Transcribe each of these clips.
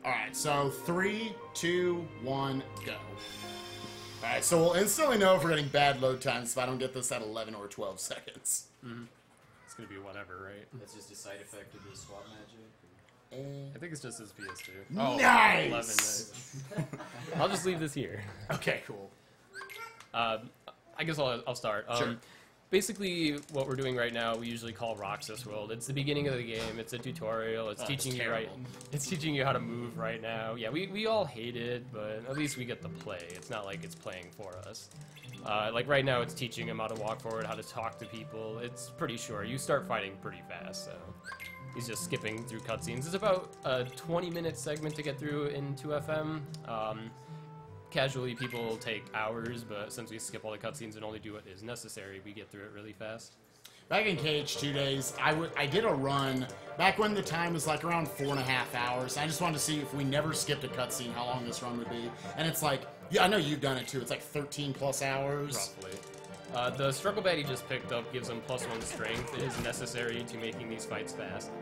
Alright, so 3, 2, 1, go. Alright, so we'll instantly know if we're getting bad load times if I don't get this at 11 or 12 seconds. Mm-hmm. It's gonna be whatever, right? That's just a side effect of the swap magic. I think it's just his PS2. Oh, nice! 11, nice. I'll just leave this here. Okay, cool. I guess I'll start. Sure. Basically, what we're doing right now, we usually call Roxas World. It's the beginning of the game. It's a tutorial. It's teaching you It's teaching you how to move right now. Yeah, we all hate it, but at least we get to play. It's not like it's playing for us. Like right now, it's teaching him how to walk forward, how to talk to people. It's pretty short. You start fighting pretty fast, so he's just skipping through cutscenes. It's about a 20-minute segment to get through in 2FM. Casually, people take hours, but since we skip all the cutscenes and only do what is necessary, we get through it really fast. Back in KH2 days, I did a run, back when the time was like around 4.5 hours. I just wanted to see if we never skipped a cutscene, how long this run would be. And it's like, yeah, I know you've done it too, it's like 13 plus hours. Roughly. The struggle bat he just picked up gives him +1 strength. It is necessary to making these fights fast.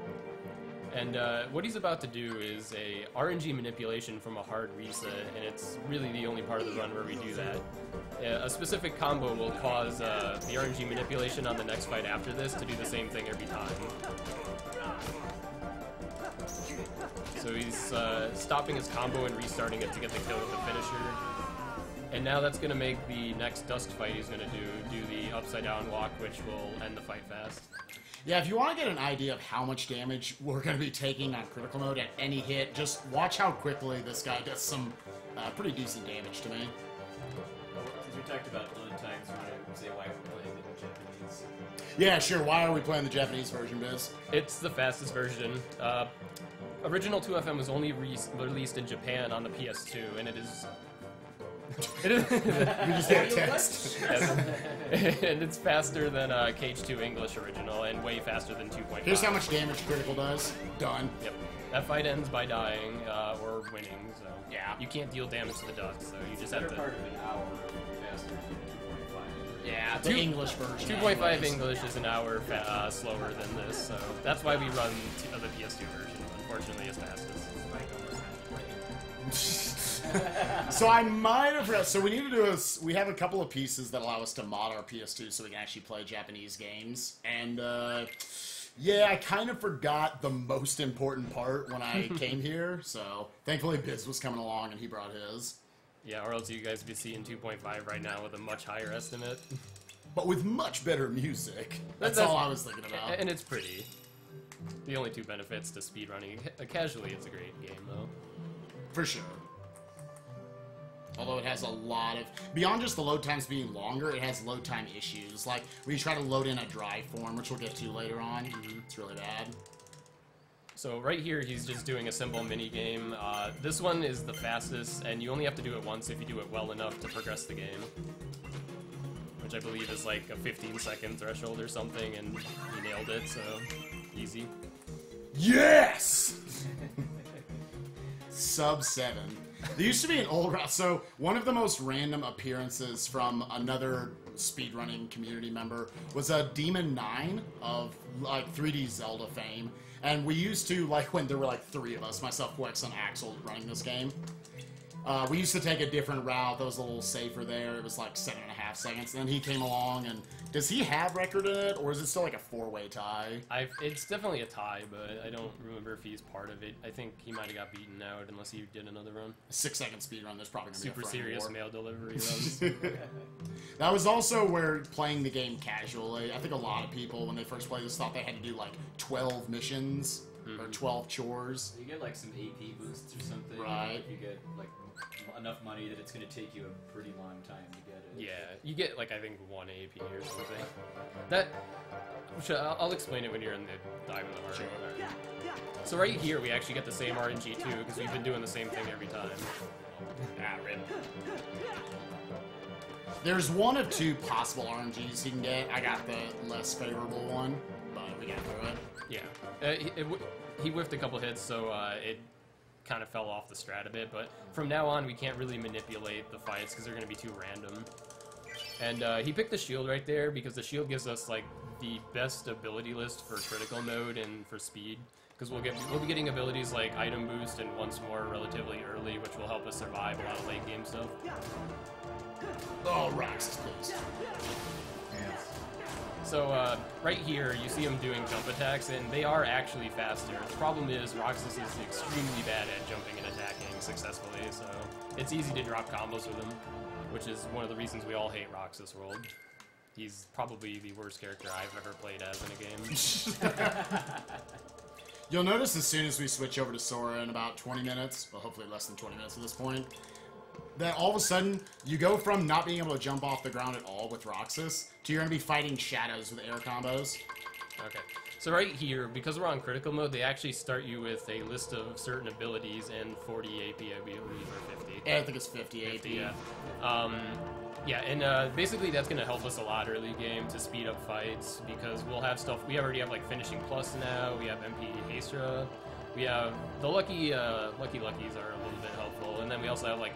And what he's about to do is a RNG manipulation from a hard reset, and it's really the only part of the run where we do that. A specific combo will cause the RNG manipulation on the next fight after this to do the same thing every time. So he's stopping his combo and restarting it to get the kill with the finisher. And now that's going to make the next Dusk fight he's going to do the upside down walk, which will end the fight fast. Yeah, if you want to get an idea of how much damage we're going to be taking on critical mode at any hit, just watch how quickly this guy does some pretty decent damage to me. Since we talked about load times, you want to say why we're playing the Japanese? Yeah, sure. Why are we playing the Japanese version, Biz? It's the fastest version. Original 2FM was only released in Japan on the PS2, and it is... We just get a text. And it's faster than KH2 English original, and way faster than 2.5. Here's how much damage critical does. Done. Yep. That fight ends by dying, or winning, so... Yeah. You can't deal damage to the ducks, so you just have to... part of an hour faster than 2.5. Yeah, the English version. 2.5 English is an hour slower than this, so that's why we run the PS2 version. Unfortunately, it's fastest. So I might have read. So we need to do is we have a couple of pieces that allow us to mod our PS2 so we can actually play Japanese games. And yeah, I kind of forgot the most important part when I came here. So thankfully Biz was coming along and he brought his. Yeah, or else you guys would be seeing 2.5 right now with a much higher estimate. But with much better music. That's all I was thinking about. And it's pretty. The only two benefits to speedrunning. Casually, it's a great game though. For sure. Although it has a lot of... Beyond just the load times being longer, it has load time issues. Like, when you try to load in a dry form, which we'll get to later on, it's really bad. So right here, he's just doing a simple mini-game. This one is the fastest, and you only have to do it once if you do it well enough to progress the game. Which I believe is like a 15-second threshold or something, and he nailed it, so easy. Yes! Sub 7. There used to be an old route. So one of the most random appearances from another speedrunning community member was a Demon 9 of like 3D Zelda fame. And we used to, like when there were like 3 of us, myself, Quex, and Axel running this game, we used to take a different route that was a little safer there. It was like 7.5 seconds. And then he came along, and does he have record in it, or is it still like a 4-way tie? It's definitely a tie, but I don't remember if he's part of it. I think he might have got beaten out unless he did another run. A 6-second speed run, there's probably going to be super serious mail delivery runs. That was also where playing the game casually, I think a lot of people, when they first played this, thought they had to do like 12 missions or 12 chores. You get like some AP boosts or something. Right. You get like enough money that it's going to take you a pretty long time to get it. Yeah, you get like I think 1 AP or something. That I'll explain it when you're in the dive in the hard mode. So right here we actually get the same RNG too because we've been doing the same thing every time. Ah, rip. There's one of 2 possible RNGs you can get. I got the less favorable one, but we got through it. Yeah, he whiffed a couple hits, so it kind of fell off the strat a bit, but from now on we can't really manipulate the fights because they're going to be too random. And he picked the shield right there because the shield gives us like the best ability list for critical mode and for speed. because we'll be getting abilities like item boost and once more relatively early, which will help us survive a lot of late game stuff. Oh, Roxas, please. So right here, you see him doing jump attacks, and they are actually faster. The problem is Roxas is extremely bad at jumping and attacking successfully, so it's easy to drop combos with him, which is one of the reasons we all hate Roxas World. He's probably the worst character I've ever played as in a game. You'll notice as soon as we switch over to Sora in about 20 minutes, well, hopefully less than 20 minutes at this point, that all of a sudden, you go from not being able to jump off the ground at all with Roxas to you're going to be fighting shadows with air combos. Okay. So right here, because we're on critical mode, they actually start you with a list of certain abilities and 40 AP, I believe, or 50. Yeah, I think it's 50 AP. Yeah. Yeah, and basically that's going to help us a lot early game to speed up fights, because we'll have stuff, we already have like Finishing Plus now, we have MP Hastra, we have the Lucky Luckies are a little bit helpful, and then we also have like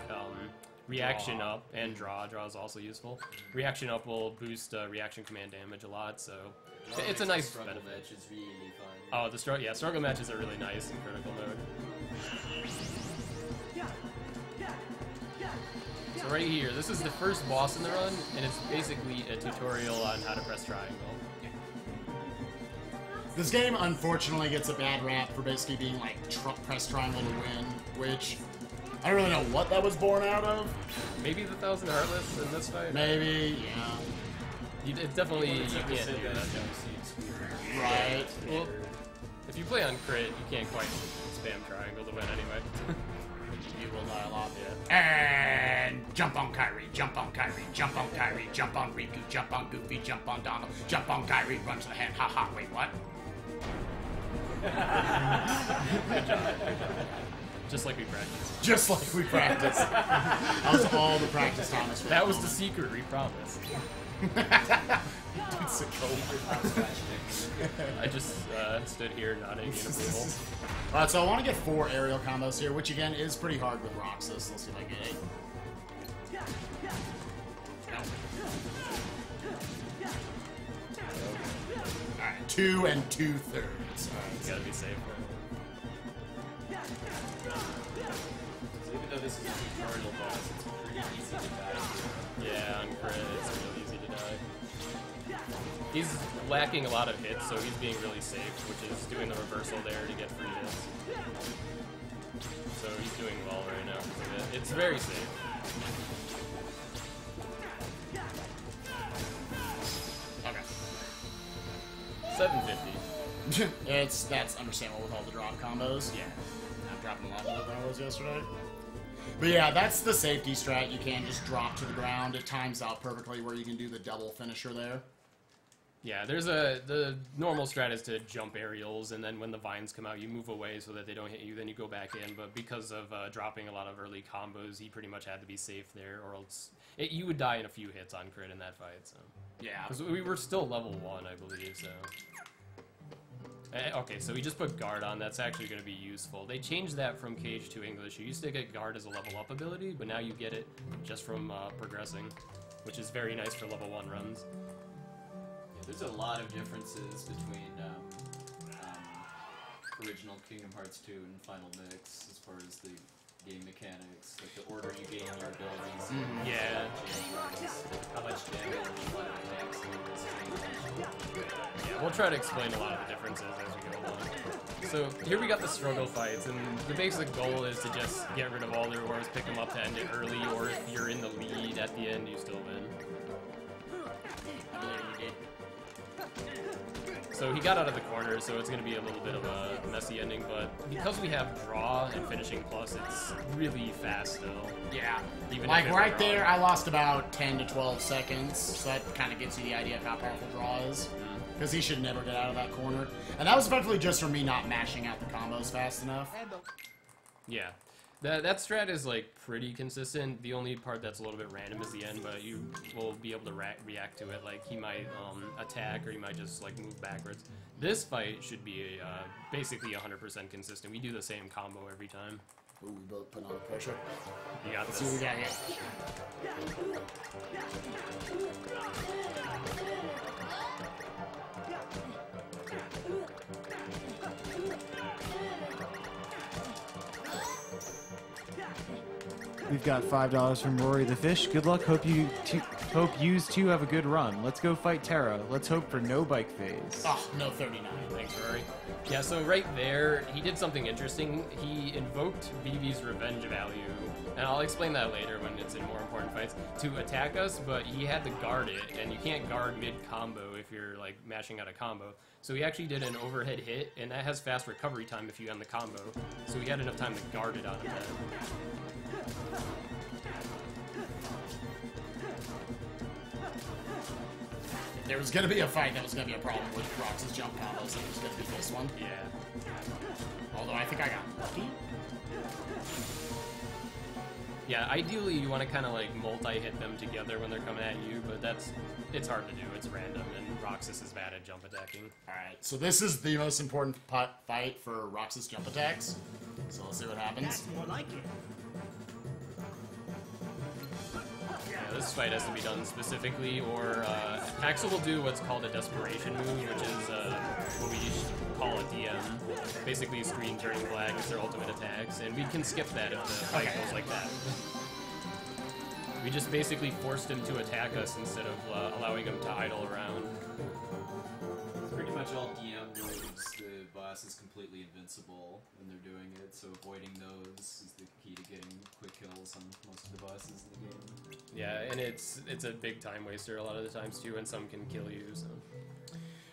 Reaction Up and Draw. Draw is also useful. Reaction Up will boost reaction command damage a lot, so it's a nice struggle benefit. match is really fun. Oh, struggle matches are really nice in critical mode. So right here, this is the first boss in the run, and it's basically a tutorial on how to press triangle. This game, unfortunately, gets a bad rap for basically being like press triangle to win, which I don't really know what that was born out of. Maybe the 1,000 Heartless in this fight? Maybe, yeah. It's definitely, you can't do that. Right. Well, if you play on crit, you can't quite spam triangle to win anyway. You will die a lot. Yeah. And jump on Kyrie, jump on Kyrie, jump on Kyrie, jump on Riku, jump on Goofy, jump on Donald, jump on Kyrie, run to the hand. Haha, wait, what? Good job. Just like we practiced. Just like we practiced. That was all the practice, Thomas. That was the secret, we promise. It's a I just stood here nodding in approval. Alright, so I want to get 4 aerial combos here, which again is pretty hard with Roxas. Let's see if I get it. Alright, 2 2/3. Alright, You gotta be safe. So even though this is a tutorial boss, it's pretty easy to die here. Yeah, on crit, it's real easy to die. He's lacking a lot of hits, so he's being really safe, which is doing the reversal there to get free hits. So he's doing well right now. It's very safe. Okay. 750. That's understandable with all the drop combos. Yeah. I'm dropping a lot more than I was yesterday. But yeah, that's the safety strat. You can't just drop to the ground. It times out perfectly where you can do the double finisher there. Yeah, the normal strat is to jump aerials, and then when the vines come out, you move away so that they don't hit you, then you go back in. But because of dropping a lot of early combos, he pretty much had to be safe there, or else you would die in a few hits on crit in that fight. So Yeah. because we were still level 1, I believe. So okay, so we just put guard on. That's actually going to be useful. They changed that from Cage to English. You used to get guard as a level up ability, but now you get it just from progressing, which is very nice for level 1 runs. There's a lot of differences between original Kingdom Hearts 2 and Final Mix as far as the game mechanics, like the order you gain your abilities. Yeah. How much damage a lot of attacks and Yeah, we'll try to explain a lot of the differences as we go along. So here we got the struggle fights, and the basic goal is to just get rid of all their wars, pick them up to end it early, or if you're in the lead at the end, you still win. I believe you did. So he got out of the corner, so it's going to be a little bit of a messy ending, but because we have draw and finishing plus, it's really fast still. Yeah. Even Like if it right were there, wrong. I lost about 10 to 12 seconds, so that kind of gives you the idea of how powerful draw is. Because he should never get out of that corner. And that was effectively just for me not mashing out the combos fast enough. Yeah. That strat is like pretty consistent. The only part that's a little bit random is the end, but you will be able to react to it. Like he might attack, or he might just like move backwards. This fight should be basically 100% consistent. We do the same combo every time. Ooh, we both put on the pressure. You got Let's see what we this. got here. We've got $5 from Rory the Fish. Good luck. Hope you two have a good run. Let's go fight Terra. Let's hope for no bike phase. Oh, no 39. Thanks, Rory. Yeah, so right there, he did something interesting. He invoked BB's revenge value, and I'll explain that later when it's in more important fights, to attack us, but he had to guard it, and you can't guard mid-combo if you're, like, mashing out a combo. So he actually did an overhead hit, and that has fast recovery time if you end the combo. So he had enough time to guard it out of that. If there was going to be a fight that was going to be a problem with Rox's jump combos, it was going to be this one. Yeah. Although I think I got lucky. Yeah, ideally you want to kind of like multi-hit them together when they're coming at you, but it's hard to do. It's random, and Roxas is bad at jump attacking. Alright, so this is the most important fight for Roxas jump attacks. So let's see what happens. That's more like it. Yeah, this fight has to be done specifically, or Axel will do what's called a desperation move, which is what we call a DM. Basically, screen turning flag is their ultimate attacks, and we can skip that if the fight goes like that. We just basically forced him to attack us instead of allowing him to idle around. Pretty much all DM moves, the boss is completely invincible when they're doing it, so avoiding those is the key to getting quick kills on most of the bosses in the game. Yeah, and it's a big time waster a lot of the times too, and some can kill you, so.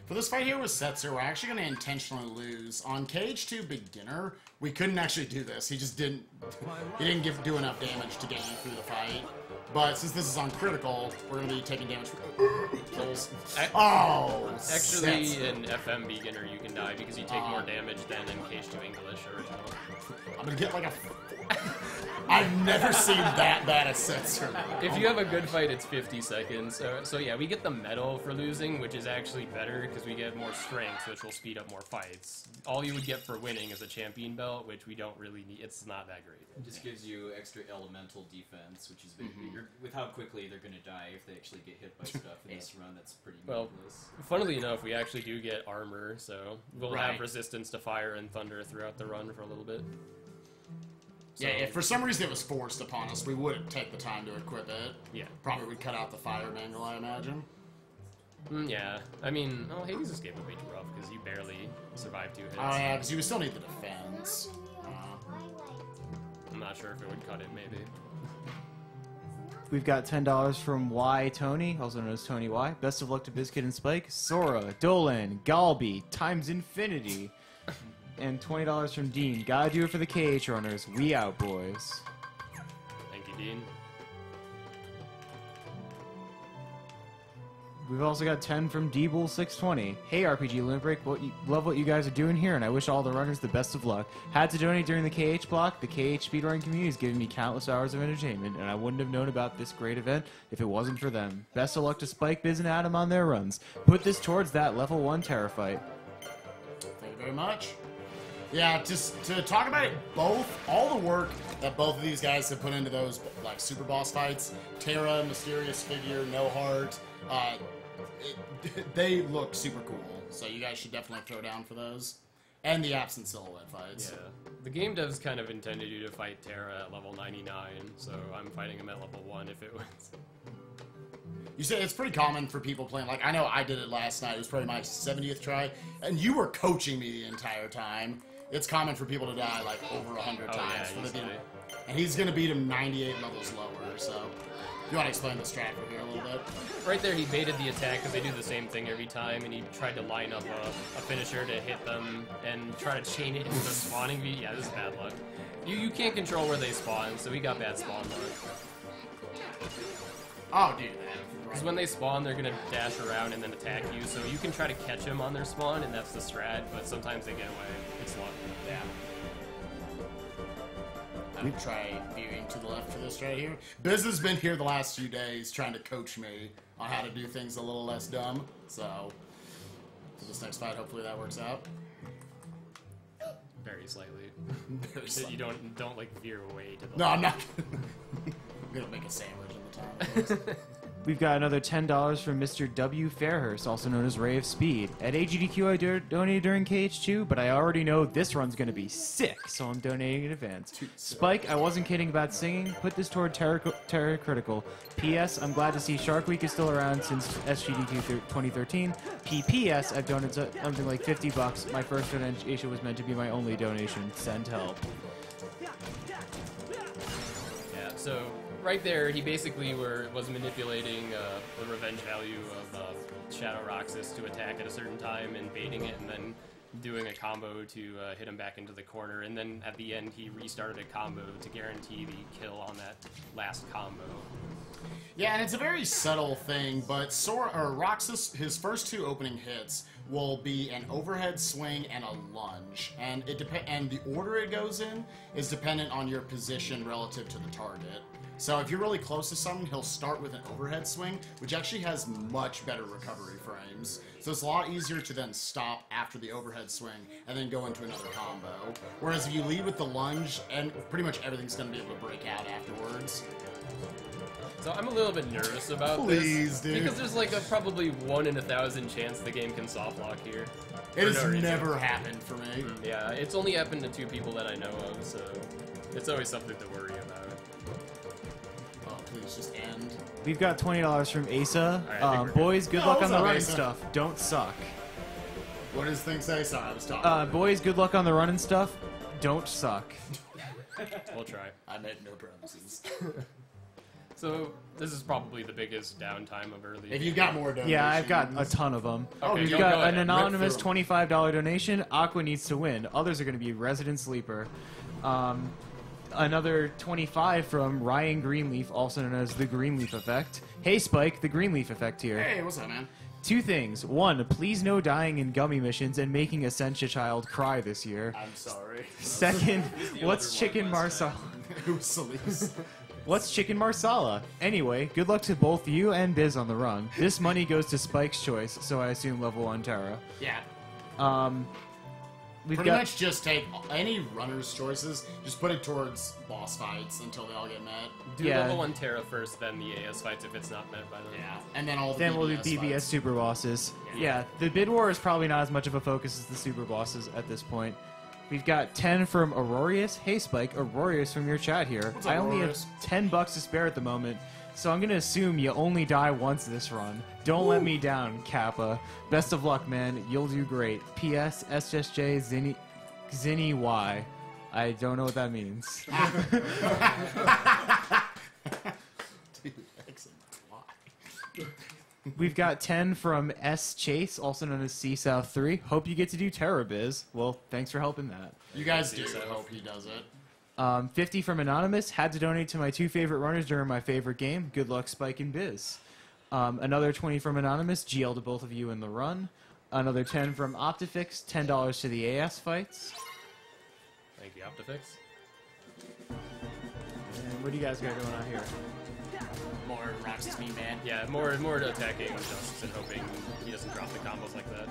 For this fight here with Setzer, we're actually going to intentionally lose. On KH2 Beginner, we couldn't actually do this. He just didn't do enough damage to get you through the fight. But since this is on Critical, we're going to be taking damage from kills. Oh! Actually, Setzer. in FM Beginner, you can die because you take more damage than in KH2 English original. I'm going to get like a... I've never seen that bad a Setzer. If you have a good fight, it's 50 seconds. So yeah, we get the medal for losing, which is actually better because we get more strength, which will speed up more fights. All you would get for winning is a champion belt, which we don't really need. It's not that great. It just gives you extra elemental defense, which is basically with how quickly they're going to die if they actually get hit by stuff in this run. That's pretty meaningless. Funnily enough, we actually do get armor, so we'll Right. have resistance to fire and thunder throughout the run for a little bit. So, Yeah, if for some reason it was forced upon us, we wouldn't take the time to equip it. Yeah. Probably would cut out the fire manual, I imagine. Yeah. I mean, Hades' escape would be too rough because you barely survived 2 hits. Oh yeah, because you would still need the defense. I'm not sure if it would cut it, maybe. We've got $10 from Y Tony, also known as Tony Y. Best of luck to Bizkit and Spike. Sora, Dolan, Galby, times infinity. And $20 from Dean. Gotta do it for the KH runners. We out, boys. Thank you, Dean. We've also got 10 from D-Bull620. Hey, RPG Limit Break, love what you guys are doing here, and I wish all the runners the best of luck. Had to donate during the KH block. The KH speedrunning community has given me countless hours of entertainment, and I wouldn't have known about this great event if it wasn't for them. Best of luck to Spike, Biz, and Adam on their runs. Put this towards that level 1 Terra fight. Thank you very much. Yeah, just to talk about it, all the work that both of these guys have put into those like super boss fights, Terra, Mysterious Figure, No Heart, they look super cool. So you guys should definitely throw down for those. And the Absent Silhouette fights. Yeah. The game devs kind of intended you to fight Terra at level 99, so I'm fighting him at level 1 if it wins. You say it's pretty common for people playing, like, I know I did it last night, it was probably my 70th try, and you were coaching me the entire time. It's common for people to die, like, over 100 times. Yeah, for the easily. and he's going to beat him 98 levels lower, so... You want to explain the strat for here a little bit? Right there, he baited the attack because they do the same thing every time, and he tried to line up a finisher to hit them and try to chain it into the spawning beat. Yeah, this is bad luck. You can't control where they spawn, so we got bad spawn luck. Oh, dude. Because when they spawn, they're going to dash around and then attack you, so you can try to catch them on their spawn, and that's the strat, but sometimes they get away. It's luck. Yeah. I'm gonna try veering to the left for this right here. Biz has been here the last few days trying to coach me on how to do things a little less dumb. So, for this next fight, hopefully that works out. Very slightly. Very slightly. You don't like veer away to the No, left. I'm not. I'm gonna make a sandwich in the time. We've got another $10 from Mr. W. Fairhurst, also known as Ray of Speed. At AGDQ, I donated during KH2, but I already know this run's going to be sick, so I'm donating in advance. Spike, I wasn't kidding about singing. Put this toward Terra Critical. P.S. I'm glad to see Shark Week is still around since SGDQ 2013. P.P.S. I've donated something like $50. My first donation was meant to be my only donation. Send help. Yeah, so right there, he basically was manipulating the revenge value of Shadow Roxas to attack at a certain time and baiting it, and then doing a combo to hit him back into the corner. And then at the end, he restarted a combo to guarantee the kill on that last combo. Yeah, and it's a very subtle thing, but Roxas, his first two opening hits will be an overhead swing and a lunge, and and the order it goes in is dependent on your position relative to the target. So if you're really close to someone, he'll start with an overhead swing, which actually has much better recovery frames. So it's a lot easier to then stop after the overhead swing and then go into another combo. Whereas if you lead with the lunge, and pretty much everything's going to be able to break out afterwards. So I'm a little bit nervous about Please, this. dude. Because there's like a probably 1 in 1,000 chance the game can soft lock here. It has never happened for me. Yeah, it's only happened to 2 people that I know of, so it's always something to worry about. Oh, please just end. We've got $20 from Asa. Alright, boys, good No, luck on what's the up, running Asa? stuff. Don't suck. What does thing say? Sorry, I was talking. Boys, good luck on the running stuff. Don't suck. We'll try. I made no promises. So this is probably the biggest downtime of early. If you've got more donations... Yeah, I've got a ton of them. Okay, We've go got ahead. an anonymous Rip through $25 donation. Aqua needs to win. Others are going to be Resident Sleeper. Another 25 from Ryan Greenleaf, also known as the Greenleaf Effect. Hey Spike, the Greenleaf Effect here. Hey, what's up, man? 2 things. 1, please no dying in gummy missions and making a Sentia child cry this year. I'm sorry. 2nd, the what's older chicken one, West marsala? Who's Solis? What's chicken marsala? Anyway, good luck to both you and Biz on the run. This money goes to Spike's choice, so I assume level 1 Terra. Yeah. We've Pretty got much just take any runner's choices, just put it towards boss fights until they all get met. Do Yeah. level 1 Terra first, then the AS fights if it's not met by them. Yeah. And then all the then we'll do BBS BBS fights. super bosses. Yeah, the bid war is probably not as much of a focus as the super bosses at this point. We've got 10 from Aurorius. Hey Spike, Aurorius from your chat here. What's up, I only have Aurorius? $10 to spare at the moment, so I'm gonna assume you only die once this run. Don't let me down, Kappa. Best of luck, man. You'll do great. P.S. SSJ Zinny Y. I don't know what that means. Dude, excellent. Why? We've got 10 from S Chase, also known as C South 3. Hope you get to do Terra Biz. Well, thanks for helping that. You guys do hope he does it. 50 from Anonymous. Had to donate to my 2 favorite runners during my favorite game. Good luck, Spike and Biz. Another 20 from Anonymous. GL to both of you in the run. Another 10 from Optifix. $10 to the AS fights. Thank you, Optifix. And what do you guys got going on here? More Roxas me, man. Yeah, more attacking Justice and hoping he doesn't drop the combos like that.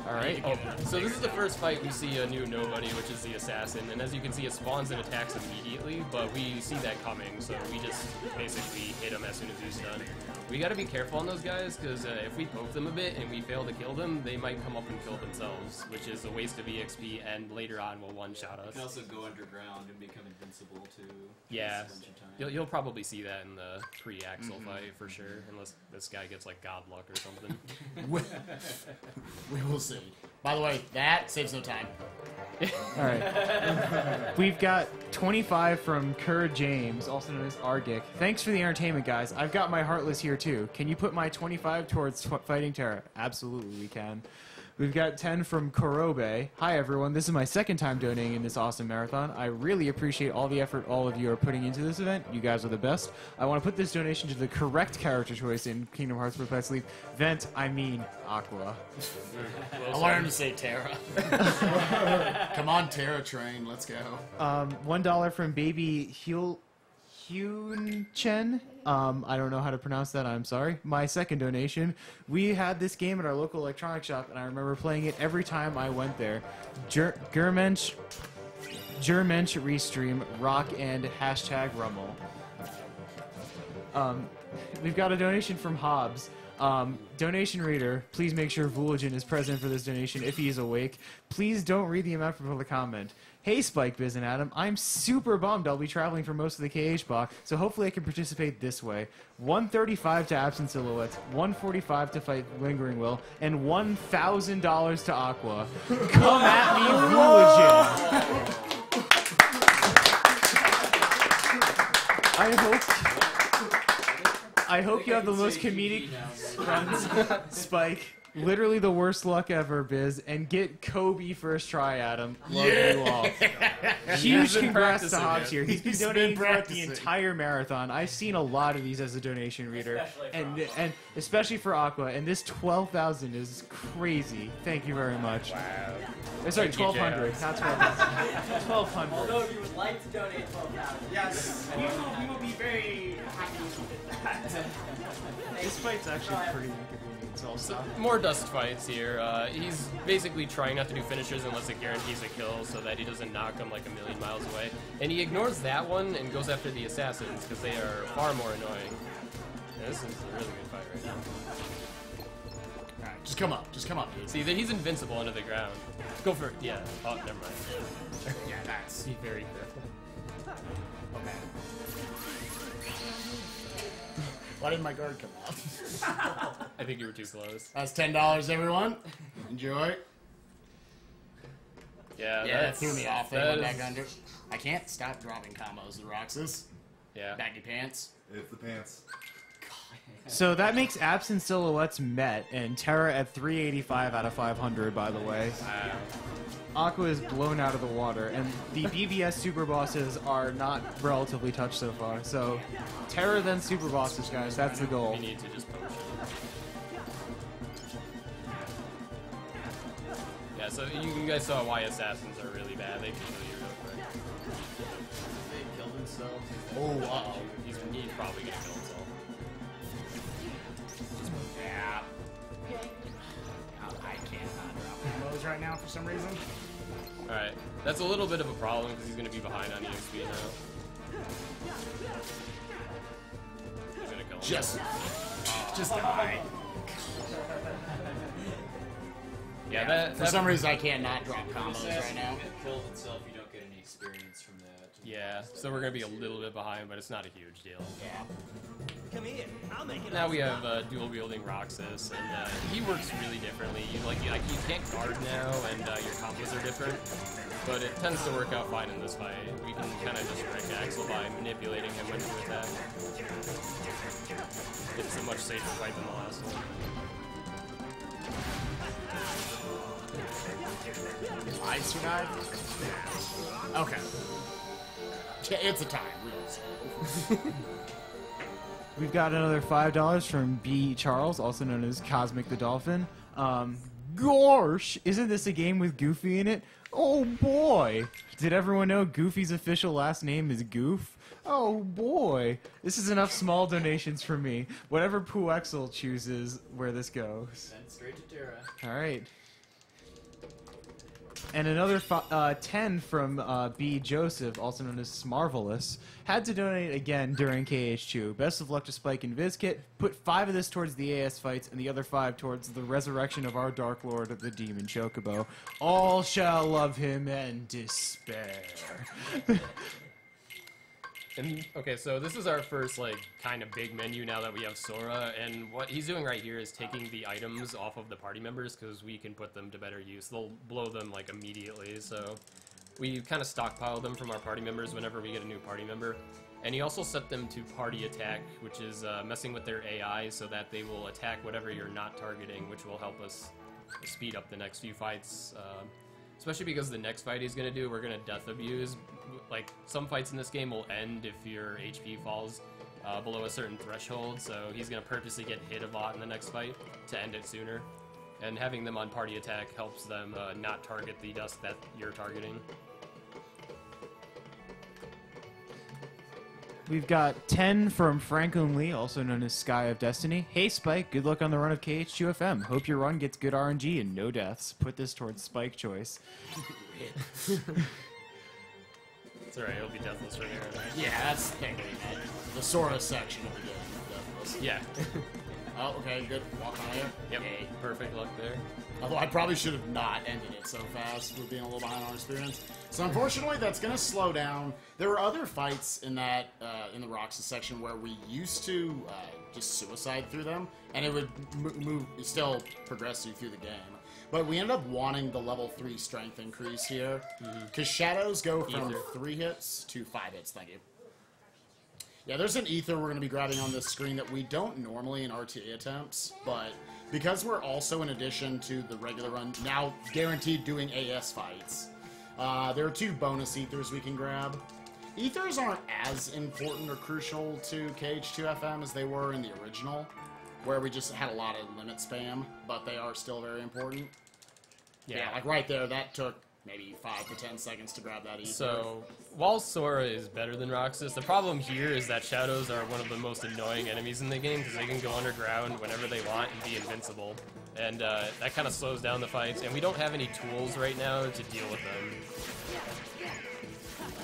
All right. Oh, so this is the first fight we see a new nobody, which is the assassin, and as you can see, it spawns and attacks immediately. But we see that coming, so we just basically hit him as soon as he's done. We got to be careful on those guys, because if we poke them a bit and we fail to kill them, they might come up and kill themselves, which is a waste of EXP, and later on will one-shot You us. can also go underground and become invincible too. Yeah, a bunch of times. you'll probably see that in the pre-Axel fight for sure, unless this guy gets like god luck or something. We will see. By the way, that saves no time. All right. We've got 25 from Kerr James, also known as Argic. Thanks for the entertainment, guys. I've got my Heartless here, too. Can you put my 25 towards fighting Terra? Absolutely, we can. We've got 10 from Korobe. Hi, everyone. This is my 2nd time donating in this awesome marathon. I really appreciate all the effort all of you are putting into this event. You guys are the best. I want to put this donation to the correct character choice in Kingdom Hearts Reply Sleep. Vent, I mean Aqua. I wanted him to say Terra. Come on, Terra train. Let's go. $1 from Baby Hyun-chen. I don't know how to pronounce that. I'm sorry. My 2nd donation. We had this game at our local electronics shop, and I remember playing it every time I went there. Germensch Restream, Rock, and #Rummel. We've got a donation from Hobbs. Donation reader, please make sure Vooligan is present for this donation if he is awake. Please don't read the amount before the comment. Hey Spike, Biz, and Adam, I'm super bummed I'll be traveling for most of the KH block, so hopefully I can participate this way. 135 to Absent Silhouettes, 145 to fight Lingering Will, and $1,000 to Aqua. Come at me, Vooligan! I hope you have the most comedic runs, Spike. Literally the worst luck ever, Biz. And get Kobe first try, Adam. Love you all. Huge congrats to Hobbs here. He's been donating throughout the entire marathon. I've seen a lot of these as a donation reader, and especially for Aqua. And this 12,000 is crazy. Thank you very much. Wow. Sorry, 1,200. Not 12,000. 1,200. Although you would like to donate 12,000. Yes. We will be very happy with that. This fight's actually pretty inconvenient, so I'll stop. More dust fights here. He's basically trying not to do finishers unless it guarantees a kill so that he doesn't knock him like a million miles away. And he ignores that one and goes after the assassins because they are far more annoying. Yeah, this is a really good fight right now. Alright, just come up, dude. See, that he's invincible under the ground. Go for it. Yeah. Oh, never mind. Yeah, that's... Be very careful. Okay. Why didn't my guard come out? I think you were too close. That's $10, everyone. Enjoy. Yeah, That threw me off there. that Went is- back under. I can't stop dropping combos with Roxas. Yeah. Baggy pants. It's the pants. So that makes Absent Silhouettes met, and Terra at 385 out of 500, by the way. Wow. Aqua is blown out of the water, and the BBS super bosses are not relatively touched so far. So, Terra then super bosses, guys. That's the goal. We need to just potion. Yeah, so you guys saw why assassins are really bad. They can kill you real quick. They killed themselves. Oh, uh-oh. He's probably gonna kill himself. Yeah. I can't not drop combos right now for some reason. Alright, that's a little bit of a problem because he's gonna be behind on EXP now. He's gonna kill him. Just die. Yeah, that For some reason, I can't not drop combos right now. If it killed itself, you don't get any experience from that. yeah, so we're gonna be a little bit behind, but it's not a huge deal. Yeah. Come here. I'll make it. Now we have dual wielding Roxas, and he works really differently. You can't guard now, and your combos are different, but it tends to work out fine in this fight. We can kind of just wreck Axel by manipulating him when to attack. It's a much safer fight than the last one. I survived? Okay. It's a tie, really. We've got another $5 from B. Charles, also known as Cosmic the Dolphin. Gosh, isn't this a game with Goofy in it? Oh boy! Did everyone know Goofy's official last name is Goof? Oh boy! This is enough small donations for me. Whatever Puexel chooses, where this goes. Send straight to Terra. Alright. And another 10 from B. Joseph, also known as Smarvelous, had to donate again during KH2. Best of luck to Spike and Bizkit. Put 5 of this towards the AS fights, and the other 5 towards the resurrection of our Dark Lord of the Demon Chocobo. All shall love him and despair. And okay, so this is our first kind of big menu now that we have Sora, and what he's doing right here is taking the items off of the party members because we can put them to better use. They'll blow them immediately, so we kind of stockpile them from our party members whenever we get a new party member. And he also set them to party attack, which is messing with their AI so that they will attack whatever you're not targeting, which will help us speed up the next few fights. Especially because the next fight he's gonna do, we're gonna death abuse. Some fights in this game will end if your HP falls below a certain threshold, so he's gonna purposely get hit a lot in the next fight to end it sooner. And having them on party attack helps them not target the dust that you're targeting. We've got 10 from Franklin Lee, also known as Sky of Destiny. Hey Spike, good luck on the run of KH2FM. Hope your run gets good RNG and no deaths. Put this towards Spike choice. It's alright, he'll be deathless right here. Yeah, that's technically the Sora section of the game. Yeah. Oh, okay, good. Walk on air. Yep. Yay. Perfect luck there. Although I probably should have not ended it so fast with being a little behind on experience. So unfortunately, that's going to slow down. There were other fights in that in the Roxas section where we used to just suicide through them, and it would still progress you through the game. But we ended up wanting the level 3 strength increase here, because shadows go from 3 hits to 5 hits. Thank you. Yeah, there's an ether we're going to be grabbing on this screen that we don't normally in RTA attempts, but because we're also, in addition to the regular run, now guaranteed doing AS fights, there are 2 bonus ethers we can grab. Ethers aren't as important or crucial to KH2FM as they were in the original, where we just had a lot of limit spam, but they are still very important. Yeah, like right there, that took maybe 5 to 10 seconds to grab that ether. So, while Sora is better than Roxas, the problem here is that Shadows are one of the most annoying enemies in the game because they can go underground whenever they want and be invincible. And that kind of slows down the fights, and we don't have any tools right now to deal with them.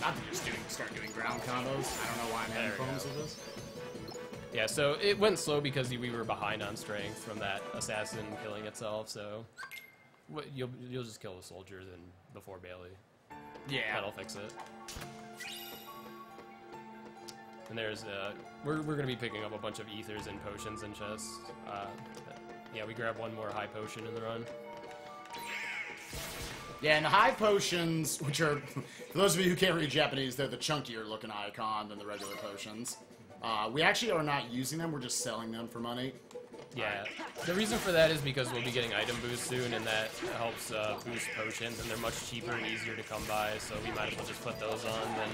Not to just start doing ground combos. I don't know why I'm having problems with this. Yeah, so it went slow because we were behind on strength from that assassin killing itself, so you'll just kill the soldier then before Bailey. Yeah. That'll fix it. And there's, we're going to be picking up a bunch of ethers and potions and chests. Yeah, we grab one more high potion in the run. Yeah, and the high potions, which are, for those of you who can't read Japanese, they're the chunkier looking icon than the regular potions. We actually are not using them, we're just selling them for money. Yeah, the reason for that is because we'll be getting item boost soon, and that helps boost potions, and they're much cheaper and easier to come by, so we might as well just put those on than,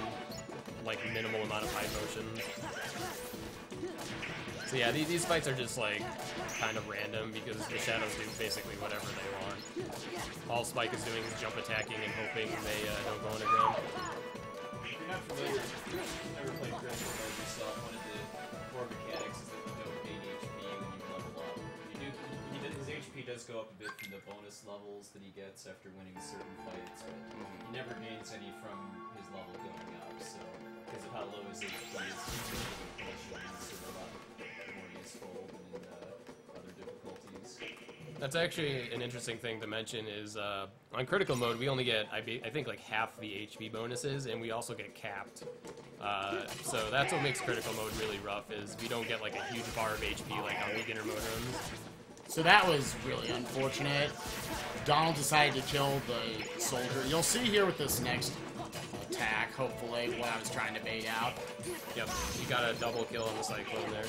like, minimal amount of high potions. So yeah, these fights are just, like, kind of random, because the Shadows do basically whatever they want. All Spike is doing is jump attacking and hoping they don't go underground. If you're not familiar, never played Crystal Mode yourself, one of the core mechanics is that you don't gain HP when you level up. His HP does go up a bit from the bonus levels that he gets after winning certain fights, but he never gains any from his level going up, so because of how low his HP is, potions are a lot more useful than in other difficulties. That's actually an interesting thing to mention is on critical mode we only get I think like half the HP bonuses, and we also get capped. So that's what makes critical mode really rough, is we don't get like a huge bar of HP like on beginner mode runs. So that was really unfortunate. Donald decided to kill the soldier. You'll see here with this next attack, hopefully, what I was trying to bait out. Yep, you got a double kill on the Cyclone there.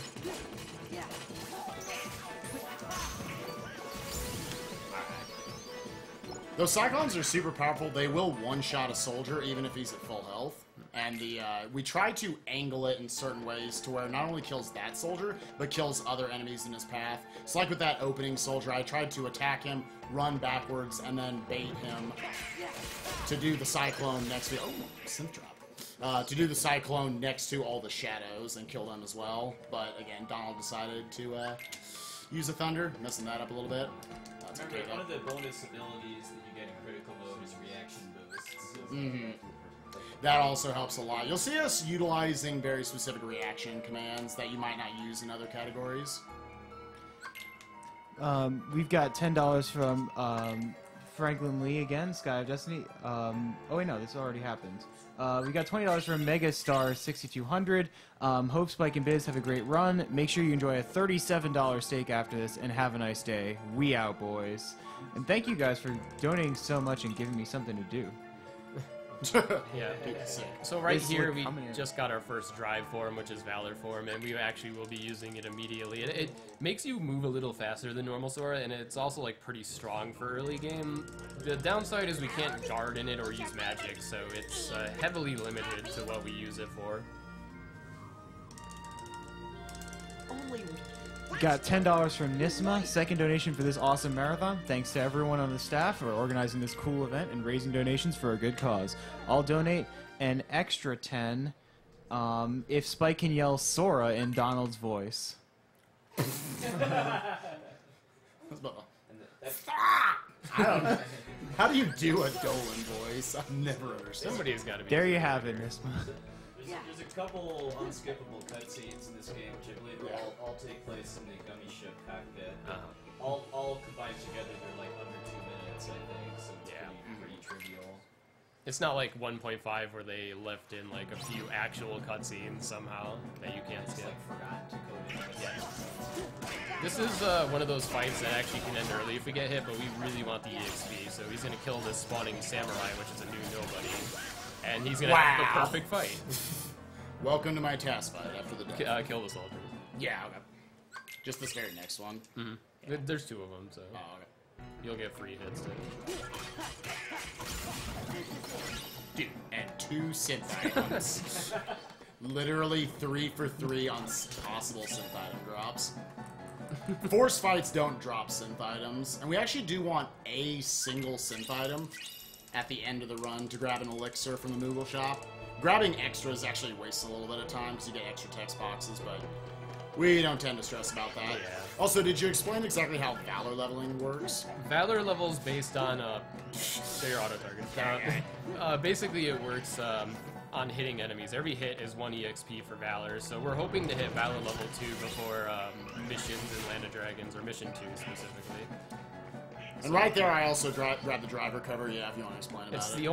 Those Cyclones are super powerful. They will one-shot a soldier even if he's at full health. And we try to angle it in certain ways to where it not only kills that soldier, but kills other enemies in his path. So like with that opening soldier, I tried to attack him, run backwards, and then bait him to do the Cyclone next to... Oh, synth drop. To do the Cyclone next to all the Shadows and kill them as well. But again, Donald decided to use a Thunder, messing that up a little bit. That's Remember, okay, one of the bonus abilities that you get in critical mode is reaction boosts. That also helps a lot. You'll see us utilizing very specific reaction commands that you might not use in other categories. We've got $10 from Franklin Lee again, Sky of Destiny. Oh wait, no, this already happened. We got $20 from Megastar 6200. Hope Spike and Biz have a great run. Make sure you enjoy a $37 steak after this, and have a nice day. We out, boys. And thank you guys for donating so much and giving me something to do. Yeah. So right here we just got our first drive form, which is Valor form, and we actually will be using it immediately. It makes you move a little faster than normal Sora, and it's also like pretty strong for early game. The downside is we can't guard in it or use magic, so it's heavily limited to what we use it for. Got $10 from Nisma, second donation for this awesome marathon. Thanks to everyone on the staff for organizing this cool event and raising donations for a good cause. I'll donate an extra 10 if Spike can yell Sora in Donald's voice. I don't know. How do you do a Dolan voice? I've never understood. Somebody's got to be. There you have it, Nisma. There's a couple unskippable cutscenes in this game, which I believe will all take place in the gummy ship cockpit. All combined together, they're like under 2 minutes, I think, so it's pretty trivial. It's not like 1.5 where they left in like a few actual cutscenes somehow that you can't skip. Like forgot to code it. Yeah. This is one of those fights that actually can end early if we get hit, but we really want the EXP, so he's going to kill this spawning samurai, which is a new nobody, and he's going to have the perfect fight. Welcome to my task fight after the death. Kill the soldiers. Yeah, okay. Just this very next one. Mm-hmm. Yeah. There's 2 of them, so Okay. you'll get free hits too. Dude, and 2 synth items. Literally 3 for 3 on possible synth item drops. Force fights don't drop synth items, and we actually do want a single synth item at the end of the run to grab an elixir from the Moogle shop. Grabbing extras actually wastes a little bit of time because you get extra text boxes, but we don't tend to stress about that. Yeah. Also, did you explain exactly how Valor leveling works? Valor levels based on your auto target. Basically, it works on hitting enemies. Every hit is 1 EXP for Valor, so we're hoping to hit Valor level 2 before missions in Land of Dragons, or Mission 2 specifically. And right there, I also grab the driver cover. Yeah, if you want to explain about It's it. the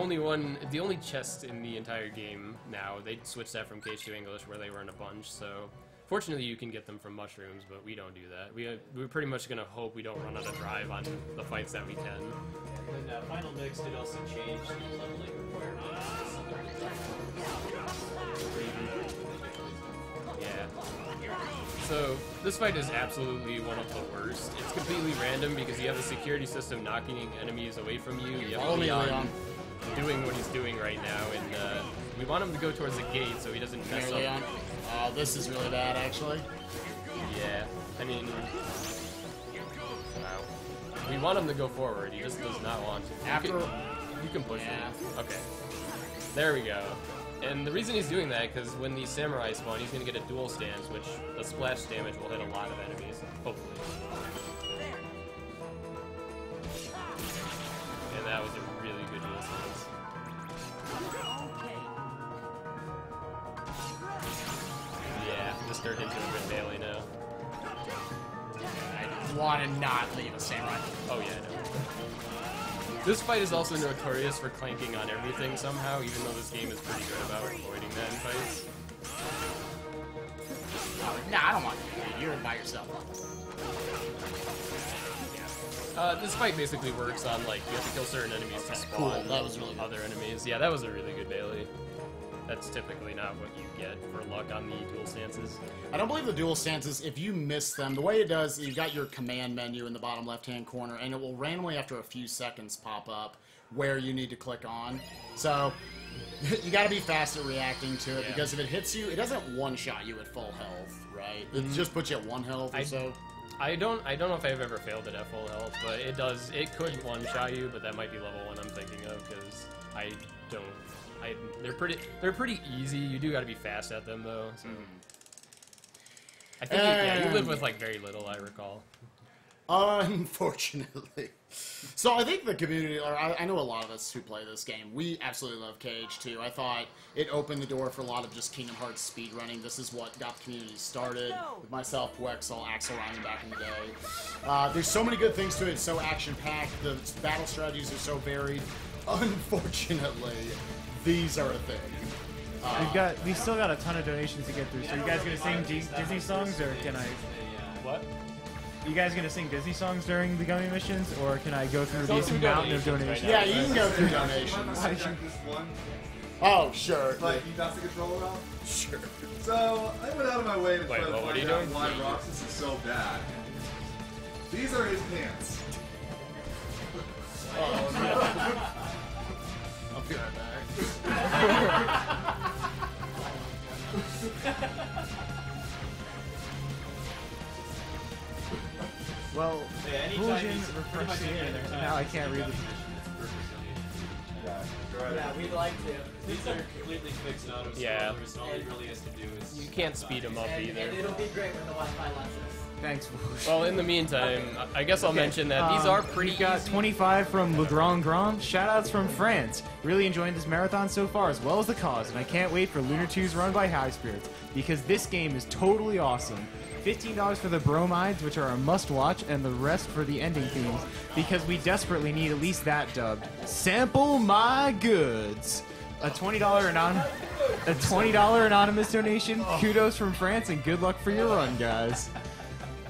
only chest in the entire game now. They switched that from Cage to English, where they were in a bunch. So, fortunately, you can get them from mushrooms, but we don't do that. We're pretty much gonna hope we don't run out of drive on the fights that we can. And Final Mix did also change the leveling requirements. Yeah. So this fight is absolutely one of the worst. It's completely random because you have the security system knocking enemies away from you. You have Leon doing what he's doing right now, and we want him to go towards the gate so he doesn't mess up. Leon. Oh, this is really bad, actually. Yeah, I mean, wow. We want him to go forward. He just does not want to. You can push him. Okay. There we go. And the reason he's doing that, because when these samurai spawn, he's going to get a dual stance, which the splash damage will hit a lot of enemies, hopefully. And that was a really good dual stance. Yeah, this turned into a good melee now. I want to not leave a samurai. Oh yeah, no. This fight is also notorious for clanking on everything somehow, even though this game is pretty good about avoiding that in fights. Nah, I don't want you. You're by yourself. This fight basically works on, like, you have to kill certain enemies to spawn Cool, that was really good. other enemies. Yeah, that was a really good melee. That's typically not what you get for luck on the dual stances. I don't believe the dual stances, if you miss them, the way it does, you've got your command menu in the bottom left-hand corner, and it will randomly, after a few seconds, pop up where you need to click on. So, you gotta be fast at reacting to it, because if it hits you, it doesn't one-shot you at full health, right? It just puts you at 1 health or so. I don't know if I've ever failed it at full health, but it does. It could one-shot you, but that might be level 1 I'm thinking of, because I don't. They're pretty easy. You do got to be fast at them though. So. I think you live with like very little, I recall. Unfortunately. So I think the community, or I know a lot of us who play this game, we absolutely love Cage too. I thought it opened the door for a lot of just Kingdom Hearts speedrunning. This is what got the community started, with myself, Puexel, Axel Ryan back in the day. There's so many good things to it. It's so action-packed. The battle strategies are so varied. Unfortunately, these are a thing. We've still got a ton of donations to get through. So you guys gonna sing Disney songs, or can I? What? You guys gonna sing Disney songs during the gummy missions, or can I go through this mountain of donations? Yeah, you can go through donations. Oh, sure. Like, you pass the controller off? Sure. So, I went out of my way to try to what are find you out doing? why Roxas is so bad. These are his pants. I'll be right back. Well, Fusion refreshed it, and now I can't read it. Yeah, we'd like to. These are completely fixed auto Yeah. scrollers. All he really has to do is You can't speed them up And either. it'll be great when the Wi-Fi lets us. Thanks, Woosh. Well, in the meantime, I guess I'll mention that these are pretty We've got easy. 25 from Le Grand Grand. Shoutouts from France. Really enjoying this marathon so far, as well as the cause, and I can't wait for Lunar 2's run by High Spirits, because this game is totally awesome. $15 for the bromides, which are a must-watch, and the rest for the ending themes, because we desperately need at least that dubbed. Sample my goods. A $20 anonymous donation. Kudos from France, and good luck for your run, guys.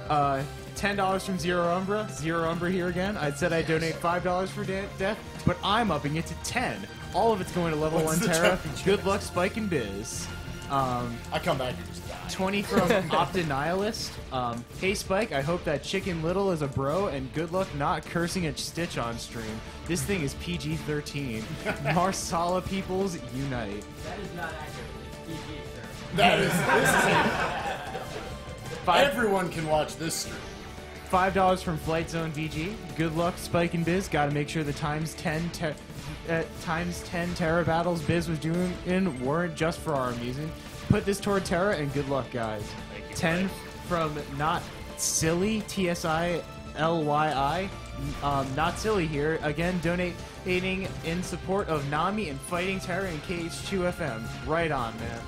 $10 from Zero Umbra. Zero Umbra here again. I said I'd donate $5 for death, but I'm upping it to 10. All of it's going to level 1 Terra. Good luck, Spike and Biz. I come back and just die. 20 from Optinihilist. Hey Spike, I hope that Chicken Little is a bro, and good luck not cursing at Stitch on stream. This thing is PG-13. Marsala peoples unite. That is not accurate. It's PG, sir. That is. Five- Everyone can watch this stream. $5 from Flight Zone VG. Good luck, Spike and Biz. Got to make sure the times 10 Terra battles Biz was doing weren't just for our amusement. Put this toward Terra, and good luck, guys. 10 from Not Silly, TSILYI. Not Silly here. Again, donating in support of Nami and fighting Terra and KH2FM. Right on, man.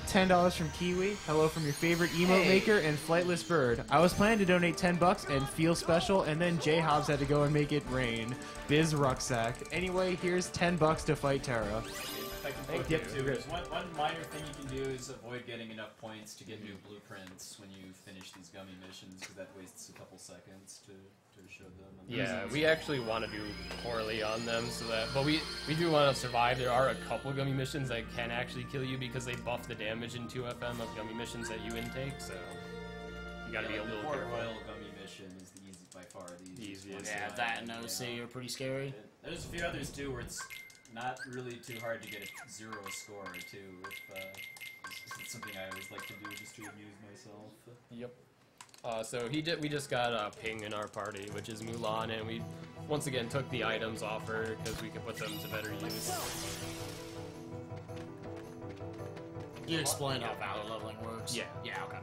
$10 from Kiwi. Hello from your favorite emote maker and Flightless Bird. I was planning to donate $10 and feel special, and then J Hobbs had to go and make it rain. Biz Rucksack. Anyway, here's $10 to fight Terra. If I can poke Yep, you too, good. there's one minor thing you can do is avoid getting enough points to get new blueprints when you finish these gummy missions, because that wastes a couple seconds to show them. Yeah, we actually want to do poorly on them, so that, but we do want to survive. There are a couple gummy missions that can actually kill you because they buff the damage in 2FM of gummy missions that you intake, so you gotta be a little Port careful. Royal gummy mission is the by far the easiest. Easiest. one. Yeah, that and OC are pretty scary. There's a few others too where it's not really too hard to get a 0 score too. It's something I always like to do just to amuse myself. Yep. So we just got a Ping in our party, which is Mulan, and we once again took the items off her because we could put them to better use. You explain how Valor leveling works. Yeah. Yeah, okay.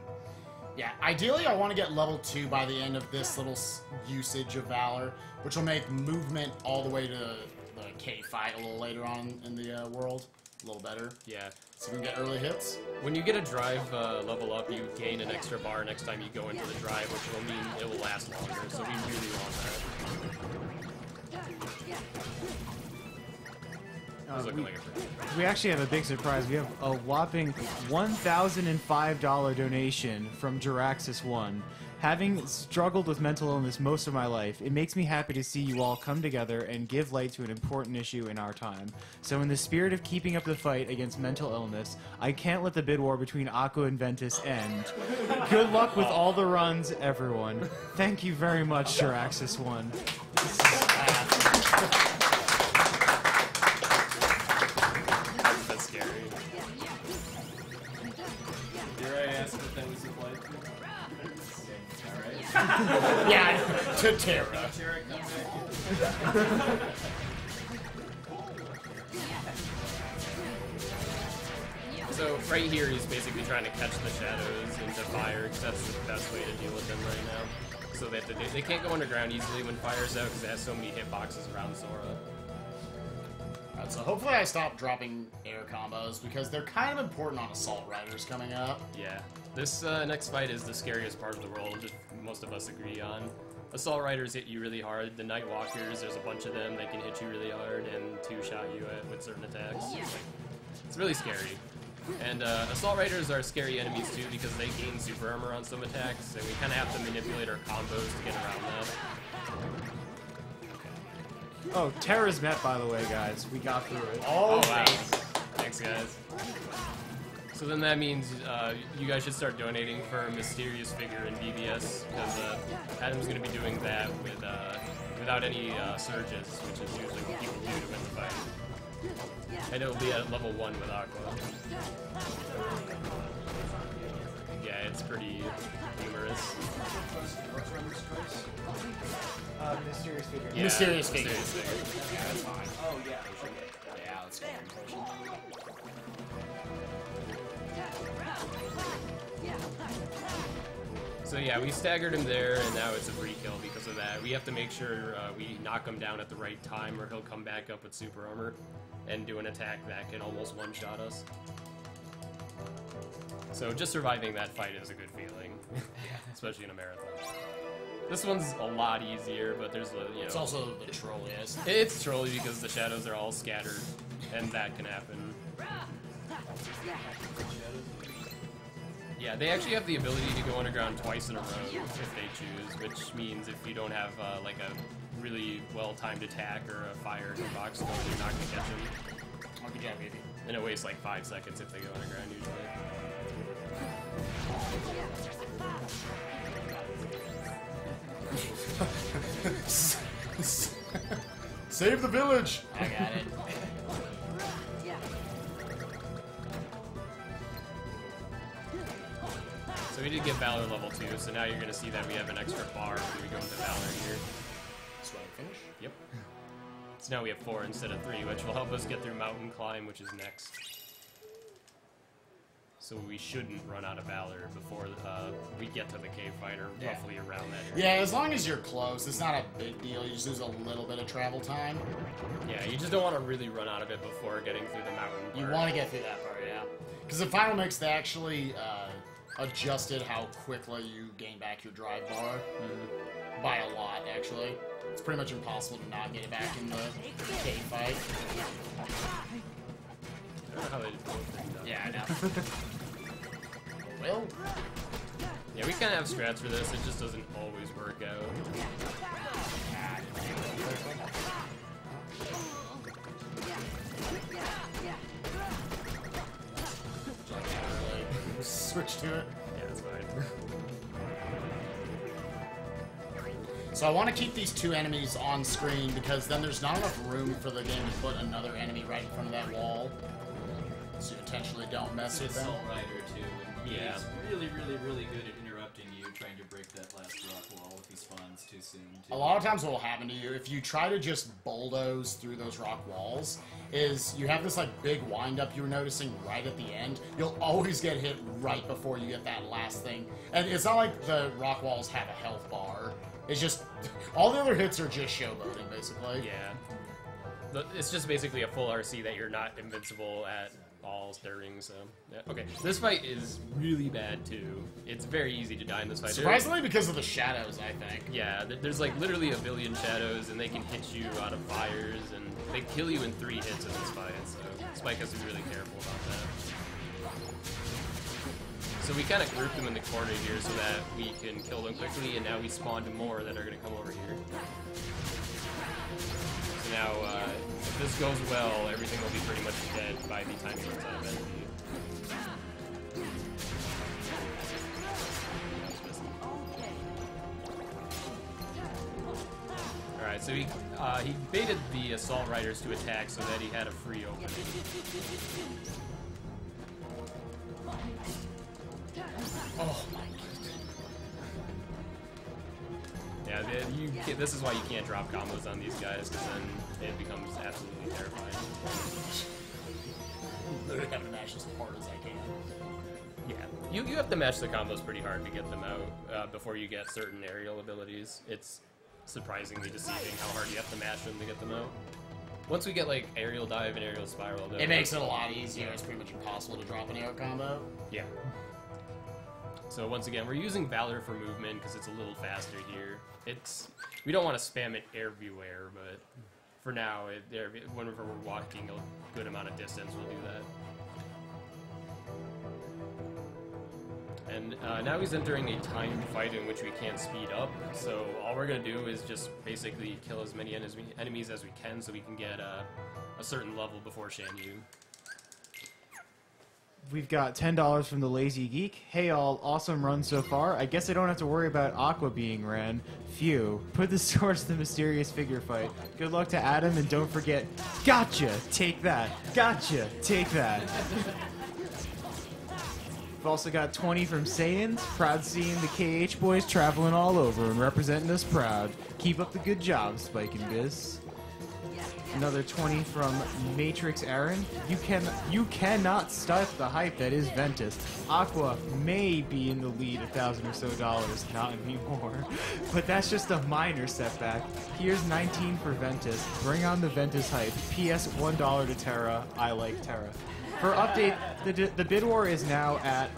Yeah, ideally I want to get level 2 by the end of this little usage of Valor, which will make movement all the way to the K fight a little later on in the world a little better. Yeah. So we can get early hits. When you get a drive level up, you gain an extra bar next time you go into the drive, which will mean it will last longer, so we really want that. It's looking like a pretty... We actually have a big surprise. We have a whopping $1,005 donation from Jiraxis1. Having struggled with mental illness most of my life, it makes me happy to see you all come together and give light to an important issue in our time. So in the spirit of keeping up the fight against mental illness, I can't let the bid war between Aqua and Ventus end. Good luck with all the runs, everyone. Thank you very much, Jiraxis1. That's scary. Dare I ask if that was applied to? Alright. Yeah, to Terra. Jarek, come back. So right here, he's basically trying to catch the shadows into fire, because that's the best way to deal with them right now. So they can't go underground easily when fire's out, because it has so many hitboxes around Sora. Alright, so hopefully I stop dropping air combos, because they're kind of important on Assault Riders coming up. Yeah. This next fight is the scariest part of the world, if most of us agree on. Assault Riders hit you really hard. The Night Walkers, there's a bunch of them. They can hit you really hard and two-shot you with certain attacks. It's really scary. And Assault Riders are scary enemies too because they gain super armor on some attacks, and we kind of have to manipulate our combos to get around that. Oh, Terra's met, by the way, guys. We got through it. Oh wow. Thanks, guys. So then that means you guys should start donating for a mysterious figure in BBS, because Adam's going to be doing that without any surges, which is usually what people do to win the fight. And it'll be at level 1 with Aqua. Yeah, it's pretty humorous. Mysterious figure. Yeah, Mysterious figure. Mysterious figure. Yeah, that's fine. Oh, yeah. Yeah, let's go. So yeah, we staggered him there, and now it's a free kill because of that. We have to make sure we knock him down at the right time, or he'll come back up with super armor and do an attack that can almost one-shot us. So just surviving that fight is a good feeling, especially in a marathon. This one's a lot easier, but there's a, you know... It's also the trolliest. It's trolly because the shadows are all scattered, and that can happen. Yeah, they actually have the ability to go underground twice in a row if they choose, which means if you don't have like a really well-timed attack or a fire box, you're not going to catch them. Oh, good job, baby. And it wastes like 5 seconds if they go underground usually. Save the village! I got it. So we did get Valor level 2, so now you're going to see that we have an extra bar when we go into Valor here. Swag finish. Yep. So now we have 4 instead of 3, which will help us get through Mountain Climb, which is next. So we shouldn't run out of Valor before we get to the cave fight, or roughly around that area. Yeah, as long as you're close, it's not a big deal. You just lose a little bit of travel time. Yeah, you just don't want to really run out of it before getting through the mountain part. You want to get through that part, yeah. Because in Final Mix, they actually adjusted how quickly you gain back your drive bar. By a lot, actually. It's pretty much impossible to not get it back in the cave fight. I don't know how they did it. Yeah, I know. Well, Yeah, we kind of have strats for this, it just doesn't always work out. Switch to it. Yeah, that's fine. So I want to keep these 2 enemies on screen because then there's not enough room for the game to put another enemy right in front of that wall. So you intentionally don't mess with It's them. Soul Rider too, and Yeah. he's really, really, really good at interrupting you, trying to break that last rock wall if he spawns too soon. Too. A lot of times what will happen to you, if you try to just bulldoze through those rock walls, is you have this like big wind-up you were noticing right at the end. You'll always get hit right before you get that last thing. And it's not like the rock walls have a health bar. It's just, all the other hits are just showboating, basically. Yeah. It's just basically a full RC that you're not invincible at all during, so... Yeah. Okay, this fight is really bad, too. It's very easy to die in this fight. Surprisingly because of the shadows, I think. Yeah, there's like literally a billion shadows, and they can hit you out of fires, and they kill you in 3 hits in this fight, so Spike has to be really careful about that. So we kind of grouped them in the corner here so that we can kill them quickly, and now we spawned more that are going to come over here. So now, if this goes well, everything will be pretty much dead by the time he runs out of energy. Alright, so he baited the Assault Riders to attack so that he had a free opening. Oh my Yeah, this is why you can't drop combos on these guys, because then it becomes absolutely terrifying. literally having to mash as hard as I can. Yeah, you have to match the combos pretty hard to get them out before you get certain aerial abilities. It's surprisingly deceiving how hard you have to mash them to get them out. Once we get like aerial dive and aerial spiral, It makes it a lot easier. It's pretty much impossible to drop an air combo. Yeah. So once again, we're using Valor for movement because it's a little faster here. We don't want to spam it everywhere, but for now, whenever we're walking a good amount of distance, we'll do that. And now he's entering a timed fight in which we can't speed up, so all we're going to do is just basically kill as many enemies as we can so we can get a certain level before Shanyu. We've got $10 from the Lazy Geek. Hey all, awesome run so far. I guess I don't have to worry about Aqua being ran. Phew. Put this towards the mysterious figure fight. Good luck to Adam, and don't forget, gotcha! Take that! Gotcha! Take that! We've also got 20 from Saiyans. Proud seeing the KH boys traveling all over and representing us proud. Keep up the good job, Spike and Biz. Another 20 from Matrix Aaron. You cannot start the hype that is Ventus. Aqua may be in the lead $1,000 or so, not anymore. But that's just a minor setback. Here's 19 for Ventus. Bring on the Ventus hype. PS $1 to Terra. I like Terra. For update, the bid war is now at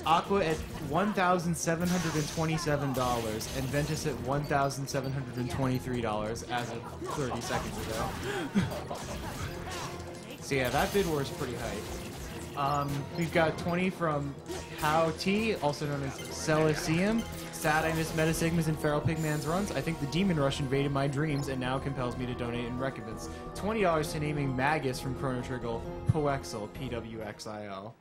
Aqua at $1,727 and Ventus at $1,723 as of 30 seconds ago. So yeah, that bid war is pretty hype. We've got 20 from How T, also known as Celestium. Sad I missed Metasigmas and Feral Pigman's runs. I think the Demon Rush invaded my dreams and now compels me to donate in recompense. $20 to naming Magus from Chrono Trigger Poexil, PWXIL.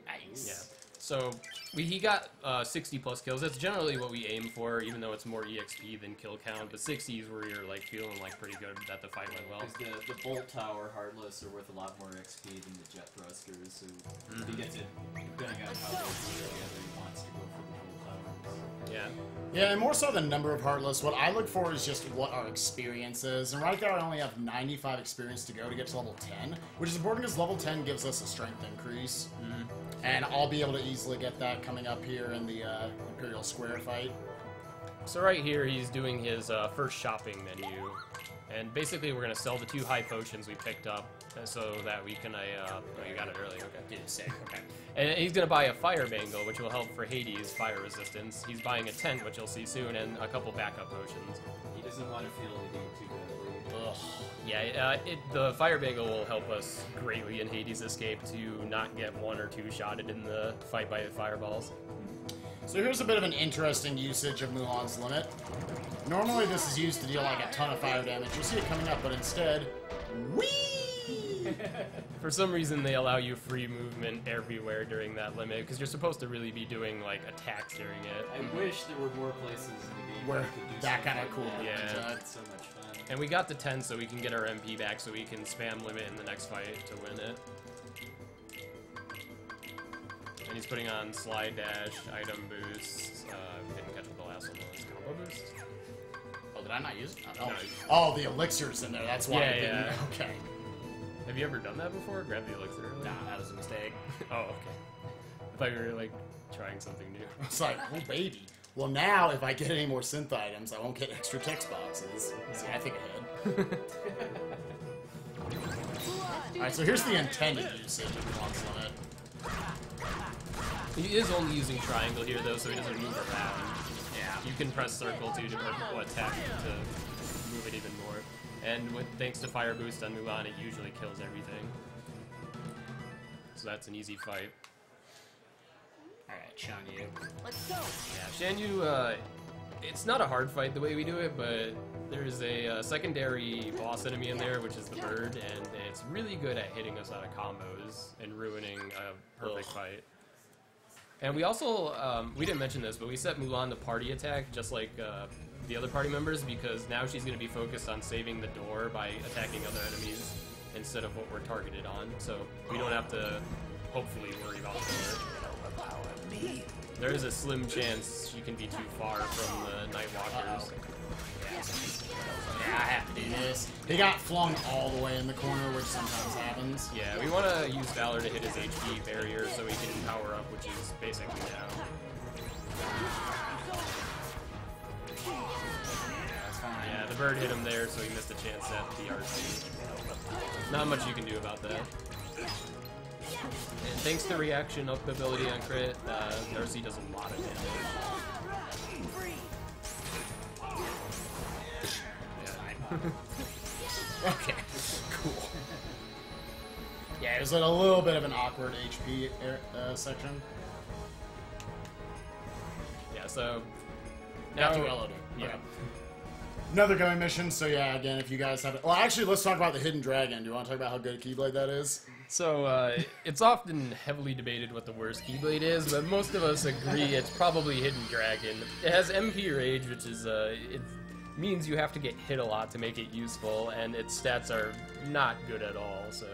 Nice. Yeah. So he got 60 plus kills. That's generally what we aim for, even though it's more EXP than kill count. But 60 is where you're like feeling like pretty good that the fight went well. Because the Bolt Tower Heartless are worth a lot more XP than the Jet Thrusters, so if he gets it, depending on how they do together, he wants to go for the Bolt Towers. Yeah. Yeah, and more so than number of Heartless, what I look for is just what our experience is. And right there, I only have 95 experience to go to get to level 10, which is important because level 10 gives us a strength increase. And I'll be able to easily get that coming up here in the Imperial Square fight. So right here, he's doing his first shopping menu. And basically, we're going to sell the 2 high potions we picked up so that we can... oh, you got it early, okay. Dude, sick, okay. And he's going to buy a fire bangle, which will help for Hades' fire resistance. He's buying a tent, which you'll see soon, and a couple backup potions. He doesn't want to feel the need too badly. Ugh. Yeah, the fire bangle will help us greatly in Hades' escape to not get 1 or 2 shotted in the fight by the fireballs. So here's a bit of an interesting usage of Mulan's Limit. Normally this is used to deal like a ton of fire damage. You'll see it coming up, but instead, whee! For some reason, they allow you free movement everywhere during that limit, because you're supposed to really be doing like attacks during it. I wish there were more places in the game Where you could do that stuff kind of like cool. that. Yeah. It's so much fun. And we got the 10 so we can get our MP back so we can spam limit in the next fight to win it. And he's putting on slide dash, item boost, didn't catch up the last one, was combo boost. Oh, did I not use it? Oh, No. oh, the elixir's in there, that's why I Yeah, didn't. yeah. Okay. Have you ever done that before? Grab the elixir early? Nah, that was a mistake. Oh, okay. I thought you were like trying something new. It's like, oh baby. Well now, if I get any more synth items, I won't get extra text boxes. See, I think ahead. Alright, so here's the intended usage of Mulan's Limit. He is only using triangle here though, so he doesn't move around. Yeah. You can press circle too to attack to move it even more. And thanks to fire boost on Mulan, it usually kills everything. So that's an easy fight. Alright, Shanyu. Yeah, Shanyu, it's not a hard fight the way we do it, but there's a secondary boss enemy in there, which is the bird, and it's really good at hitting us out of combos and ruining a perfect fight. And we also, we didn't mention this, but we set Mulan to party attack, just like the other party members, because now she's going to be focused on saving the door by attacking other enemies instead of what we're targeted on, so we don't have to hopefully worry about the door. There is a slim chance she can be too far from the Nightwalkers. Yeah, I have to do this. He got flung all the way in the corner, which sometimes happens. Yeah, we want to use Valor to hit his HP barrier so he can power up, which is basically now. That's fine. Yeah, the bird hit him there, so he missed a chance at the RC. Not much you can do about that. And thanks to reaction up ability on crit, RC does a lot of damage. Okay, cool. Yeah, it was a little bit of an awkward HP section. Yeah, so... Now Now, to Elodie. yeah. Okay. Another going mission, so yeah, again, if you guys have it... Well, actually, let's talk about the Hidden Dragon. Do you want to talk about how good a Keyblade that is? So, it's often heavily debated what the worst Keyblade is, but most of us agree it's probably Hidden Dragon. It has MP Rage, which is, it means you have to get hit a lot to make it useful, and its stats are not good at all, so...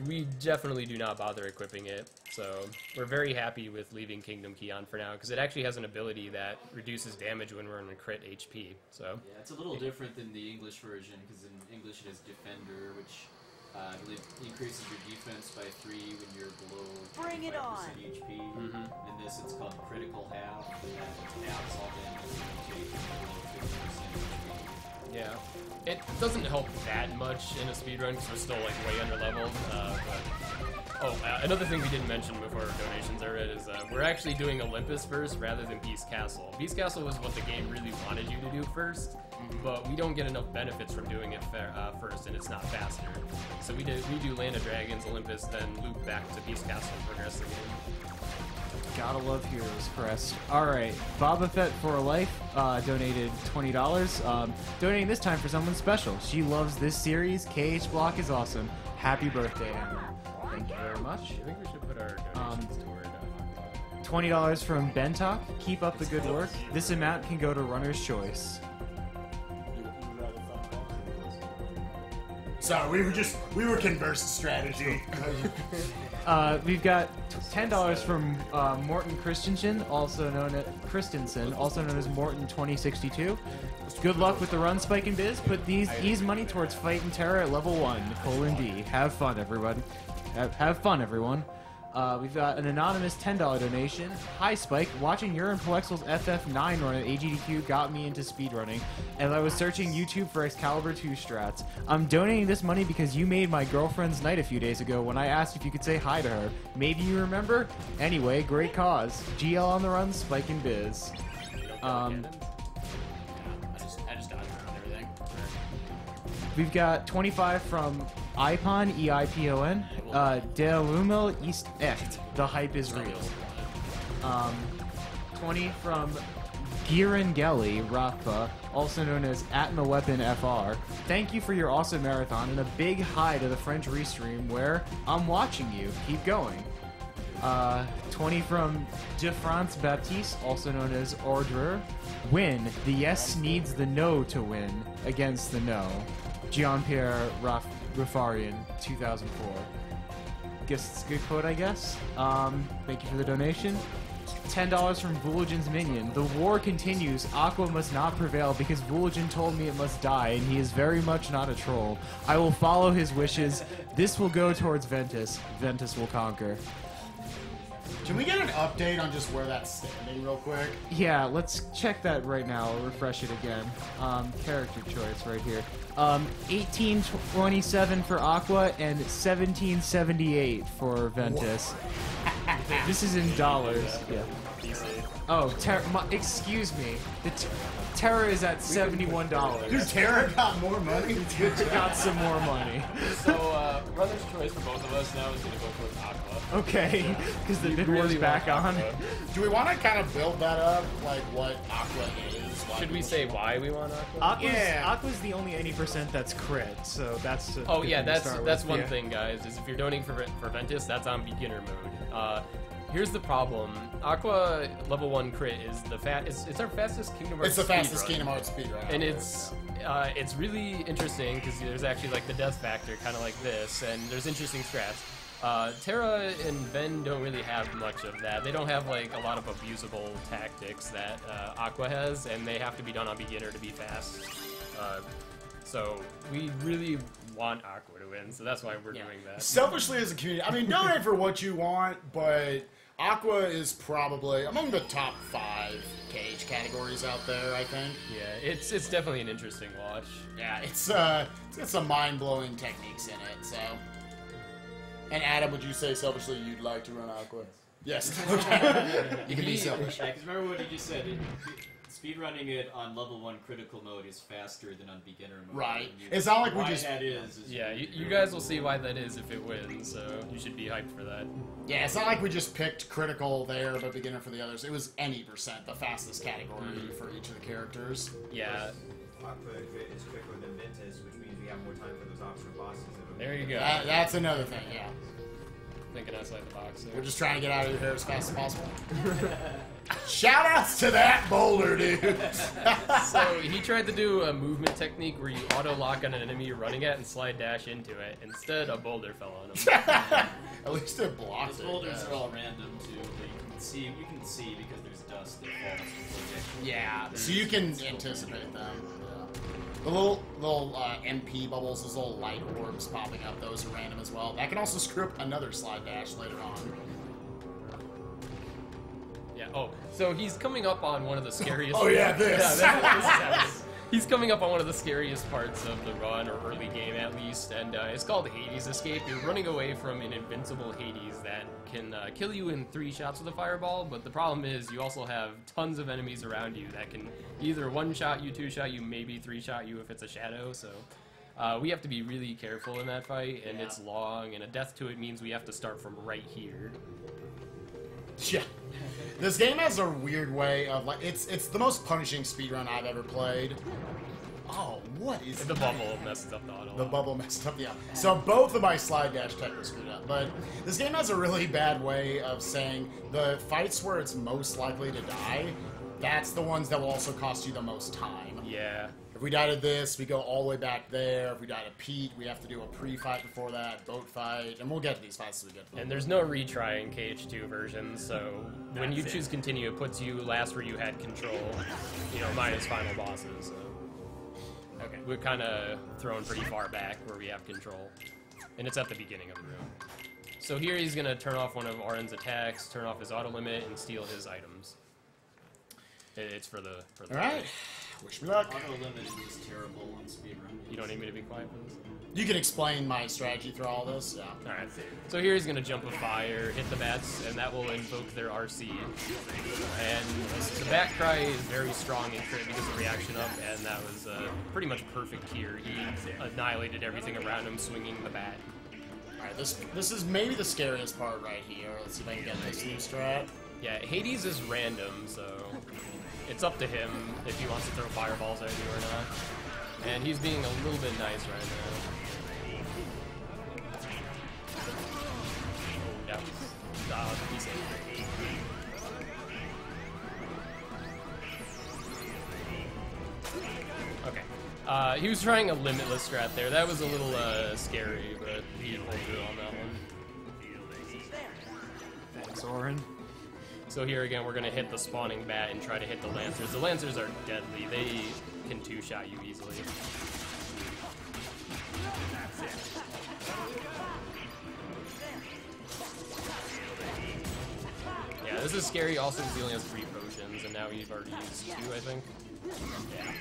we definitely do not bother equipping it. So we're very happy with leaving Kingdom Key on for now, because it actually has an ability that reduces damage when we're in a crit HP. So Yeah, it's a little different than the English version, because in English it has Defender, which I believe increases your defense by 3 when you're below 25% HP. In this, it's called Critical Half, and that halves all damage when you take below 50% HP. yeah, it doesn't help that much in a speedrun because we're still like way under leveled. Another thing we didn't mention before donations are read is we're actually doing Olympus first rather than Beast Castle. Beast Castle was what the game really wanted you to do first, but we don't get enough benefits from doing it first, and it's not faster. So we do Land of Dragons, Olympus, then loop back to Beast Castle and progress the game. Gotta love Heroes Crest. Alright, Boba Fett for Life donated $20. Donating this time for someone special. She loves this series. KH Block is awesome. Happy birthday, Emma. Thank you very much. I think we should put our donations toward $20 from Bentok. Keep up the good work. This amount can go to Runner's Choice. Sorry, we were conversing strategy. We've got $10 from Morton Christensen, also known as Morton 2062. Good luck with the run, Spike and Biz. Put these money towards Fight and Terror at level 1:D. Have fun, everybody. Have fun, everyone. We've got an anonymous $10 donation. Hi, Spike. Watching your and Plexel's FF9 run at AGDQ got me into speedrunning, as I was searching YouTube for Excalibur 2 strats. I'm donating this money because you made my girlfriend's night a few days ago when I asked if you could say hi to her. Maybe you remember? Anyway, great cause. GL on the run, Spike and Biz. I just dodged around everything. We've got 25 from Ipon, E-I-P-O-N, Delumel East Echt, the hype is real. 20 from Girangeli Rafa, also known as Atma Weapon FR. Thank you for your awesome marathon, and a big hi to the French restream where I'm watching you. Keep going. 20 from De France Baptiste, also known as Ordre. Win. The yes needs the no to win against the no. Jean-Pierre Rafarian, 2004. Guess it's a good quote, I guess. Thank you for the donation. $10 from Vuligin's minion. The war continues. Aqua must not prevail because Vuligin told me it must die, and he is very much not a troll. I will follow his wishes. This will go towards Ventus. Ventus will conquer. Can we get an update on just where that's standing real quick? Yeah, let's check that right now. I'll refresh it again. Character choice right here. 1827 for Aqua and 1778 for Ventus. This is in dollars. Yeah. Oh, excuse me. The Terra is at $71. Dude, Tara got more money? Got some more money. So, Runner's Choice for both of us now is going to go towards Aqua. Okay, because the bid war's back on. Do we want to kind of build that up, like what Aqua is? Should we say why we want Aqua? Aqua's the only 80% that's crit, so that's. Oh yeah, that's one thing, guys. Is if you're donating for Ventus, that's on beginner mode. Here's the problem. Aqua level 1 crit is it's our fastest Kingdom Hearts. It's the fastest speedrun. Kingdom Hearts speedrun. And it's really interesting because there's actually like the death factor, kind of like this, and there's interesting strats. Terra and Ven don't really have much of that. They don't have like a lot of abusable tactics that Aqua has, and they have to be done on beginner to be fast. So we really want Aqua to win, so that's why we're doing that. Selfishly as a community, I mean, donate for what you want, but Aqua is probably among the top 5 KH categories out there, I think. Yeah, it's definitely an interesting watch. Yeah, it's got some mind-blowing techniques in it, so. And Adam, would you say selfishly you'd like to run Aqua? Yes. Okay. You can be selfish. Yeah, because remember what you just said. Speedrunning it on level 1 critical mode is faster than on beginner mode. Right. It's not like we why just. that is Yeah, you guys will see why that is if it wins, so you should be hyped for that. Yeah, it's not like we just picked critical there, but beginner for the others. It was any percent, the fastest category for each of the characters. Yeah. Aqua is quicker than Ventus, which means we have more time for those optional bosses. There you go. That's another thing, yeah. thinking outside the box there. We're just trying to get out of your hair as fast as possible. Shoutouts to that boulder, dude. So he tried to do a movement technique where you auto lock on an enemy you're running at and slide dash into it. Instead, a boulder fell on him. At least it blocked The it. boulders yeah. are all random too, but you can see because there's dust that falls before you actually Yeah, so you can anticipate them. Yeah. The little MP bubbles, those little light orbs popping up, those are random as well. That can also screw up another slide dash later on. Yeah. Oh, so he's coming up on one of the scariest. Oh, yeah, this. Yeah, this is happening. He's coming up on one of the scariest parts of the run, or early game at least, and it's called Hades Escape. You're running away from an invincible Hades that can kill you in 3 shots with a fireball, but the problem is you also have tons of enemies around you that can either 1-shot you, 2-shot you, maybe 3-shot you if it's a shadow, so we have to be really careful in that fight, and it's long, and a death to it means we have to start from right here. Yeah. This game has a weird way of, like, it's the most punishing speedrun I've ever played. Oh, what is The bubble messes up the auto. The bubble messed up, yeah. So both of my slide dash tech were screwed up. But this game has a really bad way of saying the fights where it's most likely to die, that's the ones that will also cost you the most time. Yeah. If we die to this, we go all the way back there. If we die to Pete, we have to do a pre-fight before that, boat fight, and we'll get to these fights as we get to them. And there's no retry in KH2 version, so when you choose continue, it puts you last where you had control, minus final bosses. So. Okay, we're kind of thrown pretty far back where we have control, and it's at the beginning of the room. So here he's going to turn off one of Auron's attacks, turn off his auto limit, and steal his items. It's for the All right. Wish me luck. Auto limit is terrible on speedrun. You don't need me to be quiet, please? You can explain my strategy through all this. Yeah. Alright, so here he's going to jump a fire, hit the bats, and that will invoke their RC. And the bat cry is very strong in crit because of reaction up, and that was pretty much perfect here. He annihilated everything around him, swinging the bat. Alright, this is maybe the scariest part right here. Let's see if I can get this new strat. Yeah, Hades is random, so it's up to him if he wants to throw fireballs at you or not. And he's being a little bit nice right now. Oh, yeah. He's safe. Okay. He was trying a limitless strat there. That was a little scary, but he pulled through on that one. Thanks, Auron. So here again, we're going to hit the spawning bat and try to hit the Lancers. The Lancers are deadly. They can 2-shot you easily. Yeah, this is scary also because he only has 3 potions, and now he's already used 2, I think. Yeah.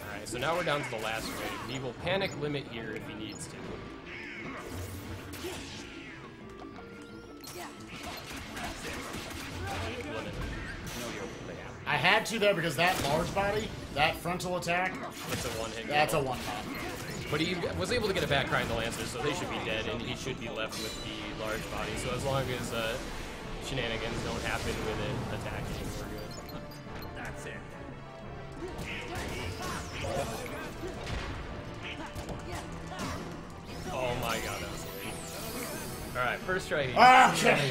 Alright, so now we're down to the last wave. He will panic limit here if he needs to. I had to there because that large body, that frontal attack, It's a one-hit. that's a kill. one-time. But he was able to get a back cry in the Lancers, so they should be dead, and he should be left with the large body. So as long as shenanigans don't happen with it attacking, we're good. That's it. Oh my god, that was late. Alright, first try. Okay.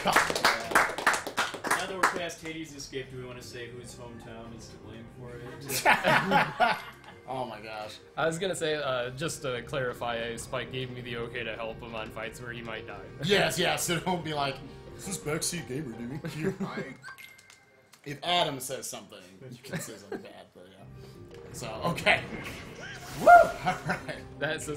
Now that we're past Hades Escape, do we want to say whose hometown is to blame for it? Oh my gosh. I was gonna say, just to clarify, Spike gave me the okay to help him on fights where he might die. Yes, yes. So don't be like, is this backseat gamer doing here? If Adam says something, you can say something bad, but yeah. So, okay. Woo! Alright. That's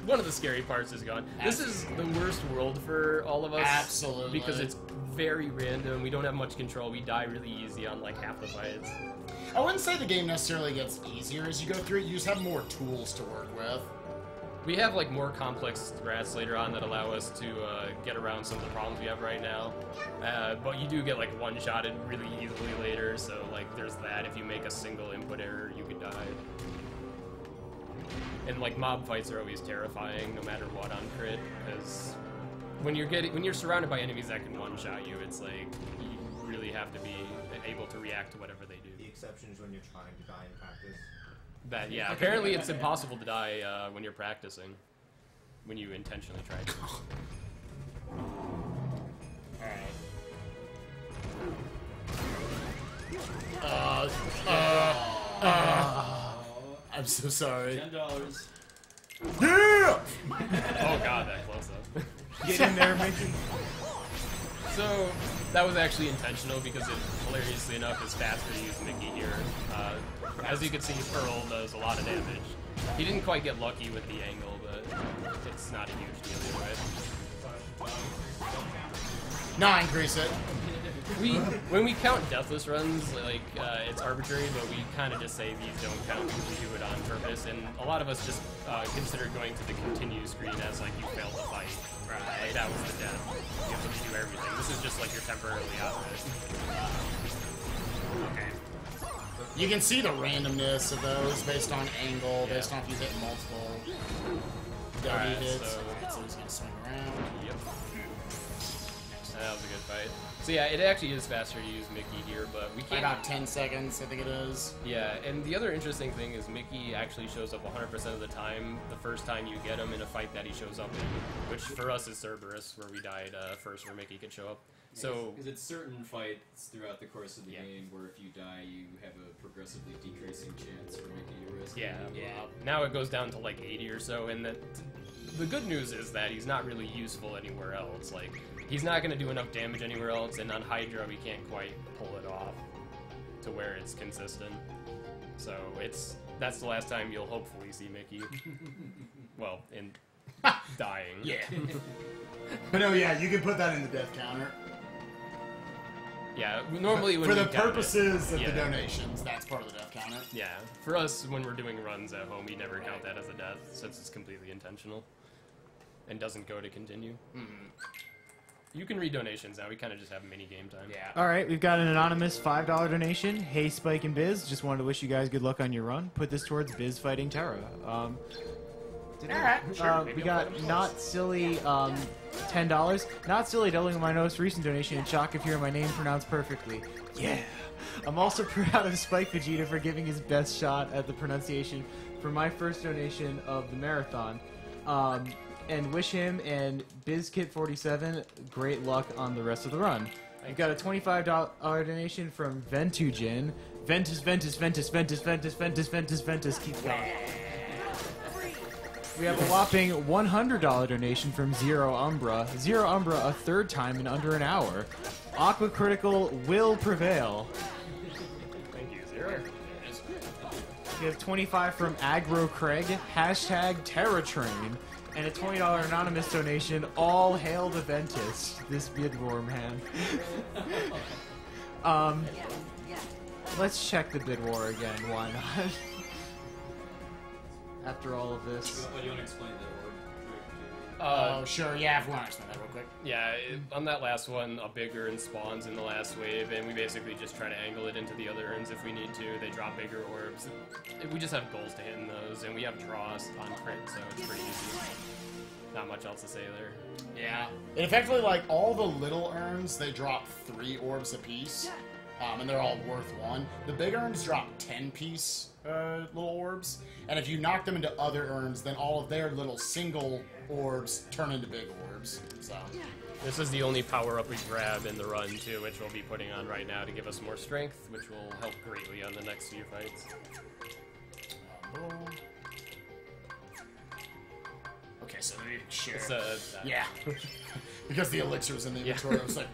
one of the scary parts is gone. This is the worst world for all of us. Absolutely. Because it's very random. We don't have much control. We die really easy on like half the fights. I wouldn't say the game necessarily gets easier as you go through it. You just have more tools to work with. We have like more complex threats later on that allow us to get around some of the problems we have right now. But you do get like one-shotted really easily later. So like there's that. If you make a single input error, you could die. And like mob fights are always terrifying, no matter what on crit, because when you're surrounded by enemies that can one-shot you, it's like you really have to be able to react to whatever they do. The exception is when you're trying to die in practice. That yeah, apparently it's impossible to die when you're practicing, when you intentionally try to. I'm so sorry. $10. Yeah! Oh god, that close up. Get in there, Mickey. So that was actually intentional because it, hilariously enough, is faster to use Mickey here. As you can see, Pearl does a lot of damage. He didn't quite get lucky with the angle, but it's not a huge deal either way. Nah, increase it. When we count deathless runs, like it's arbitrary, but we kind of just say these don't count because we do it on purpose, and a lot of us just consider going to the continue screen as like you failed the fight. Right, that was the death. You have to redo everything. This is just like you're temporarily out of it. Okay. You can see the randomness of those based on angle, based on if you hit multiple Alright, hits. so- Alright, so he's gonna swing around. Yep. That was a good fight. So yeah, it actually is faster to use Mickey here, but we By can't. about 10 seconds, I think it is. Yeah, and the other interesting thing is Mickey actually shows up 100% of the time the first time you get him in a fight that he shows up in, which for us is Cerberus, where we died first, where Mickey could show up. So because it's certain fights throughout the course of the Yeah. game where if you die, you have a progressively decreasing chance for Mickey to risk. yeah, now it goes down to like 80 or so, and the good news is that he's not really useful anywhere else. Like, he's not going to do enough damage anywhere else, and on Hydra we can't quite pull it off to where it's consistent. So that's the last time you'll hopefully see Mickey. Well, in dying. Yeah. But no, yeah, you can put that in the death counter. Yeah, normally when For we the count it- purposes of yeah. the donations, that's part of the death counter. Yeah, for us, when we're doing runs at home, we never count that as a death, since it's completely intentional and doesn't go to continue. You can read donations now. We kind of just have mini game time. Yeah. All right, we've got an anonymous $5 donation. Hey, Spike and Biz, just wanted to wish you guys good luck on your run. Put this towards Biz fighting Terra. Sure, We got Not Silly, $10. Not Silly doubling my most recent donation, and shock if hearing my name pronounced perfectly. Yeah. I'm also proud of Spike Vegeta for giving his best shot at the pronunciation for my first donation of the marathon. And wish him and Bizkit047 great luck on the rest of the run. I've got a $25 donation from Ventujin. Ventus, Ventus, Ventus, Ventus, Ventus, Ventus, Ventus, Ventus, keep going. We have a whopping $100 donation from Zero Umbra. Zero Umbra a third time in under an hour. Aqua Critical will prevail. Thank you, Zero. We have 25 from Agro Craig, hashtag TerraTrain, and a $20 anonymous donation. All hail the Ventus. This bid war, man. Let's check the bid war again. Why not? After all of this. Do you want to explain the org? Oh, sure, yeah, if we want to explain that real quick. Yeah, on that last one, a big urn spawns in the last wave, and we basically just try to angle it into the other urns if we need to. They drop bigger orbs. We just have goals to hit in those, and we have draws on crit, so it's pretty easy. Not much else to say there. Yeah. And effectively, like, all the little urns, they drop 3 orbs apiece, and they're all worth 1. The big urns drop 10-piece little orbs, and if you knock them into other urns, then all of their little single orbs turn into big orbs. So, This is the only power-up we grab in the run, too, which we'll be putting on right now to give us more strength, which will help greatly on the next few fights. boom. Okay, so they didn't share. It's, Yeah. Because the elixir's in the inventory, I was like,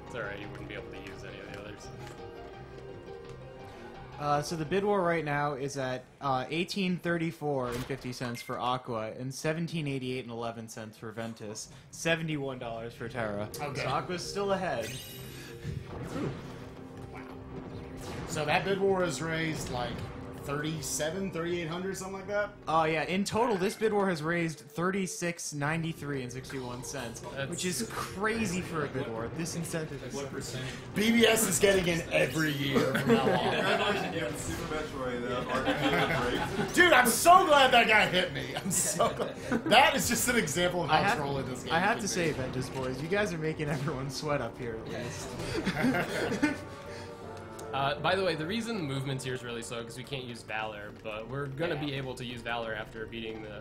It's alright, you wouldn't be able to use any of the others. So the bid war right now is at $18.34.50 for Aqua and $17.88.11 for Ventus, $71 for Terra. Okay. So Aqua's still ahead. so that bid war is raised like 3,800, something like that? Oh yeah, in total this bid war has raised $36.93.61, which is crazy for a bid war. This incentive is What percentage? BBS is getting in every year from now on. Yeah, Super Metroid, RPG break. Dude, I'm so glad that guy hit me. I'm so glad. That is just an example of I how have, trolling this game I have can to be. say, Ventus boys, you guys are making everyone sweat up here at least. By the way, the reason the movements here is really slow because we can't use Valor, but we're gonna be able to use Valor after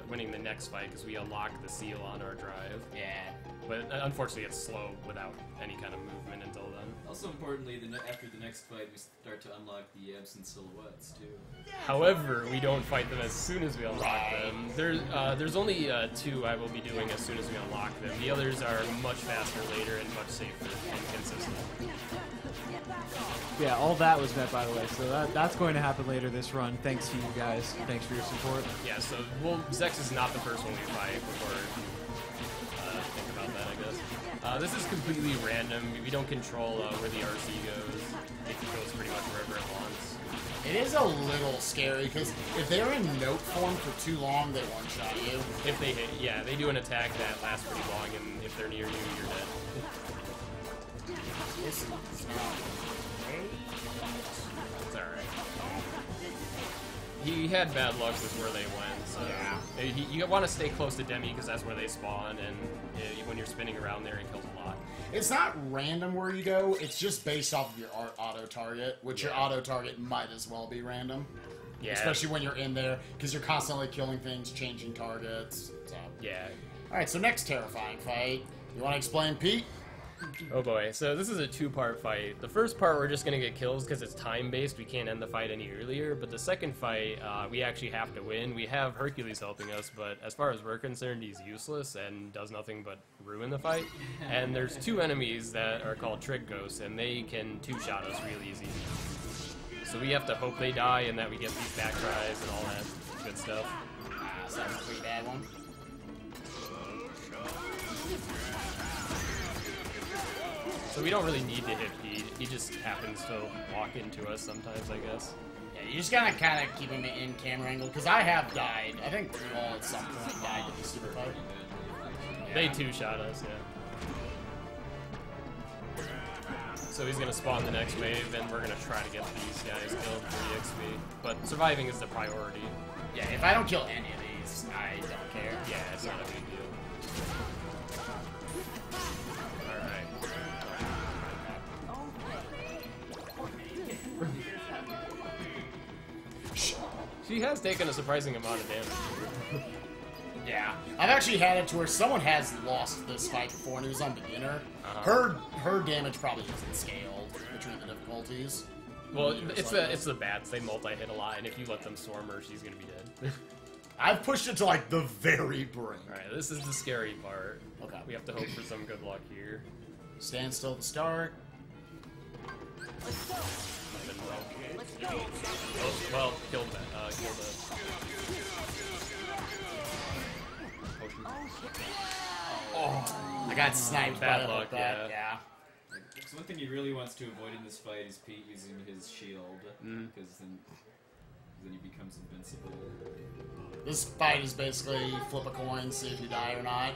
winning the next fight because we unlock the seal on our drive. Yeah. But unfortunately, it's slow without any kind of movement until then. Also importantly, after the next fight, we start to unlock the absent silhouettes too. However, we don't fight them as soon as we unlock them. There's only 2 I will be doing as soon as we unlock them. The others are much faster later and much safer and consistent. Yeah, all that was met, by the way. So that's going to happen later this run. Thanks to you guys. Thanks for your support. Yeah, so Zex is not the first one we fight before. Think about that, I guess. This is completely random. We don't control where the RC goes. It goes pretty much wherever it wants. It is a little scary because if they're in note form for too long, they one-shot you. If they hit, yeah, they do an attack that lasts pretty long, and if they're near you, you're dead. This is not great. It's alright. He had bad luck with where they went, so you want to stay close to Demi because that's where they spawn, and when you're spinning around there, it kills a lot. It's not random where you go, it's just based off of your auto-target, which your auto-target might as well be random. Yeah. Especially when you're in there, because you're constantly killing things, changing targets. So. Yeah. Alright, so next terrifying fight. You want to explain, Pete? Oh boy, so this is a 2-part fight. The first part we're just gonna get kills because it's time-based, we can't end the fight any earlier, but the second fight, we actually have to win. We have Hercules helping us, but as far as we're concerned, he's useless and does nothing but ruin the fight. And there's 2 enemies that are called Trick Ghosts, and they can 2-shot us real easy. So we have to hope they die and that we get these back tries and all that good stuff. Sounds a pretty bad one. So we don't really need to hit Pete. He just happens to walk into us sometimes, I guess. Yeah, you just gotta kind of keep him in camera angle, because I have died. I think we all at some point died to the super fight. Yeah. They 2-shot us, yeah. So he's gonna spawn the next wave, and we're gonna try to get these guys killed for EXP. But surviving is the priority. Yeah, if I don't kill any of these, I don't care. Yeah, it's not a big deal. She has taken a surprising amount of damage. Yeah. I've actually had it to where someone has lost this fight before and it was on beginner. Her damage probably isn't scaled between the difficulties. Well, it's the bats. They multi-hit a lot, and if you let them swarm her, she's gonna be dead. I've pushed it to like the very brink. Alright, this is the scary part. Okay. We have to hope for some good luck here. Stand still to start. Oh, well, killed that. Killed it. Oh, I got sniped. Bad by luck, that. yeah. So one thing he really wants to avoid in this fight is Pete using his shield, because then he becomes invincible. This fight is basically flip a coin, see if you die or not.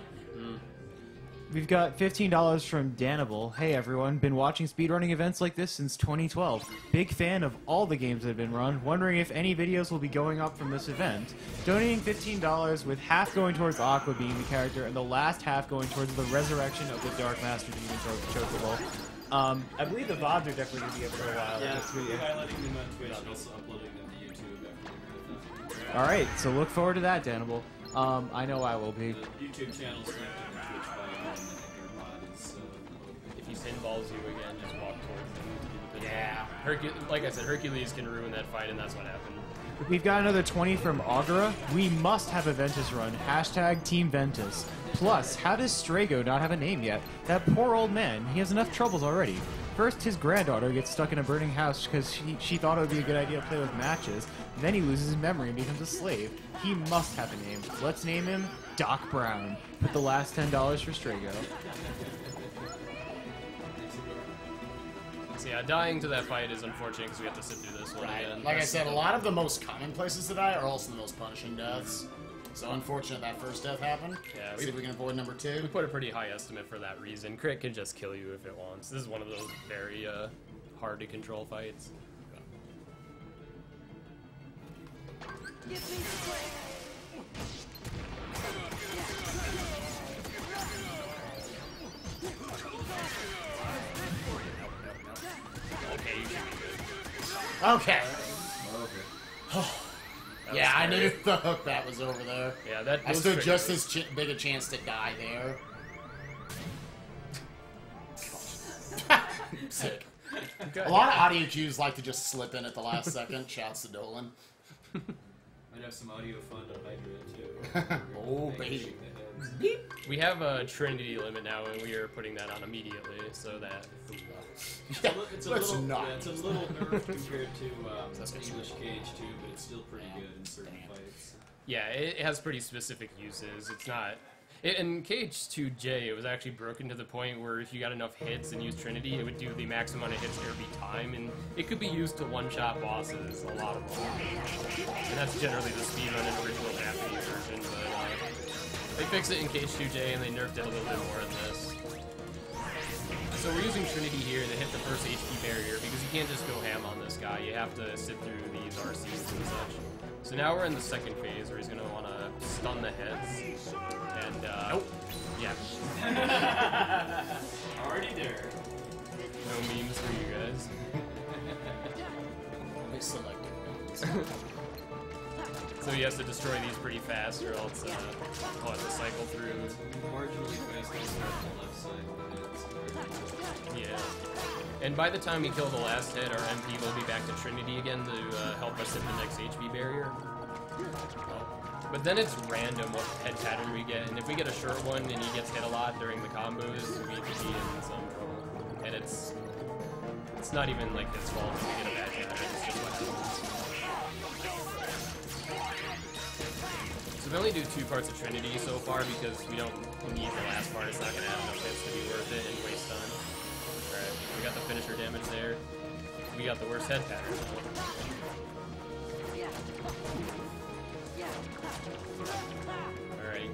We've got $15 from Danable. Hey everyone, been watching speedrunning events like this since 2012. Big fan of all the games that have been run. Wondering if any videos will be going up from this event. Donating $15 with half going towards Aqua being the character and the last half going towards the resurrection of the Dark Master Demon Chocobo. I believe the VODs are definitely going to be up for a while. Yeah, That's we're really- highlighting them on Twitch. And also uploading them to YouTube after they're Alright, so look forward to that, Danable. I know I will be. The YouTube channel's linked in the Twitch bio, and the mod is If he pinballs you again, just walk towards him. Yeah. Like I said, Hercules can ruin that fight, and that's what happened. We've got another 20 from Augura. We must have a Ventus run. Hashtag Team Ventus. Plus, how does Strago not have a name yet? That poor old man. He has enough troubles already. First, his granddaughter gets stuck in a burning house because she thought it would be a good idea to play with matches. Then he loses his memory and becomes a slave. He must have a name. Let's name him Doc Brown. Put the last $10 for Strago. So yeah, dying to that fight is unfortunate because we have to sit through this one Right. again. Like I said, a lot of the most common places to die are also the most punishing deaths. So unfortunate that first death happened. Yeah, See if we can avoid number 2. We put a pretty high estimate for that reason. Crit can just kill you if it wants. This is one of those very hard to control fights. Okay, you should be good. Okay. Okay. Yeah, I knew the hook that was over there. Yeah, that. I those stood just triggers- as big a chance to die there. Sick. A lot of audio cues like to just slip in at the last second. Shouts to Dolan. Might have some audio fun on Hydra too. Oh, Make baby. shake the heads. We have a Trinity limit now, and we are putting that on immediately, so that. Yeah, It's a let's little, not. yeah, it's a little nerfed compared to That's gonna be English Cage too, but it's still pretty good in certain fights. Yeah, it has pretty specific uses. It's not. In Cage 2J, it was actually broken to the point where if you got enough hits and used Trinity, it would do the max amount of hits every time, and it could be used to one-shot bosses, a lot of them. And that's generally the speedrun and original Japanese version, but they fixed it in Cage 2J and they nerfed it a little bit more in this. So we're using Trinity here to hit the first HP barrier because you can't just go ham on this guy. You have to sit through these RCs and such. So now we're in the second phase where he's going to want to stun the heads. And, Nope. yeah, Already there. no memes for you guys. They selected. So he has to destroy these pretty fast or else he'll have to cycle through. Marginally faster on the left side of the heads. Yeah. And by the time we kill the last hit, our MP will be back to Trinity again to help us hit the next HP barrier. But then it's random what head pattern we get, and if we get a short one and he gets hit a lot during the combos, we could be in some trouble. And it's not even like his fault if we get a bad hit pattern, it's just what happens. So we only do 2 parts of Trinity so far because we don't need the last part, it's not going to have enough hits to be worth it and waste time. Alright, we got the finisher damage there. We got the worst head pattern. Alright.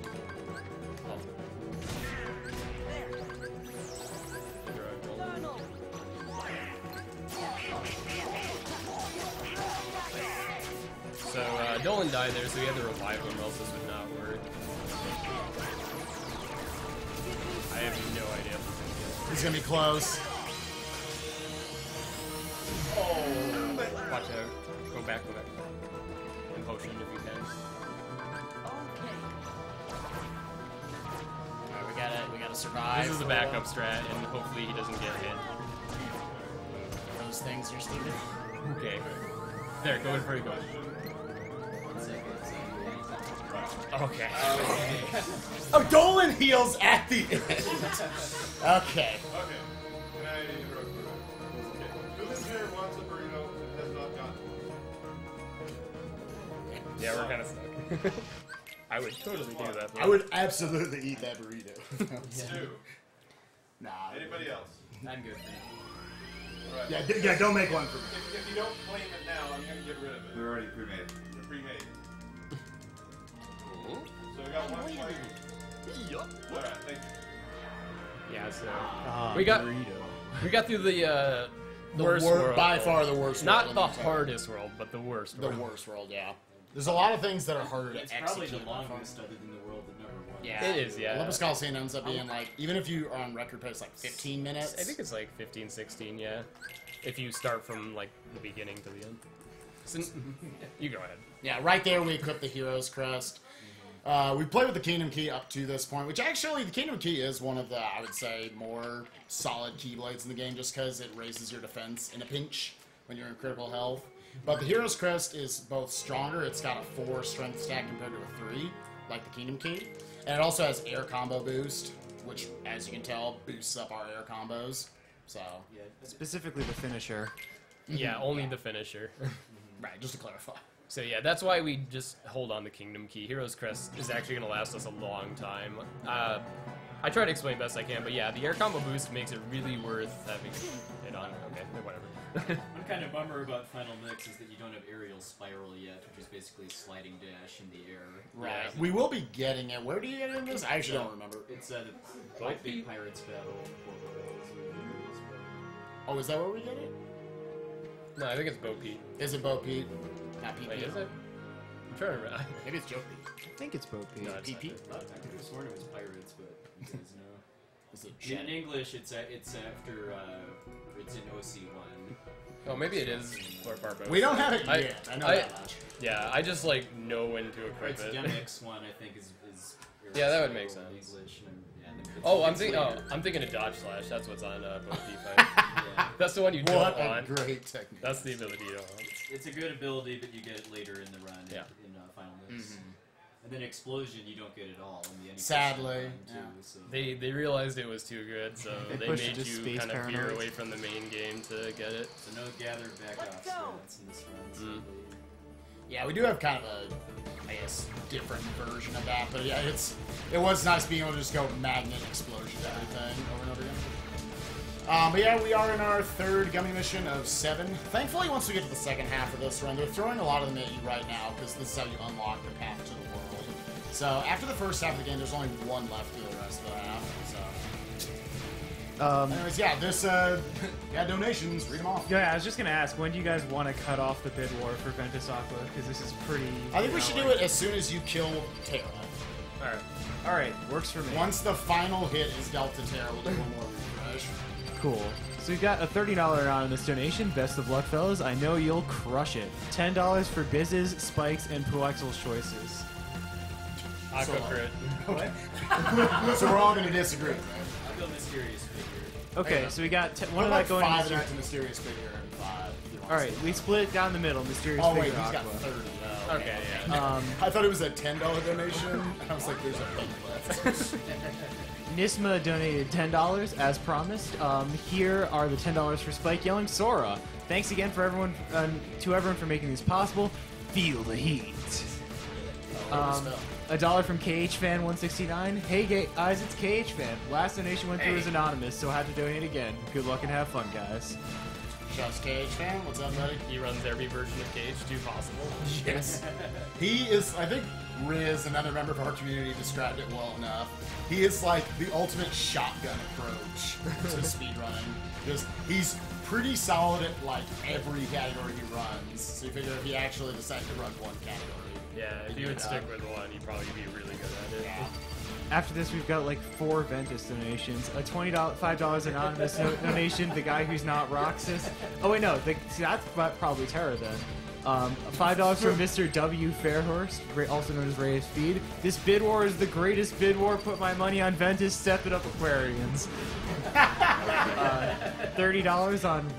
So, Dolan died there, so we had to revive him, or else this would not work. I have no idea if this is gonna He's gonna be close. get. Watch out. Go back, go back. And potion if you can. Alright, we gotta survive. This is the backup strat, and hopefully he doesn't get hit. Those things are stupid. Okay. There, go in for you, go. Okay. Oh, Dolan heals at the end. Okay. Okay. Can I interrupt for that? Okay. Who this here wants a burrito and has not gotten one? Yeah, we're kind of stuck. I would totally do that. I would absolutely eat that burrito. Stu. Nah. Anybody else? I'm good. Alright. Yeah, don't make one for me. If you don't claim it now, I'm gonna get rid of it. They're already pre-made. They're pre-made. So we got one plate. Alright, thank you. Yeah, so we got through the worst wor- world. by far the worst Not world the in the entire- hardest world, but the worst The world. worst world, yeah. There's a lot of things that are harder It's to probably execute. the longest other than the world that never won. Yeah. It is, yeah. Olympus Coliseum ends up being like, even if you are on record pace, like 15 minutes. I think it's like 15, 16, yeah. If you start from like the beginning to the end. So, you go ahead. Yeah, right there we equip the Hero's Crest. We played with the Kingdom Key up to this point, which actually, the Kingdom Key is one of the, I would say, more solid Keyblades in the game just because it raises your defense in a pinch when you're in critical health. But the Hero's Crest is both stronger, it's got a 4 strength stack compared to a 3, like the Kingdom Key. And it also has air combo boost, which, as you can tell, boosts up our air combos. So, Yeah. Specifically the finisher. Yeah, only the finisher. right, just to clarify. So yeah, that's why we just hold on the Kingdom Key. Hero's Crest is actually going to last us a long time. I try to explain best I can, but yeah, the air combo boost makes it really worth having it on. Okay, whatever. One kind of bummer about Final Mix is that you don't have aerial spiral yet, which is basically a sliding dash in the air. Right. Yeah. We will be getting it. Where do you get it in this? I actually don't remember. It's the White Big Pirates battle. Oh, is that where we get it? No, I think it's Bo Peep. Is it Bo Peep? Not PP. Wait, is it? I'm trying to remember. Maybe it's Joe Peep. I think it's Bo Peep. No, it's not PP? I could have sworn it was pirates, but you guys know. Is it In Jet? English, it's after it's in OC1. Oh, maybe it is for Barbosa. We don't have it yet. I know that much. Yeah, I just like know when to equip Its it. gimmicks one, I think, is Yeah, that would make sense. English and, yeah, and then Oh, I'm it's thinking. Oh, later. I'm thinking of dodge slash. That's what's on both fight. Yeah. That's the one you What don't a want. great technique. That's the ability you don't want. It's a good ability, but you get it later in the run. Yeah. In Final Mix. And then Explosion, you don't get it all in the end. Sadly, Run too, yeah. so. They realized it was too good, so they pushed it made to you space kind of veer paranoid. away from the main game to get it. So no gathered backup strats in this run. sadly. Yeah, we do have kind of a, I guess, different version of that, but yeah, it was nice being able to just go magnet explosion everything over and over again. But yeah, we are in our third gummy mission of 7. Thankfully, once we get to the second half of this run, they're throwing a lot of them at you right now, because this is how you unlock the path to the world. So after the first half of the game, there's only one left for the rest of the half, so... anyways, yeah, this, yeah, donations, read them off. Yeah, I was just gonna ask, when do you guys want to cut off the bid war for Ventus Aqua? Because this is pretty. I think we should do it as soon as you kill Terra. All right, works for me. Once the final hit is dealt to Terra, we'll do one more refresh. Cool. So we've got a $30 anonymous donation. Best of luck, fellas. I know you'll crush it. $10 for Biz's, Spikes, and Puexel's choices. Aqua crit. So we're all going to disagree, right? I'll go mysterious figure. Okay, so we got one of like that going. 5 to into Mysterious Figure and 5. if you want All to right, say we that. split it down the middle. Mysterious Oh, wait, Figure he's got Aqua. 30. Okay, yeah. I thought it was a $10 donation. I was like, there's a penny left. Nisma donated $10 as promised. Here are the $10 for Spike yelling Sora. Thanks again for everyone for making these possible. Feel the heat. $1 from KH Fan 169. Hey guys, it's KH Fan. Last donation went through as anonymous, so I had to donate again. Good luck and have fun, guys. Shouts KH fan. What's up, buddy? He runs every version of Cage, do possible. Yes. He is, I think Riz, another member of our community, described it well enough. He is like the ultimate shotgun approach to speedrunning. Because he's pretty solid at like every category he runs. So you figure if he actually decided to run one category. Yeah, if you would stick with one, you'd probably be really good at it. Yeah. After this, we've got like 4 Ventus donations. A $5 anonymous donation. The guy who's not Roxas. Oh wait, no, see, that's probably Terra then. $5 from Mr. W. Fairhorst, also known as Ray of Speed. This bid war is the greatest bid war. Put my money on Ventus. Step it up, Aquarians. $30 on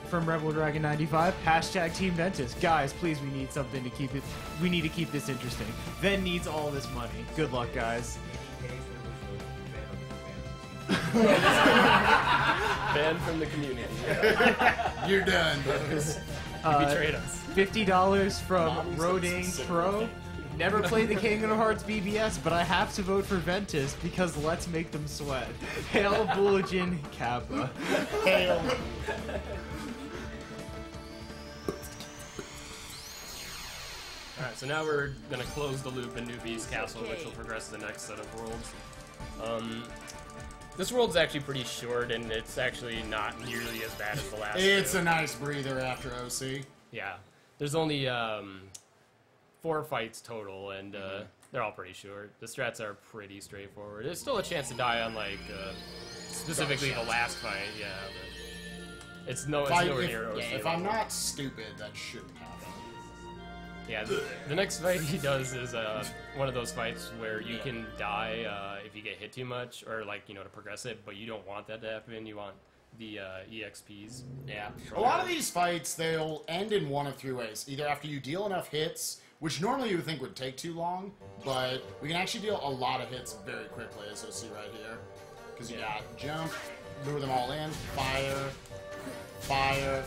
from Rebel Dragon 95. Hashtag Team Ventus. Guys, please, we need something to keep it. We need to keep this interesting. Ven needs all this money. Good luck, guys. Banned from the community. You're done, boys. You betrayed us. $50 from Mommy's Roding upset. Pro. Never played the Kingdom Hearts BBS, but I have to vote for Ventus because let's make them sweat. Hail Bulletin Kappa. Hail. Alright, so now we're gonna close the loop in Newbie's Castle, which will progress to the next set of worlds. This world's actually pretty short, and it's actually not nearly as bad as the last It's two. a nice breather after OC. Yeah. There's only 4 fights total, and they're all pretty short. The strats are pretty straightforward. There's still a chance to die on, like, specifically the last fight, yeah, but it's nowhere near OC. If I'm not stupid, that shouldn't happen. Yeah, the next fight he does is one of those fights where you can die if you get hit too much, or like, to progress it, but you don't want that to happen. You want the EXPs. Yeah. A lot of these fights, they'll end in one of 3 ways. Either after you deal enough hits, which normally you would think would take too long, but we can actually deal a lot of hits very quickly, as you'll see right here. Because you got jump, lure them all in, fire, fire,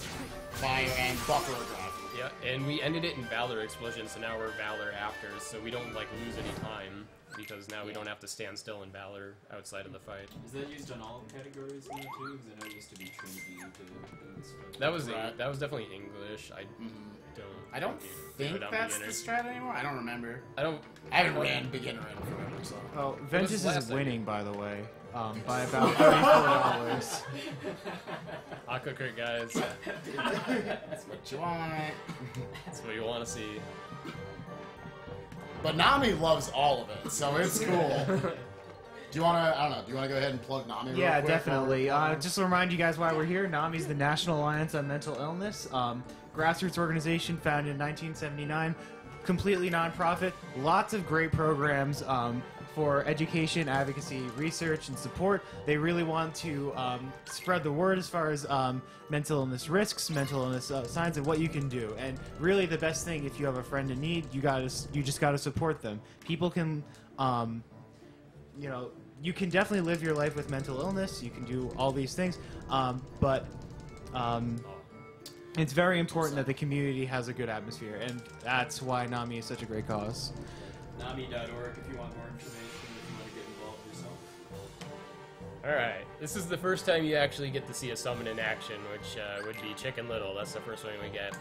fire, and buffalo drive. Yeah, and we ended it in Valor Explosion, so now we're Valor after, so we don't like lose any time, because now we don't have to stand still in Valor outside of the fight. Is that used on all categories now too? Because I know it used to be Trinity to That was Right. that was definitely English. I don't think that's the strat anymore. I don't remember. I haven't ran beginner in forever, so. Oh, Ventus last is time? winning, by the way, by about $34. Aqua Crit, guys. That's what you want. That's what you want to see. But Nami loves all of it, so it's cool. Do you want to, I don't know, do you want to go ahead and plug Nami real Yeah, quick? definitely. Just to remind you guys why we're here, NAMI's the National Alliance on Mental Illness, grassroots organization founded in 1979, completely nonprofit, lots of great programs for education, advocacy, research, and support. They really want to spread the word as far as mental illness risks, mental illness signs, and what you can do. And really, the best thing, if you have a friend in need, you just gotta support them. People can, you know, you can definitely live your life with mental illness. You can do all these things, but it's very important that the community has a good atmosphere, and that's why NAMI is such a great cause. NAMI.org if you want more information, if you want to get involved yourself. Alright, this is the first time you actually get to see a summon in action, which would be Chicken Little. That's the first one we get.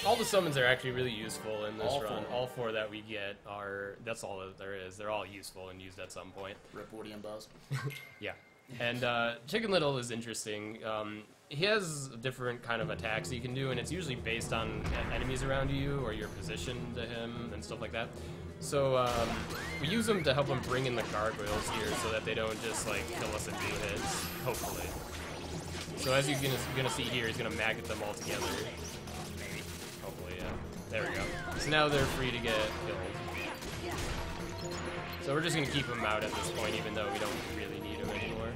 All the summons are actually really useful in this run. All four that we get are, that's all that there is. They're all useful and used at some point. Rip Woody and Buzz. Yeah. And Chicken Little is interesting. He has different kind of attacks he can do, and it's usually based on enemies around you or your position to him and stuff like that. So we use him to help him bring in the gargoyles here so that they don't just like kill us in 2 hits, hopefully. So as you're gonna see here, he's gonna magnet them all together. Hopefully, yeah. There we go. So now they're free to get killed. So we're just gonna keep him out at this point, even though we don't really need him anymore.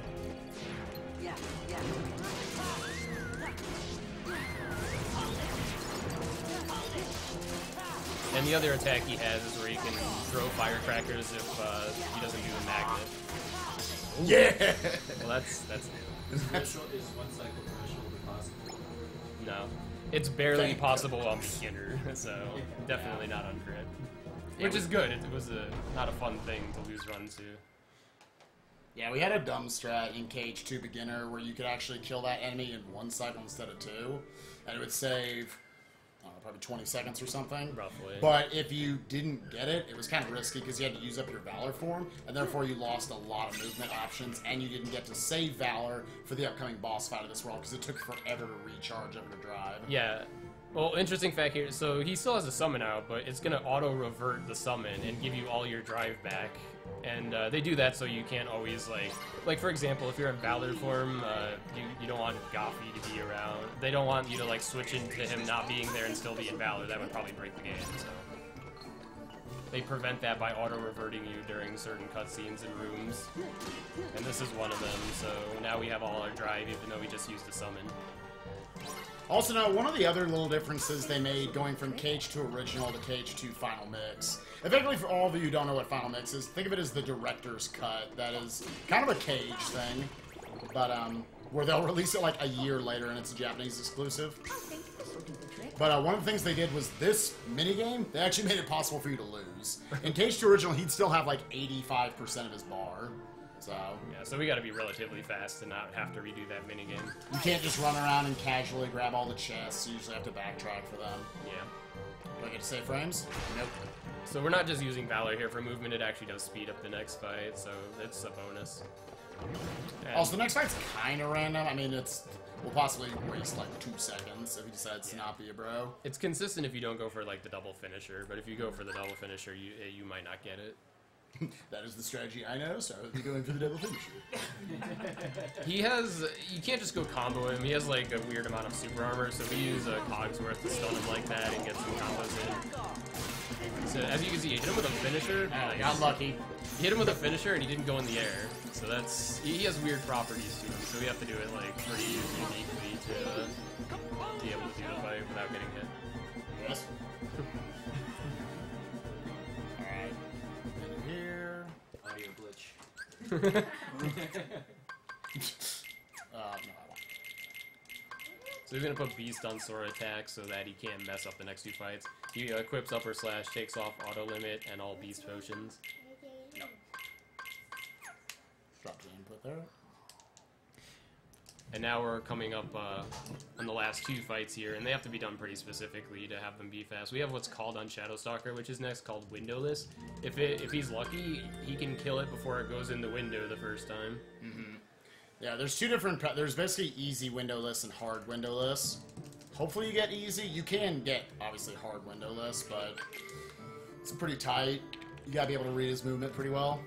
And the other attack he has is where he can throw firecrackers if he doesn't do the magnet. Yeah! Well, that's new. Is one cycle threshold possible? No. It's barely Thank possible on beginner, so definitely not on crit. Which is good. It was not a fun thing to lose run to. Yeah, we had a dumb strat in KH2 Beginner where you could actually kill that enemy in 1 cycle instead of 2, and it would save, I don't know, probably 20 seconds or something. Roughly. But if you didn't get it, it was kind of risky because you had to use up your Valor form, and therefore you lost a lot of movement options, and you didn't get to save Valor for the upcoming boss fight of this world because it took forever to recharge over the drive. Yeah. Well, interesting fact here. So he still has a summon out, but it's going to auto-revert the summon and give you all your drive back. And they do that so you can't always, like for example, if you're in Valor form, you don't want Goffy to be around. They don't want you to, like, switch into him not being there and still be in Valor. That would probably break the game, so. They prevent that by auto-reverting you during certain cutscenes and rooms. And this is one of them, so now we have all our drive, even though we just used a summon. Also, now, one of the other little differences they made going from KH2 Original to KH2 Final Mix. Effectively, for all of you who don't know what Final Mix is, think of it as the director's cut. That is kind of a Cage thing, but where they'll release it like a year later and it's a Japanese exclusive. But one of the things they did was this minigame, they actually made it possible for you to lose. In KH2 Original, he'd still have like 85% of his bar. So yeah, so we got to be relatively fast to not have to redo that minigame. you can't just run around and casually grab all the chests. You usually have to backtrack for them. Yeah. Do I get to save frames? Nope. So we're not just using Valor here for movement, it actually does speed up the next fight, so it's a bonus. And Also, the next fight's kind of random. I mean, we'll possibly waste like 2 seconds if he decides to not be a bro. it's consistent if you don't go for like the double finisher, but if you go for the double finisher, you might not get it. That is the strategy I know, so I would be going for the double finisher. You can't just go combo him, he has like a weird amount of super armor, so we use a Cogsworth to stun him like that and get some combos in. So as you can see, you hit him with a finisher. I got lucky. You hit him with a finisher and he didn't go in the air, so he has weird properties to him, so we have to do it like pretty uniquely to be able to do the fight without getting hit. Yes. Alright. In here. Audio glitch. No. So he's gonna put Beast on Sora attack so that he can't mess up the next 2 fights. He equips Upper Slash, takes off Auto Limit, and all Beast Potions. Drop the input there. And now we're coming up on the last 2 fights here, and they have to be done pretty specifically to have them be fast. We have what's called on Shadowstalker, which is next, called Windowless. If he's lucky, he can kill it before it goes in the window the first time. Mm-hmm. Yeah, there's 2 different... There's basically easy windowless and hard windowless. Hopefully you get easy. You can get, obviously, hard windowless, but it's pretty tight. You gotta be able to read his movement pretty well.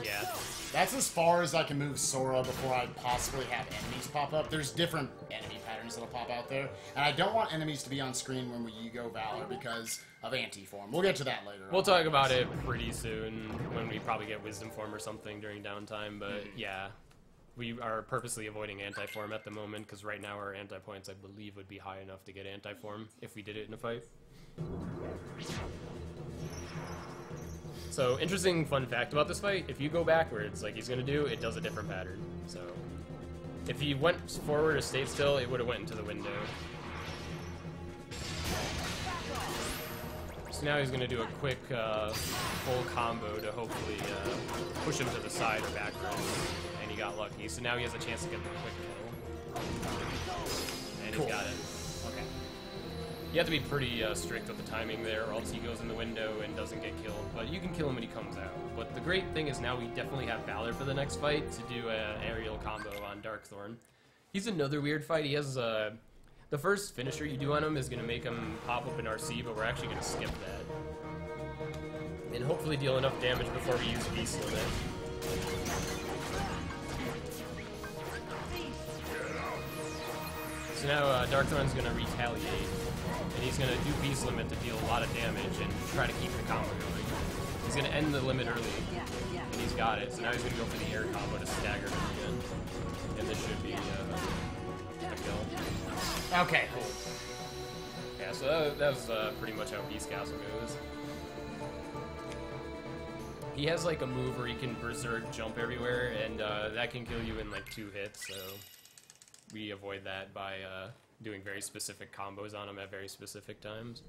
Yeah. That's as far as I can move Sora before I possibly have enemies pop up. There's different enemy patterns that'll pop out there. And I don't want enemies to be on screen when you go Valor because of anti-form. We'll get to that later. We'll talk about it pretty soon when we probably get Wisdom Form or something during downtime, but yeah. We are purposely avoiding anti-form at the moment because right now our anti-points, I believe, would be high enough to get anti-form if we did it in a fight. So, interesting fun fact about this fight, if you go backwards like he's going to do, it does a different pattern. So, if he went forward or stayed still, it would have went into the window. So now he's going to do a quick full combo to hopefully push him to the side or backwards. And he got lucky, so now he has a chance to get the quick kill. And Cool. he got it. Okay. You have to be pretty strict with the timing there, or else he goes in the window and doesn't get killed. But you can kill him when he comes out. But the great thing is now we definitely have Valor for the next fight to do an aerial combo on Darkthorn. He's another weird fight. He has the first finisher you do on him is going to make him pop up an RC, but we're actually going to skip that. And hopefully deal enough damage before we use Beast Limit. So now Darkthorn's going to retaliate, and he's going to do Beast Limit to deal a lot of damage and try to keep the combo going. He's going to end the limit early, and he's got it. So now he's going to go for the air combo to stagger him again. And this should be a kill. Okay, cool. Yeah, so that was pretty much how Beast Castle goes. He has like a move where he can berserk jump everywhere, and that can kill you in like 2 hits, so we avoid that by doing very specific combos on him at very specific times.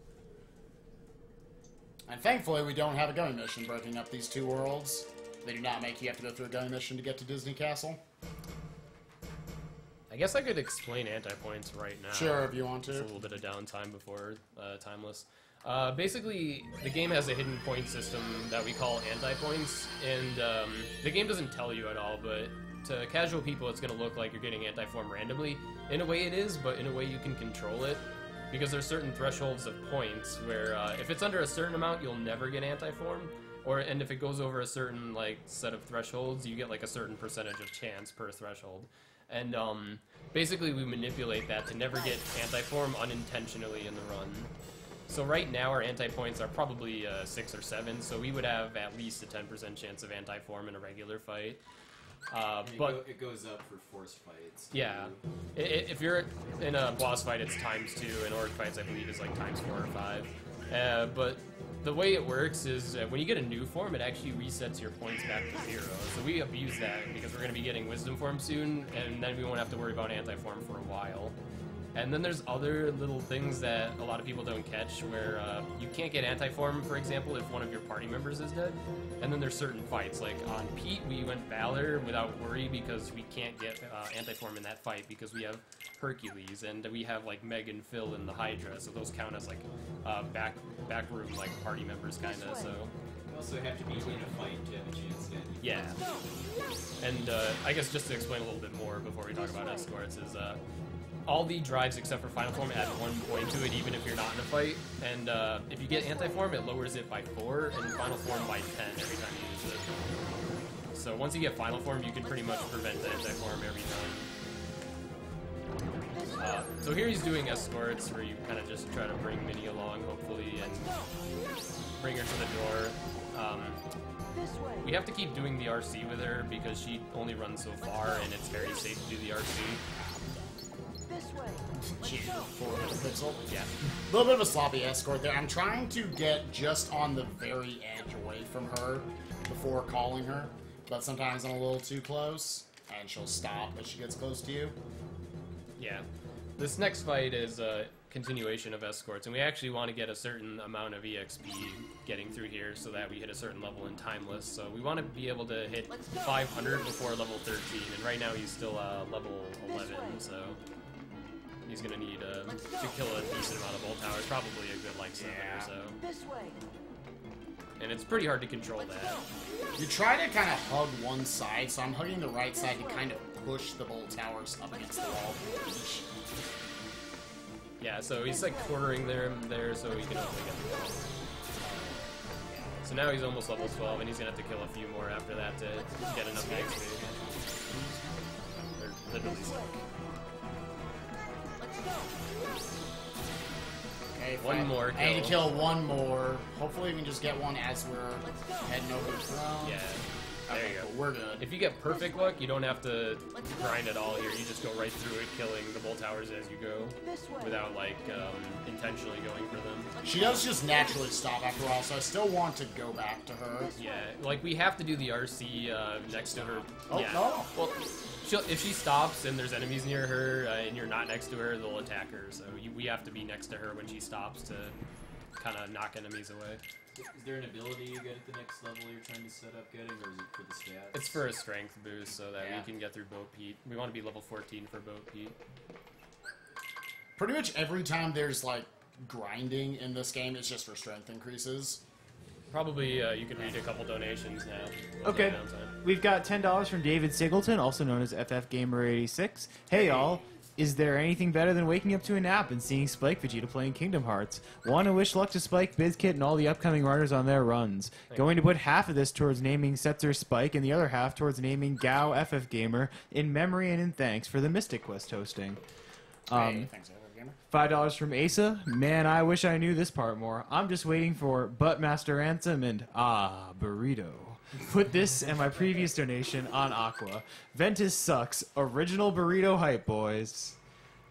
And thankfully, we don't have a going mission breaking up these 2 worlds. They do not make you have to go through a going mission to get to Disney Castle. I guess I could explain anti-points right now. Sure, if you want to. Just a little bit of downtime before Timeless. Basically, the game has a hidden point system that we call anti-points, and the game doesn't tell you at all, but to casual people it's going to look like you're getting anti-form randomly. In a way it is, but in a way you can control it, because there's certain thresholds of points where if it's under a certain amount you'll never get anti-form, and if it goes over a certain like set of thresholds you get like a certain percentage of chance per threshold. And basically we manipulate that to never get anti-form unintentionally in the run. So right now our anti-points are probably 6 or 7, so we would have at least a 10% chance of anti-form in a regular fight. But it goes up for forced fights. yeah, if you're in a boss fight it's ×2, and orc fights I believe is like ×4 or 5. But the way it works is when you get a new form, it actually resets your points back to 0. So we abuse that because we're going to be getting Wisdom Form soon, and then we won't have to worry about anti-form for a while. And then there's other little things that a lot of people don't catch, where you can't get anti-form, for example, if one of your party members is dead. And then there's certain fights, like on Pete, we went Valor without worry because we can't get anti-form in that fight because we have Hercules, and we have like Meg and Phil in the Hydra, so those count as like back room like party members kind of. So You also have to be in a fight to have a chance to. yeah. And I guess just to explain a little bit more before we talk about escorts is all the drives except for Final Form add 1 point to it even if you're not in a fight. And if you get Anti-Form, it lowers it by 4, and Final Form by 10 every time you use it. So once you get Final Form, you can pretty much prevent Anti-Form every time. So here he's doing escorts, where you kind of just try to bring Minnie along, hopefully, and bring her to the door. We have to keep doing the RC with her because she only runs so far, and it's very safe to do the RC. Pixel. Yeah. A little bit of a sloppy escort there. I'm trying to get just on the very edge away from her before calling her, but sometimes I'm a little too close, and she'll stop as she gets close to you. Yeah. This next fight is a continuation of escorts, and we actually want to get a certain amount of EXP getting through here so that we hit a certain level in Timeless. So we want to be able to hit 500 before level 13, and right now he's still level 11, so he's going to need to kill a decent amount of Bolt Towers, probably a good like 7 or so. And it's pretty hard to control that. You try to kind of hug one side, so I'm hugging the right side to kind of push the Bolt Towers up against the wall. Yeah, so he's like quartering them there so he can hopefully get the kill. So now he's almost level 12, and he's gonna have to kill a few more after that to get enough XP. They're literally stuck. Okay, One more I need to kill. kill one more. Hopefully we can just get one as we're heading over the throne. Yeah. There you go. We're good. If you get perfect luck, you don't have to grind at all here. You just go right through it, killing the bolt towers as you go, without like intentionally going for them. She does just naturally stop after a while, so I still want to go back to her. Yeah, like we have to do the RC next to her. Oh, yeah. no. Well, if she stops and there's enemies near her and you're not next to her, they'll attack her. So we have to be next to her when she stops to kind of knock enemies away. Is there an ability you get at the next level you're trying to set up getting, or is it for the stats? It's for a strength boost so that Yeah. we can get through Bo Peep. We want to be level 14 for Bo Peep. Pretty much every time there's like grinding in this game, it's just for strength increases. Probably you could read a couple donations now. Okay. Downtime. We've got $10 from David Singleton, also known as FFGamer86. Hey, y'all. Is there anything better than waking up to a nap and seeing Spike Vegeta playing Kingdom Hearts? Want to wish luck to Spike, Bizkit, and all the upcoming runners on their runs. Going to put half of this towards naming Setzer Spike and the other half towards naming Gao FFGamer in memory and in thanks for the Mystic Quest hosting. Hey, thanks, Gamer. $5 from Asa. Man, I wish I knew this part more. I'm just waiting for Buttmaster Anthem and Burrito. Put this and my previous donation on Aqua. Ventus sucks. Original burrito hype, boys.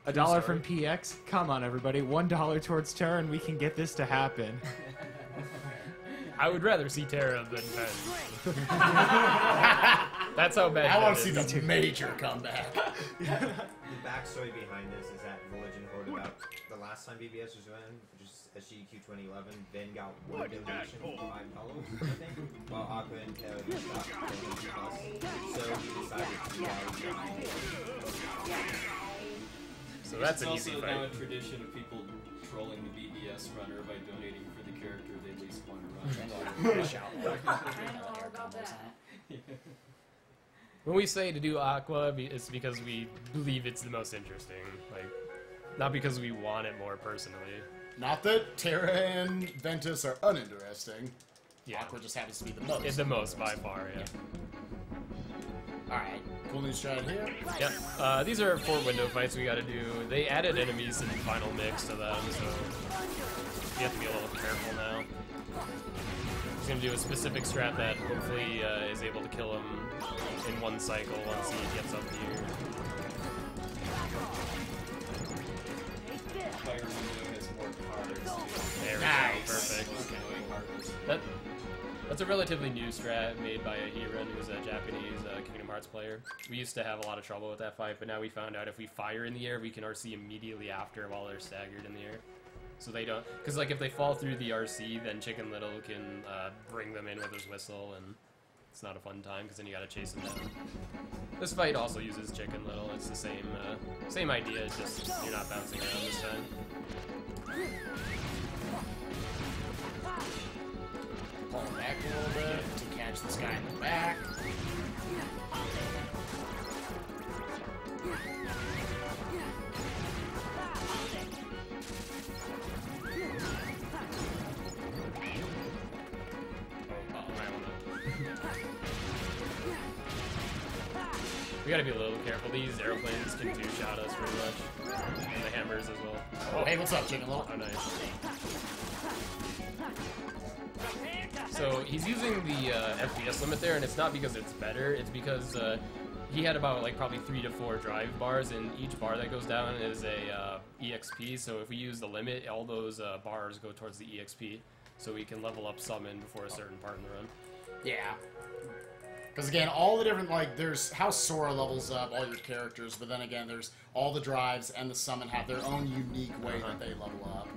$1 from PX. Come on, everybody. $1 towards Terra, and we can get this to happen. I would rather see Terra than Ben. That's how bad. I want Ben to is. see the major comeback. The backstory behind this is that Religion Horde about the last time BBS was running, which is SGDQ 2011, Ben got one donation for $5, I think, while Aqua and Terra just got $20 plus. So he decided to do that. So that's an it's easy also fight. now a tradition of people trolling the BBS runner by donating for the character they least want to run. I know all about that. When we say to do Aqua, it's because we believe it's the most interesting. Like, not because we want it more personally. Not that Terra and Ventus are uninteresting. Yeah. Aqua just happens to be the most. It's the most by far, yeah. Alright, cool new strat here. Yep. These are 4 window fights we gotta do. They added enemies in the final mix to them, so you have to be a little careful now. He's gonna do a specific strat that hopefully is able to kill him in one cycle once he gets up here. Fire window has more cards. There we Nice. go, perfect. That's a relatively new strat made by a Hiran, who's a Japanese Kingdom Hearts player. We used to have a lot of trouble with that fight, but now we found out if we fire in the air, we can RC immediately after while they're staggered in the air. So they don't, because like if they fall through the RC, then Chicken Little can bring them in with his whistle, and it's not a fun time because then you gotta chase them down. This fight also uses Chicken Little. It's the same idea, just you're not bouncing around this time. Pull back a little bit to catch this guy in the back. We gotta be a little careful. These airplanes can two-shot us pretty much. And the hammers as well. Oh, hey, what's up, Chicken Little? Oh, nice. So he's using the FPS limit there, and it's not because it's better. It's because he had about like probably 3 to 4 drive bars, and each bar that goes down is a EXP. So if we use the limit, all those bars go towards the EXP, so we can level up summon before a certain part in the run. Yeah. Because again, all the different, like, there's how Sora levels up all your characters, but then again, there's all the drives and the summon have their own unique way that they level up.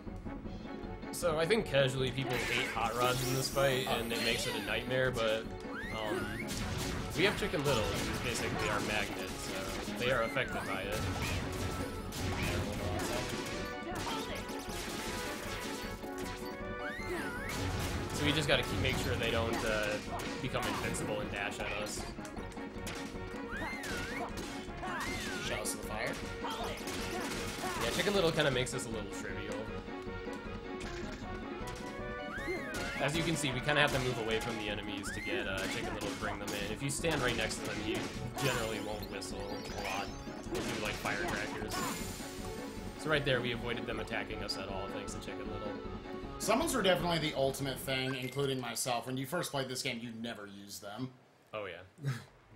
So I think casually people hate hot rods in this fight, and it makes it a nightmare, but we have Chicken Little, who's basically our magnet, so they are affected by it. So we just gotta make sure they don't become invincible and dash at us. Shells to the fire. Yeah, Chicken Little kind of makes this a little trivial. as you can see, we kind of have to move away from the enemies to get Chicken Little to bring them in. If you stand right next to them, he generally won't whistle a lot. He'll do like firecrackers. So right there, we avoided them attacking us at all, thanks to Chicken Little. Summons were definitely the ultimate thing, including myself. When you first played this game, you never used them. Oh yeah.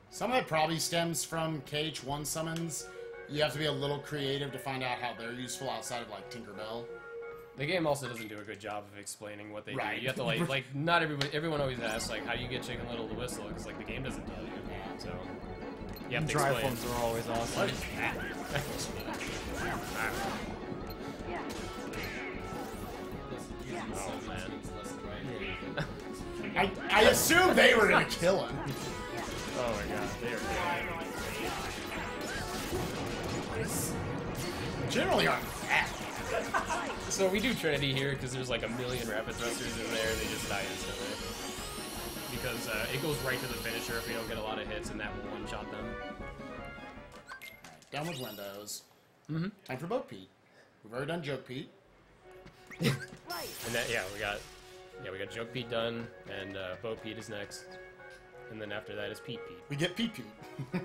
Some of it probably stems from KH1 summons. You have to be a little creative to find out how they're useful outside of, like, Tinkerbell. The game also doesn't do a good job of explaining what they Right. do. You have to like not everyone always asks like how do you get Chicken Little to whistle because like the game doesn't tell you. So you have to Dry explain. forms are always awesome. What is that? Oh man. I assumed they were gonna kill him. Oh my god, they are Generally aren't that. So we do Trinity here because there's like a million rapid thrusters in there. They just die instantly because it goes right to the finisher if we don't get a lot of hits, and that will one-shot them. Down with windows. Mm-hmm. Time for Boat Pete. We've already done Joke Pete. And that we got Joke Pete done, and Boat Pete is next, and then after that is Pete Pete. We get Pete Pete. Yep.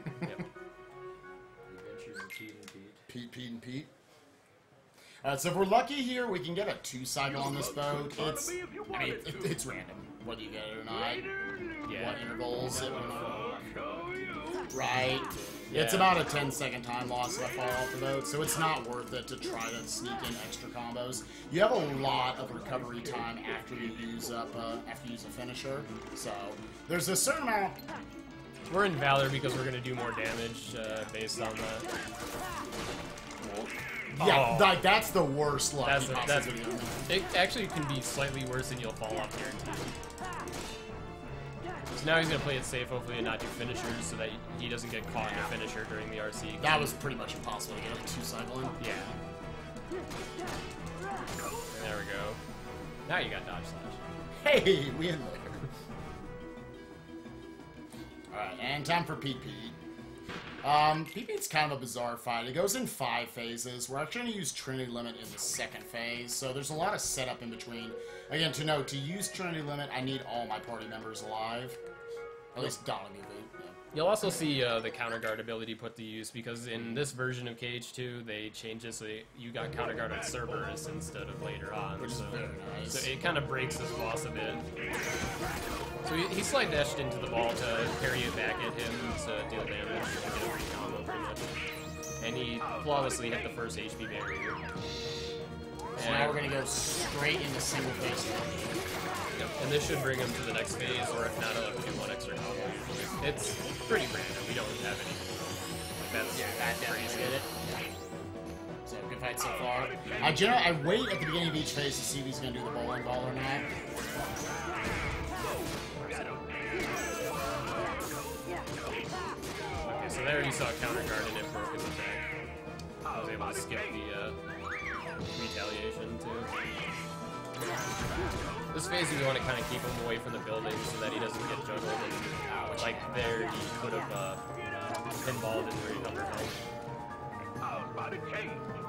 Adventures of Pete and Pete. Pete Pete and Pete. Alright, so if we're lucky here, we can get a 2-cycle on this boat. It's random, whether you get it or not. Yeah. What intervals it Right. Yeah. It's about a 10-second time loss if I fall off the boat, so it's not worth it to try to sneak in extra combos. You have a lot of recovery time after you use a finisher, so there's a certain amount. We're in Valor because we're gonna do more damage based on that. Yeah, Oh. like that's the worst luck. That's you a- possibly that's- could have. It actually can be slightly worse and you'll fall off guaranteed. So now he's gonna play it safe, hopefully, and not do finishers so that he doesn't get caught in a finisher during the RC. That was pretty much impossible to get up a 2-cycle in. Yeah. There we go. Now you got dodge slash. Hey, we in there. Alright, and time for Pete Pete. Pete Pete's kind of a bizarre fight. It goes in 5 phases. We're actually going to use Trinity Limit in the 2nd phase, so there's a lot of setup in between. Again, to use Trinity Limit, I need all my party members alive. At least Dolly Movie. Yeah. You'll also see the counter guard ability put to use because in this version of KH2 they changed it so you got counter guard on Cerberus instead of later on. Which is very nice. So it kind of breaks this boss a bit. So he slide dashed into the ball to parry it back at him to deal damage and get a free combo pretty much. And he flawlessly hit the first HP barrier. So now we're going to go straight into single phase. Yep, and this should bring him to the next phase, or if not, he'll have to do one extra combo. It's pretty random. We don't have any. That's crazy. Get it? So good fight so far. I wait at the beginning of each phase to see if he's going to do the bowling ball or not. Okay, so there you saw counter guard and it broke his attack. I was able to skip the retaliation too. This phase we want to kind of keep him away from the building so that he doesn't get juggled and like there he could have pinballed into recover health.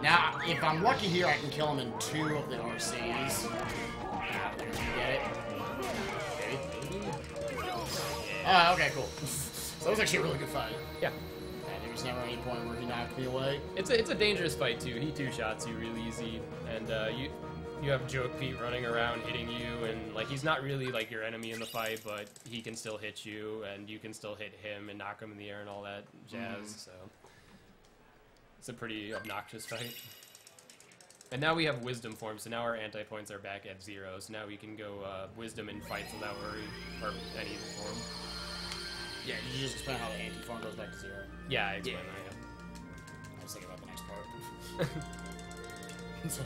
Now, if I'm lucky here, I can kill him in 2 of the RCs. You get it? Ah, okay, cool. So that was actually a really good fight. Yeah. And there was never any point where he knocked me away. It's a dangerous fight too. He 2-shots you really easy, and you have Joke Pete running around hitting you, and like he's not really like your enemy in the fight, but he can still hit you, and you can still hit him and knock him in the air and all that jazz. So it's a pretty obnoxious fight. And now we have Wisdom form, so now our anti-points are back at 0. So now we can go Wisdom in fights without worry, or any form. Yeah, did you just explain how the anti-form goes back to 0? Yeah, I explained that. I was thinking about the next part. So,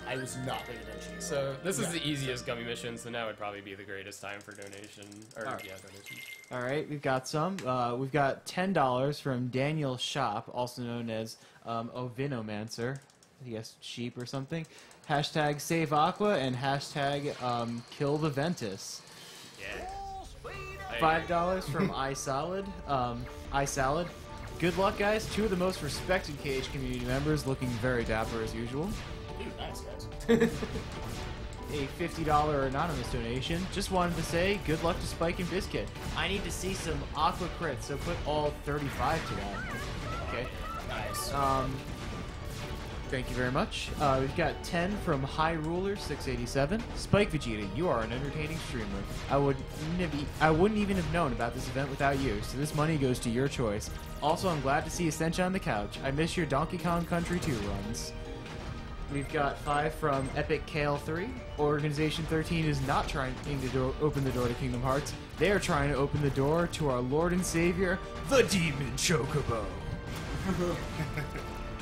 I was not paying attention. So this is the easiest gummy mission, so now would probably be the greatest time for donation. Or donation. All right, we've got some. We've got $10 from Daniel Shop, also known as Ovinomancer. I guess sheep or something. Hashtag Save Aqua and hashtag Kill the Ventus. Yeah. $5 from iSolid. iSalad. Good luck, guys. 2 of the most respected KH community members, looking very dapper as usual. Dude, nice, guys. a $50 anonymous donation. Just wanted to say good luck to Spike and Bizkit. I need to see some Aqua crits, so put all 35 to that. Okay. Nice. Thank you very much. We've got 10 from High Ruler 687. Spike Vegeta, you are an entertaining streamer. I wouldn't even have known about this event without you, so this money goes to your choice. Also, I'm glad to see Essentia on the couch. I miss your Donkey Kong Country 2 runs. We've got 5 from Epic Kale 3. Organization 13 is not trying to open the door to Kingdom Hearts. They are trying to open the door to our Lord and Savior, the Demon Chocobo.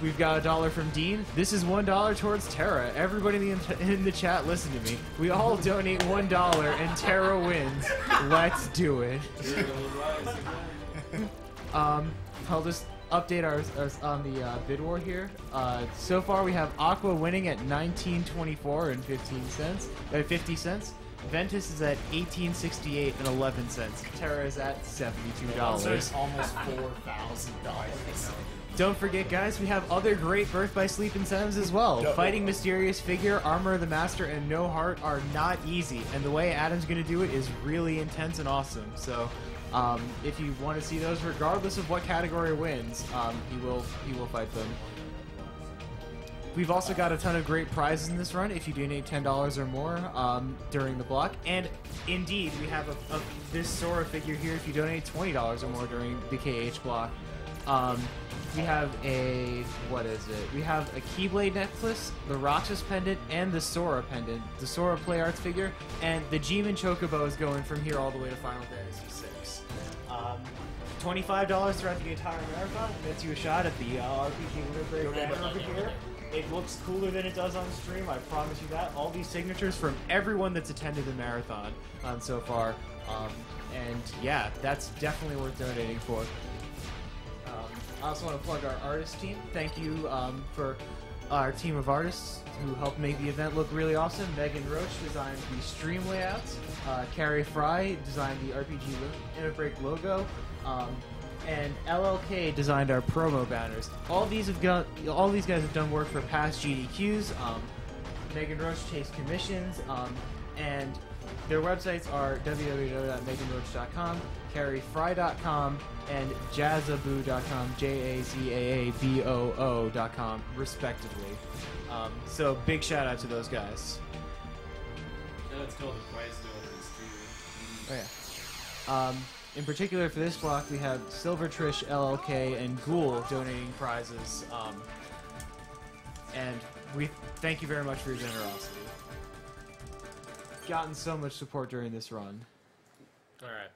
We've got $1 from Dean. This is $1 towards Terra. Everybody in the chat, listen to me. We all donate $1 and Terra wins. Let's do it. I'll just update our on the bid war here. So far we have Aqua winning at $19.24 and 50 cents. Ventus is at $18.68 and 11 cents. Terra is at $72. Almost $4,000. Don't forget, guys, we have other great Birth by Sleep incentives as well. Yep. Fighting Mysterious Figure, Armor of the Master, and No Heart are not easy, and the way Adam's going to do it is really intense and awesome. So, if you want to see those, regardless of what category wins, he will fight them. We've also got a ton of great prizes in this run if you donate $10 or more during the block. And indeed, we have this Sora figure here if you donate $20 or more during the KH block. We have we have a Keyblade necklace, the Roxas pendant, and the Sora pendant, the Sora Play Arts figure, and the Demon Chocobo is going from here all the way to Final Fantasy VI. $25 throughout the entire marathon gets you a shot at the RPG Liberate banner over here. It looks cooler than it does on stream, I promise you that. All these signatures from everyone that's attended the marathon so far. And yeah, that's definitely worth donating for. I also want to plug our artist team. Thank you for our team of artists who helped make the event look really awesome. Megan Roach designed the stream layouts. Carrie Fry designed the RPG Interbreak logo. And LLK designed our promo banners. All these guys have done work for past GDQs. Megan Roach takes commissions, and their websites are www.meganroach.com, carriefry.com, and jazzaboo.com, JAZAABOO.com, respectively. So big shout out to those guys. That's called the prize donors too. Oh yeah. In particular for this block, we have Silver Trish, LLK, and Ghoul donating prizes. And we thank you very much for your generosity. Gotten so much support during this run. Alright.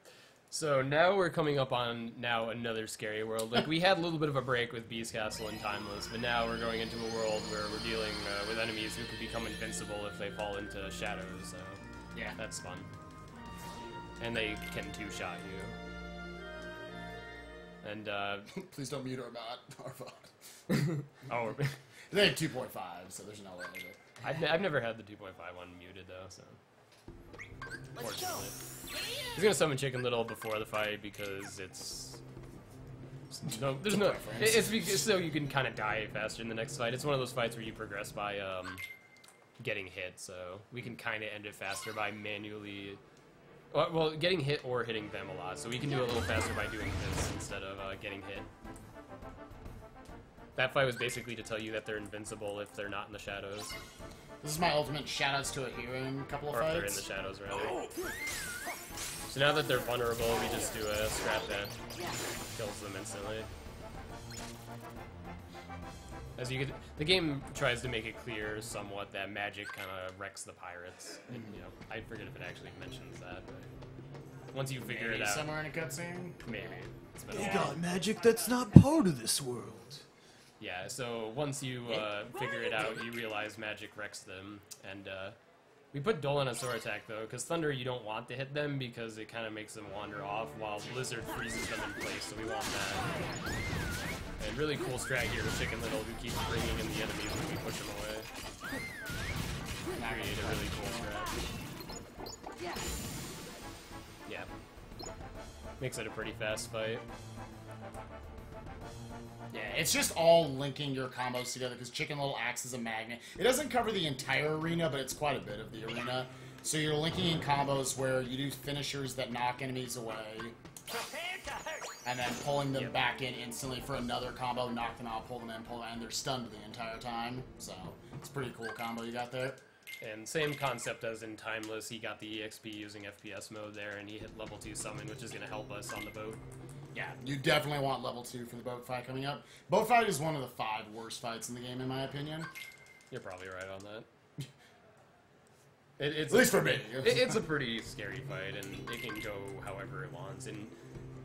So now we're coming up on another scary world. Like, we had a little bit of a break with Beast Castle and Timeless, but now we're going into a world where we're dealing with enemies who could become invincible if they fall into shadows, so yeah, that's fun. And they can two-shot you. And, Please don't mute our bot. Our bot. oh, They have 2.5, so there's no way to do it. I've never had the 2.5 one muted, though, so... Fortunately. He's gonna summon Chicken Little before the fight because it's so you can kind of die faster in the next fight. It's one of those fights where you progress by getting hit, so we can kind of end it faster by manually, well, getting hit or hitting them a lot. So we can do it a little faster by doing this instead of getting hit. That fight was basically to tell you that they're invincible if they're not in the shadows. This is my ultimate shoutouts to a hero in a couple of Or fights. if they're in the shadows, rather. So now that they're vulnerable, we just do a scrap that kills them instantly. As you get, the game tries to make it clear somewhat that magic kind of wrecks the pirates. And, you know, I forget if it actually mentions that, but once you figure it out, somewhere in a cutscene. maybe. It's been a They while. got magic that's not part of this world. Yeah, so once you figure it out, you realize magic wrecks them, and we put Dole on a sword attack though, because Thunder you don't want to hit them because it kind of makes them wander off, while Blizzard freezes them in place, so we want that. And really cool strat here with Chicken Little, who keeps bringing in the enemies when we push them away. Create a really cool strat. Yeah. Makes it a pretty fast fight. Yeah, it's just all linking your combos together because Chicken Little acts as a magnet. It doesn't cover the entire arena, but it's quite a bit of the arena. So you're linking in combos where you do finishers that knock enemies away, and then pulling them back in instantly for another combo, knock them out, pull them in, and they're stunned the entire time. So it's a pretty cool combo you got there. And same concept as in Timeless, he got the EXP using FPS mode there, and he hit level 2 summon, which is going to help us on the boat. Yeah, you definitely want level 2 for the boat fight coming up. Boat fight is one of the 5 worst fights in the game, in my opinion. You're probably right on that. It's at least for me. It's a pretty scary fight, and it can go however it wants. And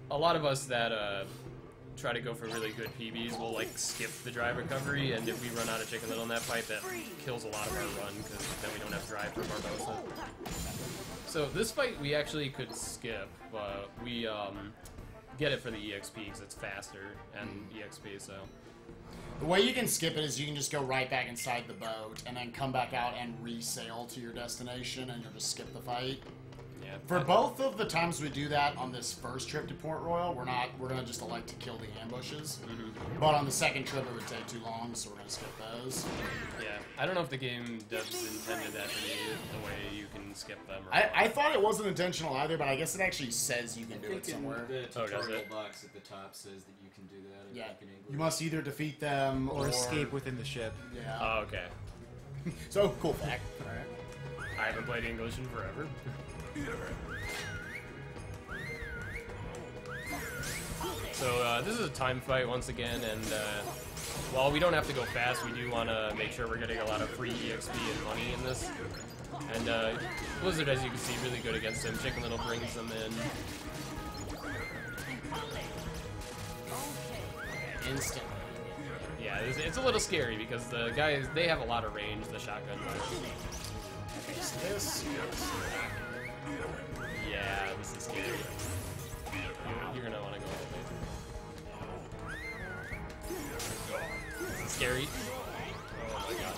a lot of us that try to go for really good PBs will like skip the drive recovery, and if we run out of Chicken Little in that fight, that kills a lot of our run because then we don't have drive for Barbosa. So this fight we actually could skip, but we get it for the EXP because it's faster and EXP. So the way you can skip it is you can just go right back inside the boat and then come back out and resail to your destination, and you'll just skip the fight. yeah, For both of the times we do that on this first trip to Port Royal, we're gonna just elect to kill the ambushes. But on the second trip it would take too long, so we're gonna skip those. yeah. I don't know if the game devs intended that to be the way you can skip them. Or I thought it wasn't intentional either, but I guess it actually says you can do it somewhere. The Oh, does tutorial it? box at the top says that you can do that. Yeah, in English. you must either defeat them Or escape within the ship. Yeah. Oh, okay. So cool fact. All right. I haven't played English in forever. So this is a time fight once again, and while we don't have to go fast, we do want to make sure we're getting a lot of free EXP and money in this. And Blizzard, as you can see, really good against him. Chicken Little brings them in. Instantly. Yeah, it's a little scary because the guys, they have a lot of range, the shotgun guys. Okay, so this. Yeah, this is scary. You're gonna want to go with me. This is scary. Oh my god.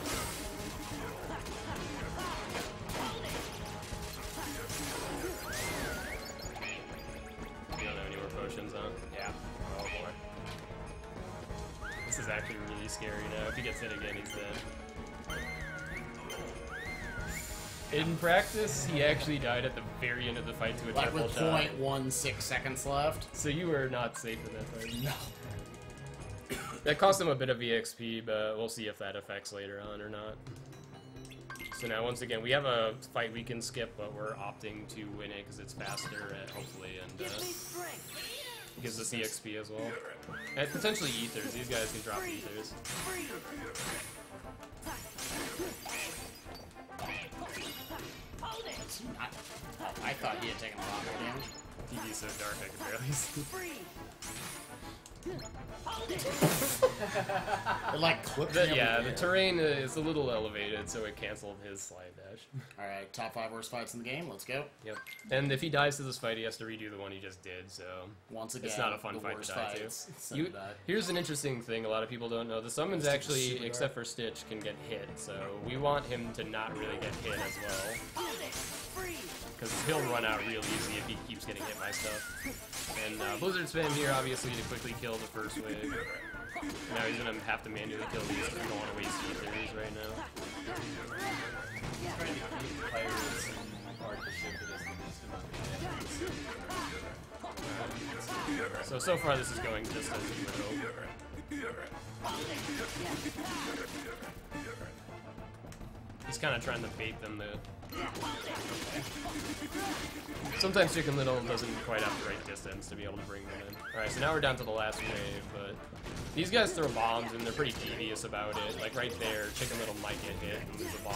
You don't have any more potions, huh? Yeah. Oh boy. This is actually really scary now. If he gets hit again, he's dead. In practice, he actually died at the very end of the fight to a Like triple with shot. 0.16 seconds left. So you were not safe in that fight. No. That cost him a bit of EXP, but we'll see if that affects later on or not. So now, once again, we have a fight we can skip, but we're opting to win it because it's faster, hopefully, and gives us EXP as well. And potentially ethers. These guys can drop ethers. I thought he had taken a lot more damage. TV's so dark I can barely see. It like clipped me up Yeah, in the air. terrain is a little elevated, so it canceled his slide dash. Alright, top 5 worst fights in the game. Let's go. Yep. And if he dies to this fight, he has to redo the one he just did, so Once again, it's not a fun the fight worst to die fights. to. You, here's an interesting thing a lot of people don't know. The summons actually, except for Stitch, can get hit, so we want him to not really get hit as well. Because he'll run out real easy if he keeps getting hit by stuff. And Blizzard spam here, obviously, to quickly kill the first wave. Now he's going to have to manually kill these because we don't want to waste ethers right now. Pirates and part of the ship that has the least amount of damage. So far this is going just as we would hope. He's kind of trying to bait them to... Sometimes Chicken Little doesn't quite have the right distance to be able to bring them in. Alright, so now we're down to the last wave, but these guys throw bombs and they're pretty devious about it. Like right there, Chicken Little might get hit and lose a bar.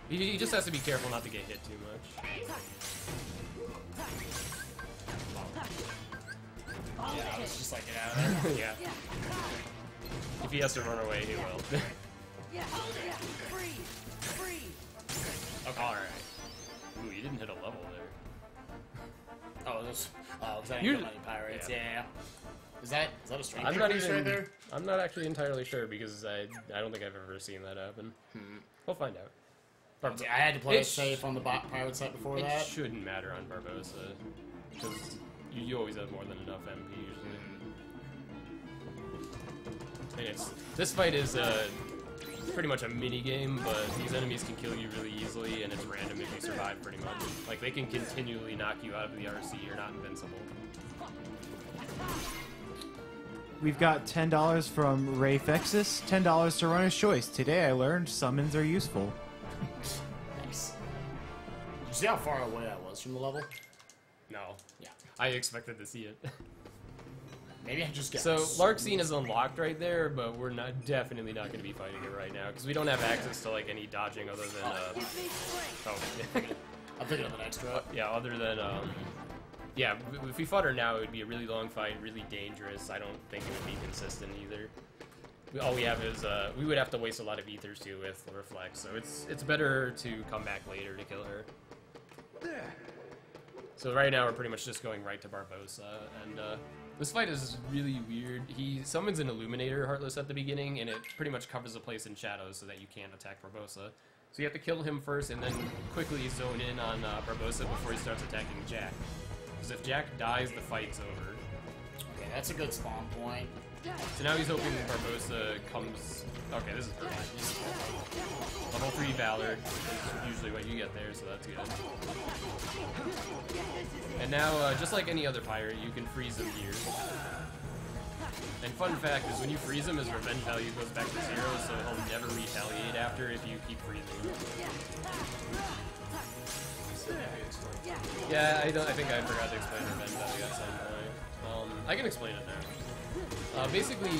He just has to be careful not to get hit too much. Yeah, let's just like get out of there. Yeah. If he has to run away, he will. Okay. Alright. Ooh, you didn't hit a level there. Oh, this. Oh, is that You- any pirates? yeah. Yeah. Is that a strength I'm not increase even. right there? I'm not actually entirely sure because I don't think I've ever seen that happen. We'll find out. I had to play It it safe on the pirate site before It that. shouldn't matter on Barbosa, because you always have more than enough MP usually. And this fight is pretty much a mini game, but these enemies can kill you really easily, and it's random if you survive pretty much. Like, they can continually knock you out of the RC, you're not invincible. We've got $10 from Ray Fexus, $10 to Runner's Choice. Today I learned summons are useful. Nice. Did you see how far away I was from the level? No. Yeah. I expected to see it. Maybe I just get So, Larkscene is unlocked right there, but we're definitely not going to be fighting it right now, because we don't have access to, like, any dodging other than, I'm thinking of an extra. yeah, other than, yeah, if we fought her now, it would be a really long fight, really dangerous. I don't think it would be consistent either. All we have is, we would have to waste a lot of ethers, too, with Reflex, so it's better to come back later to kill her. So right now, we're pretty much just going right to Barbosa, and, this fight is really weird. He summons an Illuminator Heartless at the beginning, and it pretty much covers the place in shadows so that you can't attack Barbosa. So you have to kill him first, and then quickly zone in on Barbosa before he starts attacking Jack. Because if Jack dies, the fight's over. Okay, that's a good spawn point. So now he's hoping Barbosa comes... Okay, this is perfect. Level 3 Valor is usually what you get there, so that's good. And now, just like any other pirate, you can freeze him here. And fun fact is, when you freeze him, his revenge value goes back to 0, so he'll never retaliate after if you keep freezing him. Yeah, I think I forgot to explain revenge value at some point. I can explain it now. Basically,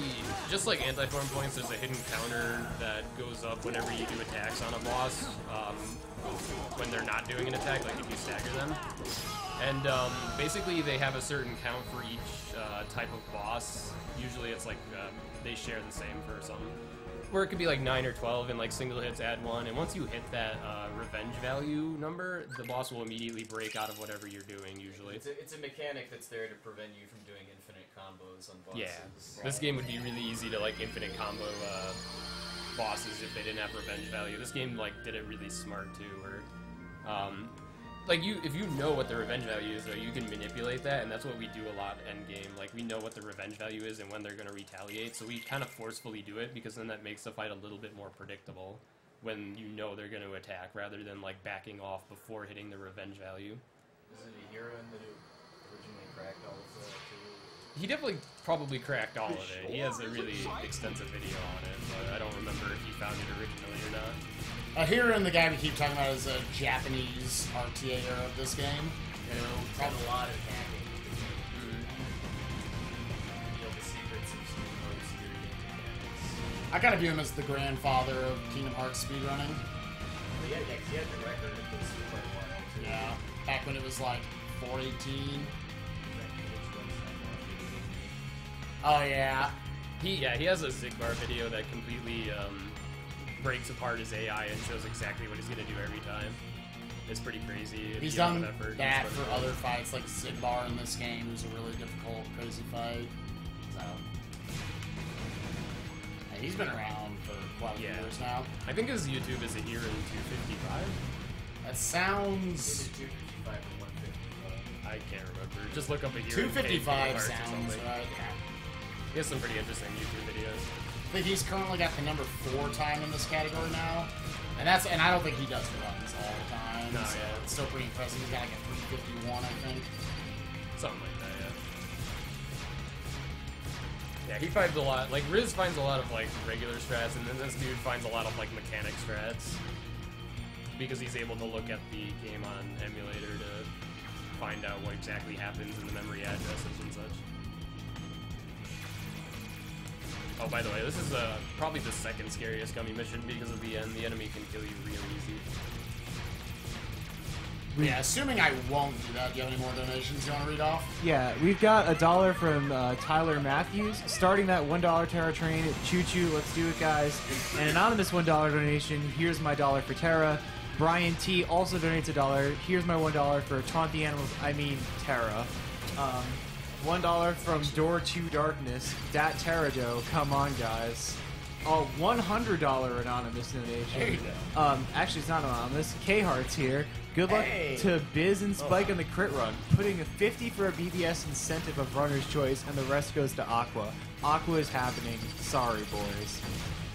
just like anti-form points, there's a hidden counter that goes up whenever you do attacks on a boss, when they're not doing an attack, like if you stagger them. And basically, they have a certain count for each type of boss. Usually it's like, they share the same for some. Where it could be like 9 or 12, and like single hits add 1, and once you hit that revenge value number, the boss will immediately break out of whatever you're doing, usually. It's a mechanic that's there to prevent you from doing infinite combos on bosses. Yeah, this game would be really easy to like infinite combo bosses if they didn't have revenge value. This game like did it really smart too, where like if you know what the revenge value is, though, you can manipulate that, and that's what we do a lot end game. Like we know what the revenge value is and when they're going to retaliate, so we kind of forcefully do it because then that makes the fight a little bit more predictable when you know they're going to attack rather than like backing off before hitting the revenge value. Is it a hero that originally cracked all of that too? He definitely probably cracked all of it. He has a really extensive video on it, but I don't remember if he found it originally or not. Hirin, the guy we keep talking about, is a Japanese RTAer of this game. Who Had a lot of hacking. You know, the secrets of some of the most security mechanics. I kind of view him as the grandfather of Kingdom Hearts speedrunning. But yeah, he had the record for quite a while too. Yeah, back when it was like 418. Oh yeah. He has a Zigbar video that completely breaks apart his AI and shows exactly what he's gonna do every time. It's pretty crazy. He's the amount done of effort that he's for put into other it. fights, like Zigbar in this game, who's a really difficult, crazy fight. So yeah, he's been around for quite a few Yeah. years now. I think his YouTube is a year in 255. That sounds. Is it 255 or 155? I can't remember. Just look up a year. 255 sounds right. Yeah. He has some pretty interesting YouTube videos. I think he's currently got the number 4 time in this category now, and I don't think he does runs all the time. No, so yeah. it's still pretty impressive. He's got like a 351, I think. Something like that, yeah. Yeah, he finds a lot. Like Riz finds a lot of like regular strats, and then this dude finds a lot of like mechanic strats because he's able to look at the game on emulator to find out what exactly happens in the memory addresses and such. Oh, by the way, this is probably the second scariest gummy mission because of the end. The enemy can kill you real easy. Yeah, assuming I won't do that, do you have any more donations you want to read off? Yeah, we've got $1 from Tyler Matthews, starting that $1 Terra train. Choo choo, let's do it, guys. An anonymous $1 donation. Here's my $1 for Terra. Brian T also donates $1. Here's my $1 for Taunt the Animals. I mean Terra. $1 from Door to Darkness. Dat Terrado. Come on, guys. a $100 anonymous donation. There you go. Actually, it's not anonymous. K-Heart's here. Good luck Hey. to Biz and Spike on the crit run. Putting a 50 for a BBS incentive of runner's choice, and the rest goes to Aqua. Aqua is happening. Sorry, boys.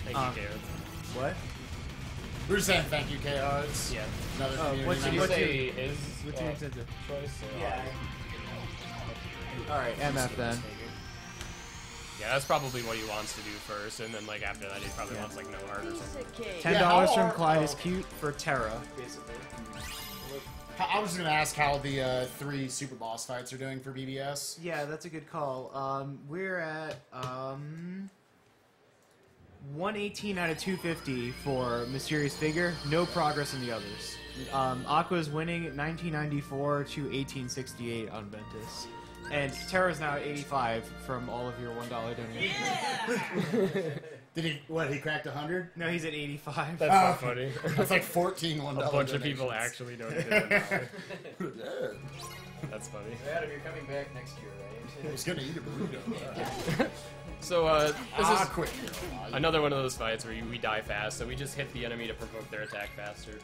Thank you, Garrett. What? We're just saying thank you, K-Arts. Yeah. Another community what's Did member. you say his What's your incentive? choice? Or Yeah. Alright, MF then. Yeah, that's probably what he wants to do first, and then like after that, he probably wants like no heart or something. $10 Yeah, from how Clyde are- is cute for Terra. Basically. I was just gonna ask how the 3 super boss fights are doing for BBS. Yeah, that's a good call. We're at 118 out of 250 for Mysterious Figure. No progress in the others. Aqua's winning 1994 to 1868 on Ventus. And Terra's now at 85 from all of your $1 donations. Did he cracked 100? No, he's at 85. That's not funny. That's like 14 $1 A bunch of people donations. actually donated $1. That's funny. Adam, you're coming back next year, I right? was gonna eat a burrito. So this is Quick. another one of those fights where we die fast, so we just hit the enemy to provoke their attack faster.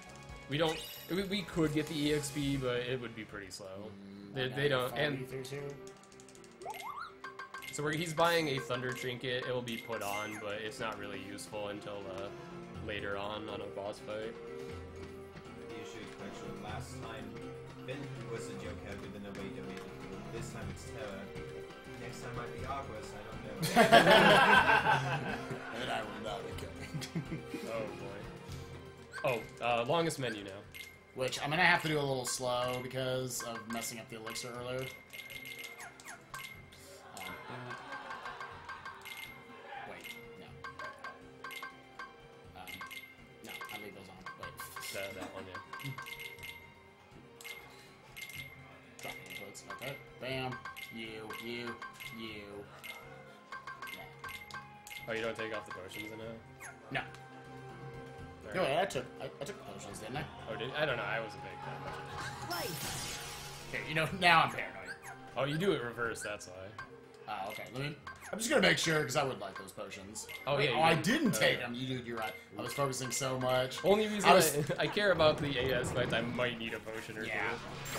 We don't. We could get the EXP, but it would be pretty slow. They don't. And so he's buying a Thunder Trinket. It will be put on, but it's not really useful until later on a boss fight. The issue is actually last time Finn was a joke head with the nobody donated food. This time it's Terra. Next time might be Aqua, so I don't know. And I will not be coming. Oh boy. Oh, longest menu now. Which I'm gonna have to do a little slow because of messing up the elixir earlier. Wait, no. No, I leave those on. Wait. That one, yeah. Drop inputs. Okay. Bam. You. Yeah. Oh, you don't take off the potions in it? No. Alright. No, wait, I took potions, didn't I? Oh, I don't know. I was a big fan. Okay, you know, now I'm paranoid. Oh, you do it reverse. That's why. Oh, okay. I'm just gonna make sure because I would like those potions. Oh, yeah, Oh, you I did. didn't Oh, take yeah. them. You're right. I was focusing so much. Only reason I was- I care about the AS fights, I might need a potion or Yeah. two.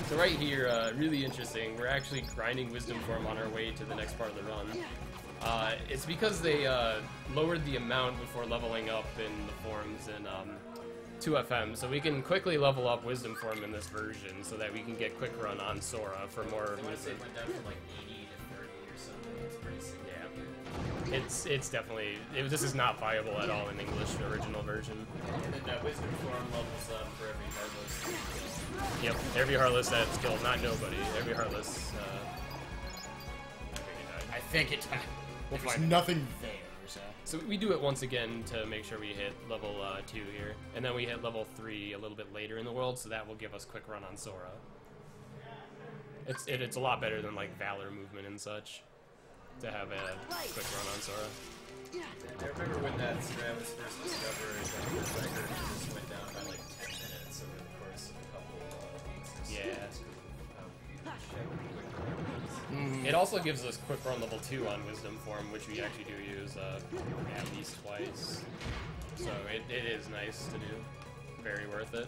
So right here, really interesting. We're actually grinding Wisdom Form on our way to the next part of the run. It's because they lowered the amount before leveling up in the forms in 2FM, so we can quickly level up Wisdom Form in this version so that we can get Quick Run on Sora for more I want to say wisdom. it went down from like 80 to 30 or something. It's pretty significant. It's definitely this is not viable at all in English original version. And then Wisdom Form levels up for every Heartless. Yep, every Heartless that's killed, not nobody. Every Heartless. I think it. We'll There's find it. nothing there, so. So we do it once again to make sure we hit level 2 here, and then we hit level 3 a little bit later in the world, so that will give us Quick Run on Sora. It's a lot better than like Valor movement and such to have a Quick Run on Sora. I remember when that strat was first discovered, the record just went down by like 10 minutes over the course of a couple weeks or so. Yeah. Mm-hmm. It also gives us Quick Run level 2 on Wisdom Form, which we actually do use at least twice. So it is nice to do. Very worth it.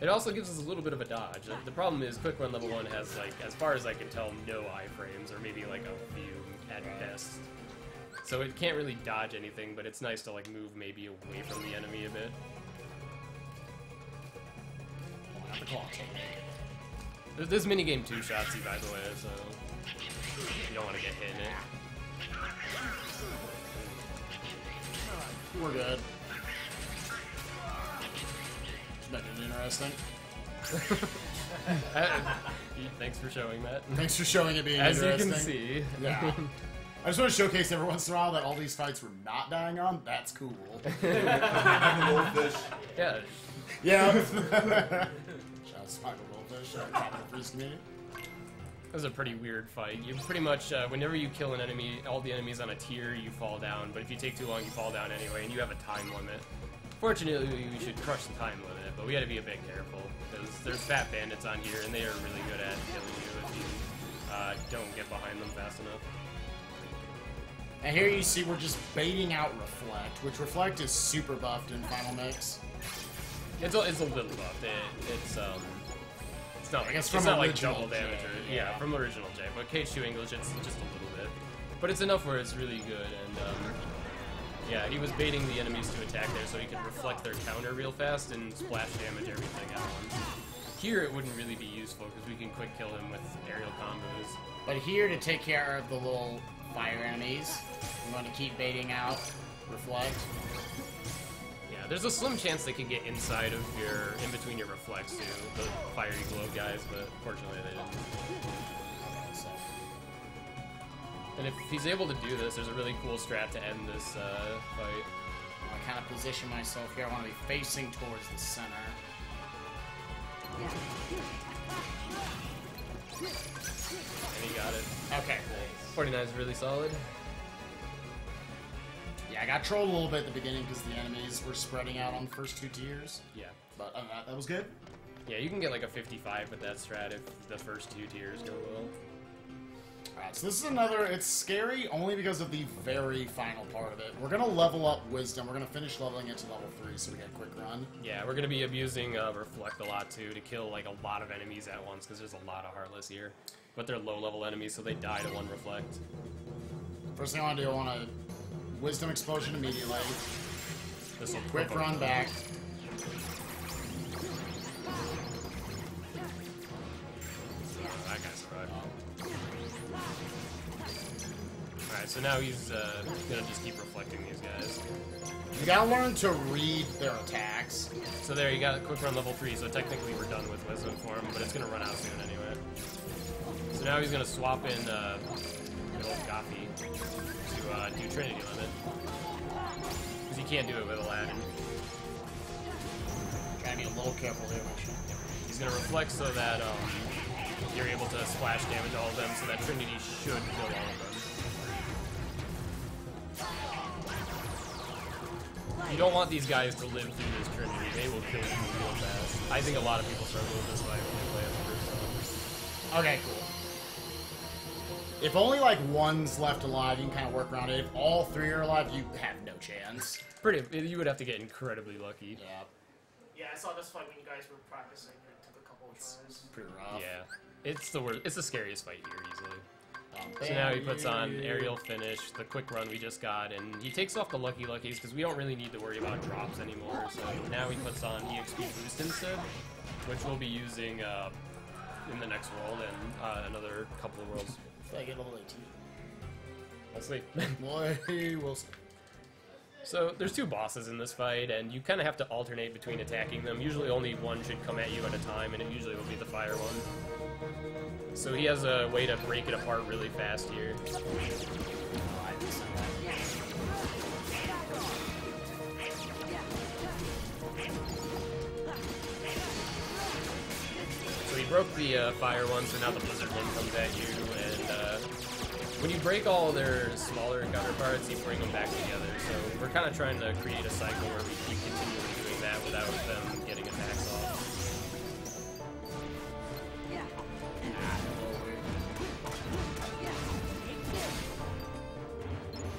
It also gives us a little bit of a dodge. The problem is Quick Run level 1 has, like, as far as I can tell, no iframes, or maybe like a few at best. So it can't really dodge anything, but it's nice to like move maybe away from the enemy a bit. Pulling out the clock. This minigame 2-shotsy, by the way, so you don't want to get hit in it. We're good. Just making it interesting. Thanks for showing that. Thanks for showing it being As you interesting. can see. Yeah. I just want to showcase every once in a while that all these fights we're not dying on. That's cool. Goldfish. Yeah. Yeah. Shout out to Spider Goldfish. Top of the freeze community. That was a pretty weird fight. You pretty much, whenever you kill an enemy, all the enemies on a tier, you fall down. But if you take too long, you fall down anyway, and you have a time limit. Fortunately, we should crush the time limit, but we gotta be a bit careful, because there's fat bandits on here, and they are really good at killing you if you don't get behind them fast enough. And here you see we're just baiting out Reflect, which Reflect is super buffed in Final Mix. It's a little buffed. It's not like, guess it's from not like original double damage. J, Yeah, from original J. But KH2 English, it's just a little bit. But it's enough where it's really good. And yeah, he was baiting the enemies to attack there so he could reflect their counter real fast and splash damage everything at once. Here it wouldn't really be useful because we can quick kill him with aerial combos. But here to take care of the little fire enemies, we want to keep baiting out Reflect. Yeah, there's a slim chance they can get inside of in between your reflects too, the fiery glow guys, but fortunately they didn't. And if he's able to do this, there's a really cool strat to end this fight. I kind of position myself here. I want to be facing towards the center. And he got it. Okay, 49 is really solid. yeah, I got trolled a little bit at the beginning because the enemies were spreading out on the first 2 tiers. Yeah. But that was good. Yeah, you can get like a 55 with that strat if the first 2 tiers go well. Alright, so this is another, it's scary only because of the very final part of it. We're going to level up Wisdom. We're going to finish leveling it to level 3 so we get a quick run. Yeah, we're going to be abusing Reflect a lot too to kill like a lot of enemies at once because there's a lot of Heartless here. But they're low level enemies so they die to 1 Reflect. First thing I want to do, I want to Wisdom Explosion immediately. This will Quick run back. That guy survived. Alright, so now he's gonna just keep reflecting these guys. You gotta learn to read their attacks. So there, you got a quick run level 3, so technically we're done with Wisdom form, but it's gonna run out soon anyway. So now he's gonna swap in good old Goffy to do Trinity Limit. Because he can't do it with Aladdin. Gotta be a little careful here. He's gonna reflect so that you're able to splash damage all of them, so that Trinity should kill all of them. You don't want these guys to live through this Trinity. They will kill you real fast. I think a lot of people struggle with this fight when they play it the first time. Okay, cool. If only like one's left alive, you can kind of work around it. If all 3 are alive, you have no chance. You would have to get incredibly lucky. Yeah, Yeah, I saw this fight when you guys were practicing. It took a couple of tries. pretty rough. Yeah. It's the worst. It's the scariest fight here, easily. So now he puts on aerial finish, the quick run we just got, and he takes off the lucky luckies because we don't really need to worry about drops anymore. So now he puts on EXP boost instead, which we'll be using in the next world and another couple of worlds. If I get level 18. We'll see. Boy, we'll see. So there's 2 bosses in this fight, and you kind of have to alternate between attacking them. Usually only one should come at you at a time, and it usually will be the fire one. So he has a way to break it apart really fast here. So he broke the fire one, so now the blizzard one comes at you, and when you break all their smaller counterparts, you bring them back together. So we're kind of trying to create a cycle where we keep continually doing that without them getting attacks off.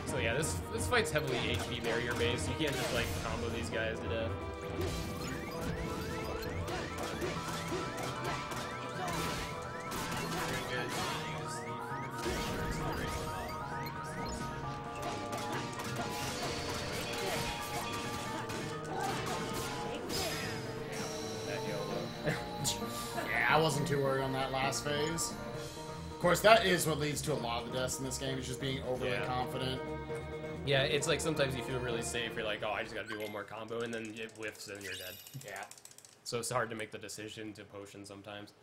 So yeah, this fight's heavily HP barrier based. You can't just like combo these guys to death. Yeah, I wasn't too worried on that last phase. Of course, that is what leads to a lot of the deaths in this game, is just being overly confident. Yeah, it's like sometimes you feel really safe. You're like, oh, I just gotta do one more combo, and then it whiffs and you're dead. Yeah. So it's hard to make the decision to potion sometimes.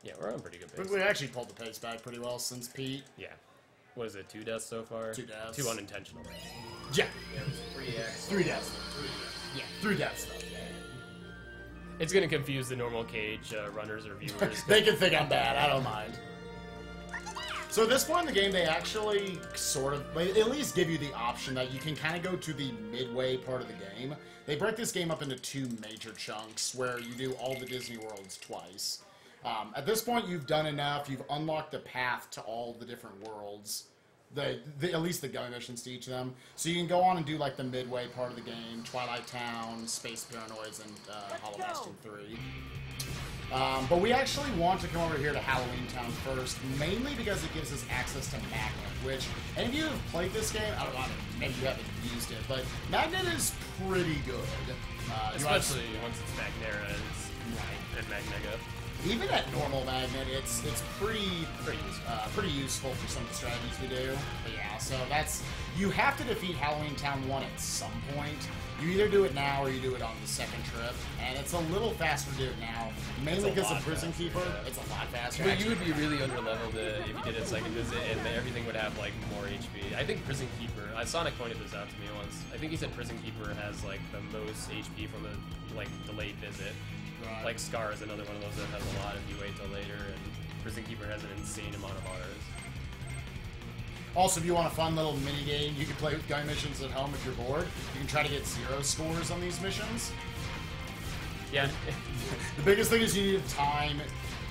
Yeah, we're on pretty good pace. We actually pulled the pace back pretty well since Pete. Yeah. What is it, 2 deaths so far? 2 deaths. 2 unintentional deaths. Yeah. Yeah, it was 3x. 3 deaths. Yeah, 3 deaths though. It's gonna confuse the normal cage runners or viewers. They can think I'm bad, I don't mind. So at this point in the game, they actually sort of, they at least give you the option that you can kind of go to the midway part of the game. They break this game up into 2 major chunks where you do all the Disney Worlds twice. At this point, you've done enough. You've unlocked the path to all the different worlds. At least the gummy missions to each of them. So you can go on and do like the midway part of the game, Twilight Town, Space Paranoids, and Hollow Bastion 3. But we actually want to come over here to Halloween Town first, mainly because it gives us access to Magnet, which, any of you who have played this game, I don't know, maybe you haven't used it, but Magnet is pretty good. Especially once it's Magnera and Magnega. Even at normal Magnet, it's pretty useful for some of the strategies we do. But yeah, so you have to defeat Halloween Town 1 at some point. You either do it now or you do it on the second trip, and it's a little faster to do it now, mainly because of Prison Keeper. Yeah. It's a lot faster. But you would be really underleveled if you did it second visit, and everything would have like more HP. I think Prison Keeper. Sonic pointed this out to me once. I think he said Prison Keeper has like the most HP from a like delayed visit. Right. Like Scar is another one of those that has a lot if you wait till later, and Prison Keeper has an insane amount of autos. Also, if you want a fun little mini game, you can play with gummy missions at home if you're bored. You can try to get 0 scores on these missions. Yeah. The biggest thing is you need to time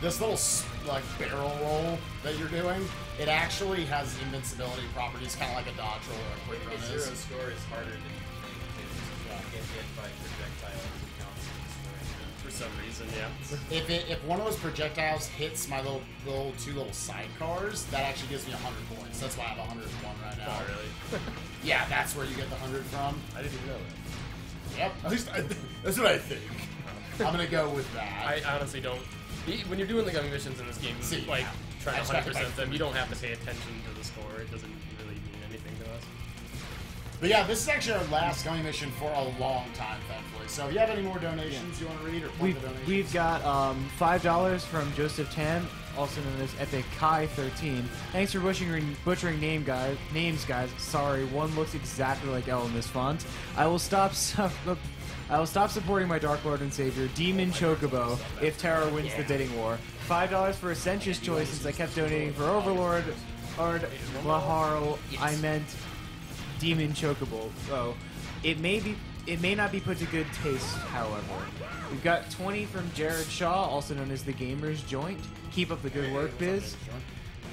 this little like barrel roll that you're doing. It actually has invincibility properties, kind of like a dodge roll or a quick run is. 0 score is harder than you think because you get hit by projectiles and counts as scoring. For some reason, yeah. If one of those projectiles hits my two little sidecars, that actually gives me 100 points. That's why I have 101 right now. Oh, really? Yeah, that's where you get the 100 from. I didn't even know that. Yep, at least that's what I think. I'm gonna go with that. I honestly don't. When you're doing the gummy missions in this game, like trying to 100% them, you don't have to pay attention to the score. It doesn't really mean anything to us. But yeah, this is actually our last gummy mission for a long time, thankfully. So if you have any more donations you want to read, or we've got $5 from Joseph Tan, also known as Epic Kai 13. Thanks for butchering names, guys. Sorry, one looks exactly like L in this font. I will stop supporting my Dark Lord and Savior, Demon Chocobo, if Terra wins the bidding war. $5 for a Sensuous Choice, since I kept donating for Overlord or Laharl. I meant Demon Chocobo. So it may not be put to good taste, however. We've got 20 from Jared Shaw, also known as the Gamers Joint. Keep up the good work, Biz.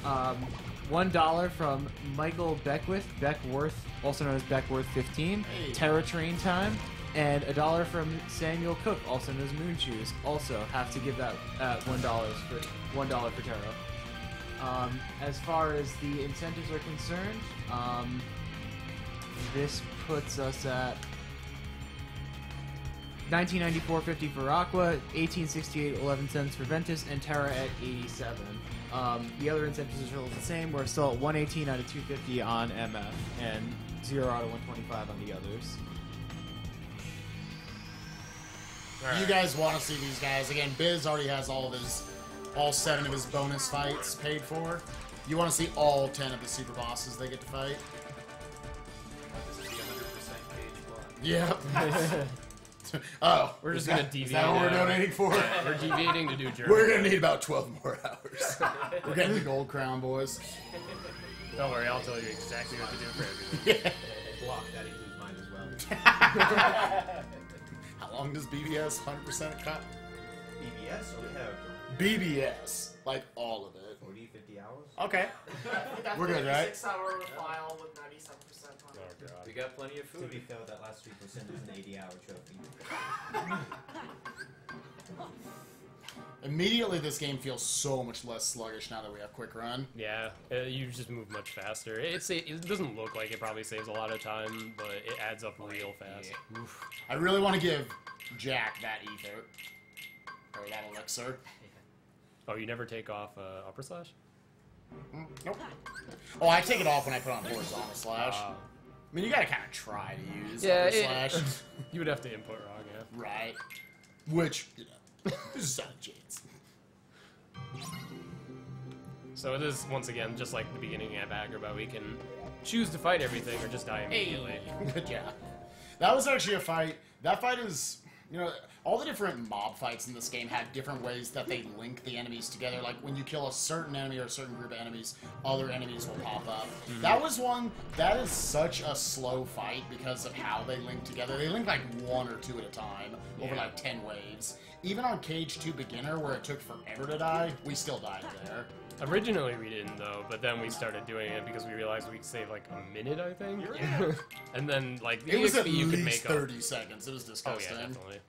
$1 from Michael Beckworth, also known as Beckworth15. Terra Train Time. And $1 from Samuel Cook, also known as Moon Shoes. Also have to give that $1 for Terra. As far as the incentives are concerned, this puts us at $19.94.50 for Aqua, $18.68.11 for Ventus, and Terra at 87. The other incentives are still the same. We're still at 118 out of 250 on MF, and 0 out of 125 on the others. You guys want to see these guys again? Biz already has all 7 of his bonus fights paid for. You want to see all 10 of the super bosses they get to fight? This is the 100% cage block. Yep. Oh, we're just gonna deviate. Is that what we're donating for? We're deviating to do German. We're gonna need about 12 more hours. We're getting the gold crown, boys. Don't worry, I'll tell you exactly what to do for everything. Yeah. Block, that includes mine as well. How long does BBS 100% cut? BBS? What the heck? BBS. Like all of it. 40, 50 hours? Okay. We're good, right? 6-hour file with 97% on it. Oh, God. We got plenty of To food. be fair, that last 3% is an 80-hour trophy. Immediately, this game feels so much less sluggish now that we have quick run. Yeah, you just move much faster. It doesn't look like it probably saves a lot of time, but it adds up real fast. Yeah. I really want to give Jack that ether. Or that elixir. Oh, you never take off upper slash? Nope. Oh, I take it off when I put on horizontal slash. I mean, you gotta kind of try to use upper slash. You would have to input wrong, yeah. Right. Which, you know, this is not a chance. So it is, once again, just like the beginning of Agrabah, we can choose to fight everything or just die immediately. Good job. That was actually a fight. That fight is You know, all the different mob fights in this game have different ways that they link the enemies together. Like, when you kill a certain enemy or a certain group of enemies, other enemies will pop up. That was one, that is such a slow fight because of how they link together. They link like 1 or 2 at a time, over like 10 waves. Even on Cage 2 Beginner, where it took forever to die, we still died there. Originally we didn't though, but then we started doing it because we realized we'd save like a minute, I think. And then like the It was EXP at you could least make 30 seconds. It was Oh disgusting. yeah, definitely.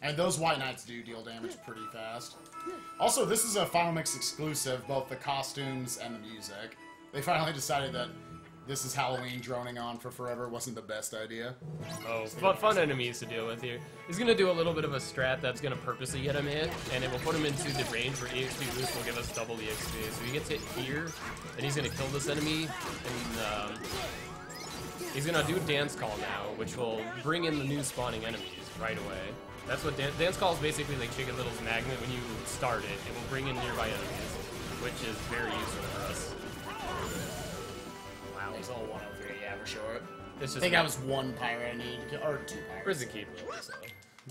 And those White Knights do deal damage pretty fast. Also, this is a Final Mix exclusive, both the costumes and the music. They finally decided that this is Halloween droning on for forever wasn't the best idea. Oh, fun enemies to deal with here. He's going to do a little bit of a strat that's going to purposely get him hit, and it will put him into the range where EXP boost will give us double EXP. So he gets hit here, and he's going to kill this enemy, and he's going to do Dance Call now, which will bring in the new spawning enemies right away. That's what Dance Call is basically like Chicken Little's magnet. When you start it, it will bring in nearby enemies, which is very useful for us. Wow, it's all 103, yeah, for sure. It's just I think that was 1 pirate I needed to kill, or 2 pirates. Prison Keeper. So.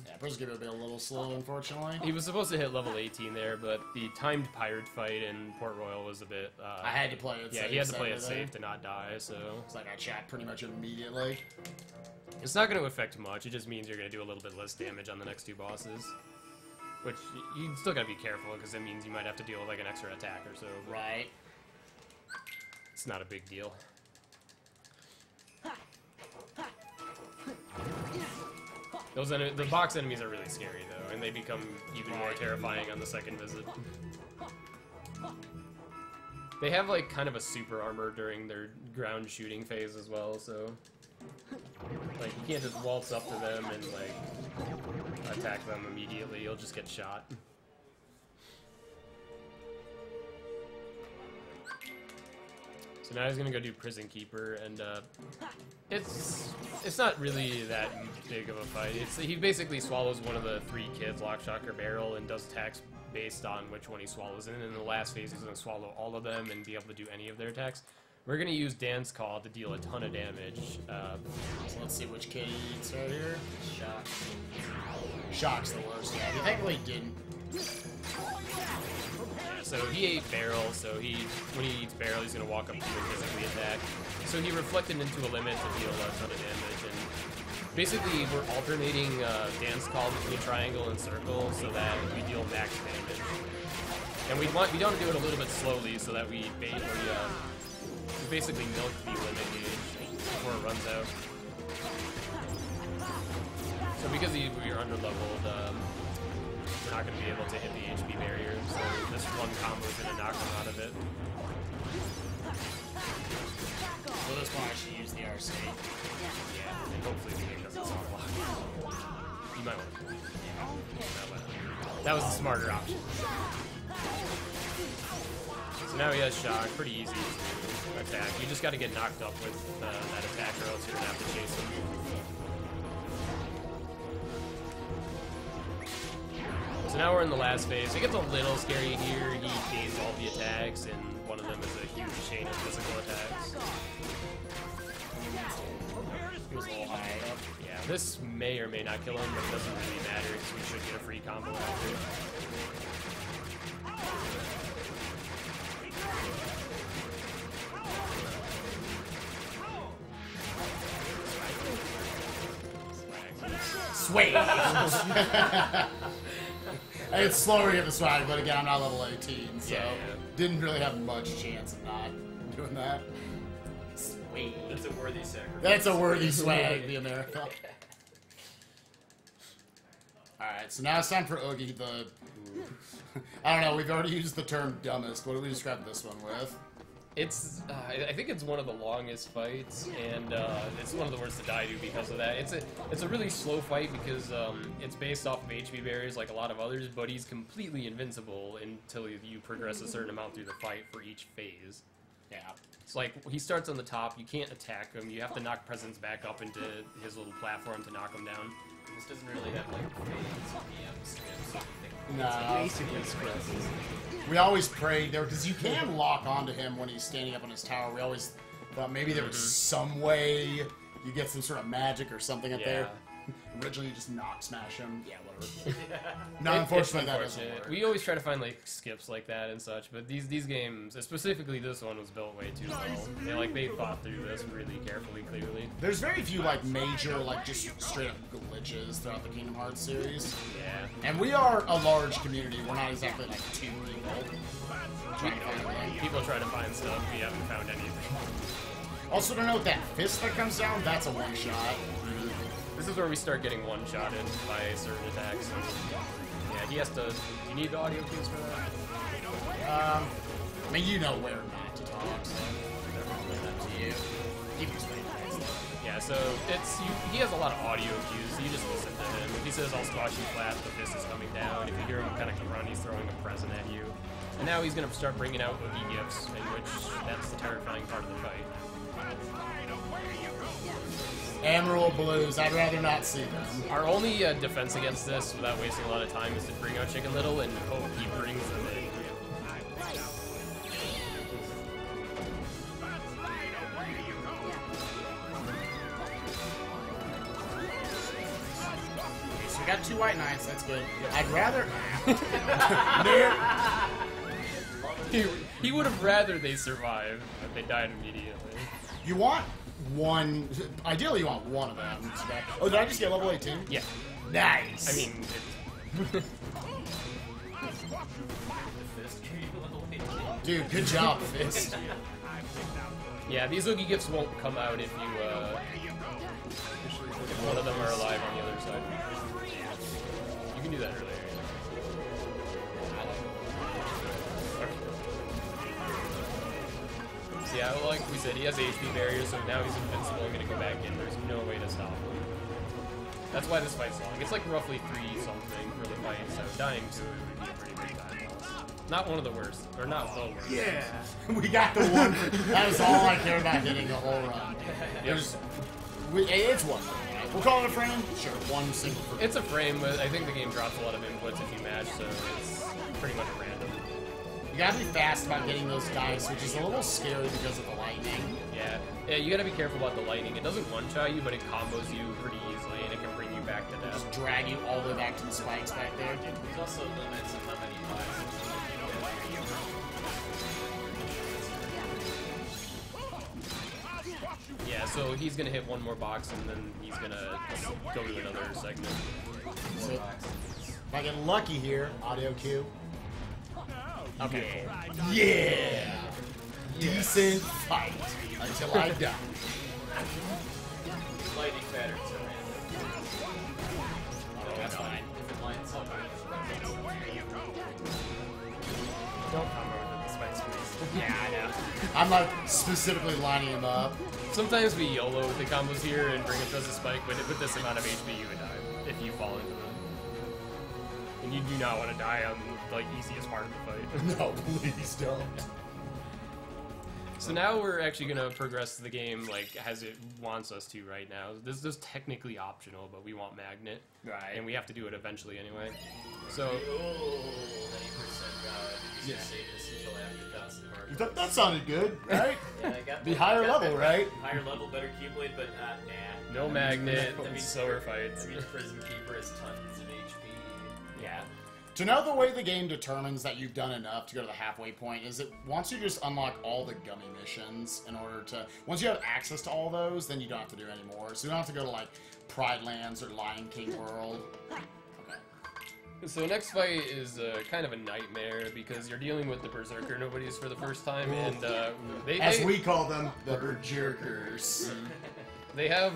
Yeah, Prison Keeper would be a little slow, unfortunately. He was supposed to hit level 18 there, but the timed pirate fight in Port Royal was a bit... I had to play it safe. Yeah, he had to play it Saturday. safe to not die, so... It's like I chat pretty much immediately. It's not going to affect much, it just means you're going to do a little bit less damage on the next 2 bosses. Which, you still got to be careful, because it means you might have to deal with like an extra attack or so. Right. It's not a big deal. The box enemies are really scary, though, and they become even more terrifying on the second visit. They have, like, kind of a super armor during their ground shooting phase as well, so... Like, you can't just waltz up to them and, like, attack them immediately. You'll just get shot. So now he's gonna go do Prison Keeper, and it's not really that big of a fight. He basically swallows one of the 3 kids, Lock, Shock, or Barrel, and does attacks based on which one he swallows. And in the last phase, he's gonna swallow all of them and be able to do any of their attacks. We're gonna use Dance Call to deal a ton of damage. So let's see which kid he eats right here. Shock. Shock's the worst. Yeah, he technically didn't. So he ate Barrel, so when he eats Barrel, he's going to walk up to you and physically attack. So he reflected into a limit to deal a ton of damage, and basically we're alternating Dance Call between Triangle and Circle so that we deal max damage. And we want to do it a little bit slowly so that we basically milk the limit gauge before it runs out. So because we are under-leveled, we're not going to be able to hit the HP barrier, so this one combo is going to knock them out of it. So this one I should use the RC. Yeah, and hopefully the game doesn't soft block. You might want to. Yeah. That was the smarter option. So now he has Shock, pretty easy to attack. You just got to get knocked up with that attack or else you're going to have to chase him. So now we're in the last phase. It gets a little scary here. He gains all the attacks, and one of them is a huge chain of physical attacks. He was a little high up. Yeah, this may or may not kill him, but it doesn't really matter because we should get a free combo after. Swag. It's slower to get the swag, but again, I'm not level 18, so didn't really have much chance of not doing that. Sweet. That's a worthy sacrifice. That's a worthy swag, the America. Alright, so now it's time for Oogie, the... I don't know, we've already used the term dumbest. What do we describe this one with? It's, I think it's one of the longest fights, and it's one of the worst to die to because of that. It's a really slow fight because it's based off of HP barriers like a lot of others, but he's completely invincible until you progress a certain amount through the fight for each phase. Yeah. It's like, he starts on the top, you can't attack him, you have to knock Presence back up into his little platform to knock him down. This doesn't really have like fades, PMs, skips, anything. No. Basically scrubs. We always prayed there, because you can lock onto him when he's standing up on his tower. We always thought maybe there was some way you get some sort of magic or something up there. originally just knock smash him. Yeah, whatever. It's No, unfortunately that doesn't unfortunate. work. We always try to find like skips like that and such, but these games, specifically this one, was built way too well. They thought through this really carefully, clearly. There's very few like major like just straight up glitches throughout the Kingdom Hearts series. Yeah. And we are a large community. We're not exactly like 2 people trying to find everything. People try to find stuff. We haven't found anything. Also, to note that fist that comes down, that's a one-shot. This is where we start getting one-shotted by certain attacks. Yeah, he has to. Do you need the audio cues for that? I mean, you know where not to talk, so that's up to you. You can explain that. Yeah, so he has a lot of audio cues, so you just listen to him. If he says, I'll squash you flat, the fist is coming down. If you hear him kind of run, he's throwing a present at you. And now he's going to start bringing out Oogie Gifts, in which that's the terrifying part of the fight. Emerald Blues, I'd rather not see them. Our only defense against this, without wasting a lot of time, is to bring out Chicken Little and hope he brings them in. So we got 2 White Knights, that's good. I'd rather... He would have rather they survive, but they died immediately. You want one... Ideally, you want one of them. Oh, did I just get level 18? Yeah. Nice! I mean... Dude, good job, Fist. Yeah, these Oogie Gifts won't come out if you, if one of them are alive on the other side. You can do that earlier. So yeah, well, like we said, he has HP barrier, so now he's invincible and gonna go back in. There's no way to stop him. That's why this fight's long. It's like roughly 3-something for the fight, so dying to it would be a pretty big time loss. Not one of the worst, or not the worst. Yeah! We got the one. That was all I care about hitting the whole run. It's one. We'll call it a frame? Sure, one single frame. It's a frame, but I think the game drops a lot of inputs if you match, so it's pretty much random. You gotta be fast about getting those dice, which is a little scary because of the lightning. Yeah, you gotta be careful about the lightning. It doesn't one-shot you, but it combos you pretty easily, and it can bring you back to death. Just drag you all the way back to the spikes back there. There's also limits on how many times. Yeah, so he's gonna hit one more box, and then he's gonna go to another segment. So, if I get lucky here, audio cue. Okay. Yeah! Decent fight until I die. Lightning patterns are random. Oh, that's fine. If it lines up, Don't combo with the spikes, please. Yeah, I know. I'm like specifically lining him up. Sometimes we YOLO with the combos here and bring him towards the spike, but with this amount of HP, you would die if you fall into them. And you do not want to die on the easiest part of the fight. No, please don't. So now we're actually going to progress the game like as it wants us to right now. This is technically optional, but we want Magnet. Right. And we have to do it eventually anyway. So, 90% God. You just say this until after 1,000 marks. That sounded good, right? Yeah, I got Be that. higher I got level, that. right? Higher level, better Keyblade, but nah. no Magnet, That means slower fights. That means Prism Keeper has tons of HP. Yeah. To know the way the game determines that you've done enough to go to the halfway point is it once you just unlock all the gummy missions in order to... Once you have access to all those, then you don't have to do any more. So you don't have to go to, like, Pride Lands or Lion King World. So next fight is kind of a nightmare because you're dealing with the Berserker Nobodies for the first time, and As we call them, the Berserkers. They have...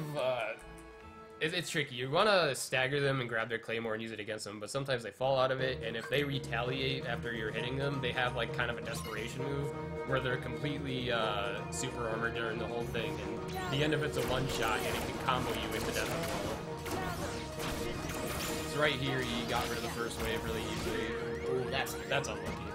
It's tricky. You want to stagger them and grab their claymore and use it against them, but sometimes they fall out of it, and if they retaliate after you're hitting them, they have like kind of a desperation move where they're completely super armored during the whole thing, and the end of it's a one-shot, and it can combo you into death as well. So right here, he got rid of the first wave really easily. Ooh, that's unlucky.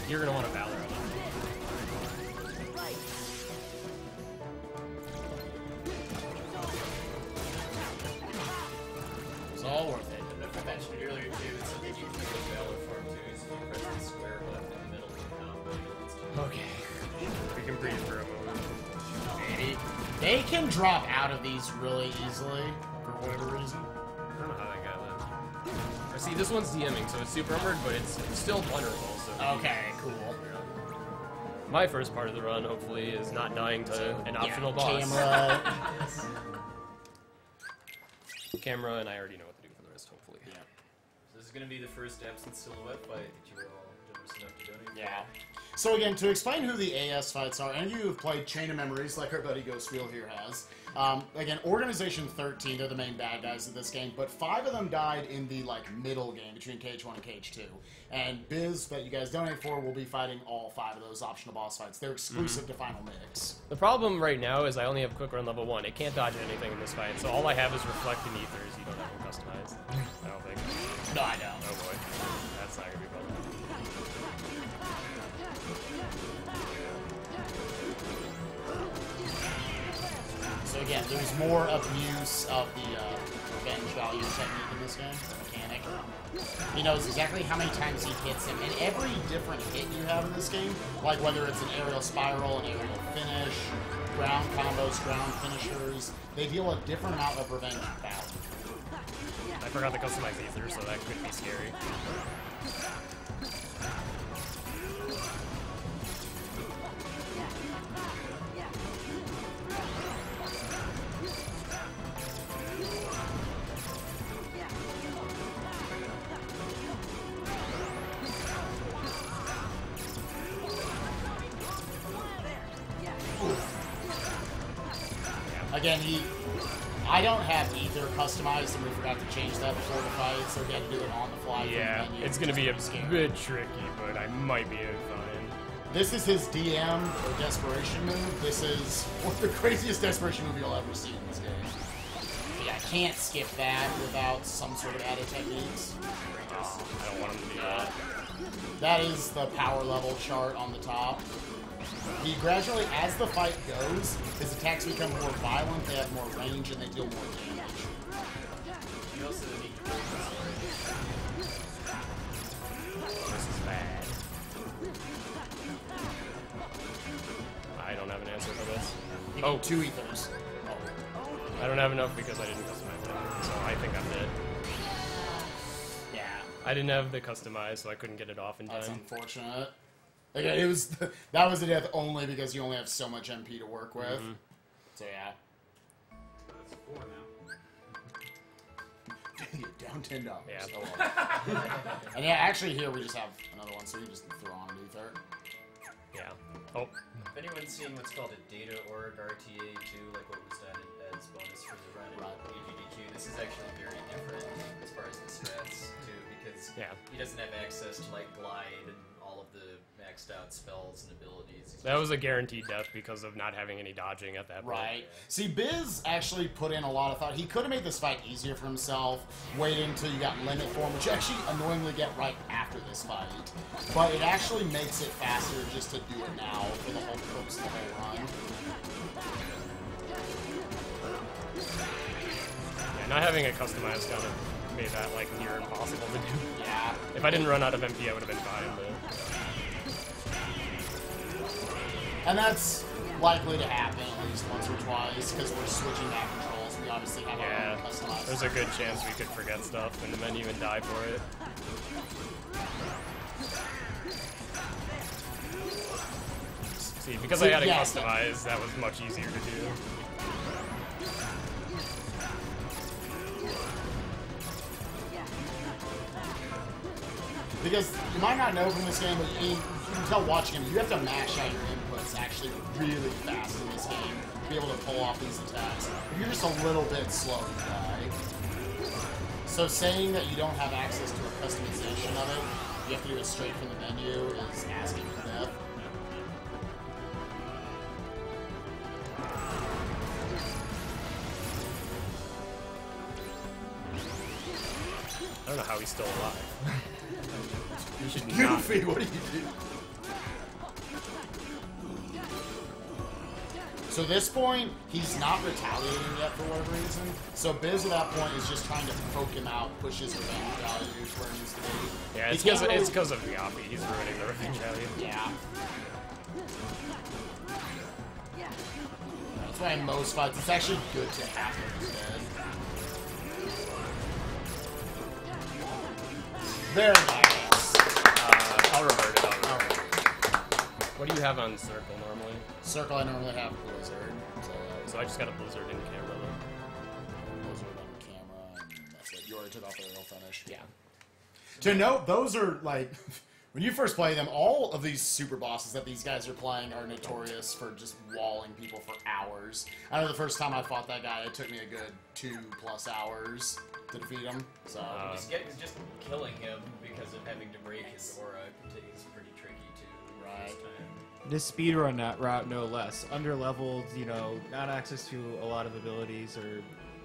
You're gonna want a Valor on it. It's all worth it. I mentioned earlier too, it's something you can use Valor for too. Is if freeze for a moment. Maybe. They can drop out of these really easily, for whatever reason. I don't know how that guy lived. I see this one's DMing, so it's super armored, but it's still vulnerable. So Okay, cool. my first part of the run, hopefully, is not dying to an optional boss. Camera. Camera, and I already know what to do for the rest, hopefully. Yeah. So this is going to be the first absent silhouette fight that you were all generous enough to donate. Yeah. So again, to explain who the AS fights are, any of you who've played Chain of Memories, like our buddy Ghostwheel here has, again, Organization 13, they're the main bad guys of this game, but 5 of them died in the middle game between KH1 and KH2. And Biz, that you guys donate for, will be fighting all 5 of those optional boss fights. They're exclusive to Final Mix. The problem right now is I only have Quick Run level 1. It can't dodge anything in this fight, so all I have is Reflect and Ethers. You don't have them customized. I don't think. No, I don't. Oh boy. That's not gonna be fun. So again, there's more abuse of the revenge value technique in this game, the mechanic. He knows exactly how many times he hits him, and every different hit you have in this game, like whether it's an aerial spiral, an aerial finish, ground combos, ground finishers, they deal a different amount of revenge value. I forgot to customize Ether, so that could be scary. Again, I don't have either customized, and we forgot to change that before the fight, so we had to do it on the fly. Yeah, it's gonna be a bit tricky, but I might be fine. This is his DM or desperation move. This is one of the craziest desperation move you'll ever see in this game. Yeah, I can't skip that without some sort of added techniques. I don't want him to do that. That is the power level chart on the top. He gradually, as the fight goes, his attacks become more violent, they have more range, and they deal more damage. You also need to This is bad. I don't have an answer for this. You get 2 ethers. I don't have enough because I didn't customize it, so I think I'm dead. Yeah. I didn't have the customized, so I couldn't get it off in time. That's unfortunate. Again, it was that was a death only because you only have so much MP to work with. So yeah. That's 4 now. Dang it, down $10. Yeah. So low. And yeah, actually here we just have another one, so you just throw on an ether. Yeah. Oh. If anyone's seen what's called a data org RTA2, like what was done as bonus for the run in AGDQ, this is actually very different as far as the strats too, because he doesn't have access to like glide and all of the maxed out spells and abilities. That was a guaranteed death because of not having any dodging at that point. Right. See, Biz actually put in a lot of thought. He could have made this fight easier for himself, waiting until you got limit form, which you actually annoyingly get right after this fight. But it actually makes it faster just to do it now for the whole purpose of the whole run. Yeah, not having it customized kind of made that like near impossible to do. Yeah. If I didn't run out of MP, I would have been fine, but... And that's likely to happen at least once or twice, because we're switching back controls. We obviously have our own customized. There's a good chance we could forget stuff in the menu and die for it. See, because I had it customized, that was much easier to do. Because you might not know from this game, but you can tell watching him, you have to mash out your inputs actually really fast in this game to be able to pull off these attacks. If you're just a little bit slow, you die. So saying that you don't have access to a customization of it, you have to do it straight from the menu, is asking for death. I don't know how he's still alive. He should not. Goofy, what do you do? So at this point, he's not retaliating yet for whatever reason. So Biz at that point is just trying to poke him out, push his revenge value to where it needs to be. Yeah, it's because of Yappy. He's ruining the revenge value. Yeah. That's why in most fights, it's actually good to have him dead. There it is. I'll revert it. What do you have on Circle normally? Circle, I normally have Blizzard. So I just got a Blizzard in camera then. Blizzard on camera, and that's it. You already took off the aerial finish. Yeah. To note, those are like, when you first play them, all of these super bosses that these guys are playing are notorious for just walling people for hours. I know the first time I fought that guy, it took me a good 2+ hours to defeat him. So Just killing him because of having to break his aura is pretty tricky too. Right. This speedrun route, no less. Under-leveled, you know, not access to a lot of abilities or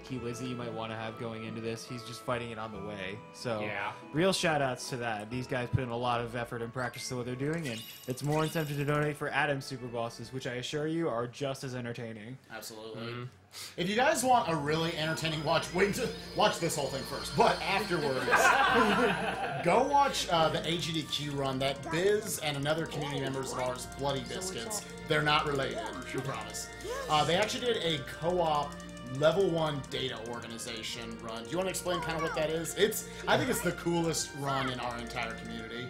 keywords that you might want to have going into this. He's just fighting it on the way. So, Yeah. real shout-outs to that. These guys put in a lot of effort and practice to what they're doing, and it's more incentive to donate for Adam's super bosses, which I assure you are just as entertaining. absolutely. If you guys want a really entertaining watch, wait to watch this whole thing first. But afterwards, go watch the AGDQ run that Biz and another community members of ours, Bloody Biscuits, they're not related, we promise. They actually did a co-op level 1 data organization run. Do you want to explain kind of what that is? I think it's the coolest run in our entire community.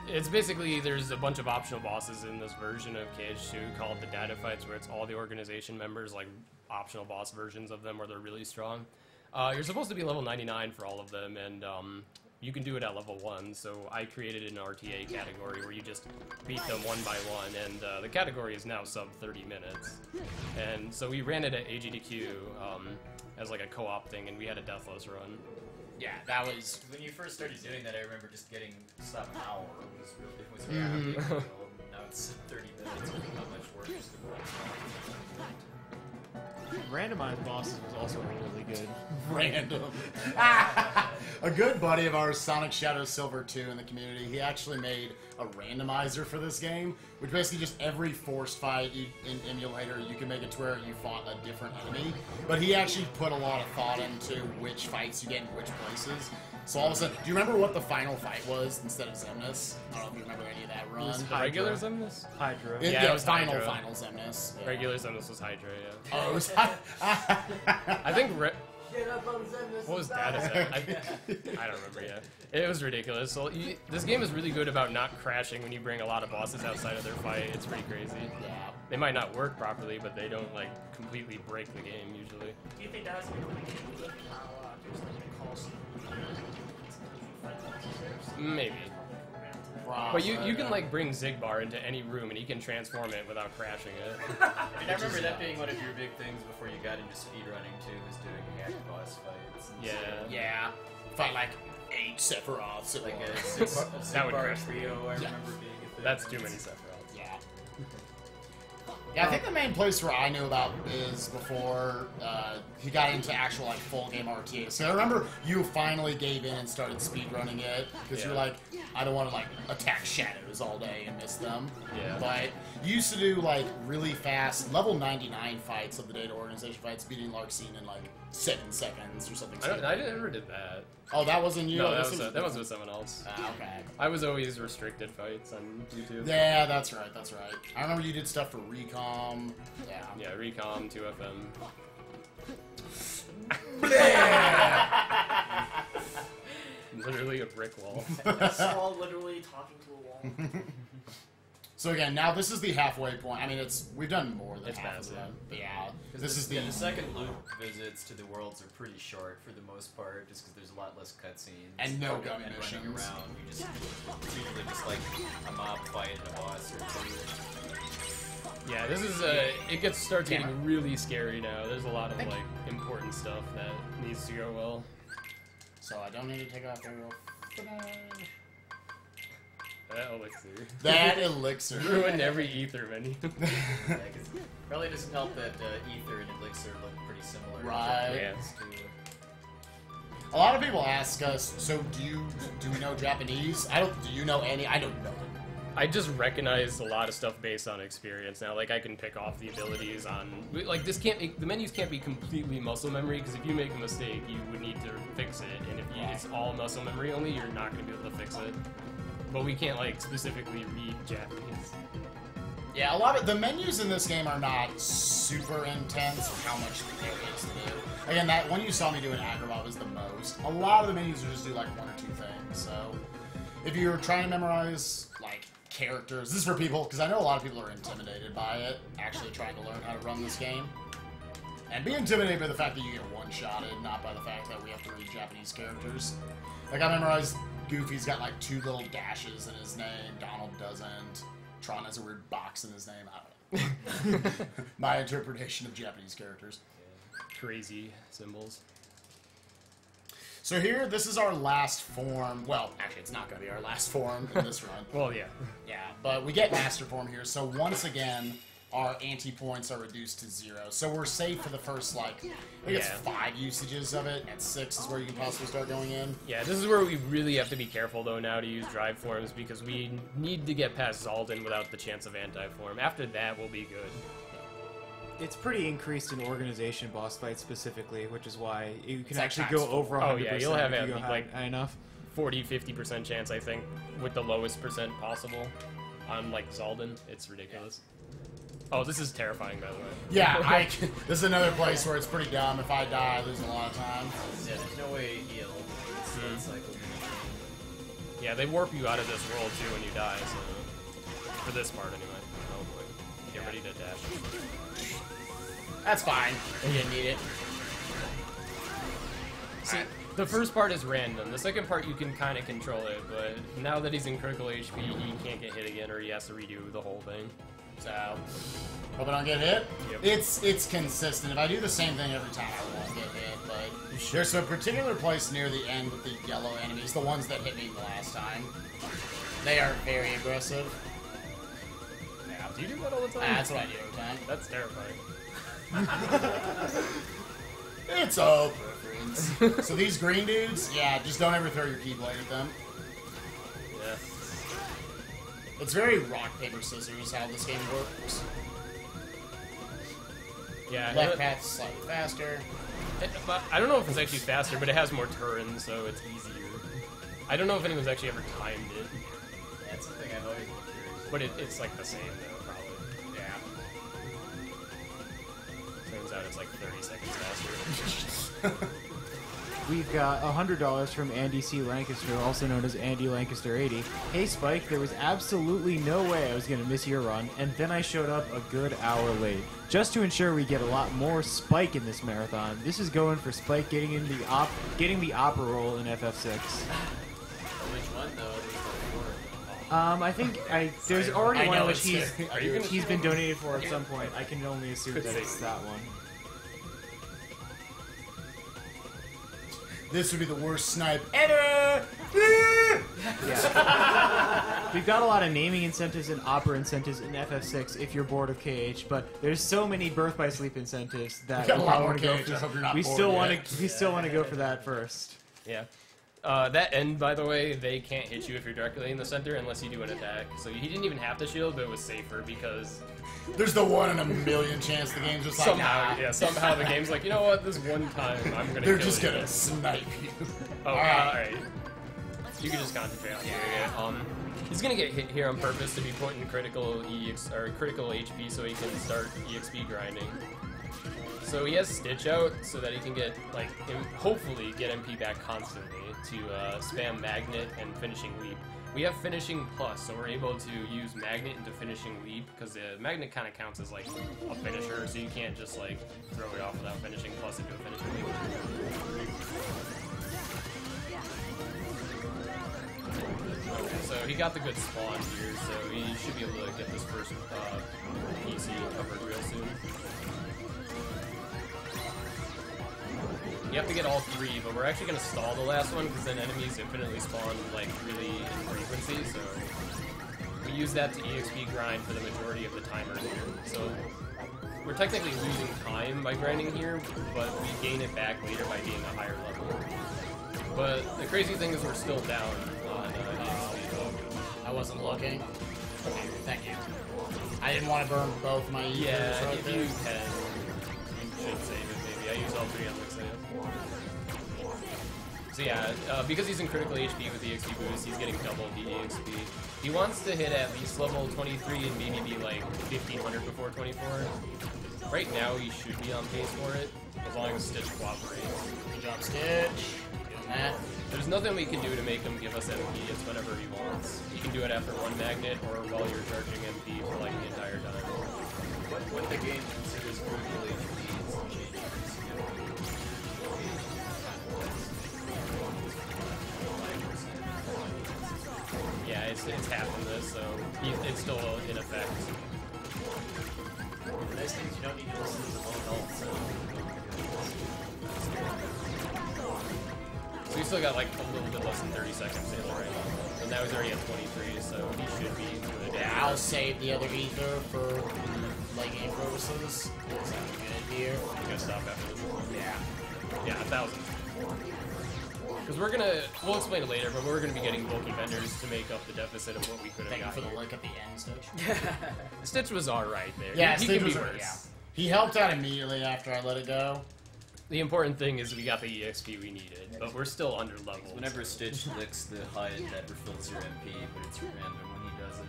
It's basically, there's a bunch of optional bosses in this version of KH2 called the Data Fights, where it's all the organization members, like optional boss versions of them where they're really strong. You're supposed to be level 99 for all of them, and you can do it at level 1, so I created an RTA category where you just beat them one by one, and the category is now sub 30 minutes. And so we ran it at AGDQ as like a co-op thing, and we had a deathless run. Yeah, that was... When you first started doing that, I remember just getting sub an hour was really a big deal. Now it's 30 minutes. It's not much work. Just to Randomized bosses was also really good. Random. A good buddy of ours, Sonic Shadow Silver 2 in the community, he actually made a randomizer for this game, which basically just every forced fight in emulator, you can make it to where you fought a different enemy. But he actually put a lot of thought into which fights you get in which places. So all of a sudden, do you remember what the final fight was instead of Zemnis? I don't know if you remember any of that run. The regular Zemnis? Hydra. Yeah, it was final Hydra. Zemnis. Yeah. Regular Zemnis was Hydra, yeah. Oh, it was I think... Get up on Zemnis. What was Data Set? I don't remember yet. It was ridiculous. So this game is really good about not crashing when you bring a lot of bosses outside of their fight. It's pretty crazy. Yeah. They might not work properly, but they don't like completely break the game usually. Do you think that has to be like how there's like a call scene? Maybe. But you can like bring Zigbar into any room and he can transform it without crashing it. I remember that being one of your big things before you got into speedrunning too, was doing hack boss fights. Yeah. Yeah. Fight like 8 Sephiroths. Like a six That would bar crash. trio, I remember being a thing. That's too many Sephiroths. Yeah. Yeah, I think the main place where I knew about Biz before he got into actual like full game RTA. So I remember you finally gave in and started speedrunning it because you're like, I don't want to like attack shadows all day and miss them. Yeah. But you used to do like really fast level 99 fights of the data organization fights, beating Larxene in like 7 seconds or something. I never did that. Oh, that wasn't you. No, that was with someone else. Okay. I was always restricted fights on YouTube. Yeah, that's right. That's right. I remember you did stuff for Recom. Yeah. Yeah, Recom, 2FM. Literally a brick wall. It's all literally talking to a wall. So again, now this is the halfway point. I mean, we've done more than It's half massive. of that. But yeah, Because this is the the second loop visits to the worlds are pretty short for the most part, just because there's a lot less cutscenes And no gun and missions. running around. It's usually just like a mob fight and a boss or something. Yeah, this is starts getting really scary now. There's a lot of like important stuff that needs to go well. So I don't need to take off the real. That elixir. That elixir. Ruined every ether menu. Yeah, 'cause it probably doesn't help that Ether and Elixir look pretty similar. Right. Yeah. A lot of people ask us, so do we know Japanese? Do you know any? I don't know. I just recognize a lot of stuff based on experience now. Like I can pick off the abilities on like the menus can't be completely muscle memory because if you make a mistake, you would need to fix it. And if it's all muscle memory only, you're not going to be able to fix it. But we can't like specifically read Japanese. Yeah, a lot of the menus in this game are not super intense for how much there is to do. Again, that one you saw me do in Agrabah was the most. A lot of the menus are just do like one or two things. So if you're trying to memorize like characters, this is for people because I know a lot of people are intimidated by it. Actually, trying to learn how to run this game. And be intimidated by the fact that you get one-shotted, not by the fact that we have to read Japanese characters. Like, I memorized Goofy's got, like, 2 little dashes in his name. Donald doesn't. Tron has a weird box in his name. I don't know. My interpretation of Japanese characters. Crazy symbols. So here, this is our last form. Well, actually, it's not going to be our last form in this run. Well, yeah. Yeah, but we get Master Form here. So once again, our anti-points are reduced to 0. So we're safe for the first, like, I think it's 5 usages of it, and 6 is where you can possibly start going in. Yeah, this is where we really have to be careful, though, now to use drive forms, because we need to get past Zaldin without the chance of anti-form. After that, we'll be good. It's pretty increased in organization boss fights specifically, which is why you can It's like actually times go over 100%. Oh, yeah, you'll have if you at, go like, high enough. 40-50% chance, I think, with the lowest percent possible on, like, Zaldin. It's ridiculous. Oh, this is terrifying, by the way. Yeah, this is another place where it's pretty dumb. If I die, I lose a lot of time. Yeah, there's no way to heal. It's like Yeah, they warp you out of this world, too, when you die, so... For this part, anyway. Oh, boy. Get ready to dash. That's fine. You didn't need it. See, the first part is random. The second part, you can kind of control it, but now that he's in critical HP, he can't get hit again, or he has to redo the whole thing. So, hope I don't get hit. Yep. It's consistent. If I do the same thing every time, I won't get hit. But there's a particular place near the end with the yellow enemies, the ones that hit me the last time. They are very aggressive. Yeah, do you do that all the time? That's what I do every time. That's terrifying. It's all preference. So these green dudes, yeah, just don't ever throw your keyblade at them. Yeah. It's very rock, paper, scissors how this game works. Yeah. Left path's slightly faster. But I don't know if it's actually faster, but it has more turns, so it's easier. I don't know if anyone's actually ever timed it. That's the thing I've always been curious. But it's like the same, though, probably. Yeah. Turns out it's like 30 seconds faster. We've got $100 from Andy C. Lancaster, also known as Andy Lancaster 80. Hey Spike, there was absolutely no way I was going to miss your run, and then I showed up a good hour late. Just to ensure we get a lot more Spike in this marathon, this is going for Spike getting the opera role in FF6. Which one though? I think there's already I one know which it's he's been donated for at some point. I can only assume that it's that one. This would be the worst snipe ever! Yeah. We've got a lot of naming incentives and opera incentives in FF6 if you're bored of KH, but there's so many Birth by Sleep incentives that Got a lot more want to go KH, for. I hope you're not We bored still want yet. to. We still want to go for that first. Yeah. That end, by the way, they can't hit you if you're directly in the center unless you do an attack. So he didn't even have to shield, but it was safer because There's the 1 in a million chance the game's just like, somehow, nah. yeah, somehow the game's like, you know what, this one time I'm gonna They're kill just you. gonna snipe you. Oh, Alright. alright. You can just concentrate on it. He's gonna get hit here on purpose to be put in critical EX or critical HP so he can start EXP grinding. So he has Stitch out so that he can get, like, hopefully get MP back constantly to spam Magnet and Finishing Leap. We have Finishing Plus, so we're able to use Magnet into Finishing Leap, because the Magnet kind of counts as, like, a finisher, so you can't just, like, throw it off without Finishing Plus into a Finishing Leap. Okay, so he got the good spawn here, so he should be able to get this first PC covered real soon. You have to get all 3, but we're actually going to stall the last one because then enemies infinitely spawn like really in frequency, so we use that to EXP grind for the majority of the timers here. So we're technically losing time by grinding here, but we gain it back later by being a higher level. But the crazy thing is we're still down on EXP. I wasn't looking. Okay, thank you. I didn't want to burn both my E's Yeah, right if there. you can, you should save it maybe. I use all 3 on the save. So So yeah, because he's in critical HP with the EXP boost, he's getting double the EXP. He wants to hit at least level 23 and maybe be like 1500 before 24. Right now, he should be on pace for it, as long as Stitch cooperates. Good job, Stitch. Doing that. There's nothing we can do to make him give us MP. It's whatever he wants. He can do it after one magnet or while you're charging MP for like the entire time. What the game considers critical HP is Yeah, it's half of this, so it's still in effect. The nice thing is you don't need to listen to the low health, so... So he's still got like a little bit less than 30 seconds in right now. And now he's already at 23, so he should be good. Yeah, I'll save the other ether for late game purposes. That sounds good here. You gotta stop after this. Yeah. Yeah, 1,000. Because we'll explain it later, but we're gonna be getting bulky vendors to make up the deficit of what we could have Thank you got for the here. link at the end, Stitch. Stitch was alright there. Yeah, he Stitch could was be alright, worse. yeah. He helped out immediately after I let it go. The important thing is we got the EXP we needed, but we're still under leveled. Whenever Stitch licks the HUD, that refills your MP, but it's random when he doesn't.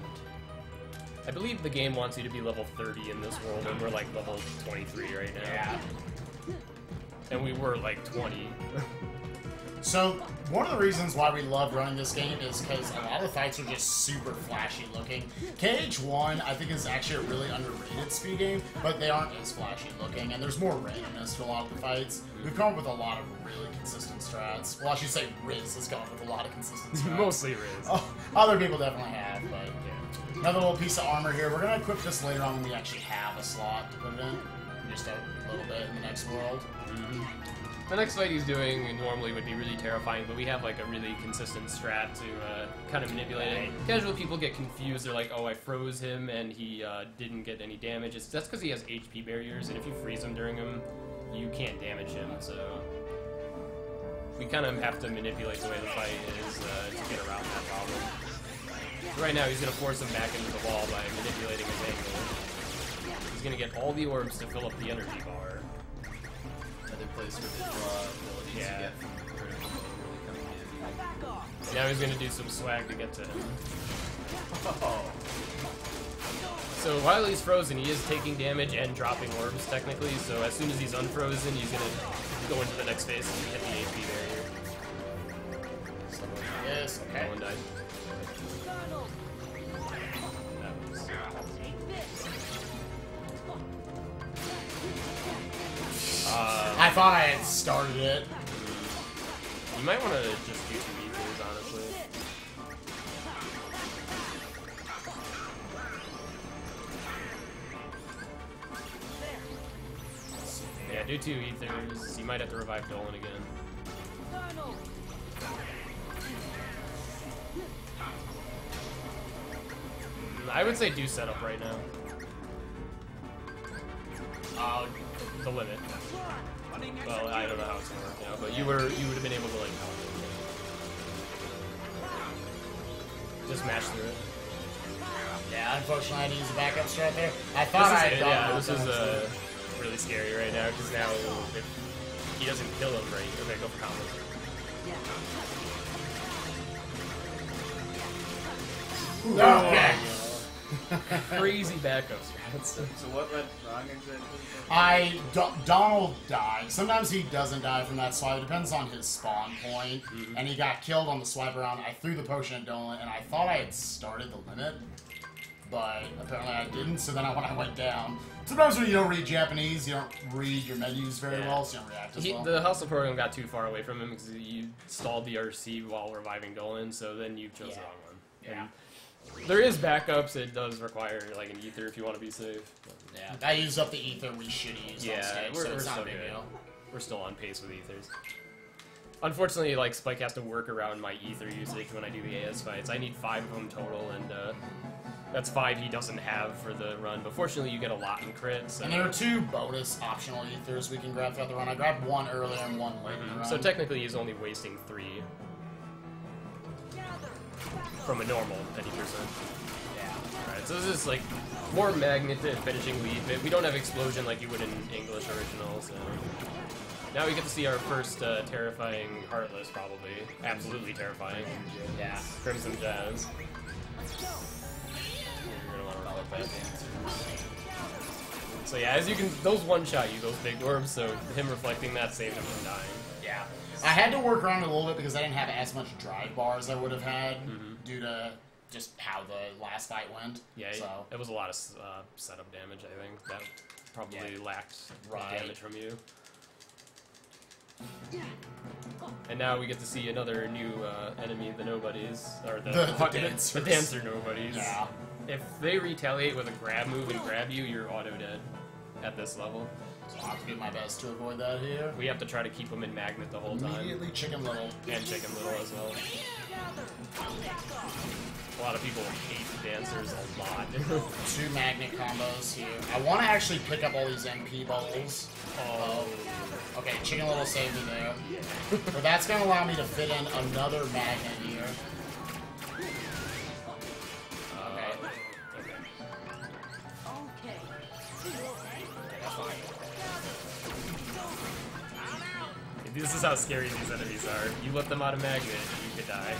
I believe the game wants you to be level 30 in this world, and we're like level 23 right now. Yeah. And we were like 20. So, one of the reasons why we love running this game is because a lot of the fights are just super flashy looking. KH1, I think, is actually a really underrated speed game, but they aren't as flashy looking, and there's more randomness to a lot of the fights. We've come up with a lot of really consistent strats. Well, I should say Riz has come up with a lot of consistent strats. Mostly Riz. Oh, other people definitely have, but yeah. Another little piece of armor here. We're going to equip this later on when we actually have a slot to put it in. Just a little bit in the next world. The next fight he's doing normally would be really terrifying, but we have like a really consistent strat to kind of manipulate it. Casual people get confused. They're like, oh, I froze him and he didn't get any damage. That's because he has HP barriers, and if you freeze him during him, you can't damage him, so... We kind of have to manipulate the way the fight is to get around that problem. So right now he's going to force him back into the wall by manipulating his angle. He's going to get all the orbs to fill up the energy bar. Another place where the draw abilities you get from the critical mode really coming in. Now he's going to do some swag to get to him. So while he's frozen, he is taking damage and dropping orbs, technically, so as soon as he's unfrozen, he's going to go into the next phase and hit the HP barrier. Yes, okay. No one died. I thought I had started it. You might want to just do some ethers, honestly. Yeah, do 2 ethers. You might have to revive Dolan again. I would say do setup right now. The limit. Well, I don't know how it's gonna work now, but you would have been able to like just mash through it. Yeah, unfortunately I had to use a backup strat there. I thought I had done yeah, that. this is really scary right now because now if he doesn't kill him right, okay, go for combo. Okay. Crazy backup strats. So what went wrong exactly? Donald died. Sometimes he doesn't die from that swipe. It depends on his spawn point. And he got killed on the swipe around. I threw the potion at Dolan, and I thought I had started the limit. But apparently I didn't, so then when I went down... Sometimes when you don't read Japanese, you don't read your menus very well, so you don't react as well. The hustle program got too far away from him because you stalled the RC while reviving Dolan, so then you chose the wrong one. Yeah. And there is backups. It does require like an ether if you want to be safe. Yeah, I used up the ether we should have used on stage, so it's not still a big good. deal. We're still on pace with ethers. Unfortunately, like Spike has to work around my ether usage when I do the AS fights. I need 5 of them total, and that's 5 he doesn't have for the run. But fortunately, you get a lot in crit. So. And there are 2 bonus optional ethers we can grab throughout the run. I grabbed 1 earlier and 1 late in the run. So technically, he's only wasting 3 from a normal 50%. Yeah. Alright, so this is like more magnet finishing lead, but we don't have explosion like you would in English original, so Now we get to see our first terrifying Heartless, probably. Absolutely terrifying. Yeah. Crimson Jazz. You're gonna want to roll with that. So yeah, as you can, those one-shot you, those big orbs, so him reflecting that saved him from dying. Yeah. I had to work around it a little bit because I didn't have as much drive bar as I would have had due to just how the last fight went. Yeah, so. it was a lot of setup damage, I think. That probably lacked damage from you. And now we get to see another new enemy, the Nobodies, or the Dancer Nobodies. Yeah. If they retaliate with a grab move and grab you, you're auto-dead at this level. So I'll have to do my best to avoid that here. We have to try to keep them in Magnet the whole time. Immediately Chicken Little. And Chicken Little as well. A lot of people hate dancers a lot. 2 magnet combos here. I want to actually pick up all these MP bubbles. Oh. Okay, Chicken Little saved me there. But that's going to allow me to fit in another magnet here. Okay. This is how scary these enemies are. You let them out of Magnet, you could die.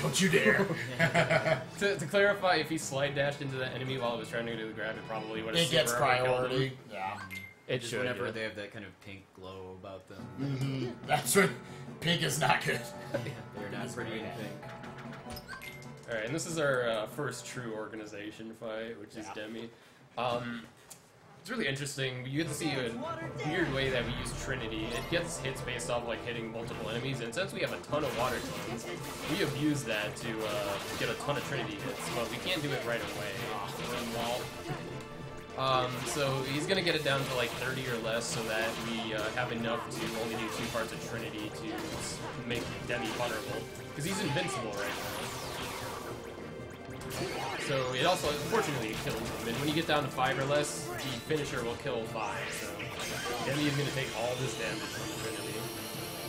Don't you dare. To clarify, if he slide dashed into that enemy while it was trying to do the grab, it probably would have It gets priority. Yeah. It Just should. whenever Yeah. they have that kind of pink glow about them. That's when pink is not good. They're not pretty in pink. Alright, and this is our first true organization fight, which is Demi. It's really interesting. You get to see a weird way that we use Trinity. It gets hits based off like hitting multiple enemies, and since we have a ton of water tones, we abuse that to get a ton of Trinity hits, but we can't do it right away. So he's gonna get it down to like 30 or less, so that we have enough to only do 2 parts of Trinity to make Demi vulnerable, because he's invincible right now. So it also, unfortunately, it kills him. And when you get down to 5 or less, the finisher will kill 5. So Demi is going to take all this damage from Trinity.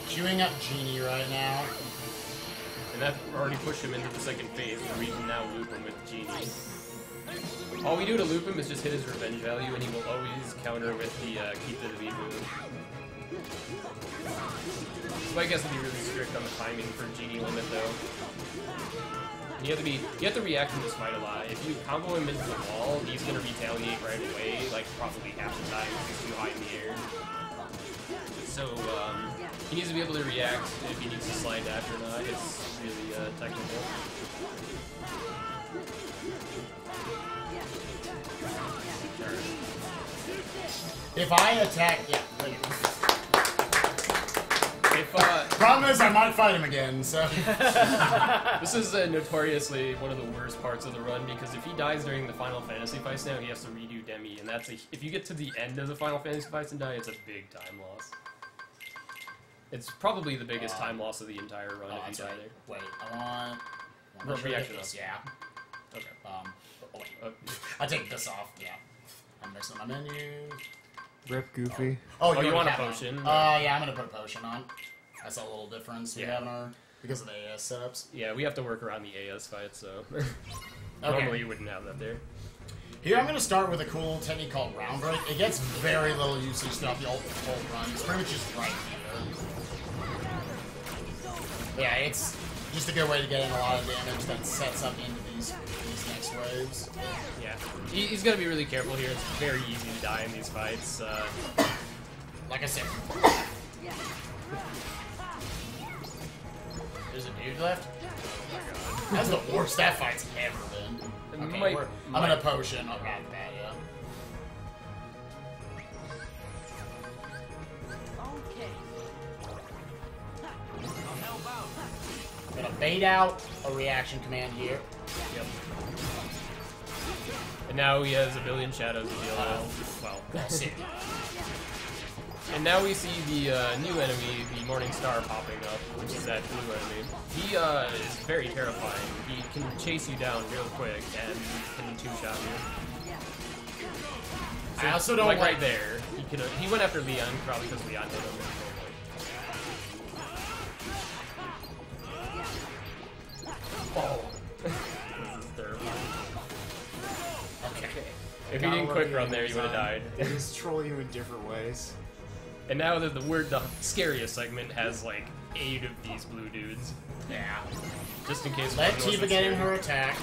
Queuing up Genie right now. And that already pushed him into the second phase, where we can now loop him with Genie. All we do to loop him is just hit his revenge value, and he will always counter with the keep to the beat move. So I guess to be really strict on the timing for Genie limit, though. And you have to react to this fight a lot. If you combo him into the wall, he's gonna retaliate right away, like probably half the time if he's too high in the air. So he needs to be able to react if he needs to slide dash or not. It's really technical. If I attack, If, problem is I might fight him again, so. This is notoriously one of the worst parts of the run, because if he dies during the Final Fantasy fights now, he has to redo Demi, and that's if you get to the end of the Final Fantasy fights and die, it's a big time loss. It's probably the biggest time loss of the entire run if you die there. Wait, I want reaction this. Yeah. Okay. I take this off. Yeah. I'm mixing my menu. Rip Goofy. Oh, you want a potion? Yeah, I'm gonna put a potion on. That's a little difference we Yeah. have in our because of the AS setups. Yeah, we have to work around the AS fight, so Okay. normally you wouldn't have that there. Here I'm gonna start with a cool technique called Round Break. It gets very little usage throughout the whole run. It's pretty much just right here. Yeah, it's just a good way to get in a lot of damage that sets up into these next waves. Yeah, he's got to be really careful here. It's very easy to die in these fights. Like I said. There's a dude left? Oh my god. That's the worst that fight's ever been. Okay, I'm gonna potion. I'll grab that, yeah. I'm gonna bait out a reaction command here. Yep. And now he has a billion shadows to deal with. Well, we'll see. And now we see the new enemy, the Morning Star, popping up, which is that blue enemy. He is very terrifying. He can chase you down real quick and can two-shot you. So, I also don't like right there. He went after Leon, probably because Leon hit him. Oh. This is terrible. Okay. If you didn't quick run there, you would have died. They just troll you in different ways. And now that the scariest segment has like 8 of these blue dudes. Yeah. Just in case. Let one Tifa wasn't get in scared. her attack.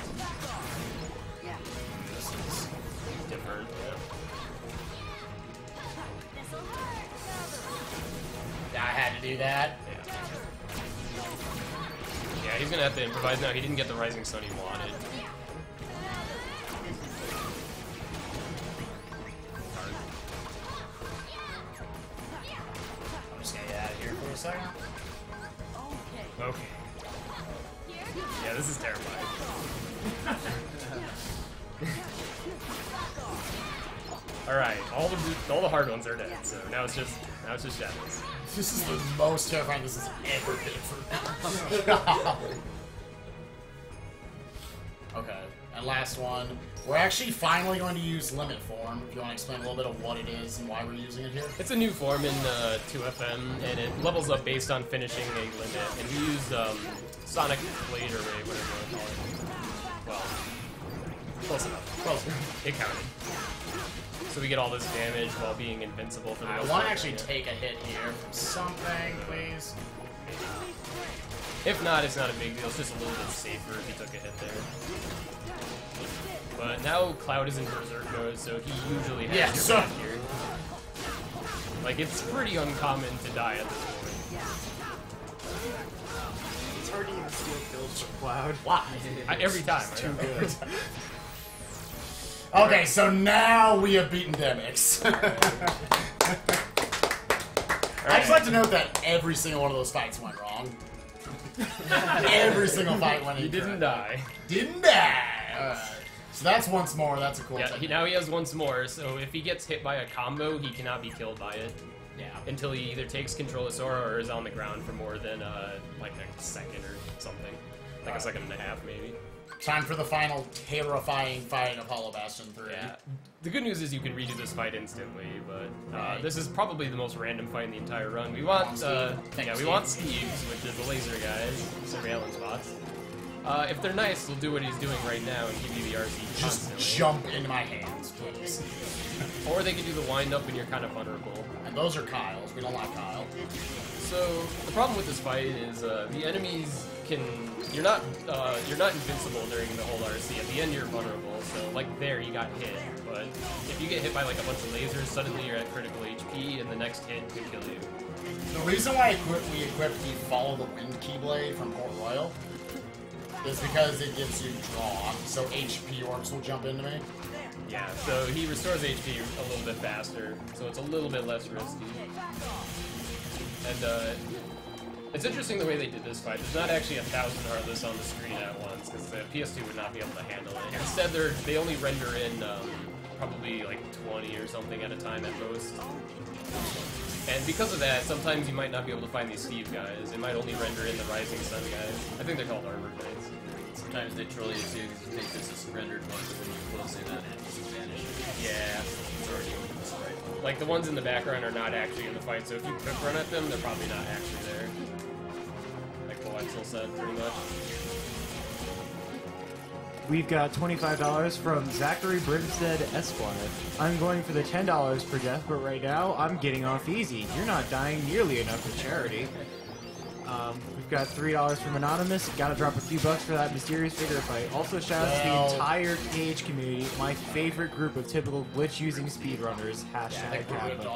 This is different. I had to do that. Yeah, he's gonna have to improvise now. He didn't get the Rising Sun he wanted. I'm just gonna get out of here for a second. Okay. Yeah, this is terrifying. All right, all the hard ones are dead. So now it's just shadows. This is the most terrifying this has ever been for me. Okay, and last one. We're actually finally going to use Limit Form. If you want to explain a little bit of what it is and why we're using it here. It's a new form in 2FM, and it levels up based on finishing a limit. And we use Sonic Blade Array, whatever you want to call it. Well, close enough. Close. It counted. So we get all this damage while being invincible for the I most want part, to actually yeah. take a hit here from something, please. If not, it's not a big deal. It's just a little bit safer if he took a hit there. But now Cloud is in Berserk mode, so he usually has your back here. Like, it's pretty uncommon to die at this point. It's hard to even steal kills from Cloud. Why? Every time. It's too good. Okay, so now we have beaten Demix. I'd just like to note that every single one of those fights went wrong. Every single fight went He didn't die. Didn't die! Alright. So that's once more, that's a cool Yeah, thing. now he has once more, so if he gets hit by a combo, he cannot be killed by it. Yeah. Until he either takes control of Sora or is on the ground for more than, like a second or something. Like a second and a half, maybe. Time for the final terrifying fight of Hollow Bastion 3. Yeah. The good news is you can redo this fight instantly, but this is probably the most random fight in the entire run. We want, we want Steve's, which is the laser guys, surveillance bots. If they're nice, they'll do what he's doing right now and give you the RC Just constantly. jump into my hands, please. Or they can do the wind up and you're kind of vulnerable. And those are Kyle's. We don't like Kyle. So the problem with this fight is the enemies can you're not invincible during the whole RC. At the end you're vulnerable. So like there you got hit, but if you get hit by like a bunch of lasers, suddenly you're at critical HP and the next hit can kill you. The reason why we equipped the Follow the Wind Keyblade from Port Royal is because it gives you draw, so HP orcs will jump into me. Yeah, so he restores HP a little bit faster, so it's a little bit less risky. And it's interesting the way they did this fight. There's not actually 1,000 Heartless on the screen at once, because the PS2 would not be able to handle it. Instead, they only render in probably like 20 or something at a time at most. And because of that, sometimes you might not be able to find these Steve guys. It might only render in the Rising Sun guys. I think they're called Armored Knights. Sometimes they troll you too because you think this is rendered one, but when you close in on it, it just vanishes. Yeah. It's already open this right. Like, the ones in the background are not actually in the fight, so if you quick run at them, they're probably not actually there. Like the Wetzel said, pretty much. We've got $25 from Zachary Brimstead Esquire. I'm going for the $10 per death, but right now I'm getting off easy. You're not dying nearly enough for charity. We've got $3 from Anonymous. Gotta drop a few bucks for that mysterious figure fight. Also, shout out to the entire KH community, my favorite group of typical glitch-using speedrunners. Hashtag Kappa.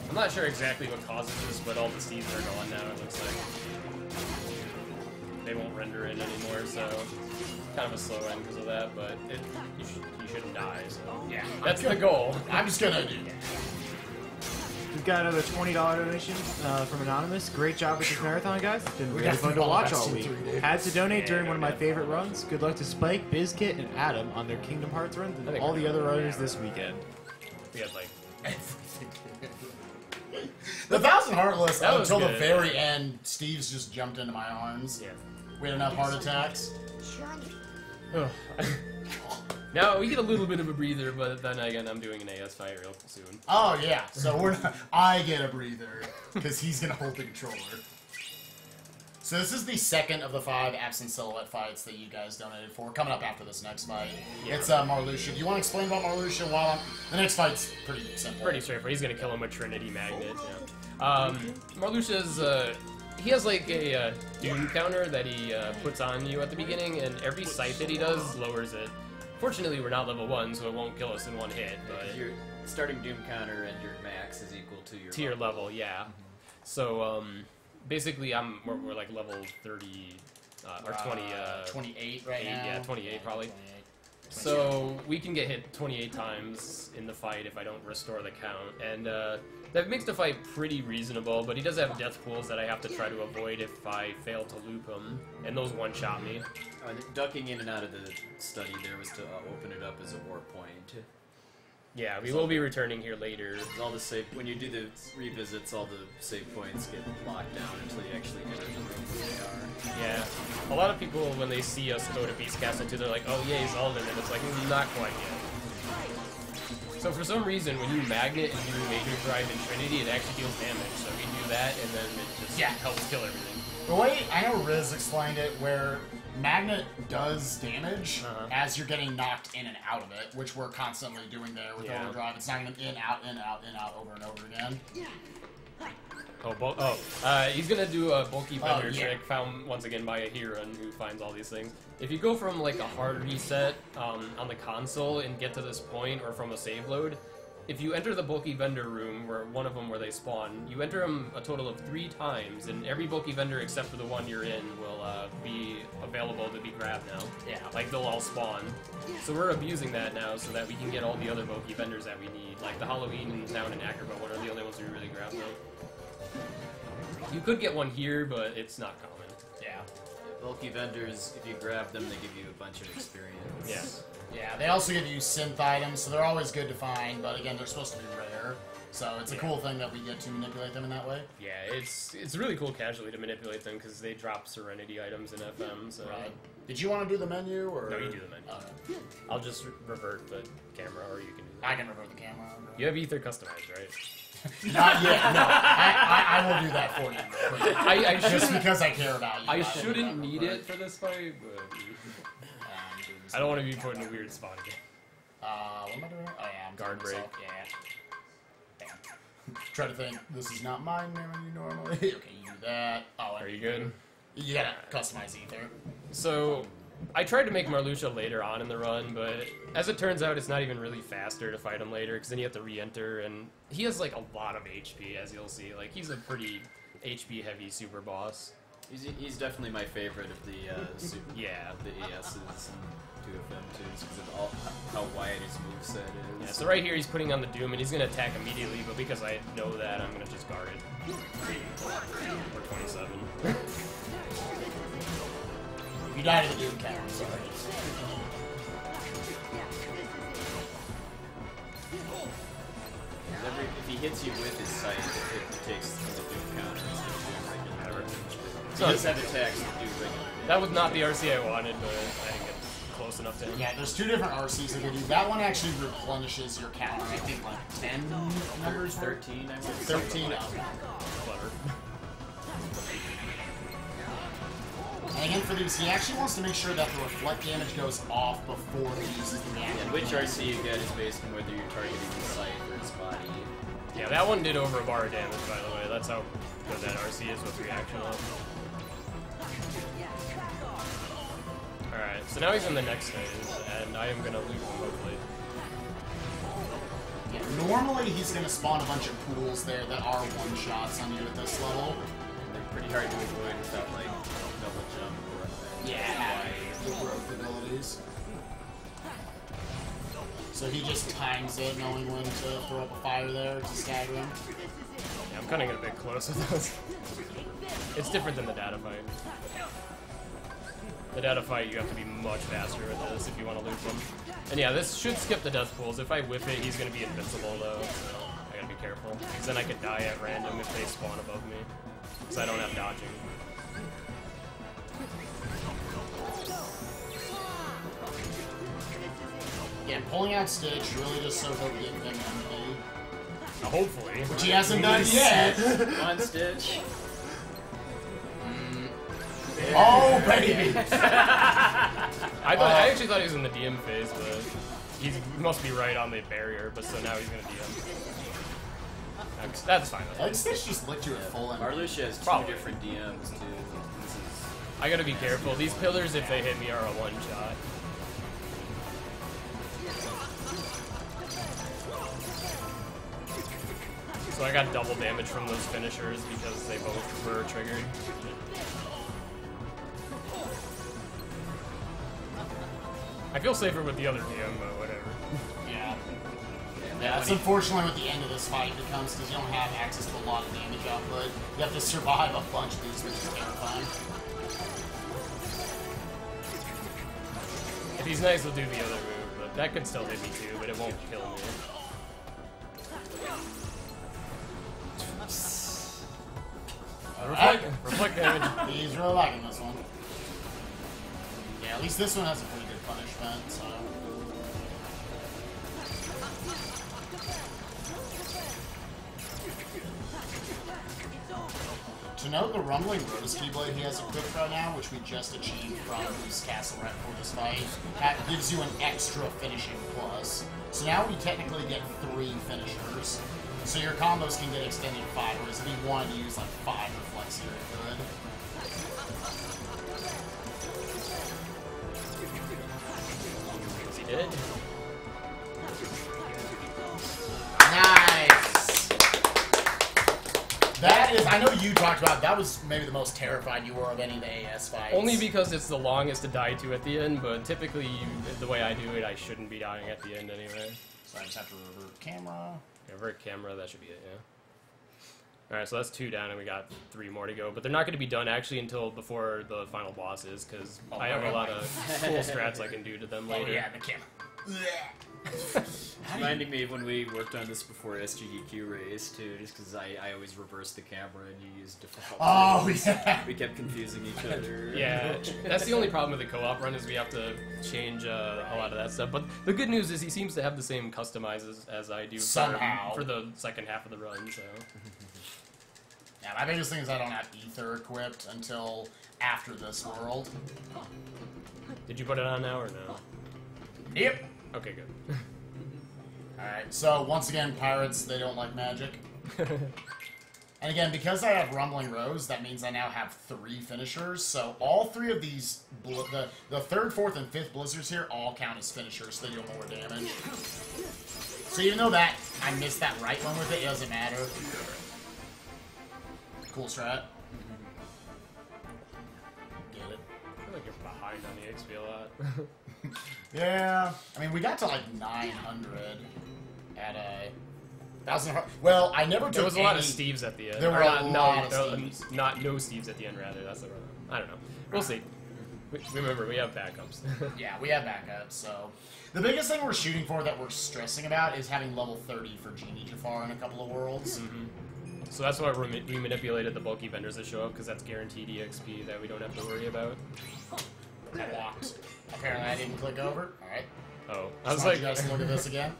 I'm not sure exactly what causes this, but all the Steves are gone now, it looks like. They won't render in anymore, so kind of a slow end because of that, but you shouldn't die, so Yeah. that's the goal. I'm just gonna do that. We've got another $20 donation from Anonymous. Great job with this marathon, guys. It's been We really got fun to all watch that all shit week. through, dude. Had to donate during one of my favorite runs. Good luck to Spike, Bizkit, and Adam on their Kingdom Hearts runs and all the other runners this weekend. We had like The 1,000 Heartless, That was until the good. very end, Steve's just jumped into my arms. Yeah. We had enough heart attacks. Now we get a little bit of a breather, but then again, I'm doing an AS fight real soon. Oh yeah, so I get a breather because he's gonna hold the controller. So this is the second of the 5 absent silhouette fights that you guys donated for, coming up after this next fight. Yeah. It's Marluxia. Do you want to explain about Marluxia while the next fight's pretty simple? Pretty straightforward. He's gonna kill him with Trinity Magnet. Yeah. Marluxia's he has like a Doom counter that he puts on you at the beginning, and every sight that he does lowers it. Fortunately, we're not level 1, so it won't kill us in one hit. But Your starting Doom counter and your max is equal to your level, yeah. So basically, we're like level 30 or 20. 28 right now. Yeah, 28 probably. 28. So we can get hit 28 times in the fight if I don't restore the count, and that makes the fight pretty reasonable, but he does have death pools that I have to try to avoid if I fail to loop him, and those one-shot me. And ducking in and out of the study there was to open it up as a warp point. Yeah, we will be returning here later. All the save when you do the revisits, all the save points get locked down until you actually enter the room where they are. Yeah, a lot of people when they see us go to Beast Castle 2, they're like, "Oh yay, Zaldin," and it's like, not quite yet. So for some reason, when you magnet and do Major Drive and Trinity, it actually deals damage. So we do that, and then it just helps kill everything. The way I know Riz explained it, where Magnet does damage as you're getting knocked in and out of it, which we're constantly doing there with Overdrive. It's knocking them in, out, in, out, in, out, over and over again. He's gonna do a bulky bender trick, found once again by a Hiran who finds all these things. If you go from like a hard reset on the console and get to this point, or from a save load, if you enter the bulky vendor room, where one of them where they spawn, you enter them a total of 3 times, and every bulky vendor except for the one you're in will be available to be grabbed now. Yeah. Like they'll all spawn. So we're abusing that now so that we can get all the other bulky vendors that we need. Like the Halloween Town and Acrobat one are the only ones we really grab now. You could get one here, but it's not common. Yeah. Bulky vendors, if you grab them, they give you a bunch of experience. Yeah. Yeah, they also give you synth items, so they're always good to find, but again, they're supposed to be rare. So it's a cool thing that we get to manipulate them in that way. Yeah, it's really cool casually to manipulate them because they drop Serenity items in FM. So. Right. Did you want to do the menu, or...? No, you do the menu. Okay. I'll just revert the camera, or you can do that. I can revert the camera. You have Ether customized, right? Not yet, no. I will do that for you real quick. I just because I care about you. I shouldn't need it for this fight, but... I don't want to be put in a weird spot again. What am I doing? Oh yeah, I'm guard break. Yeah. Damn. Try to think. This is not my menu normally. Okay, you do that. Oh, are you good? You gotta customize Ether. So, I tried to make Marluxia later on in the run, but as it turns out, it's not even really faster to fight him later, because then you have to re-enter, and he has like a lot of HP, as you'll see. Like, he's a pretty HP-heavy super boss. He's definitely my favorite of the ESs and 2FM2s because of how wide his moveset is. Yeah, so right here he's putting on the Doom and he's going to attack immediately, but because I know that, I'm going to just guard it. Or 27. You died to the Doom counter, sorry. If he hits you with his sight, it takes the Doom counter instead of doing regular damage. So he does have attacks that do regular damage. That was not the RC I wanted, but I didn't get close enough to him. Yeah, there's 2 different RCs that they do. That one actually replenishes your counter. I think like 10 numbers. 13, I think. 13. Clever. And again, for these, he actually wants to make sure that the reflect damage goes off before he uses the reaction. And which RC you get is based on whether you're targeting his sight or his body. Yeah, that one did over a bar of damage, by the way. That's how good that RC is with reaction on. Alright, so now he's in the next phase, and I am going to loop him, hopefully. Yeah, normally he's going to spawn a bunch of pools there that are one-shots on you at this level. They're pretty hard to avoid without, like, double jump or the growth abilities. So he just times it, knowing when to throw up a fire there to stagger him. Yeah, I'm cutting it a bit close with those. It's different than the data fight. The data fight, you have to be much faster with this if you want to loop them. And yeah, this should skip the death pools. If I whiff it, he's going to be invincible, though, so I gotta be careful. Because then I could die at random if they spawn above me. Because I don't have dodging. Yeah, pulling out Stitch really just so he'll give him MP. Hopefully. Which he hasn't done yet! Come on, Stitch. Oh, baby! I actually thought he was in the DM phase, but he must be right on the barrier. But so now he's gonna DM. That's fine. I think Stitch just licked you at full end. Marluxia has two Probably. different DMs too. This is I gotta be careful. These pillars, if they hit me, are a one shot. So I got double damage from those finishers because they both were triggered. I feel safer with the other DM, but whatever. Yeah. Yeah, that's unfortunately what the end of this fight becomes, because you don't have access to a lot of damage output. You have to survive a bunch of these, which is terrifying. If he's nice, he'll do the other move, but that could still hit me too, but it won't kill me. Reflect damage. He's really liking this one. Yeah, at least this one has a pretty good punishment, so... To note, the Rumbling Rose Keyblade he has equipped right now, which we just achieved from Moose Castle right before this fight, that gives you an extra finishing plus. So now we technically get 3 finishers. So your combos can get extended to 5, whereas if you wanted to use like 5 reflex here, it could. Is he dead? Nice! That is, I know you talked about, that was maybe the most terrified you were of any of the AS fights. Only because it's the longest to die to at the end, but typically, the way I do it, I shouldn't be dying at the end anyway. So I just have to revert camera. Revert camera, that should be it, yeah. Alright, so that's 2 down, and we got 3 more to go. But they're not going to be done, actually, until before the final boss is, because I have a lot of cool strats I can do to them later. Oh yeah, the camera. reminding me of when we worked on this before SGDQ race too, just because I always reversed the camera and you used default. Oh tools. yeah. We kept confusing each other. Yeah, that's the only problem with the co-op run is we have to change a lot of that stuff. But the good news is he seems to have the same customizes as I do Somehow. for the second half of the run. So Yeah, my biggest thing is I don't have Ether equipped until after this world. did you put it on now or no? Yep. Okay, good. Alright, so once again, pirates, they don't like magic. And again, because I have Rumbling Rose, that means I now have 3 finishers. So all 3 of these, the 3rd, 4th, and 5th Blizzards here all count as finishers, so they do more damage. So even though that I missed that right one with it, it doesn't matter. Cool strat. Get it. I feel like you're behind on the XP a lot. Yeah, I mean, we got to like 900 at a 1,000. Well, I never took There was a lot of any- Steves at the end. There Or were not, a no, lot of no, Steves. Not no Steves at the end, rather. That's the wrong. I don't know. We'll see. Remember, we have backups. Yeah, we have backups, so... The biggest thing we're shooting for that we're stressing about is having level 30 for Genie Jafar in a couple of worlds. So that's why we manipulated the bulky vendors to show up, because that's guaranteed EXP that we don't have to worry about. I walked. Apparently I didn't click over. Alright. Oh, I I was want like, you guys to look at this again.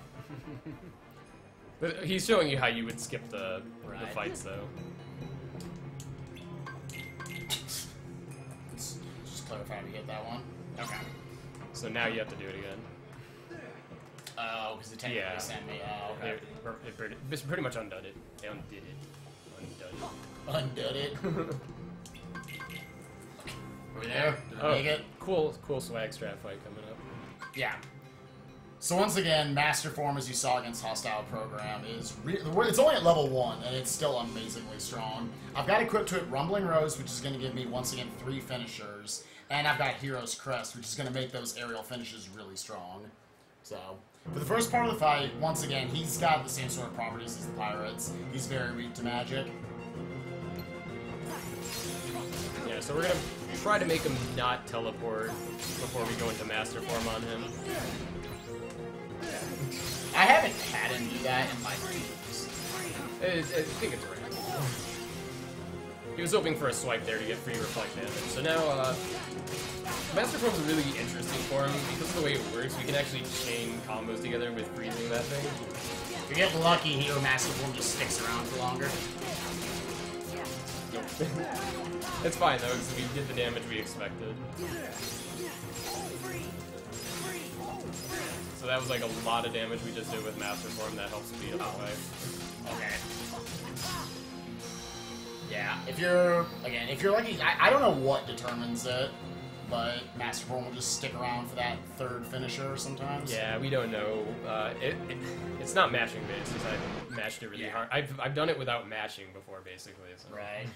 But he's showing you how you would skip the Right. fights, though. Just clarify we hit that one. Okay. So now you have to do it again. Oh, because it technically Yeah. sent me. Oh, okay. It's pretty much undone it. They undid it. Undone it. Undid it. Are we there? Did we Oh, make it? cool swag strat fight coming up. Yeah. So once again, Master Form, as you saw against Hostile Program, is it's only at level 1, and it's still amazingly strong. I've got equipped to it Rumbling Rose, which is going to give me, once again, 3 finishers, and I've got Hero's Crest, which is going to make those aerial finishes really strong. So, for the first part of the fight, once again, he's got the same sort of properties as the Pirates. He's very weak to magic. Yeah, so we're gonna try to make him not teleport before we go into Master Form on him. I haven't had him do that in like weeks. I think it's random. He was hoping for a swipe there to get free reflect damage. So now, Master Form's really interesting for him because of the way it works. We can actually chain combos together with freezing that thing. If you get lucky, Hero Master Form just sticks around for longer. Nope. It's fine though, because we did the damage we expected. So that was like a lot of damage we just did with Master Form that helps speed up the fight. Okay. Yeah, if you're lucky, I don't know what determines it, but Master Form will just stick around for that third finisher sometimes. Yeah, we don't know. It's not matching based, because I've matched it really hard. I've done it without matching before, basically. So. Right.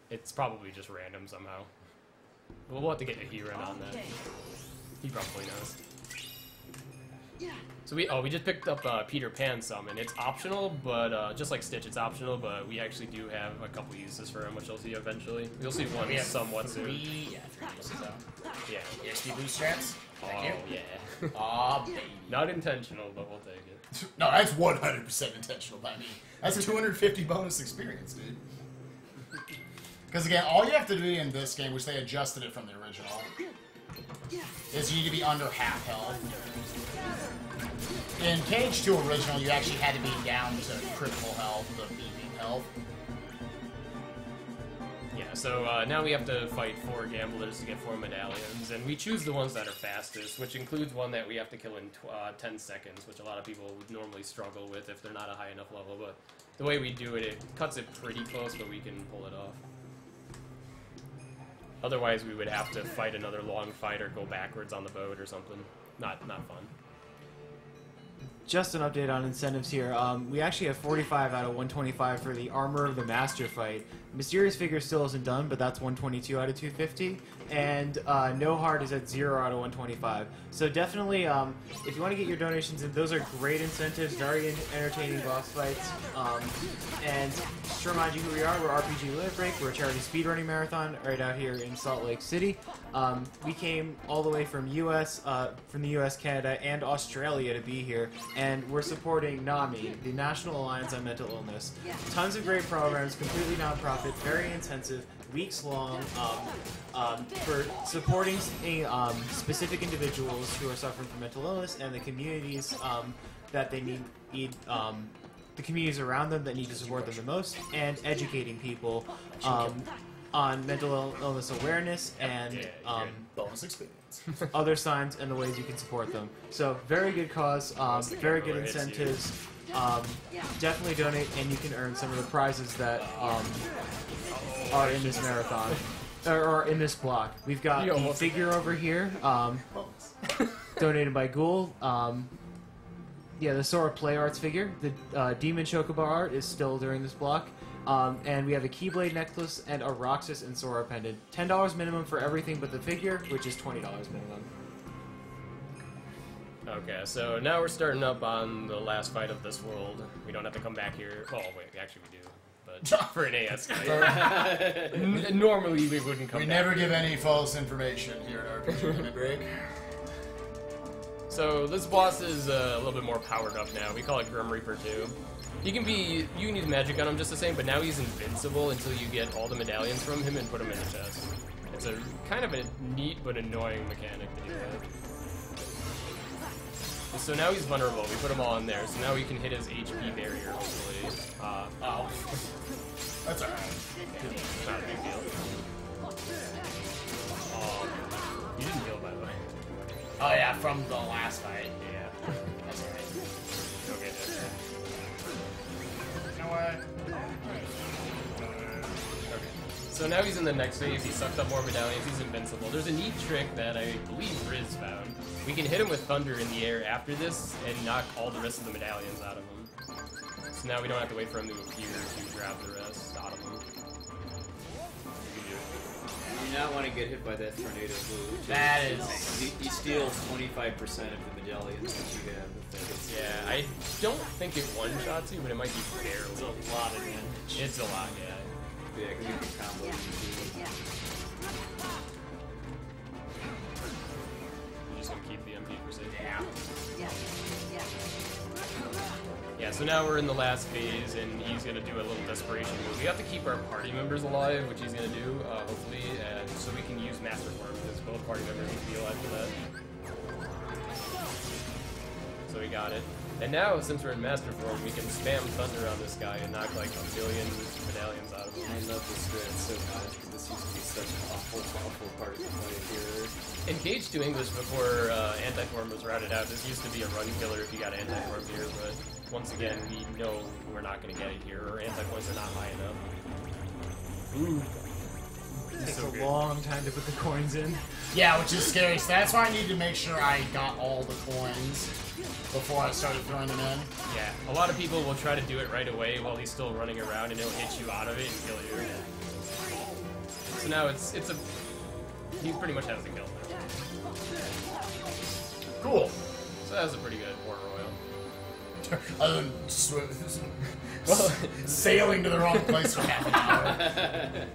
It's probably just random somehow. We'll have to get a Heron on that. He probably knows. So we just picked up Peter Pan Summon. It's optional, but just like Stitch, it's optional. But we actually do have a couple uses for him, which you'll see eventually. You'll see one somewhat soon. Yeah, 3 uses though. Yeah. EXP boost strats. Thank you. Yeah. Aw, baby. Not intentional, but we'll take it. No, that's 100% intentional by me. That's 250 bonus experience, dude. Because again, all you have to do in this game, which they adjusted it from the original, is you need to be under half health. In KH2 original, you actually had to be down to critical health, the beeping health. Yeah, so now we have to fight 4 gamblers to get 4 medallions, and we choose the ones that are fastest, which includes one that we have to kill in 10 seconds, which a lot of people would normally struggle with if they're not a high enough level, but the way we do it, it cuts it pretty close, but we can pull it off. Otherwise, we would have to fight another long fight or go backwards on the boat or something. Not fun. Just an update on incentives here. We actually have 45 out of 125 for the Armor of the Master fight. Mysterious Figure still isn't done, but that's 122 out of 250. And No Heart is at 0 out of 125. So definitely, if you want to get your donations in, those are great incentives, very entertaining boss fights. And just to remind you who we are, we're RPG Limit Break. We're a charity speedrunning marathon right out here in Salt Lake City. We came all the way from the US, Canada, and Australia to be here. And we're supporting NAMI, the National Alliance on Mental Illness. Tons of great programs, completely nonprofit, very intensive, weeks long, for supporting specific individuals who are suffering from mental illness and the communities that they need the communities around them that need to support them the most, and educating people on mental illness awareness and bonus experience. other signs and the ways you can support them. So very good cause, very good incentives. Definitely donate, and you can earn some of the prizes that are in this marathon, or in this block. We've got the figure over here, donated by Ghoul. Yeah, the Sora Play Arts figure. The Demon Chocobo art is still during this block. And we have a Keyblade necklace and a Roxas and Sora pendant. $10 minimum for everything but the figure, which is $20 minimum. Okay, so now we're starting up on the last fight of this world. We don't have to come back here. Oh, wait, actually we do. But for an AS fight. Normally we wouldn't come We back never here. give any false information here at RPG Limit Break. So this boss is a little bit more powered up now. We call it Grim Reaper 2. You can use magic on him just the same, but now he's invincible until you get all the medallions from him and put him in the chest. It's a kind of a neat but annoying mechanic to do that. So now he's vulnerable. We put him all in there, so now we can hit his HP barrier, hopefully. Oh. That's alright. Not a big deal. You didn't heal, by the way. Oh yeah, from the last fight. Yeah. That's alright. Okay, there. You know what? Okay. So now he's in the next phase. He sucked up more medallions. He's invincible. There's a neat trick that I believe Riz found. We can hit him with thunder in the air after this and knock all the rest of the medallions out of him. So now we don't have to wait for him to appear to grab the rest out of him. You do not want to get hit by that tornado blue. That is... He steals 25% of the medallions that you have. Yeah, I don't think it one-shots you, but it might be barely. It's a lot of damage. It's a lot, yeah. Yeah, because you can combo these. You're just gonna keep the MP for safety. Yeah, so now we're in the last phase, and he's gonna do a little desperation move. We have to keep our party members alive, which he's gonna do, hopefully, and so we can use Master Form, because both party members need to be alive for that. So we got it. And now, since we're in Master Form, we can spam Thunder on this guy and knock like a billion medallions out of him. I love this grid so much, but this used to be such an awful part of the play here. In Cage 2 English, before Anti-Form was routed out, this used to be a run killer if you got Anti-Form here, but once again, we know we're not going to get it here, or Anti-Forms are not high enough. Ooh. Takes So a good. long time to put the coins in. Yeah, which is scary. So that's why I need to make sure I got all the coins before I started throwing them in. Yeah, a lot of people will try to do it right away while he's still running around, and he'll hit you out of it and kill you. So now he pretty much has the kill now. Cool. So that was a pretty good War Royal. Other than sailing to the wrong place for half an hour.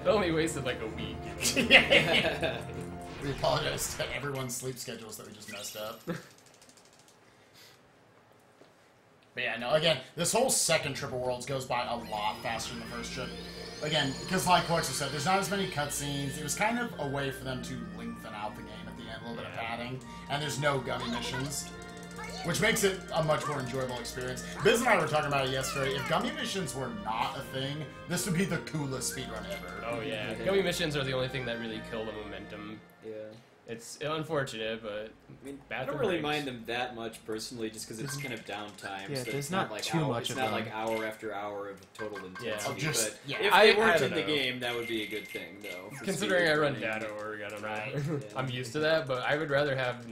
It only wasted like a week. We apologize to everyone's sleep schedules that we just messed up. But yeah, no, again, this whole second Triple Worlds goes by a lot faster than the first trip. Again, because like Corexer said, there's not as many cutscenes. It was kind of a way for them to lengthen out the game at the end, a little bit of padding. And there's no gummy missions, which makes it a much more enjoyable experience. Biz and I were talking about it yesterday. If gummy missions were not a thing, this would be the coolest speedrun ever. Oh yeah, gummy missions are the only thing that really kill the momentum. Yeah. It's unfortunate, but I mean, I bathroom don't really breaks. mind them that much personally, just because it's kind of downtime. Yeah, so there's it's not like too much It's of not them. like hour after hour of total intensity. just- but yeah. if I they weren't don't in the know. game, that would be a good thing, though. for Considering I run speedrunning. data org, I don't know. Right, yeah. I'm used to that, but I would rather have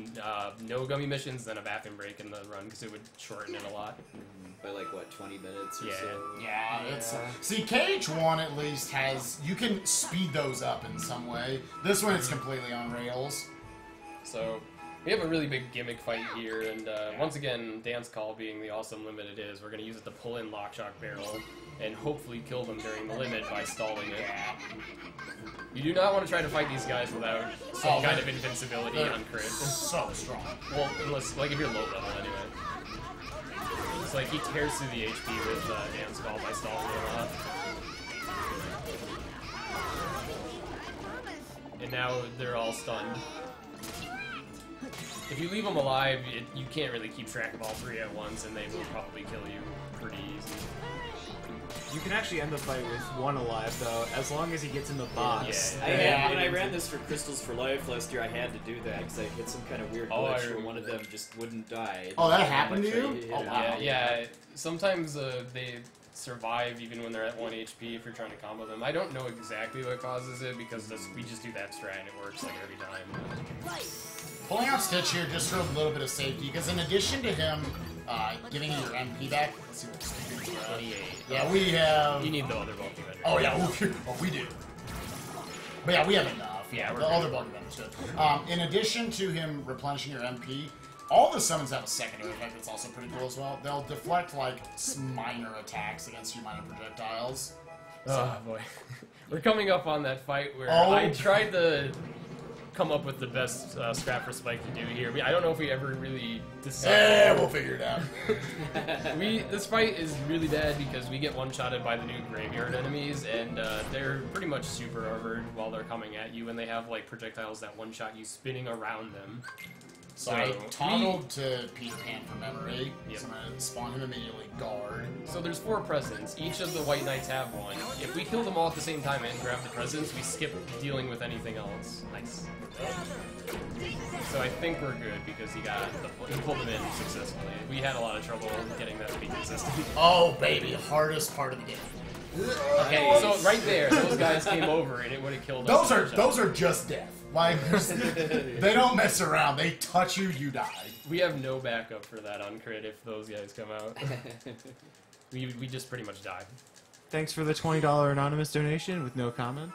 no gummy missions than a bathroom break in the run because it would shorten it a lot. By like what, 20 minutes or Yeah. so. Yeah, it's... See, KH1 at least has... You can speed those up in some way. This one, it's completely on rails. So we have a really big gimmick fight here, and once again, Dance Call being the awesome limit it is, we're going to use it to pull in Lockshock Barrel and hopefully kill them during the limit by stalling it. You do not want to try to fight these guys without some kind of invincibility on crit. So strong. Well, unless, like, if you're low level anyway. It's like he tears through the HP with Dance Call by stalling it a lot. And now they're all stunned. If you leave them alive, you can't really keep track of all three at once, and they will probably kill you pretty easy. You can actually end the fight with one alive, though, as long as he gets in the box. Yeah. When I ran this for Crystals for Life last year, I had to do that because I hit some kind of weird Oh, I glitch where one of remember. them just wouldn't die. Oh, that How happened much to I you? hit Oh, him. wow. Yeah. Sometimes they survive even when they're at 1 HP if you're trying to combo them. I don't know exactly what causes it because we just do that strat and it works like every time. Pulling out Stitch here just for a little bit of safety, because in addition to him giving you your MP back, let's see what speed is. 28. Yeah, we have... You need the other bulky vendor. Oh, yeah, we do. But yeah, we have enough. Yeah, we're the good. other bulky vendor's good. In addition to him replenishing your MP, all the summons have a secondary effect that's also pretty cool as well. They'll deflect, like, minor attacks against you, minor projectiles. Oh boy. We're coming up on that fight where Oh. I tried to come up with the best scrap for Spike to do here. I don't know if we ever really decided. Yeah, we'll figure it out. This fight is really bad because we get one-shotted by the new graveyard enemies, and they're pretty much super armored while they're coming at you, and they have like projectiles that one-shot you spinning around them. So I toggled to Peter Pan for memory. Yep. So I'm going to spawn him immediately. Guard. So there's 4 presents. Each of the White Knights have one. If we kill them all at the same time and grab the presents, we skip dealing with anything else. Nice. So I think we're good because he pulled them in successfully. We had a lot of trouble getting that to be consistent. Oh, baby. Hardest part of the game. Okay, so right there, those guys came over and it would have killed us. Those are just death. Like, they don't mess around. They touch you, you die. We have no backup for that on crit if those guys come out. we just pretty much die. Thanks for the $20 anonymous donation with no comment.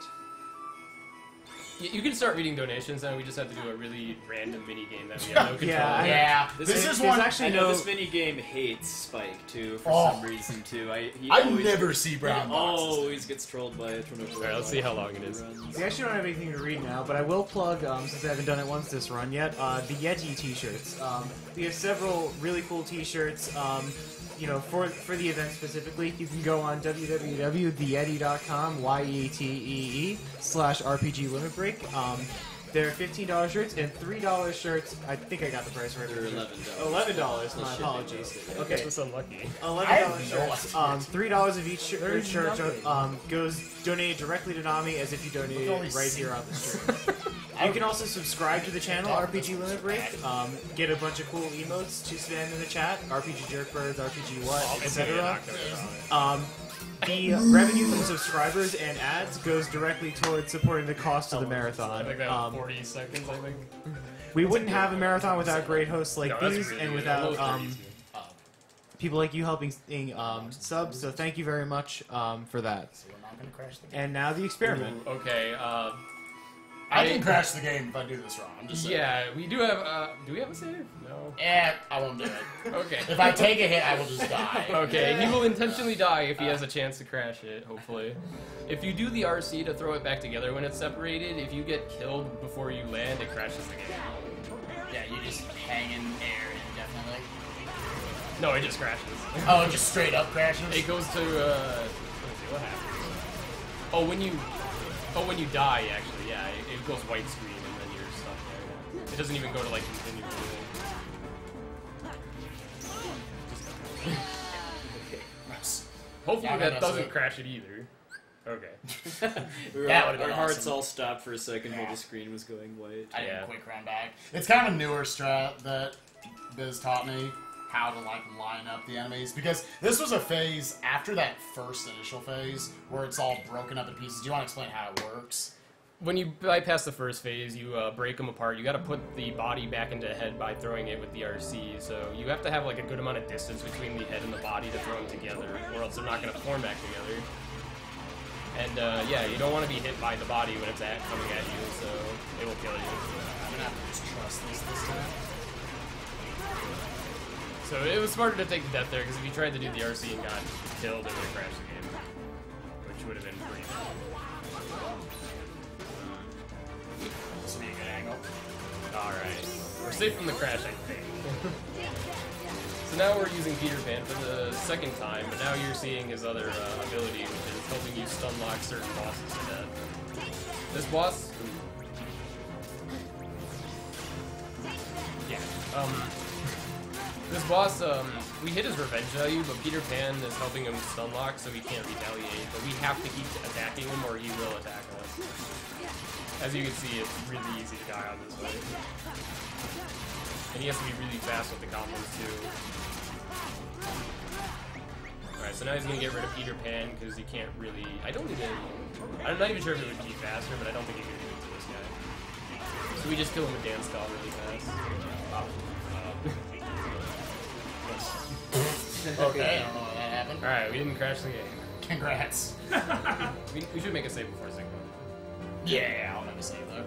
You can start reading donations, and we just have to do a really random mini game that we have no control Yeah, over. Yeah. This This is is one... actually I know no- this mini game hates Spike too for Oh. some reason too. I always, never see brown he boxes. always gets trolled by it. Alright, let's see how long it is. We actually don't have anything to read now, but I will plug, since I haven't done it once this run yet, the Yeti t-shirts. We have several really cool t-shirts. You know, for the event specifically, you can go on www.theyeti.com, YETEE, /RPG Limit Break. They're $15 shirts and $3 shirts. I think I got the price right. They're $11. $11. My apologies. Okay. That's unlucky. $11 shirts. $3 of each shirt goes donated directly to Nami as if you donated it right here on the stream. You can also subscribe to the channel RPG Limit Break. Get a bunch of cool emotes to spam in the chat. RPG Jerkbirds, RPG what, etc. The revenue from subscribers and ads goes directly towards supporting the cost of the marathon. I think that was 40 seconds, I think. We wouldn't have a marathon without great hosts like these really and good. without Almost people like you helping subs, so thank you very much for that. We're not gonna crash the game. And now the experiment. Okay, I can crash the game if I do this wrong. I'm just saying. yeah, we do have, do we have a save? No. I won't do it. Okay. If I take a hit, I will just die. Okay, he will intentionally die if he has a chance to crash it, hopefully. If you do the RC to throw it back together when it's separated, if you get killed before you land, it crashes the game. Yeah, you just hang in air indefinitely. No, it just crashes. Oh, it just straight up crashes? It goes to, let me see, what happens? Oh, when you die, actually, yeah, it goes white screen and then you're stuck there. It doesn't even go to, like, continue. Nice. Hopefully Yeah, that that's doesn't it. crash it either. Okay. That would've Our been hearts awesome. all stopped for a second while Yeah. the screen was going white. I did Yeah. a quick run back. It's kind of a newer strat that Biz taught me, how to like line up the enemies, because this was a phase after that first initial phase where it's all broken up in pieces. Do you want to explain how it works? When you bypass the first phase, you break them apart. You got to put the body back into the head by throwing it with the RC. So you have to have like a good amount of distance between the head and the body to throw them together, or else they're not going to form back together. And yeah, you don't want to be hit by the body when it's coming at you, so it will kill you. I'm gonna have to just trust this time. So it was smarter to take the death there, because if you tried to do the RC and got killed, it would have crashed the game, which would have been pretty bad. This would be a good angle. Alright. We're safe from the crash, I think. So now we're using Peter Pan for the second time, but now you're seeing his other ability, which is helping you stun lock certain bosses to death. This boss... Yeah. This boss, we hit his revenge value, but Peter Pan is helping him stun lock, so he can't retaliate, but we have to keep attacking him or he will attack us. As you can see, it's really easy to die on this fight. And he has to be really fast with the combos too. Alright, so now he's gonna get rid of Peter Pan because he can't really... I'm not even sure if it would be faster, but I don't think he can do it to this guy. So we just kill him with Dance Call really fast. Okay, I don't know how that happened. Alright, we didn't crash the game. Congrats. We should make a save before Zigbar. Yeah, I'll never save though.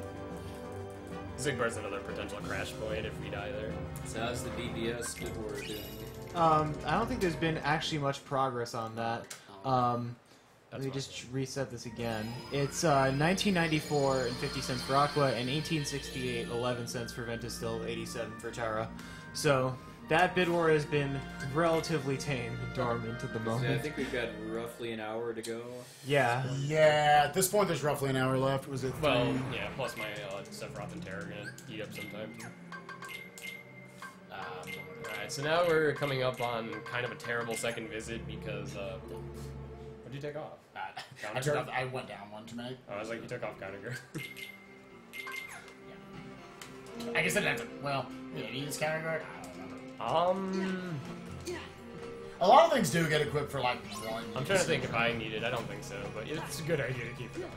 Zigbar's another potential crash point if we die there. So how's the BBS before doing? I don't think there's been actually much progress on that. Let me just reset this again. It's 1994 and 50 cents for Aqua, and 1868 11 cents for Ventustil, 87 for Terra. So that bid war has been relatively tame and dormant at the So I moment. think we've got roughly an hour to go. Yeah. Yeah, at this point there's roughly an hour left. Was it Well, yeah, plus my Sephiroth and Terra are gonna eat up sometime. Alright, so now we're coming up on kind of a terrible second visit because, what'd you take off? I went down one too many. Oh, I was like, you took off Counter. I guess I didn't have to. Well, did I need this counter guard? I don't remember. A lot of things do get equipped for like one. I'm trying to think if I need it. I don't think so, but it's a good idea to keep it on.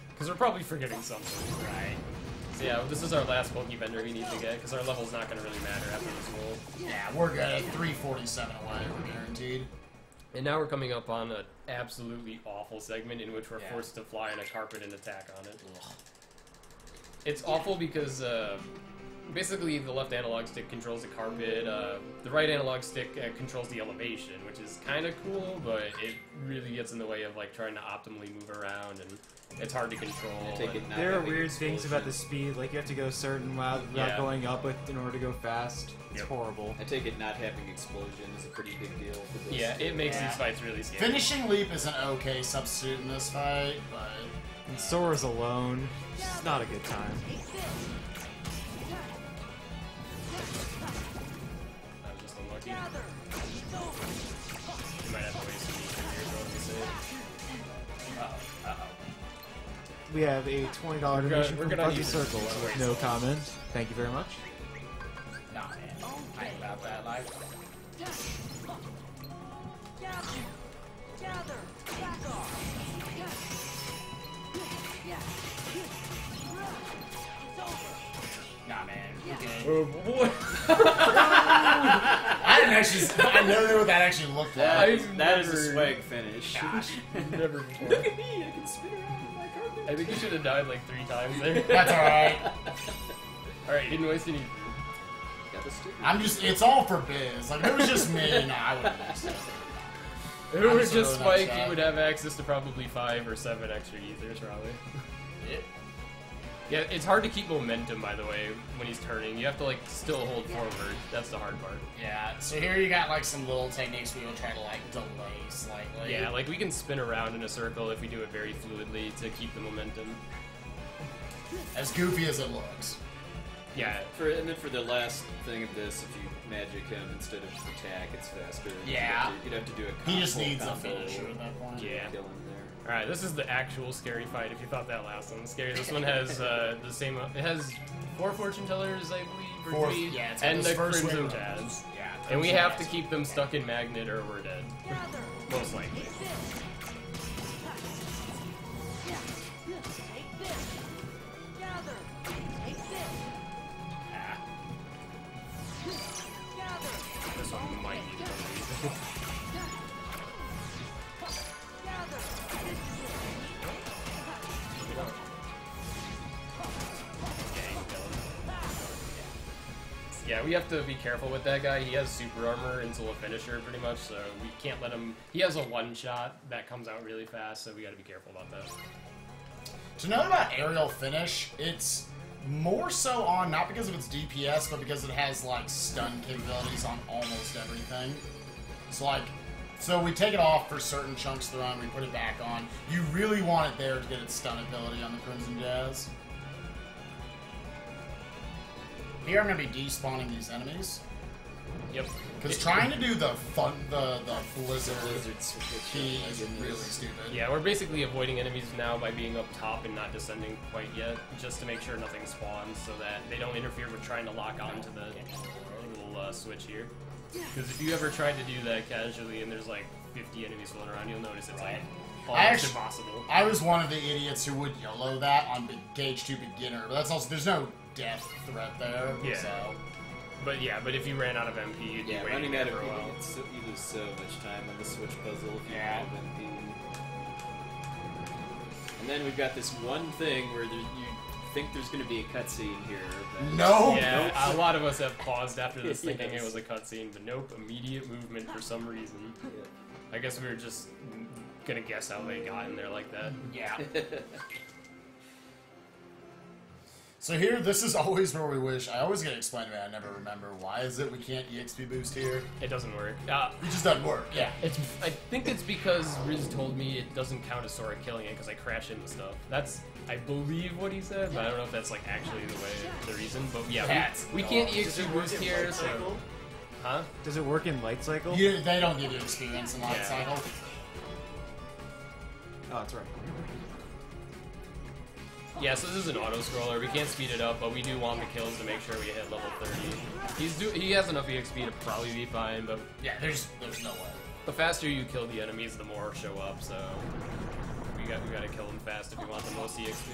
Because we're probably forgetting something. Right. So yeah, this is our last bulky vendor we need to get, because our level's not going to really matter after this roll. Yeah, we're good at 347 away. We're guaranteed. And now we're coming up on an absolutely awful segment in which we're forced to fly on a carpet and attack on it. Ugh. It's awful because basically the left analog stick controls the carpet, the right analog stick controls the elevation, which is kind of cool, but it really gets in the way of like trying to optimally move around, and it's hard to control. There are weird things about the speed, like you have to go a certain route without going up in order to go fast. It's horrible. I take it not having explosion is a pretty big deal for this. Yeah, it makes these fights really scary. Finishing leap is an okay substitute in this fight, but And Sora's alone. It's not a good time. That was just unlucky. You might have to waste some here going to save. We have a $20 donation from gonna Fuzzy use it. Circles with no comment. Thank you very much. Nah, man. I ain't about that life. Nah, man. You're good. Oh boy! I didn't actually. I never knew what that actually looked like. That is a swag finish. Gosh. Never before. Look at me, I can spin around on my carpet. I think you should have died like 3 times there. That's alright. Alright, didn't waste any. Got the sticker. I'm just. It's all for biz. Like, if it was just me, nah, I wouldn't have used it. If it I'm was so just really Spike, nice you would have access to probably 5 or 7 extra ethers, probably. Yeah, it's hard to keep momentum, by the way, when he's turning. You have to, like, still hold forward. That's the hard part. Yeah, so here you got, like, some little techniques where you'll try to, like, delay slightly. Yeah, like, we can spin around in a circle if we do it very fluidly to keep the momentum. As goofy as it looks. Yeah. And then for the last thing of this, if you magic him instead of attack, it's faster. Yeah. You'd have to do a He just full needs a combo finisher at that point. Yeah. Kill him there. Alright, this is the actual scary fight, if you thought that last one was scary. This one has the same... It has 4 fortune tellers, I believe, or 3, Yeah, it's got and those the first Crimson wave Jazz. runs. Yeah. And we Crimson have to Jazz. keep them stuck in Magnet or we're dead. Most likely. This one might need to Yeah, we have to be careful with that guy. He has super armor until a finisher, pretty much, so we can't let him... He has a one-shot that comes out really fast, so we gotta be careful about that. To know about aerial finish, it's more so on, not because of its DPS, but because it has, like, stun capabilities on almost everything. So, like, so we take it off for certain chunks of the run, we put it back on. You really want it there to get its stun ability on the Crimson Jazz. Here I'm going to be despawning these enemies. Yep. Because trying to do the blizzard key is Goodness. really stupid. Yeah, we're basically avoiding enemies now by being up top and not descending quite yet, just to make sure nothing spawns so that they don't interfere with trying to lock onto the little switch here. Because if you ever tried to do that casually and there's like 50 enemies floating around, you'll notice it's like almost impossible. I was one of the idiots who would YOLO that on Gauge 2 Beginner, but that's also, there's no death threat there, Yeah. so... But yeah, but if you ran out of MP, you'd be waiting running there out of for a while. you lose so much time on the switch puzzle if you Yeah. have MP. And then we've got this one thing where you think there's going to be a cutscene here. But No! Yeah, a lot of us have paused after this thinking Yes. it was a cutscene, but nope, immediate movement for some reason. I guess we were just gonna guess how they got in there like that. Yeah. So here, this is always where we wish. I always get explained to me, I never remember. Why is it we can't EXP boost here? It doesn't work. It just doesn't work, yeah. I think it's because Riz told me it doesn't count as Sora killing it because I crash into stuff. That's, I believe, what he said, but I don't know if that's like actually the reason. But yeah, we can't EXP boost here, so... Huh? Does it work in Light Cycle? They don't give you experience in Light Yeah. Cycle. Oh, that's right. Yeah, so this is an auto-scroller. We can't speed it up, but we do want the kills to make sure we hit level 30. He has enough EXP to probably be fine, but Yeah, there's no way. the faster you kill the enemies, the more show up, so... We gotta kill them fast if we want the most EXP.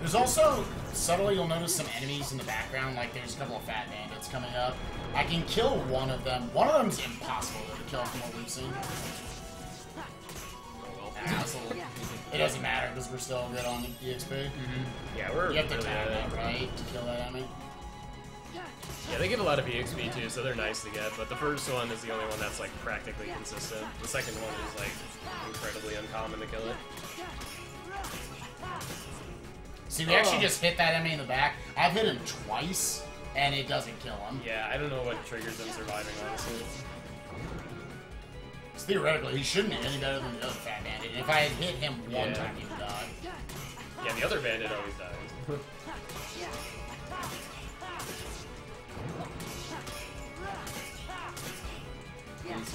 There's also, subtly you'll notice some enemies in the background, like there's a couple of fat bandits coming up. I can kill one of them. One of them's impossible to kill from what we've seen. It doesn't matter because we're still good on EXP. Yeah, we're You have to really tap good. that, right, to kill that enemy? Yeah, they give a lot of EXP too, so they're nice to get, but the first one is the only one that's like practically consistent. The second one is like incredibly uncommon to kill it. See, we actually just hit that enemy in the back. I've hit him twice, and it doesn't kill him. Yeah, I don't know what triggers them surviving, honestly. theoretically, he shouldn't be any better than the other Fat Bandit. If I had hit him one Yeah. time, he would die. Yeah, the other bandit always dies.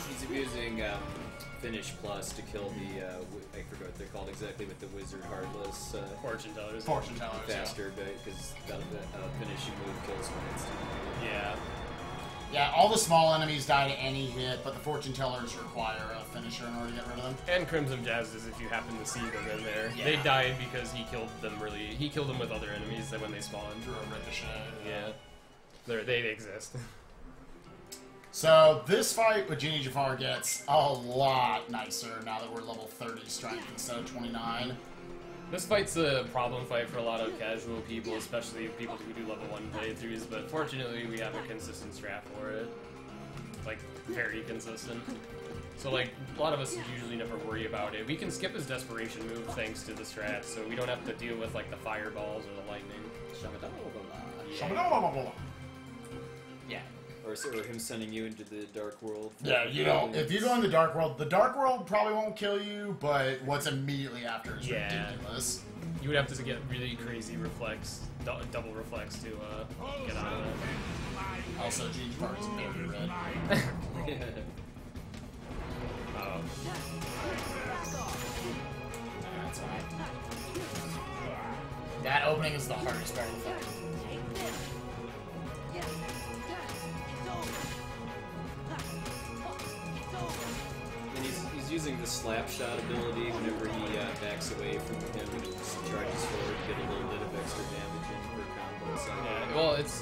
He's abusing Finish Plus to kill the, I forgot what they're called exactly, but the Wizard Heartless Fortune tellers. Fortune tellers. faster, because the finishing move kills one instantly. Yeah. Yeah, all the small enemies die to any hit, but the fortune tellers require a finisher in order to get rid of them. And Crimson Jazzes, if you happen to see them in there, Yeah. they died because he killed them. He killed them with other enemies that when they spawned. Through a ricochet. Yeah, they exist. So this fight with Genie Jafar gets a lot nicer now that we're level 30 strength instead of 29. This fight's a problem fight for a lot of casual people, especially people who do level 1 playthroughs, but fortunately we have a consistent strat for it. Like, very consistent. So, like, a lot of us usually never worry about it. We can skip his desperation move thanks to the strat, so we don't have to deal with, like, the fireballs or the lightning. Yeah. Or him sending you into the Dark World. Yeah, you know, if you go in the Dark World probably won't kill you, but what's immediately after is ridiculous. You would have to get really crazy reflex, double reflex to get out of that. Also, Genie Jafar is very red. That's alright. That opening is the hardest part of the fight. And he's using the slap shot ability whenever he backs away from him and just charges forward to get a little bit of extra damage in per combo. So Yeah, well, it's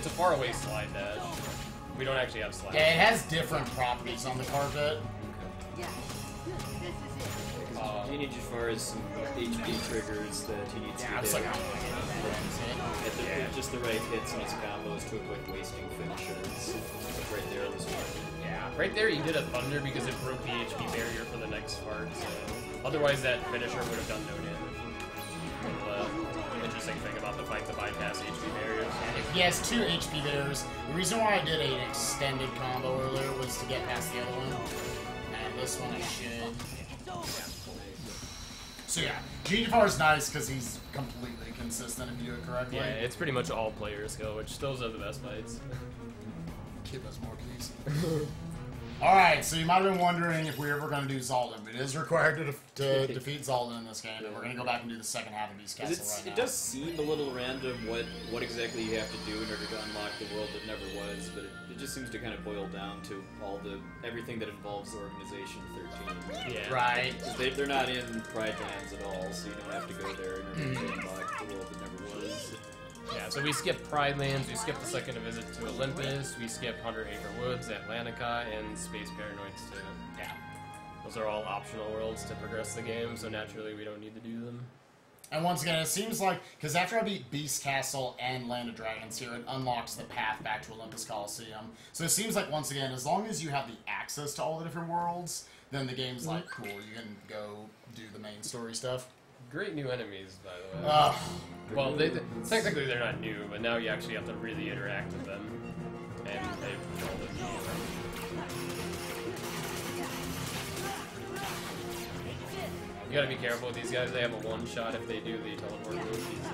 a far away slide dash. We don't actually have slap. Yeah, it has different properties on the carpet. Genie Jafar has some HP triggers that he needs to Yeah, hit. it's like Just the right hits on his combos to avoid wasting finishers. Right there was one. Yeah, right there he did a thunder because it broke the HP barrier for the next part. So otherwise, that finisher would have done no damage. And, interesting thing about the fight, the bypass HP barriers. He has 2 HP barriers. The reason why I did an extended combo earlier was to get past the other one. And this one I should. So yeah, Genie Jafar is nice because he's completely consistent if you do it correctly. Yeah, it's pretty much all player skill, which those are the best fights. Give us more, please. Alright, so you might have been wondering if we were ever going to do Zaldin. It is required to defeat Zaldin in this game, and we're going to go back and do the second half of Beast Castle right now. It does seem a little random what exactly you have to do in order to unlock the world that never was, but it just seems to kind of boil down to everything that involves Organization 13. Yeah. Right. 'Cause they're not in Pride Lands at all, so you don't have to go there in order to unlock the world that never was. Yeah, so we skip Pride Lands, we skip the second visit to Olympus, we skip 100 Acre Woods, Atlantica, and Space Paranoids too. Yeah. Those are all optional worlds to progress the game, so naturally we don't need to do them. And once again, it seems like, because after I beat Beast Castle and Land of Dragons here, it unlocks the path back to Olympus Coliseum. So it seems like, once again, as long as you have the access to all the different worlds, then the game's like, cool, you can go do the main story stuff. Great new enemies, by the way. Well, technically they're not new, but now you actually have to really interact with them. And they've all been new. You gotta be careful with these guys, they have a one-shot. If they do, they teleport move.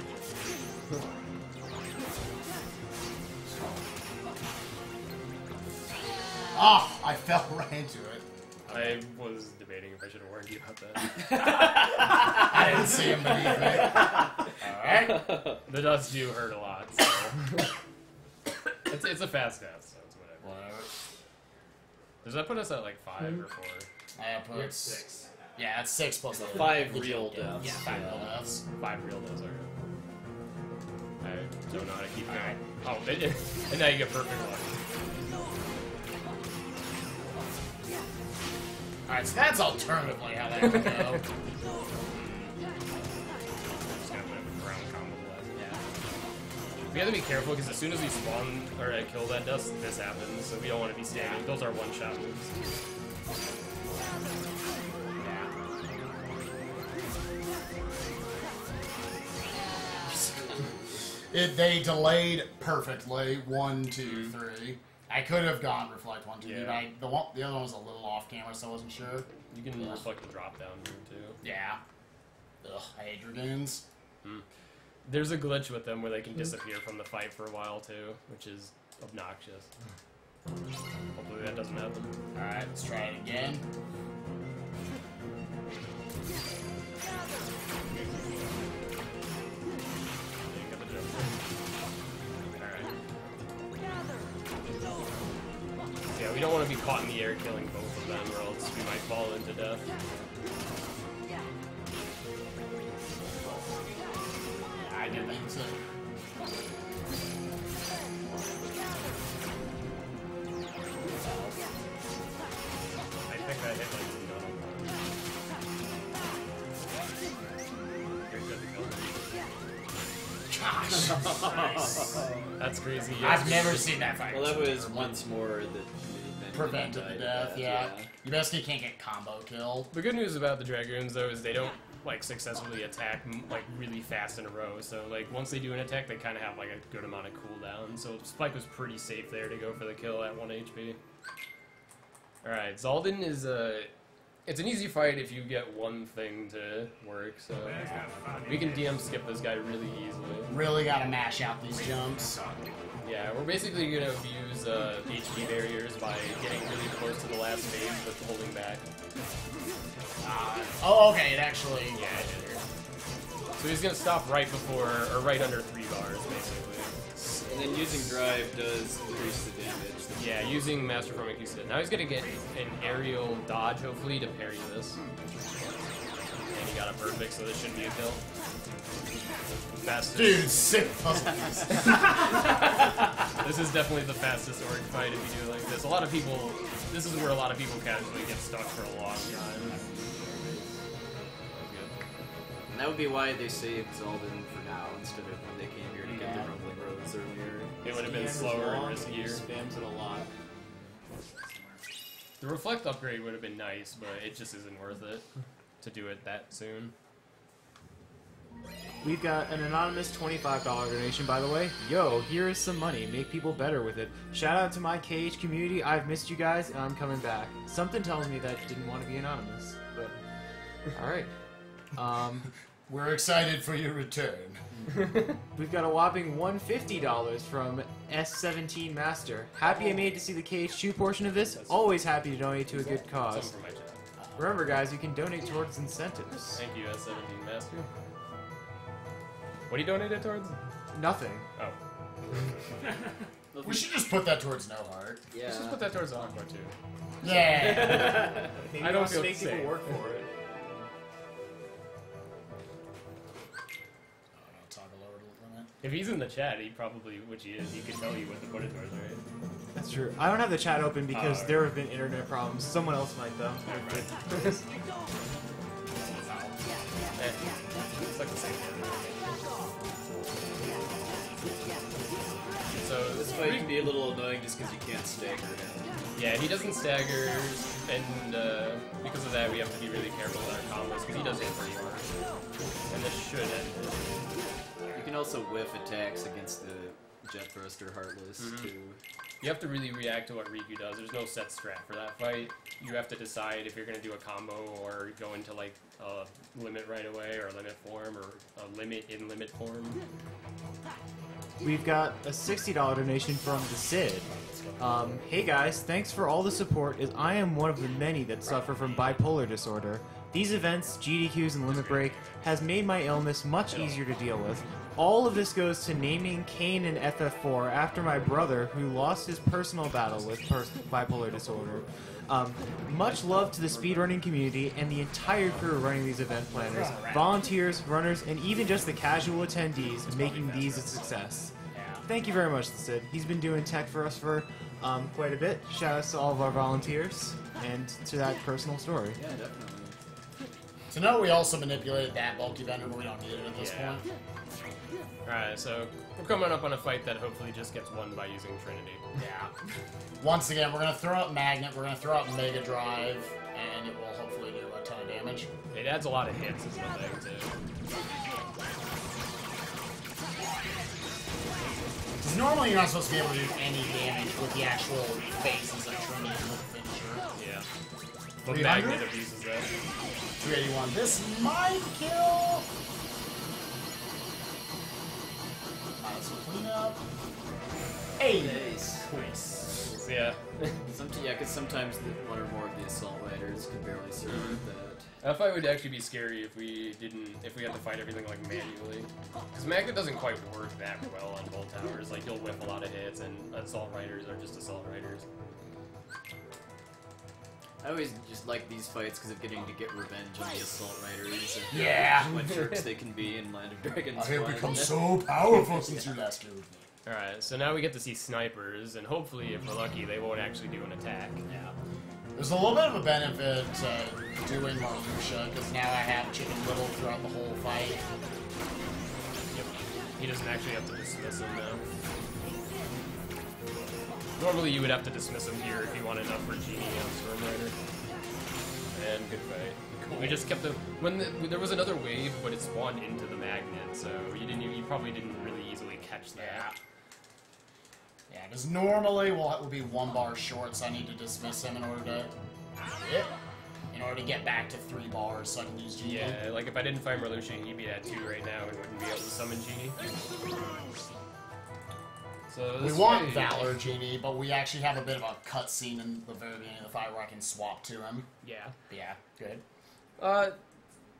I fell right into it. I was debating if I should have warned you about that. I didn't see him beneath me. Alright. The dots do hurt a lot, so... it's a fast death, so it's whatever. Does that put us at like 5 or 4? I put 6. Yeah, that's 6 plus the 5 real deaths. Yeah, 5 real deaths. 5 real deaths, okay. I don't know how to keep going. Oh, and now you get perfect luck. Alright, so that's alternatively how that could go. Just gonna put a ground combo blast. Yeah. We have to be careful because as soon as we spawn or kill that dust, this happens. So we don't want to be standing. Those are one-shot moves. They delayed perfectly. 1, 2, 3. I could have gone reflect 1, 2, Yeah. but the other one was a little off camera, so I wasn't sure. You can reflect the drop down here too. Yeah. Ugh, I hate dragoons. There's a glitch with them where they can disappear from the fight for a while too, which is obnoxious. Hopefully that doesn't happen. Alright, let's try it again. Yeah, we don't want to be caught in the air killing both of them, or else we might fall into death. I did that too. I think I hit like Gosh. That's crazy. I've never seen that fight. Well, that was once more that Prevented the death, yeah. You basically can't get combo kill. The good news about the Dragoons, though, is they don't like successfully attack like really fast in a row. So like once they do an attack, they kind of have like a good amount of cooldown. So Spike was pretty safe there to go for the kill at 1 HP. All right, Zaldin is it's an easy fight if you get one thing to work. So we can DM skip this guy really easily. Really gotta mash out these jumps. Yeah, we're basically gonna abuse HP barriers by getting really close to the last phase, but holding back. Oh, okay, it actually... Yeah, it did. So he's gonna stop right before, or right under 3 bars, basically. And then using drive does increase the damage. Yeah, using Master Form increases it. Now he's gonna get an aerial dodge, hopefully, to parry this. And he got it perfect, so this should be a kill. Fastest. Dude, sick puzzle. This is definitely the fastest orc fight if you do it like this. A lot of people, this is where a lot of people casually get stuck for a long time. And that would be why they saved Zaldin for now instead of when they came here to get the Rumbling Roads earlier. It would have been slower and riskier. Spams it a lot. The reflect upgrade would have been nice, but it just isn't worth it to do it that soon. We've got an anonymous $25 donation, by the way. Yo, here is some money. Make people better with it. Shout out to my KH community. I've missed you guys, and I'm coming back. Something tells me that didn't want to be anonymous, but all right. We're excited for your return. We've got a whopping $150 from S17 Master. Happy I made to see the KH2 portion of this. Always happy to donate to a good cause. Something for my chat. Remember, guys, you can donate towards incentives. Thank you, S17 Master. What do you donate it towards? Nothing. Oh. We should just put that towards No Heart. Yeah. Let's just put that towards Aqua, too. Yeah. Maybe I don't wants to feel make safe. people work for it. Toggle over to limit. If he's in the chat, he probably, which he is, he could tell you what to put it towards, right? That's true. I don't have the chat open because Oh, there have been internet problems. Someone else might, though. It's like the same thing. So This fight can be a little annoying just because you can't stagger him. yeah, he doesn't stagger, and because of that, we have to be really careful with our combos because he does hit pretty hard. And this should end it. You can also whiff attacks against the Jet Thruster Heartless too. You have to really react to what Riku does. There's no set strat for that fight. You have to decide if you're going to do a combo or go into like a limit right away or limit form or a limit in limit form. We've got a $60 donation from the Sid. Hey guys, thanks for all the support as I am one of the many that suffer from bipolar disorder. These events, GDQs and Limit Break, has made my illness much easier to deal with. All of this goes to naming Kane and FF4 after my brother who lost his personal battle with bipolar disorder. Much love to the speedrunning community and the entire crew running these event planners, volunteers, runners, and even just the casual attendees making these a success. Thank you very much, Sid. He's been doing tech for us for quite a bit. Shout outs to all of our volunteers and to that personal story. Yeah, definitely. To know we also manipulated that bulky vendor, but we don't need it at this Yeah. point. Alright, so we're coming up on a fight that hopefully just gets won by using Trinity. Yeah. Once again, we're going to throw out Magnet, we're going to throw out Mega Drive, and it will hopefully do a ton of damage. It adds a lot of hits is the thing, too. Does normally you're not supposed to be able to do any damage with the actual face as a training with finisher. Yeah. But 300? Magnet abuses that. 281. This might kill. Nice cleanup. Hey. Nice. Yeah. Yeah, because sometimes one or more of the assault riders could barely survive that. That fight would actually be scary if we had to fight everything like manually. Because Magnet doesn't quite work that well on Bolt Towers. Like, you'll whiff a lot of hits, and Assault Riders are just Assault Riders. I always just like these fights because of getting to get revenge on the Assault Riders. And Yeah. what jerks they can be in Land of Dragons. I have become so powerful since you last killed me. Alright, so now we get to see snipers, and hopefully, if we're lucky, they won't actually do an attack. Yeah. There's a little bit of a benefit to doing Marluxia, because now I have Chicken Little throughout the whole fight. Yep. He doesn't actually have to dismiss him now. Normally you would have to dismiss him here if you want enough for Genie on Storm Rider. And good fight. Cool. We just kept the there was another wave, but it spawned into the magnet, so you probably didn't really easily catch that. Yeah, because normally we'll be 1 bar short, so I need to dismiss him in order to get back to 3 bars so I can use Genie. Yeah, like if I didn't find Marluxia, he'd be at 2 right now and wouldn't be able to summon Genie. So We want Valor Genie, but we actually have a bit of a cutscene in the very beginning of the fight where I can swap to him. Yeah. Yeah, good.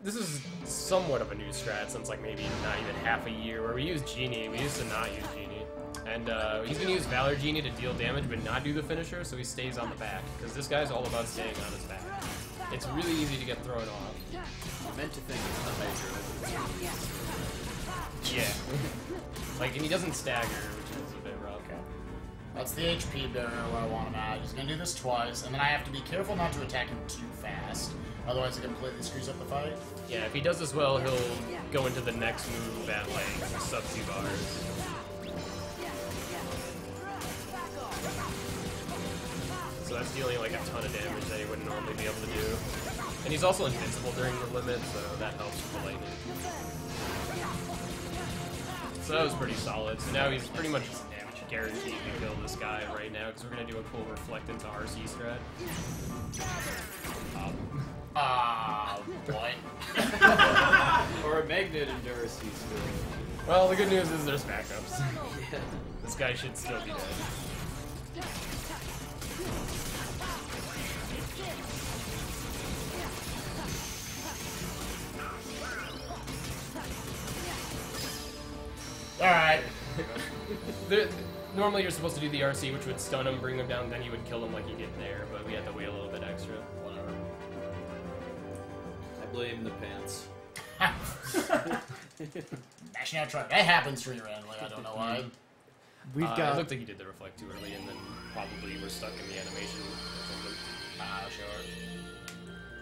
This is somewhat of a new strat since like maybe not even half a year where we use Genie. We used to not use Genie. And he's going to use Valor Genie to deal damage but not do the finisher, so he stays on the back. Because this guy's all about staying on his back. It's really easy to get thrown off. I meant to think it's the Hydra. Yeah. Like, and he doesn't stagger, which is a bit rough. Okay. That's the HP barrier where I want him at. He's going to do this twice, and then I have to be careful not to attack him too fast. Otherwise it completely screws up the fight. Yeah, if he does this well, he'll go into the next move at, like, sub 2 bars. So that's dealing like a ton of damage that he wouldn't normally be able to do. And he's also invincible during the limit, so that helps with the lightning. So that was pretty solid. So now he's pretty much guaranteed to kill this guy right now, because we're going to do a cool Reflect into RC strat. What? Or a Magnet into RC strat. Well, the good news is there's backups. Yeah. This guy should still be dead. Alright. Normally you're supposed to do the RC, which would stun him, bring him down, then you would kill him like he did there, but we had to wait a little bit extra. Whatever. I blame the pants. Actually, I'll try. That happens pretty randomly. I don't know why. We've It got. looked like you did the reflect too early, and then probably were stuck in the animation or something. Sure.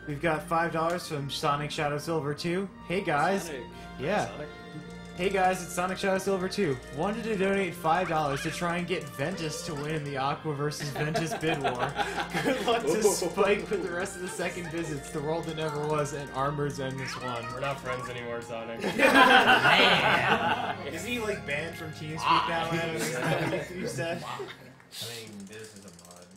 We've got $5 from Sonic Shadow Silver 2. Hey guys. Sonic. Yeah. Sonic. Hey guys, it's Sonic Shadow Silver 2. Wanted to donate $5 to try and get Ventus to win the Aqua versus Ventus bid war. Good luck to Spike with the rest of the second visits, the world that never was, and Armor's Endless One. We're not friends anymore, Sonic. Man. Isn't he like banned from TeamSpeak now, Adam? You said? I mean, this is a mod.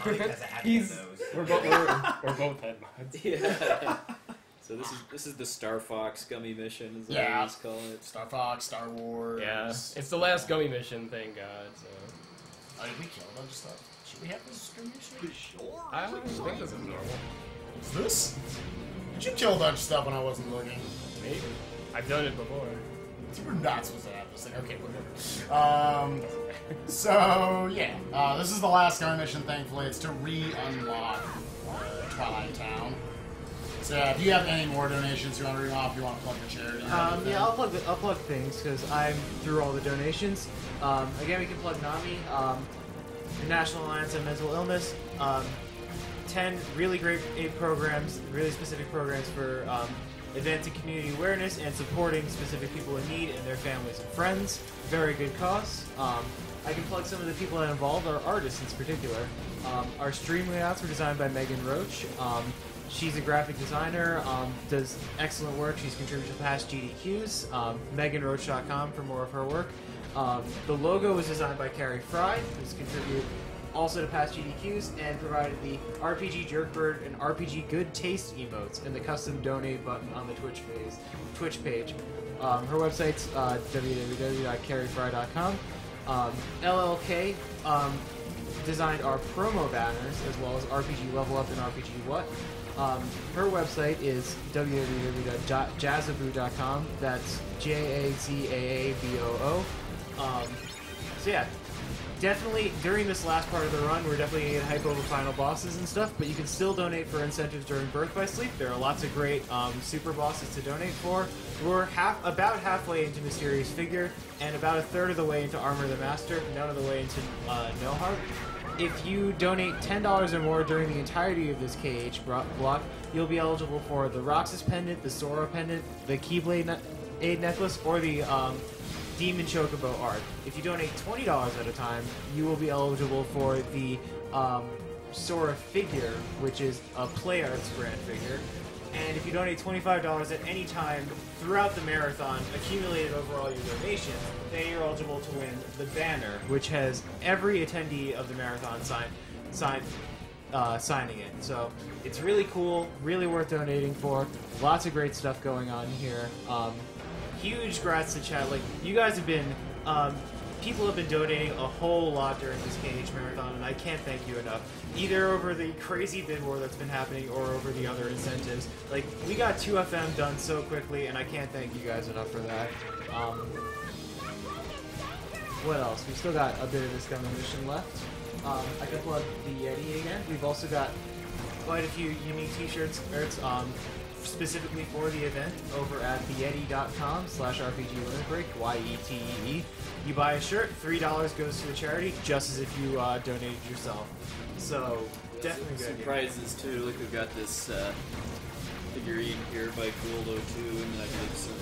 Sonic has a habit He's- of those. We're both head mods. Yeah. So this is the Star Fox gummy mission, is what I Yeah. always call it. Star Fox, Star Wars. Yeah, it's the last gummy mission, thank God. So Oh, did we kill a bunch of stuff? Should we have this skirmish? Sure. I think this is normal. Is this? Did you kill a bunch of stuff when I wasn't looking? Maybe I've done it before. You were not supposed to have this thing. Okay, whatever. So yeah, this is the last gummy mission. Thankfully, it's to re-unlock Twilight Town. So yeah, if you have any more donations you want to read off, you want to plug the charity. Yeah, I'll plug things because I'm through all the donations. Again, we can plug NAMI, the National Alliance on Mental Illness. 10 really great aid programs, really specific programs for advancing community awareness and supporting specific people in need and their families and friends. Very good cause. I can plug some of the people that are involved, our artists in particular. Our stream layouts were designed by Megan Roach. She's a graphic designer, does excellent work. She's contributed to past GDQs. MeganRoach.com for more of her work. The logo was designed by Carrie Fry, who's contributed also to past GDQs, and provided the RPG Jerkbird and RPG Good Taste emotes and the custom donate button on the Twitch page. Her website's www.carriefry.com. LLK designed our promo banners as well as RPG Level Up and RPG What. Her website is www.jazzaboo.com. That's JAZAABOO. So yeah, definitely during this last part of the run, we're definitely gonna get hype over final bosses and stuff. But you can still donate for incentives during Birth by Sleep. There are lots of great super bosses to donate for. We're about halfway into Mysterious Figure and about a third of the way into Armor the Master, none of the way into No Heart. If you donate $10 or more during the entirety of this KH block, you'll be eligible for the Roxas pendant, the Sora pendant, the Keyblade Aid necklace, or the Demon Chocobo art. If you donate $20 at a time, you will be eligible for the Sora figure, which is a Play Arts brand figure. And if you donate $25 at any time throughout the marathon, accumulated over all your donations, then you're eligible to win the banner, which has every attendee of the marathon signing it. So it's really cool, really worth donating for. Lots of great stuff going on here. Huge grats to chat. Like, you guys have been, people have been donating a whole lot during this KH Marathon, and I can't thank you enough. Either over the crazy bid war that's been happening or over the other incentives. Like, we got 2FM done so quickly, and I can't thank you guys enough for that. What else? We've still got a bit of this demolition left. I can plug the Yeti again. We've also got quite a few unique t-shirts, specifically for the event over at theyeti.com/RPG Limit Break, YETEE. You buy a shirt, $3 goes to a charity, just as if you donated yourself. So, definitely good. Some prizes too. Look, we've got this figurine here by Goldo 2, and I believe some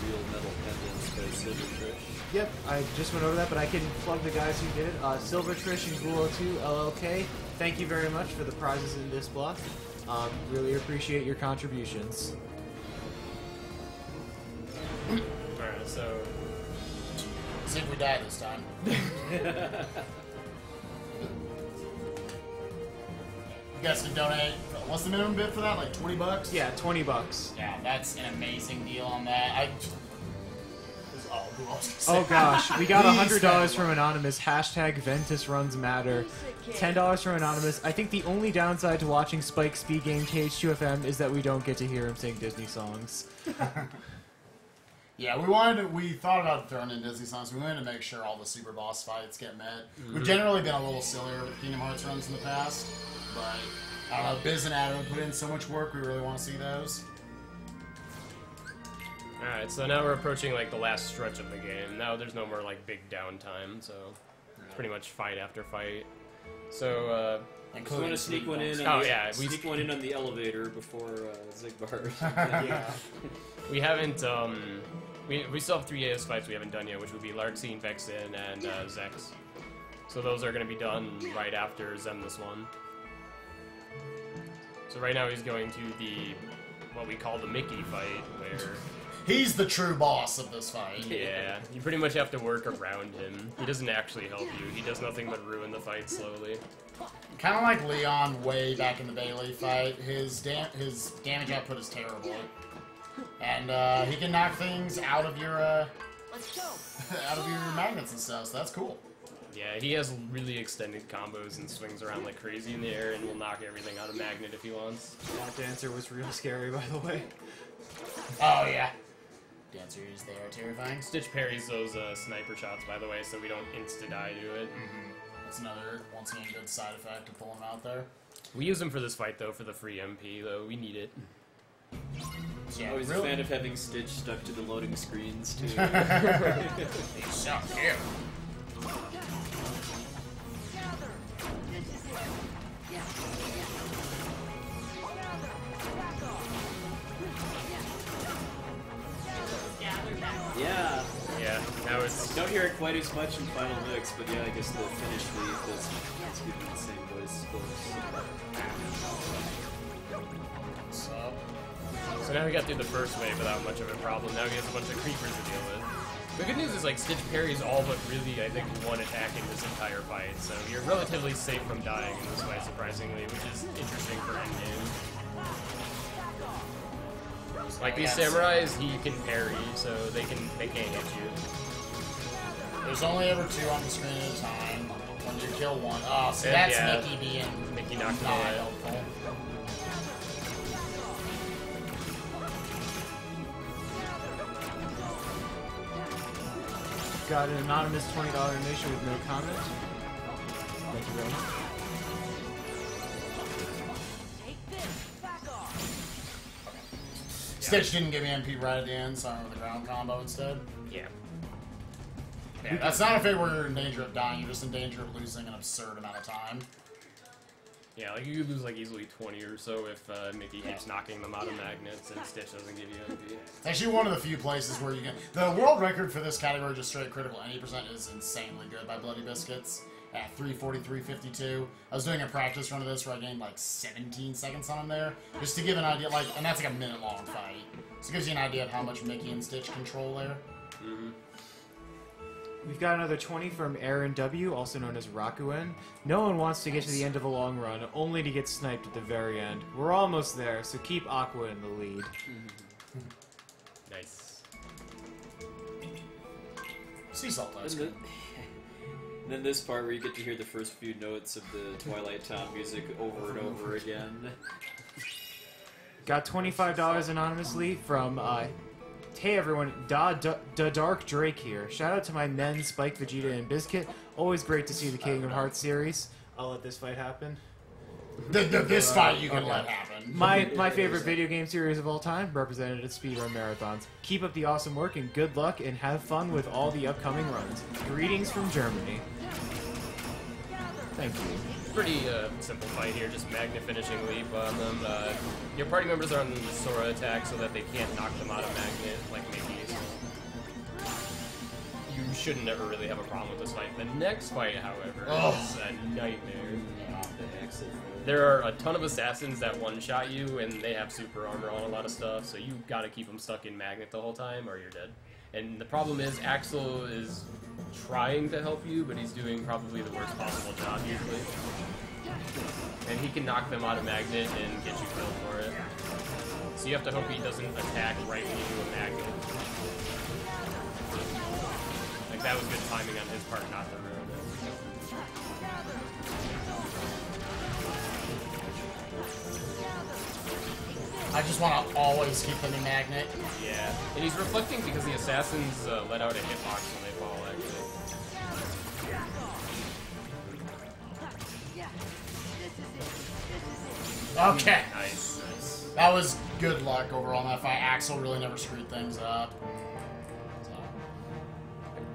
real metal pendants by Silver Trish. Yep, I just went over that, but I can plug the guys who did it. Silver Trish and Gulo 2, LLK, thank you very much for the prizes in this block. Really appreciate your contributions. Alright, so... See if we die this time. You guys can donate. What's the minimum bid for that? Like $20? Yeah, $20. Yeah, that's an amazing deal on that. Oh gosh, we got $100 from Anonymous. Hashtag Ventus Runs Matter. $10 from Anonymous. I think the only downside to watching Spike speed game KH2FM is that we don't get to hear him sing Disney songs. Yeah, we thought about throwing in Disney songs. We wanted to make sure all the super boss fights get met. We've generally been a little sillier with Kingdom Hearts runs in the past, but I don't know, Biz and Adam put in so much work, we really want to see those. Alright, so now we're approaching like the last stretch of the game. Now there's no more like big downtime, so it's pretty much fight after fight. So, just want to sneak one in. Sneak one in on the elevator before Zigbar. Yeah. We haven't. We still have 3 AS fights we haven't done yet, which would be Larxene, Vexen, and Zex. So those are going to be done right after Zemnis one. So right now he's going to the what we call the Mickey fight, where he's the true boss of this fight. Yeah, you pretty much have to work around him. He doesn't actually help you. He does nothing but ruin the fight slowly. Kind of like Leon way back in the Bailey fight. His damage output is terrible, and he can knock things out of your magnets and stuff. So that's cool. Yeah, he has really extended combos and swings around like crazy in the air, and will knock everything out of magnet if he wants. That dancer was real scary, by the way. Oh yeah. Dancers, they are terrifying. Stitch parries those sniper shots, by the way, so we don't insta-die to it. That's another, once again, good side effect of pulling them out there. We use them for this fight, though, for the free MP, though. We need it. Yeah, always a fan of having Stitch stuck to the loading screens, too. They suck here. Yeah. Yeah, now it's... Don't hear it quite as much in Final Mix, but yeah, I guess the finish lead does give me the same voice, of course. So now we got through the first wave without much of a problem. Now he has a bunch of creepers to deal with. The good news is, like, Stitch parries all but really, I think, one attack in this entire fight, so you're relatively safe from dying in this way, surprisingly, which is interesting for endgame. Like, these samurais, he can parry, so they can't hit you. There's only ever 2 on the screen at a time. When you kill one, oh, so that's yeah, Mickey being Mickey knocked him not away. helpful. Got an anonymous $20 donation with no comment. Thank you very much. Stitch didn't give me MP right at the end, so I went with the ground combo instead. Yeah. Yeah, that's not a fate where you're in danger of dying, you're just in danger of losing an absurd amount of time. Yeah, like, you could lose, like, easily 20 or so if Mickey keeps knocking them out of magnets and Stitch doesn't give you MP. It's actually one of the few places where you can... The world record for this category, just straight critical any percent, is insanely good by Bloody Biscuits at 343.52. I was doing a practice run of this where I gained like 17 seconds on him there, just to give an idea, like, and that's like a minute-long fight. So it gives you an idea of how much Mickey and Stitch control there. Mm-hmm. We've got another 20 from Aaron W., also known as Rakuen. No one wants to get to the end of a long run, only to get sniped at the very end. We're almost there, so keep Aqua in the lead. Nice. Sea salt ice And cream. then this part where you get to hear the first few notes of the Twilight Town music over and over again. Got $25 anonymously from, hey everyone, Da Dark Drake here. Shout out to my men, Spike, Vegeta, and Bizkit. Always great to see the Kingdom Hearts series. I'll let this fight happen. This fight you can okay. let happen. My favorite video game series of all time, represented at speedrun marathons. Keep up the awesome work and good luck and have fun with all the upcoming runs. Greetings from Germany. Thank you. Pretty simple fight here, just magnet finishing leap on them. Your party members are on the Sora attack so that they can't knock them out of magnet like Mickey's. You shouldn't ever really have a problem with this fight. The next fight, however, is a nightmare. There are a ton of assassins that one-shot you, and they have super armor on a lot of stuff, so you gotta keep them stuck in magnet the whole time, or you're dead. And the problem is, Axel is trying to help you, but he's doing probably the worst possible job usually. And he can knock them out of magnet and get you killed for it. So you have to hope he doesn't attack right when you do a magnet. Like, that was good timing on his part not to ruin it. I just want to always keep them in magnet. Yeah, and he's reflecting because the assassins let out a hitbox when they fall, actually. Okay. Nice. That was good luck overall in that fight. Axel really never screwed things up. So,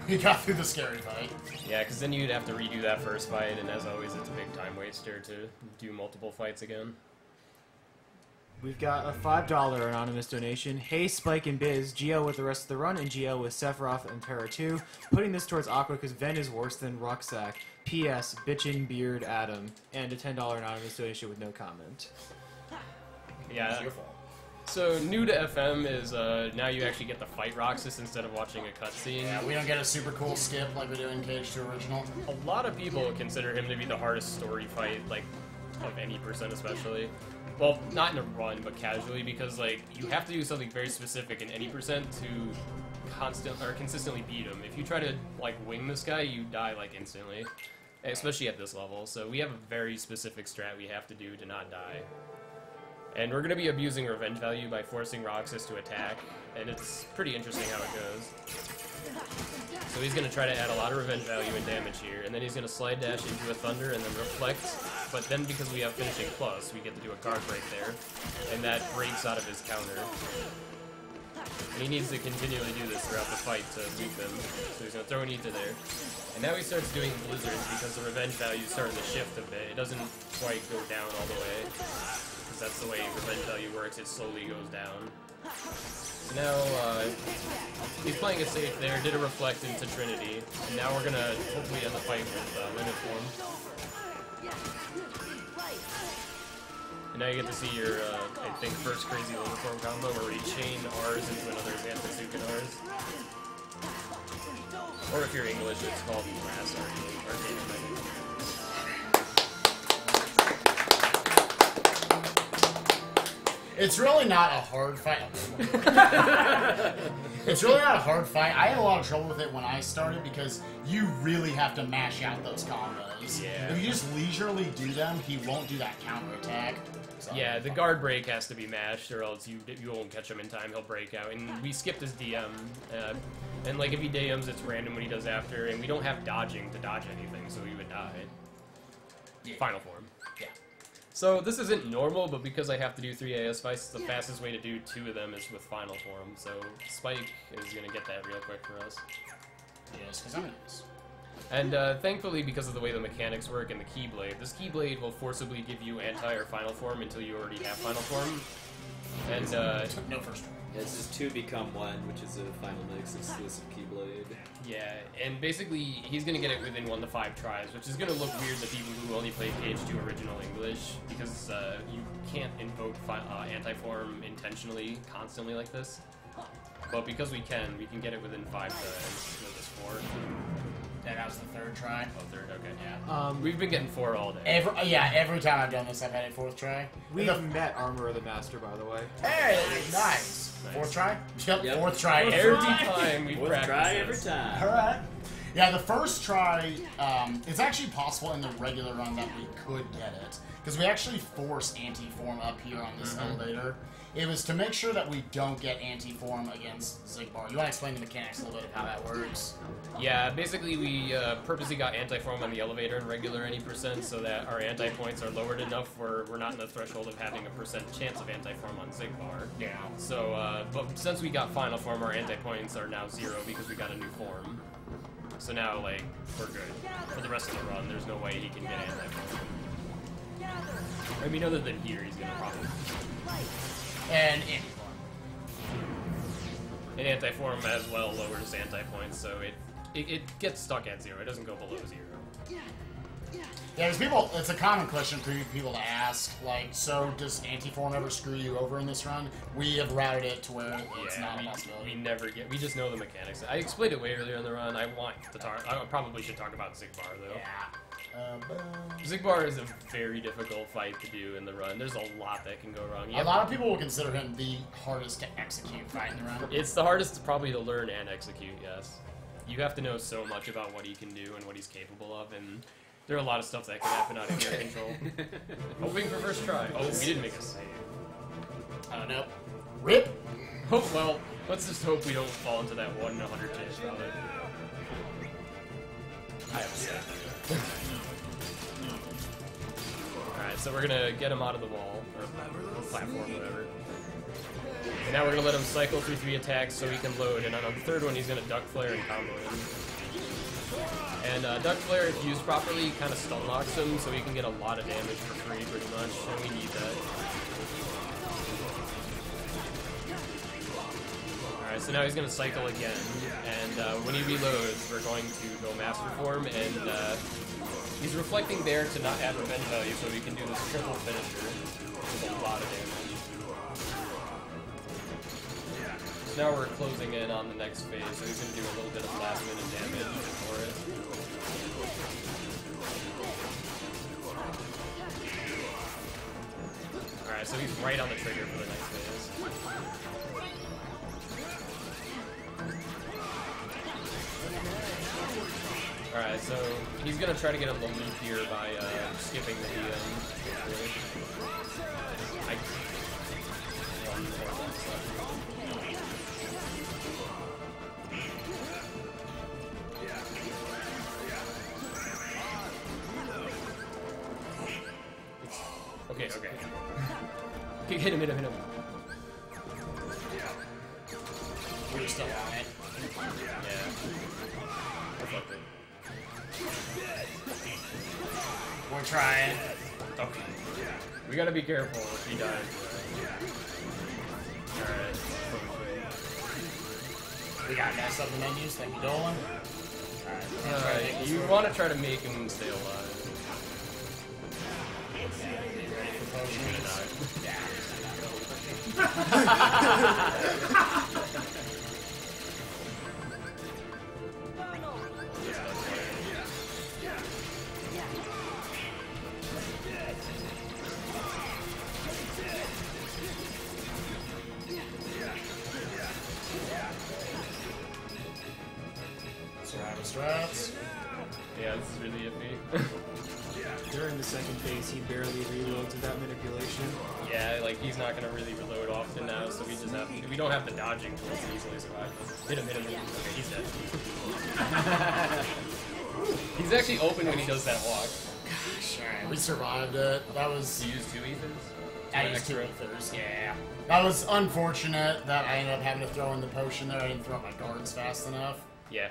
he got through the scary fight. Yeah, because then you'd have to redo that first fight, and as always, it's a big time waster to do multiple fights again. We've got a $5 anonymous donation. Hey, Spike and Biz, GL with the rest of the run, and GL with Sephiroth and Para 2. Putting this towards Aqua because Ven is worse than Rucksack. P.S. Bitchin' Beard Adam. And a $10 anonymous donation with no comment. Yeah. So, new to FM is now you actually get to fight Roxas instead of watching a cutscene. Yeah, we don't get a super cool skip like we do in Cage 2 Original. A lot of people consider him to be the hardest story fight, like, of any percent especially. Well, not in a run, but casually, because, like, you have to do something very specific in any percent to consistently beat him. If you try to, like, wing this guy, you die, like, instantly. Especially at this level. So we have a very specific strat we have to do to not die. And we're going to be abusing revenge value by forcing Roxas to attack, and it's pretty interesting how it goes. So he's going to try to add a lot of revenge value and damage here, and then he's going to slide dash into a Thunder and then reflect, but then because we have finishing plus, we get to do a guard break there, and that breaks out of his counter. And he needs to continually do this throughout the fight to beat them, so he's going to throw an Ether there. And now he starts doing blizzards because the revenge value is starting to shift a bit. It doesn't quite go down all the way, because that's the way revenge value works, it slowly goes down. So now, he's playing it safe there, did a reflect into Trinity, and now we're gonna hopefully end the fight with Limit Form. And now you get to see your, I think, first crazy Limit Form combo where you chain R's into another Zantetsuken R's. Or if you're English, it's called RAS, or It's really not a hard fight. It's really not a hard fight. I had a lot of trouble with it when I started because you really have to mash out those combos. Yeah. If you just leisurely do them, he won't do that counter attack. So. Yeah, the guard break has to be mashed, or else you won't catch him in time. He'll break out, and we skipped his DM. And like if he DMs, it's random what he does after, and we don't have dodging to dodge anything, so he would die. Yeah. Final form. Yeah. So this isn't normal, but because I have to do 3 AS fights, the fastest way to do 2 of them is with final form. So Spike is gonna get that real quick for us. Yes, because I'm an ace. And thankfully, because of the way the mechanics work and the Keyblade, this Keyblade will forcibly give you anti or final form until you already have final form. And No first try. Yeah, this is 2 Become 1, which is a Final Mix exclusive Keyblade. yeah, and basically he's gonna get it within 1 to 5 tries, which is gonna look weird to people who only play KH2 original English, because you can't invoke anti-form intentionally, constantly like this. But because we can get it within 5 tries. What is this, 4? Yeah, that was the third try. Oh, third, okay, yeah. We've been getting 4 all day. Every time I've done this, I've had a fourth try. We've met Armor of the Master, by the way. Hey, nice. Fourth try? Yep, fourth try. Every time we Fourth practice try this. every time. Alright. Yeah, the first try, it's actually possible in the regular run that we could get it. Because we actually force anti-form up here on this elevator. It was to make sure that we don't get anti-form against Zigbar. You want to explain the mechanics a little bit of how that works? Yeah, basically we purposely got anti-form on the elevator and regular any percent so that our anti-points are lowered enough where we're not in the threshold of having a percent chance of anti-form on Zigbar. Yeah. So, but since we got final form, our anti-points are now 0 because we got a new form. So now, like, we're good. For the rest of the run, there's no way he can get anti-form. I mean, other than here, he's gonna probably... And anti-form. And anti-form as well lowers anti-points, so it gets stuck at 0. It doesn't go below 0. Yeah, there's people, it's a common question for people to ask, like, so does anti-form ever screw you over in this run? We have routed it to where it's not a possibility. We never get, we just know the mechanics. I explained it way earlier in the run. I probably should talk about Zigbar, though. Yeah. Zigbar is a very difficult fight to do in the run. There's a lot that can go wrong. A lot of people will consider him the hardest to execute fight in the run. It's the hardest probably to learn and execute, yes. You have to know so much about what he can do and what he's capable of, and there are a lot of stuff that can happen out of your control. Hoping for first try. Oh, we didn't make a save. No. Rip! Oh, well, let's just hope we don't fall into that 1 in 100 chance, probably. I have a save. Alright, so we're gonna get him out of the wall, or platform, whatever. And now we're gonna let him cycle through 3 attacks so he can load, and on the third one he's gonna duck flare and combo him. And duck flare, if used properly, kind of stun locks him, so he can get a lot of damage for free, pretty much, and we need that. Alright, so now he's gonna cycle again, and when he reloads, we're going to go Master Form, and he's reflecting there to not add revenge value, so we can do this triple finisher with a lot of damage. So now we're closing in on the next phase, so he's going to do a little bit of last minute damage for it. Alright, so he's right on the trigger for the next phase. Alright, so he's going to try to get him the loop here by skipping the Okay. Hit him. We're still on it. Yeah. We're trying. Okay. We gotta be careful if he dies. Alright. We got guys up in the menus, thank you, Dolan. Alright, you want to try to make him stay alive. Ghost rats. Yeah, this is really iffy. During the second phase, he barely reloads without manipulation. Yeah, like he's not gonna really reload often now, so we just have we don't have the dodging tools to easily survive. Hit him. Okay, he's dead. He's actually open when he does that walk. Gosh, alright, we survived it. That was. You used 2 ethers? I used 2 ethers, yeah. That was unfortunate that I ended up having to throw in the potion there. I didn't throw up my guards fast enough. Yeah.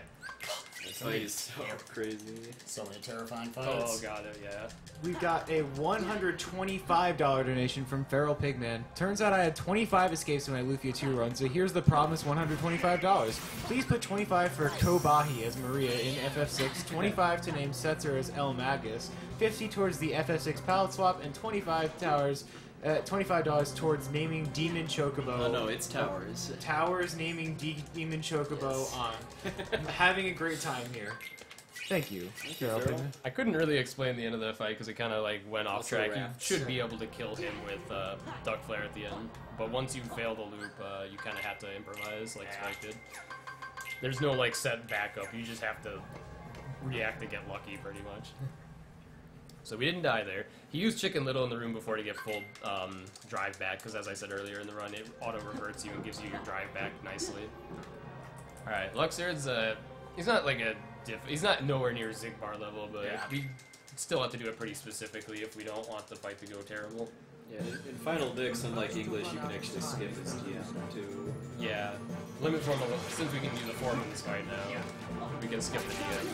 This fight is so crazy. So many terrifying fights. Oh god, yeah. We got a $125 donation from Feral Pigman. Turns out I had 25 escapes in my Lufia 2 run, so here's the promised $125. Please put 25 for Kobahi as Maria in FF6, 25 to name Setzer as El Magus, 50 towards the FF6 palette swap, and $25 towards naming Demon Chocobo. Oh no, it's Towers. Towers naming Demon Chocobo on. I'm having a great time here. Thank you. I couldn't really explain the end of the fight because it kind of like went off Also track. rafts. You should be able to kill him with Duck Flare at the end, but once you fail the loop, you kind of have to improvise like Spike did. There's no like set backup. You just have to react to get lucky, pretty much. So we didn't die there. He used Chicken Little in the room before to get full drive back, because as I said earlier in the run, it auto-reverts you and gives you your drive back nicely. Alright, Luxord's, he's not like he's not nowhere near Zigbar level, but we still have to do it pretty specifically if we don't want the fight to go terrible. Yeah, in Final Dix, unlike English, you can actually skip its DM too. Yeah, limit form, since we can do the form in this fight now, we can skip the DM.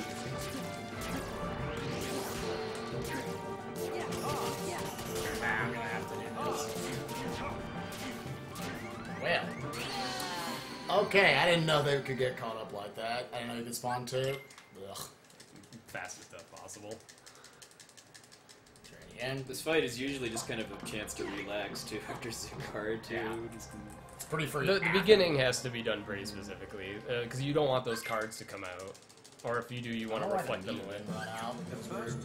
I'm gonna have to do this. Well. Okay, I didn't know they could get caught up like that. I didn't know you could spawn too. Ugh. Fastest stuff possible. Try it again. This fight is usually just kind of a chance to relax too after Zigbar too. Yeah. It's pretty free. The beginning has to be done pretty specifically, because you don't want those cards to come out. Or if you do, you want to reflect them away. Run out. That's weird.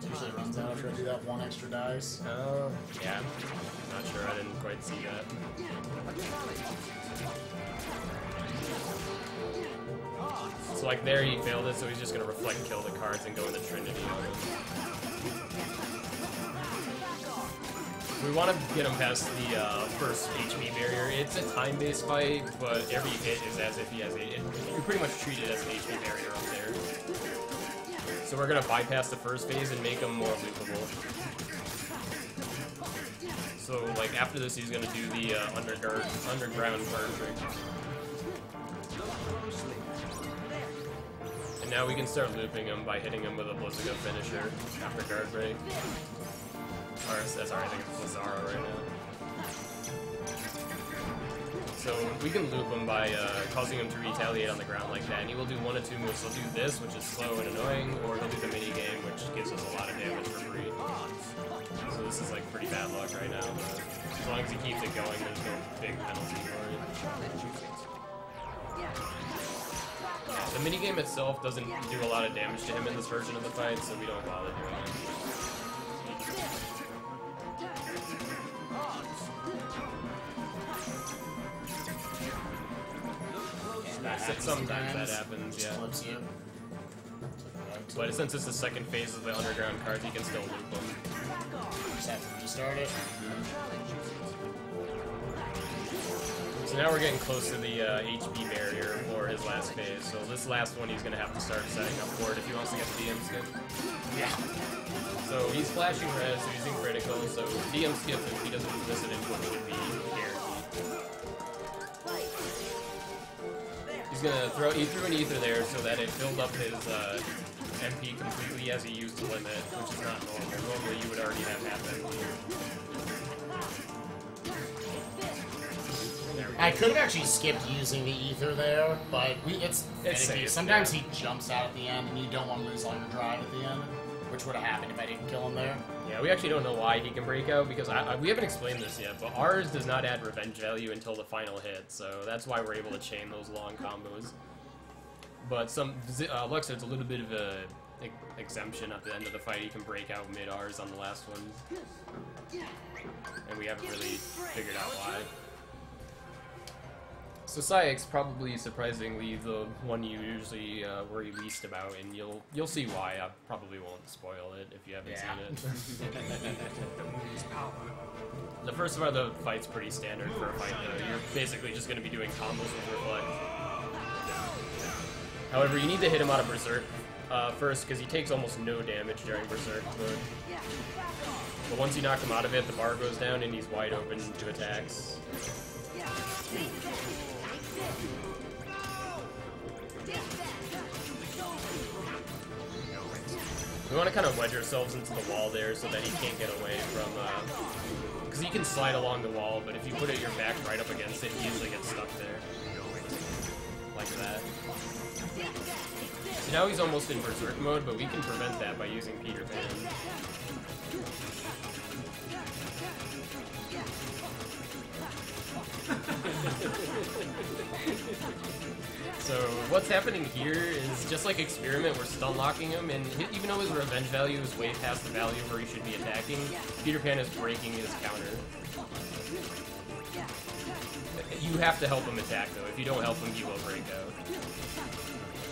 Usually runs out after I do that 1 extra dice. Oh, yeah. Not sure, I didn't quite see that. So like there he failed it, so he's just going to reflect kill the cards and go into Trinity on him. We want to get him past the first HP barrier. It's a time-based fight, but every hit is as if he has you pretty much treat it as an HP barrier up there. So we're going to bypass the first phase and make him more loopable. So like after this he's going to do the underground card trick. And now we can start looping him by hitting him with a Blizziga finisher after guard break. Or, sorry, I think it's Lazaro right now. So we can loop him by causing him to retaliate on the ground like that, and he will do 1 of 2 moves. He'll do this, which is slow and annoying, or he'll do the mini game, which gives us a lot of damage for free. So this is like pretty bad luck right now, but as long as he keeps it going, there's no big penalty for it. The mini game itself doesn't do a lot of damage to him in this version of the fight, so we don't bother doing it. Sometimes that happens, yeah. But since it's the second phase of the underground cards, you can still loop them. Just have to restart it. So now we're getting close to the HP barrier for his last phase. So this last one he's going to have to start setting up for it if he wants to get the DM skip. Yeah. So he's flashing red, so he's in critical. So DM skip, if he doesn't miss it into it, would be guaranteed. He's gonna he threw an ether there so that it filled up his MP completely as he used the limit, which is not normal. Normally you would already have half MP. I could have actually skipped using the ether there, but it's safe. Sometimes he jumps out at the end, and you don't want to lose all your drive at the end, which would have happened if I didn't kill him there. Yeah, we actually don't know why he can break out, because we haven't explained this yet, but ours does not add revenge value until the final hit, so that's why we're able to chain those long combos. But Luxord's a little bit of a exemption at the end of the fight. He can break out mid-Rs on the last one. And we haven't really figured out why. So Sayek's probably surprisingly the one you usually worry least about, and you'll see why. I probably won't spoil it if you haven't seen it. The first part of the fight's pretty standard for a fight though. You're basically just going to be doing combos with Reflect. However, you need to hit him out of Berserk first, because he takes almost no damage during Berserk mode. But once you knock him out of it, the bar goes down and he's wide open to attacks. We want to kind of wedge ourselves into the wall there so that he can't get away from... Because he can slide along the wall, but if you put your back right up against it, he usually gets stuck there. Like that. So now he's almost in Berserk mode, but we can prevent that by using Peter Pan. So what's happening here is just like Experiment, we're stun locking him, and even though his revenge value is way past the value where he should be attacking, Peter Pan is breaking his counter. You have to help him attack though. If you don't help him, he will break out.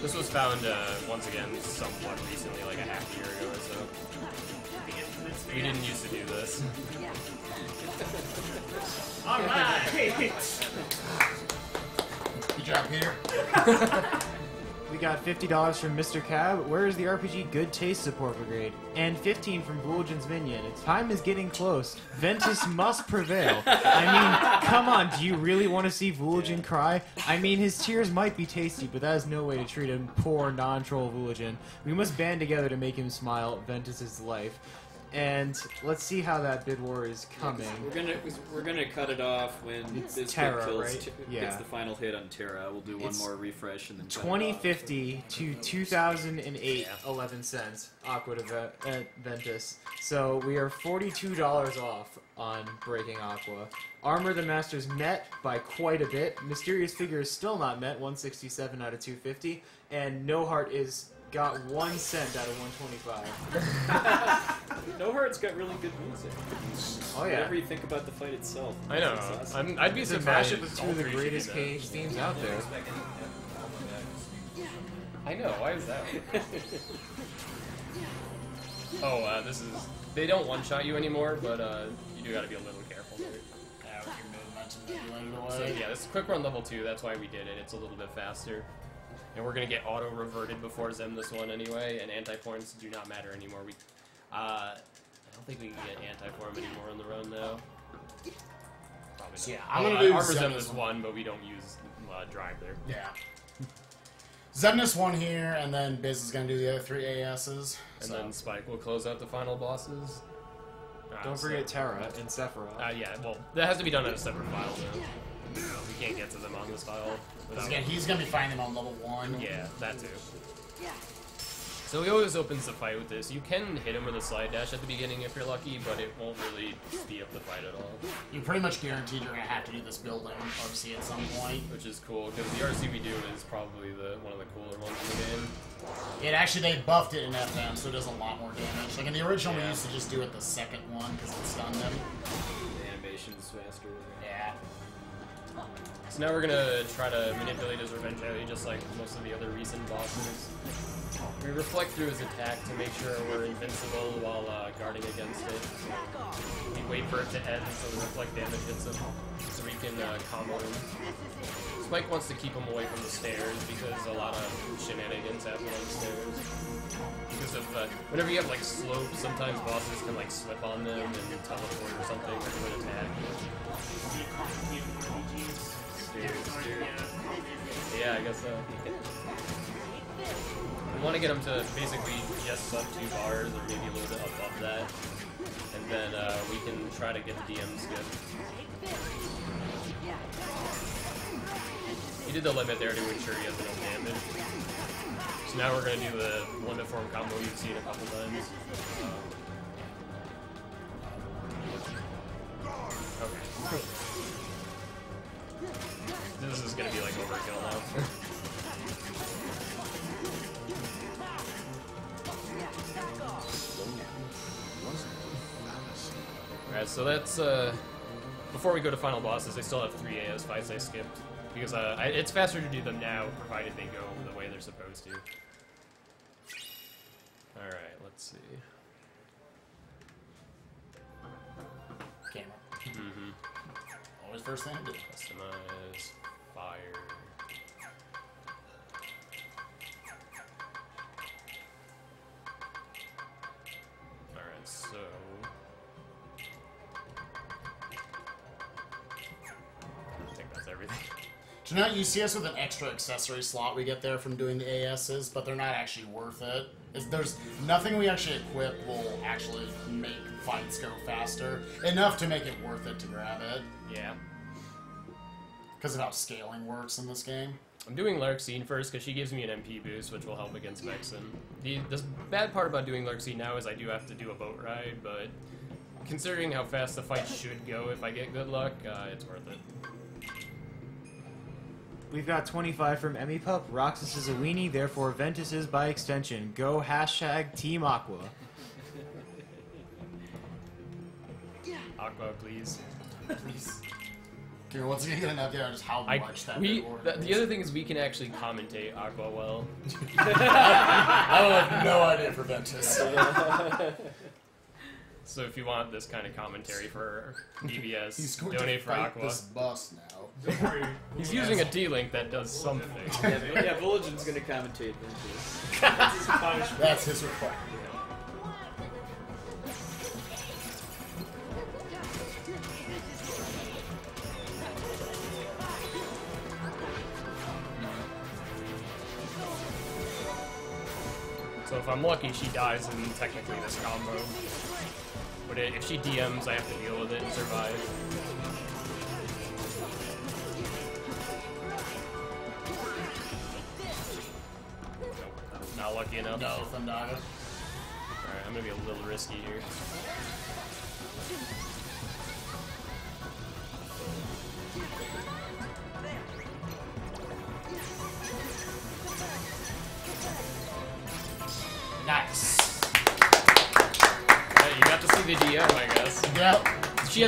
This was found once again somewhat recently, like a half a year ago or so. We didn't used to do this. All right. Good job, Peter. We got $50 from Mr. Cab. Where is the RPG Good Taste Support Brigade? And 15 from Bulgin's Minion. Time is getting close. Ventus must prevail. I mean, come on, do you really want to see Vulgin cry? I mean, his tears might be tasty, but that is no way to treat him. Poor, non-troll Vulgin. We must band together to make him smile. Ventus is life. And let's see how that bid war is coming. We're gonna cut it off when this Terra, kills right? gets the final hit on Terra. We'll do one more refresh and then 2050 to 2008, 11 cents. Aqua to Ventus. So we are $42 off on Breaking Aqua. Armor the Master's met by quite a bit. Mysterious Figure is still not met, 167 out of 250. And No Heart is got 1 cent out of 125. No Heart's got really good music. Oh yeah. Whatever you think about the fight itself. I know. Awesome. I'd be It's a surprised. mashup of two of the greatest KH themes out there. I know. Why is that? Oh, this is. They don't one-shot you anymore, but you do got to be a little careful there. Yeah, with your momentum manipulated So away. yeah, this is quick run level 2. That's why we did it. It's a little bit faster. And we're gonna get auto-reverted before Zem this one anyway, and anti-forms do not matter anymore. I don't think we can get anti-form anymore on the run now. Probably not. Yeah, I'm gonna do Armor Zem Zemnis is 1, but we don't use drive there. Yeah. Zemnis 1 here, and then Biz is gonna do the other 3 ASs. And then Spike will close out the final bosses. Don't forget Terra and Sephiroth. Yeah, well, that has to be done on a separate file though. We can't get to them on this file. Again, he's gonna be finding them on level 1. Yeah, that too. So he always opens the fight with this. You can hit him with a slide dash at the beginning if you're lucky, but it won't really speed up the fight at all. You pretty much guaranteed you're gonna have to do this building RC at some point. Which is cool, because the RC we do is probably one of the cooler ones in the game. It actually, they buffed it in FM, so it does a lot more damage. Like in the original, we used to just do it the second one because it stunned them. The animation's faster. Yeah. So now we're gonna try to manipulate his revenge value just like most of the other recent bosses. We reflect through his attack to make sure we're invincible while guarding against it. We wait for it to end so the reflect damage hits him, so we can combo him. Spike wants to keep him away from the stairs because a lot of shenanigans happen on the stairs. Because of whenever you have like slopes, sometimes bosses can like slip on them and teleport or something or do an attack. Yeah, I guess so. We want to get him to basically just sub 2 bars or maybe a little bit above that. And then we can try to get the DM skip. He did the limit there to ensure he has enough damage. So now we're going to do the limit form combo you've seen a couple times. Okay. This is going to be like overkill now. Alright, so that's, before we go to final bosses, I still have 3 AS fights I skipped. Because it's faster to do them now, provided they go the way they're supposed to. Alright, let's see. Camera. Mm-hmm. Always first thing to do. Customize, fire. Alright, so... I think that's everything. Do you know, you see us with an extra accessory slot we get there from doing the ASs, but they're not actually worth it. There's nothing we actually equip will actually make fights go faster. Enough to make it worth it to grab it. Yeah. Because of how scaling works in this game. I'm doing Larxene first because she gives me an MP boost, which will help against Vexen. The bad part about doing Larxene now is I do have to do a boat ride, but considering how fast the fight should go if I get good luck, it's worth it. We've got 25 from Emmy Pup. Roxas is a weenie, therefore Ventus is by extension. Go hashtag Team Aqua. Aqua, please. Please. Okay, what's he gonna get on just how much that the other thing is we can actually commentate Aqua well. I have no idea for Ventus. So if you want this kind of commentary for BBS, He's going donate to for fight Aqua. this bus now. Don't worry. He's using a D-Link that does something. Yeah, Voligin's gonna commentate Ventus. That's his punishment. That's his requirement. So if I'm lucky, she dies in technically this combo. But if she DMs, I have to deal with it and survive. Nope, not lucky enough. No, Thundaga. Alright, I'm gonna be a little risky here. Nice. You got to see the DM, I guess. Yep. She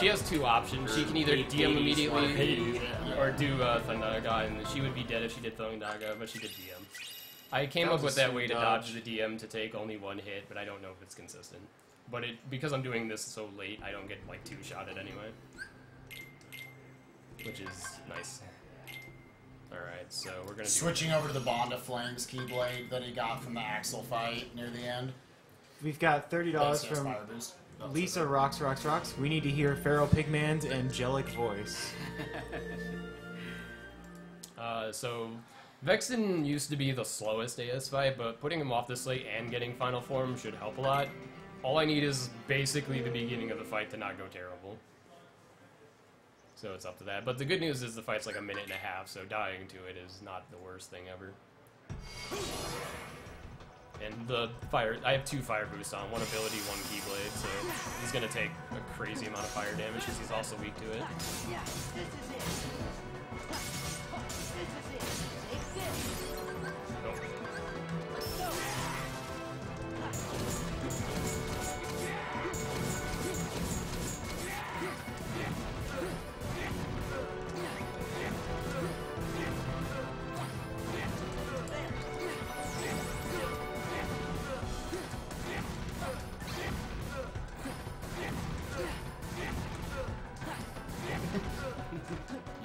has two options. She can either DM immediately or do Thundaga, and she would be dead if she did Thundaga, but she did DM. I came up with that way to dodge the DM to take only one hit, but I don't know if it's consistent. But because I'm doing this so late, I don't get like two-shotted anyway. Which is nice. Alright, so we're gonna Switching over to the Bond of Flames Keyblade that he got from the Axel fight near the end. We've got $30 from Fire Boost. Lisa Rocks. We need to hear Feral Pigman's angelic voice. So Vexen used to be the slowest AS fight, but putting him off this late and getting final form should help a lot. All I need is basically the beginning of the fight to not go terrible. So it's up to that. But the good news is the fight's like a minute and a half, so dying to it is not the worst thing ever. And the fire, I have 2 fire boosts on, one ability, one keyblade, so he's gonna take a crazy amount of fire damage because he's also weak to it. Nope.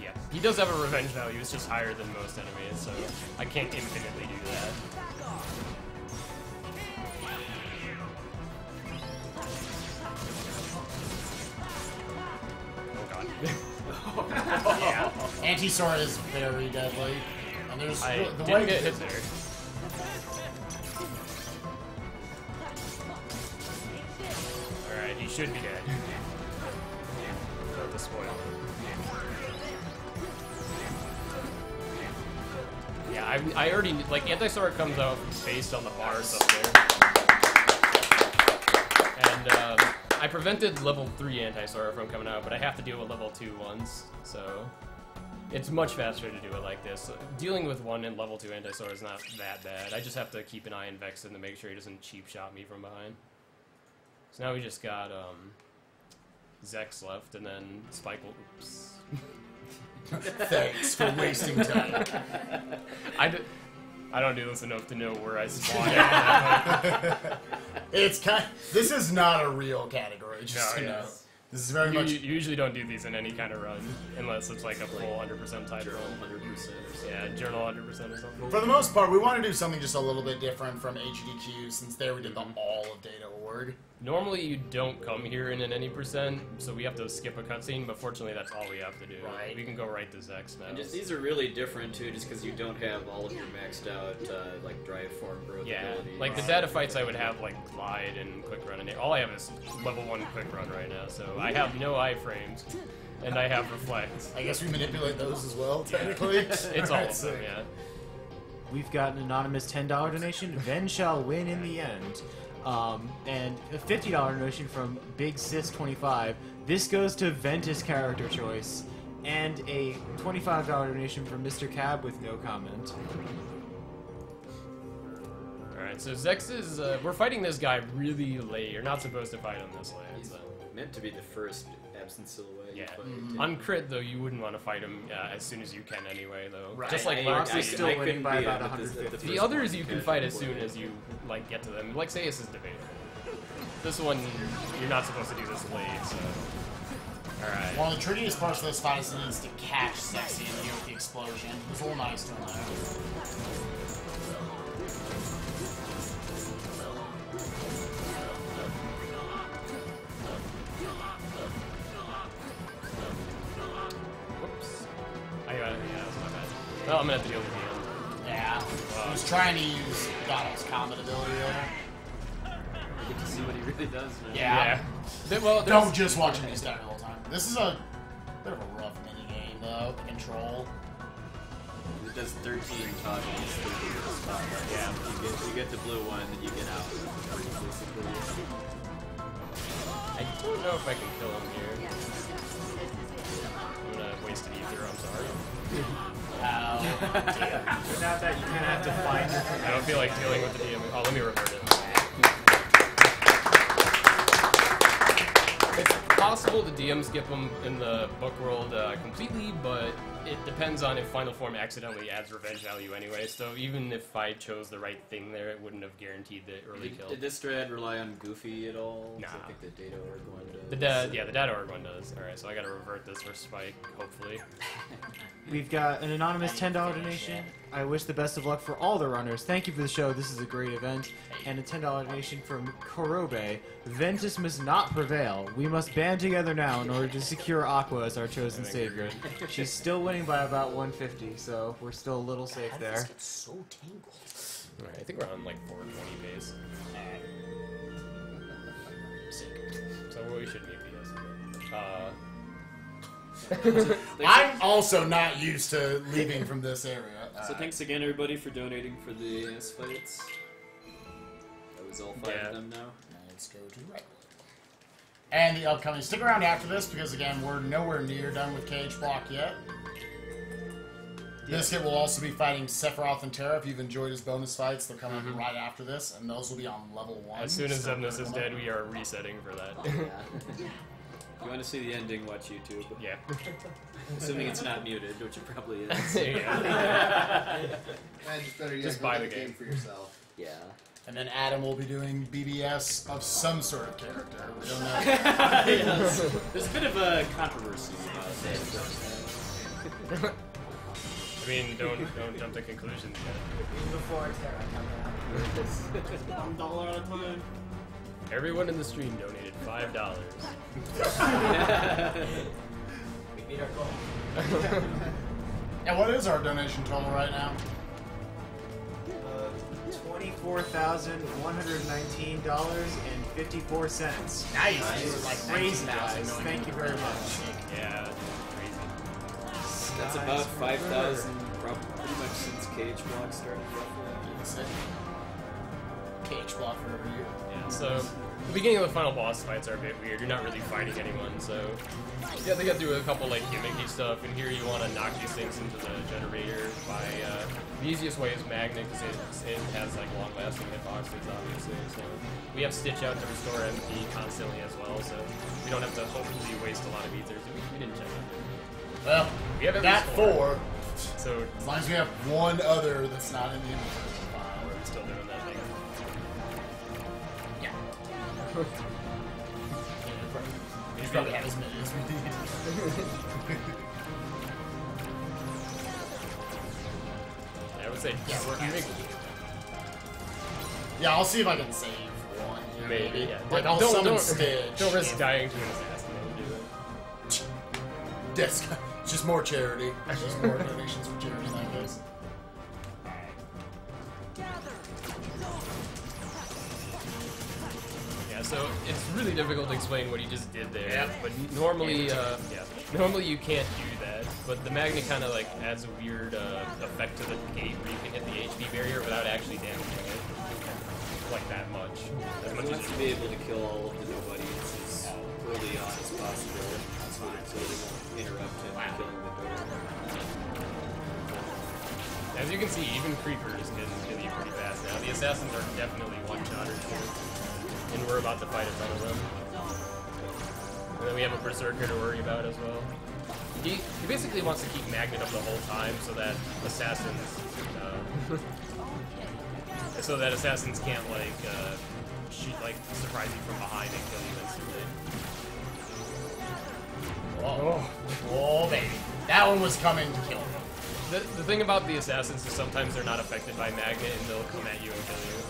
Yeah, he does have a revenge value, it's just higher than most enemies, so I can't infinitely do that. Oh god. Yeah. Anti-Sword is very deadly. And there's I the didn't way get hit there. Alright, he should be dead. Not the spoil. Yeah, I already, like, Anti-Sword comes out based on the bars up there. And, I prevented level 3 Anti-Sword from coming out, but I have to deal with level 2 ones, so it's much faster to do it like this. Dealing with 1 and level 2 Anti-Sword is not that bad. I just have to keep an eye on Vexen to make sure he doesn't cheap shot me from behind. So now we just got, Zex left, and then Spike will... Oops. Thanks for wasting time. I don't do this enough to know where I spawn at. It's this is not a real category, just No, you know. yes. This is very much. You usually don't do these in any kind of run, unless it's like a full 100% type Journal run. 100% or something. Yeah, journal 100% or something. For the most part, we want to do something just a little bit different from HDQ, since there we did the all of data org. Normally you don't come here in an any percent, so we have to skip a cutscene, but fortunately that's all we have to do. Right. We can go right to Zex now. And just these are really different too, just because you don't have all of your maxed out like drive form growth Yeah, abilities. like the data fights I would have like glide and quick run, and all I have is level 1 quick run right now, so I have no iframes, and I have reflect. I guess we manipulate those as well, technically. It's all of them, yeah. We've got an anonymous $10 donation. Ven shall win in the end. And a $50 donation from Big Sis 25. This goes to Ventus character choice. And a $25 donation from Mr. Cab with no comment. Alright, so Zex is, we're fighting this guy really late. You're not supposed to fight him this late. He's So. meant to be the first absent silhouette. you Yeah. fight. On crit, though, you wouldn't want to fight him as soon as you can anyway, though. Right. Just like I Lurks, still couldn't winning by be about at this- at 150. the first others one you can catch fight as before soon you- as you like get to them. Like Zeus is debatable. This one, you're not supposed to do this late, so... Alright. One of the trickiest parts of this fight is it needs to catch Sexy and deal with the explosion. It's a little nice to him there. Whoops. I got it, yeah, that's my bad. Well, I'm gonna have to deal with the end. Yeah. He was trying to use Donald's combat ability there. You get to see what he really does, man. Yeah. Well, Don't just watch him die the whole time. This is a bit of a rough minigame, though. The control. It does 13 toggles through the spotlight. Yeah. You get the blue one, then you get out. Basically. I don't know if I can kill him here. I'm gonna waste an ether, I'm sorry. But now that you kind of have to find it. I don't feel like dealing with the DM. Oh, let me revert it. It's possible to DM skip them in the book world completely, but it depends on if Final Form accidentally adds revenge value anyway, so even if I chose the right thing there, it wouldn't have guaranteed the early kill. Did this strad rely on Goofy at all? Nah. 'Cause I think the data org one does. The data org one does. Alright, so I gotta revert this for Spike, hopefully. We've got an anonymous $10 donation. I wish the best of luck for all the runners. Thank you for the show. This is a great event. And a $10 donation from Korobe. Ventus must not prevail. We must band together now in order to secure Aqua as our chosen savior. She's still winning by about 150, so we're still a little safe there. It's so tangled. Alright, I think we're on like 420 base. So we should meet the I'm also not used to leaving from this area. So thanks again, everybody, for donating for the AS fights. That was all 5 of them now. Let's go to right. And the upcoming. Stick around after this because, again, we're nowhere near done with Cage Block yet. Bizkit will also be fighting Sephiroth and Terra. If you've enjoyed his bonus fights, they're coming right after this, and those will be on level 1. As soon as so Zemnis is dead, we are resetting for that. If you want to see the ending, watch YouTube. Yeah. Assuming it's not muted, which it probably is. Just buy the game for yourself. Yeah. And then Adam will be doing BBS of some sort of character. We don't know. Yes. There's a bit of a controversy about that. I mean, don't jump to conclusions yet. Before Terra comes out. $1 at a time. Everyone in the stream donated $5. We beat our goal. And what is our donation total right now? $24,119.54. Nice. Like Thank crazy, you, guys. guys. Thank you very much. Yeah, crazy. That's about 5,000, pretty much since Cage Block started, roughly. Cage Block for every year. Yeah, so the beginning of the final boss fights are a bit weird. You're not really fighting anyone, so you have to get through a couple like gimmicky stuff. And here you want to knock these things into the generator by the easiest way is magnet because it has like long-lasting hitboxes, obviously. So we have Stitch out to restore MP constantly as well, so we don't have to hopefully waste a lot of ethers. We didn't check that. Well, We have at that least 4. So As long as we have one other that's not in the inventory file. we're still doing that thing. Yeah. Maybe Probably have as many as we need. I would say Yeah, we're you make- Yeah, I'll see if I can save one. Here, maybe. Yeah. Like, I'll summon Stitch. Don't risk if- dying to an assassin. Don't do that. Yes, it's just more charity. It's just more donations for charity in that case. Yeah, so it's really difficult to explain what he just did there. Yep. But normally, normally you can't do that. But the magnet kind of like adds a weird effect to the gate where you can hit the HP barrier without actually damaging it like that much. As He much wants as to be able to kill all of the nobodies as early on as possible, so they won't interrupt him killing the door. As you can see, even creepers can kill you pretty fast now. The assassins are definitely one-shotters here, and we're about to fight a ton of them. And then we have a berserker to worry about as well. He basically wants to keep Magnet up the whole time so that assassins can't like shoot, like surprise you from behind and kill you instantly. Oh, baby. That one was coming to kill me. The thing about the assassins is sometimes they're not affected by Magnet and they'll come at you and kill you.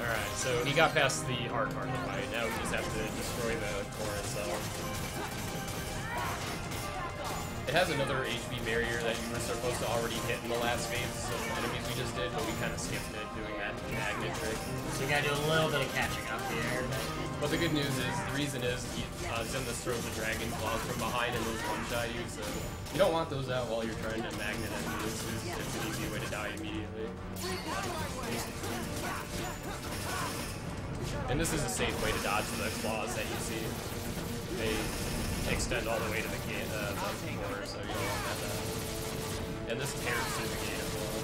Alright, so he got past the hard part of the fight. Now we just have to destroy the core itself. It has another HP barrier that you were supposed to already hit in the last phase of enemies we just did, but we kind of skipped it doing that magnet trick. So you gotta do a little bit of catching up here. But the good news is, the reason is, Zeniths throws the dragon claws from behind and those one-shot you, so you don't want those out while you're trying to magnet enemies. It's an easy way to die immediately. And this is a safe way to dodge the claws that you see. They extend all the way to the gate, the core, so you don't want that to happen. And this tears through the gate as well.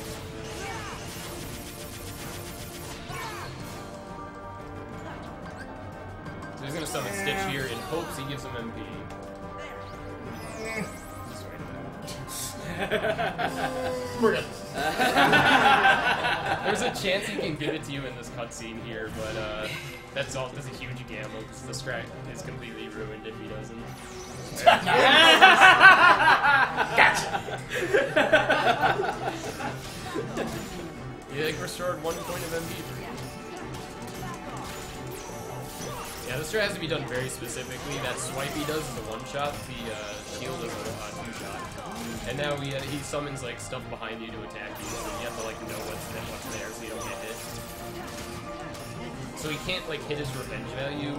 So he's gonna summon Stitch here in hopes he gives him MP. Just wait a minute. We're good. There's a chance he can give it to you in this cutscene here, but that's a huge gamble because the strat is completely ruined if he doesn't. Gotcha. You like restored 1 point of MP. Yeah, this strat has to be done very specifically. That swipe he does is a one-shot. The shield is a two-shot. And now he summons like stuff behind you to attack you, so you have to like know what's there so you don't get hit. So he can't like hit his revenge value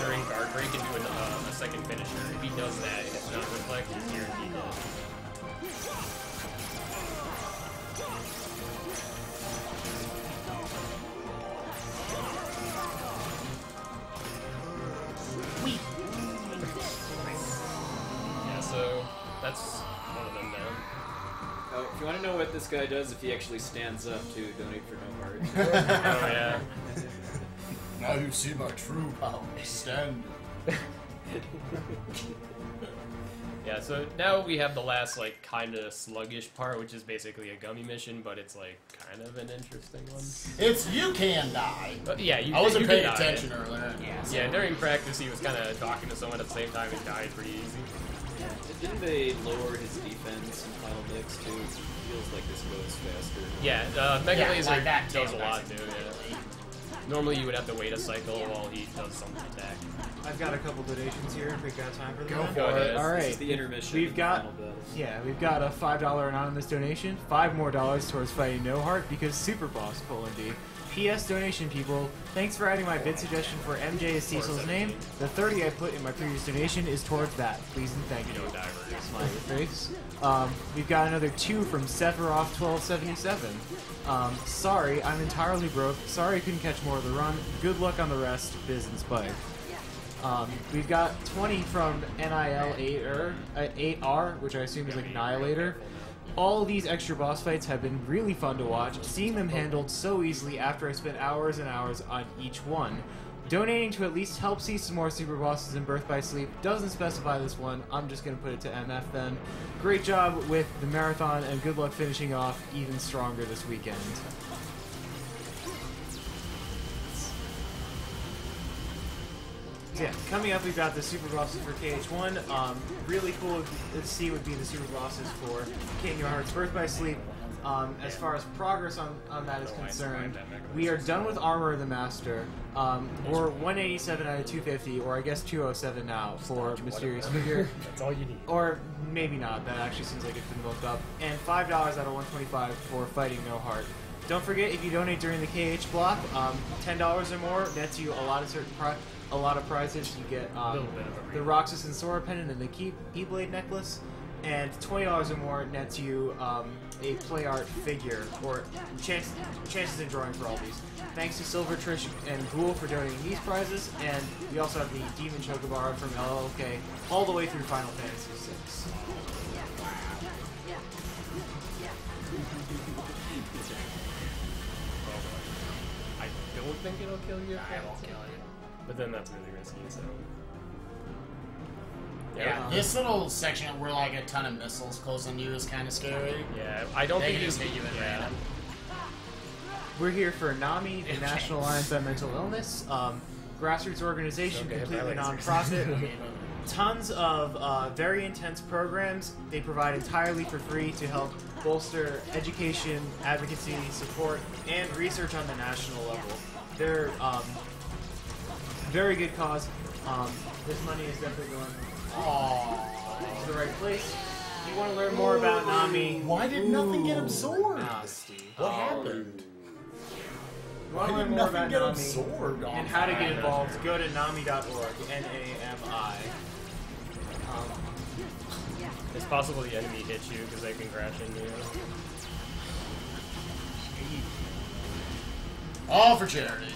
during guard break and do a second finisher. If he does that, and it's not reflect, he's guaranteed dead. Yeah, so that's one of them now. Oh, if you want to know what this guy does, if he actually stands up to donate for no heart. Oh yeah. Now you see my true power. Stand. Yeah, so now we have the last, like, kind of sluggish part, which is basically a gummy mission, but it's, like, kind of an interesting one. It's you can die. But, yeah, I wasn't you paying can die. attention earlier. Yeah, during practice, he was kind of talking to someone at the same time and died pretty easy. Didn't they lower his defense in Final Mix too? It feels like this goes faster. Yeah, Mega Yeah, Laser like that does a too, lot, too, yeah. Normally you would have to wait a cycle while he does some attack. I've got a couple donations here if we got time for them. Go Go ahead. All right. This is the intermission. We've of got the final battle. we've got a $5 anonymous donation, $5 more towards fighting No Heart because Super Boss : D. P.S. donation people, thanks for adding my bid suggestion for MJ as Cecil's name. The 30 I put in my previous donation is towards that. Please and thank you. Don't die, Maurice. Smiley face. We've got another 2 from Sephiroth1277. Sorry, I'm entirely broke. Sorry I couldn't catch more of the run. Good luck on the rest. Biz and Spike. We've got 20 from NIL8R, which I assume is like Annihilator. All these extra boss fights have been really fun to watch, seeing them handled so easily after I spent hours and hours on each one. Donating to at least help see some more super bosses in Birth by Sleep doesn't specify this one. I'm just going to put it to MF then. Great job with the marathon, and good luck finishing off even stronger this weekend. So yeah, coming up we've got the super bosses for KH1. Really cool to see would be the super bosses for Kingdom Hearts Birth by Sleep. As far as progress on that is concerned, we are done with Armor of the Master. We're 187 out of 250, or I guess 207 now for Mysterious Figure. That's all you need. Or maybe not, that actually seems like it's been bumped up. And $5 out of 125 for Fighting No Heart. Don't forget, if you donate during the KH block, $10 or more nets you a lot of prizes. You get the Roxas and Sora pendant and the Keyblade necklace. And $20 or more nets you a play art figure, or chances of drawing for all these. Thanks to Silver, Trish, and Ghoul for donating these prizes, and we also have the Demon Chocobar from LLK all the way through Final Fantasy VI. I don't think it'll kill you. I won't kill you. But then that's really risky, so... Yeah, this little section where like a ton of missiles close on you is kind of scary. Yeah, I don't They think can just hit you at random. We're here for NAMI, the National Alliance on Mental Illness, grassroots organization, completely non-profit. Tons of very intense programs they provide entirely for free to help bolster education, advocacy, support, and research on the national level. They're very good cause. This money is definitely going to the right place. If you want to learn more about NAMI... Why did nothing get absorbed? Steve. What happened? If you want to learn more about NAMI and how to get involved, go to nami.org, N-A-M-I. It's possible the enemy hits you because they can crash into you. All for charity.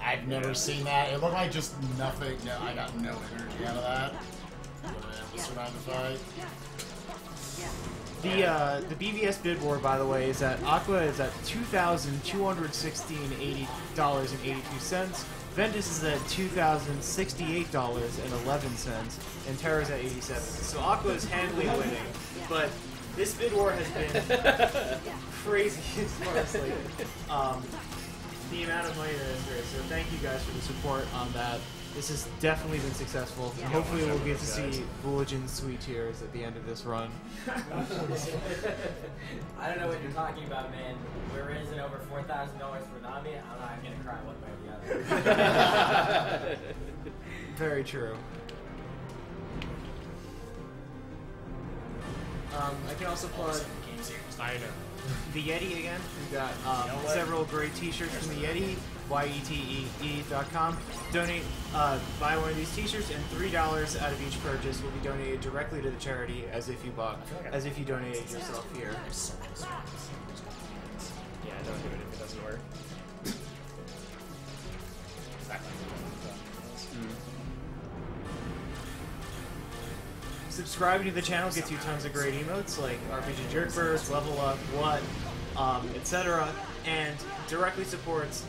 I've never seen that. It looked like just nothing. No, I got no energy out of that. To survive the fight. The BVS bid war, by the way, is at Aqua is at $2,216.82. Ventus is at $2,068.11, and Terra's at 87. So Aqua is handily winning, but this bid war has been crazy as far as like the amount of money that is raised. So thank you guys for the support on that. This has definitely been successful. And hopefully we'll get to see Bulletin's sweet tears at the end of this run. I don't know what you're talking about, man. We're raising over $4,000 for Nami. I'm not gonna cry one way or the other. Very true. I can also plug I know. the Yeti again. We've got several great t-shirts from the Yeti, YETEE.com. Donate, buy one of these t-shirts, and $3 out of each purchase will be donated directly to the charity as if you donated yourself here. Yeah, don't do it if it doesn't work. Subscribing to the channel gets you tons of great emotes like RPG Jerkburst, Level Up, What, etc., and directly supports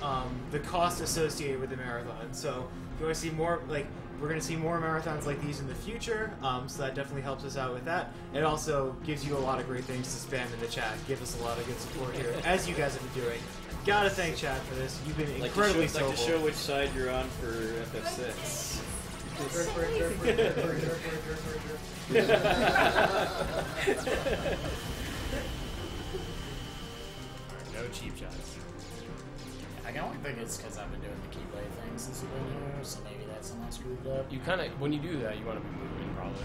the cost associated with the marathon. So if you want to see more, like, we're going to see more marathons like these in the future, so that definitely helps us out with that. It also gives you a lot of great things to spam in the chat. Give us a lot of good support here, as you guys have been doing. Gotta thank chat for this. You've been incredibly like to show which side you're on for FF6. No cheap shots. I can only think it's because I've been doing the Keyblade thing since I've been here, so maybe that's something screwed up. You kind of, when you do that, you want to be moving probably.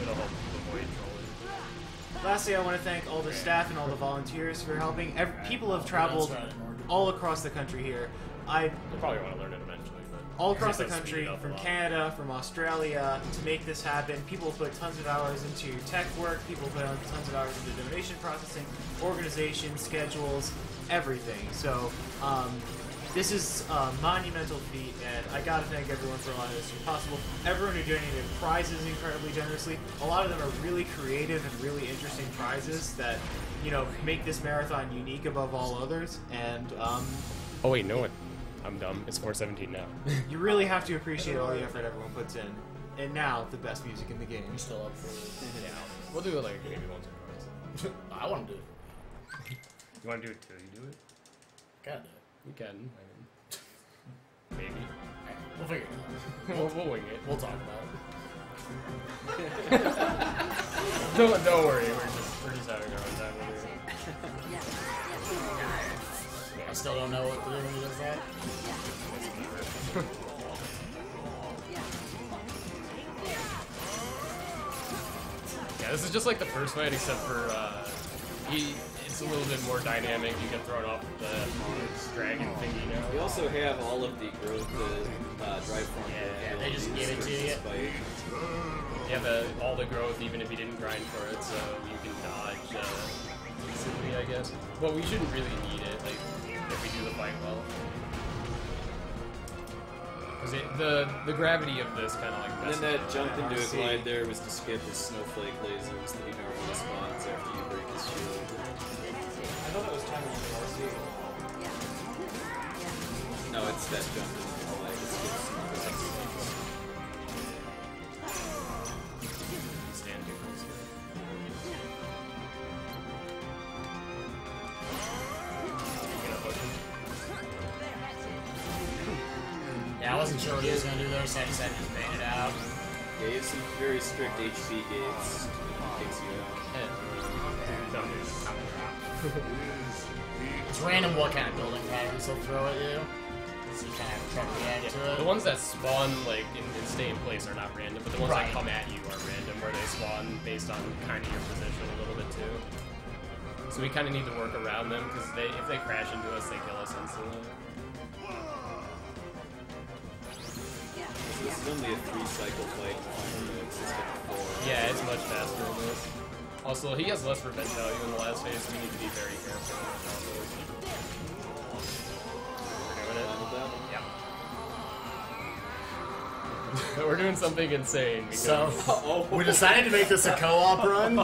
It'll help avoid trolling. Lastly, I want to thank all the staff and all the volunteers for helping. People have traveled all across the country here. You'll probably want to learn it eventually. But all across the country, from Canada, from Australia, to make this happen. People put tons of hours into tech work. People put tons of hours into donation processing, organization, schedules, everything. So This is a monumental feat, and I gotta thank everyone for allowing this to be possible. Everyone who donated prizes incredibly generously. A lot of them are really creative and really interesting prizes that, you know, make this marathon unique above all others. And Oh wait, no, I'm dumb. It's 417 now. you really have to appreciate all the effort everyone puts in. And now, the best music in the game. You still up for it? Yeah, we'll do it like maybe once or twice. I want to do it. You want to do it too? You do it? Gotta do it. You can. I mean, maybe. We'll figure it out. We'll wing it. We'll talk about it. Don't worry. We're just having our own time over here. I still don't know what to do when he does that. Yeah, this is just like the first fight, except for it's a little bit more dynamic. You get thrown off the dragon thingy now. We also have all of the growth, drive form. Yeah, they just give it to you. You have all the growth, even if you didn't grind for it, so you can dodge easily, I guess. But we shouldn't really need it, like, if we do the fight well. Because the gravity of this kind of like messes And then that with jump it. into a glide there was to skip his snowflake lasers that he normally spawns after you break his shield. I thought that was time with RC. No, it's that jump into the glide that skips snowflakes. Stand too close here. You gonna push him? Yeah, I wasn't sure what he was going to do there, so I decided to just bait it out. Yeah, you have some very strict HP gates. Takes you out. It's random what kind of building patterns they'll throw at you. So you kind of have to try to react to it. The ones that spawn like and stay in place are not random, but the ones Right. that come at you are random, where they spawn based on kind of your position a little bit too. So we kind of need to work around them because if they crash into us, they kill us instantly. This is only a 3-cycle fight to find the system of 4. Yeah, it's much faster than this. Also, he has less revenge value in the last phase, so we need to be very careful with combos. Yeah. We're doing something insane. Because So, we decided to make this a co-op run. I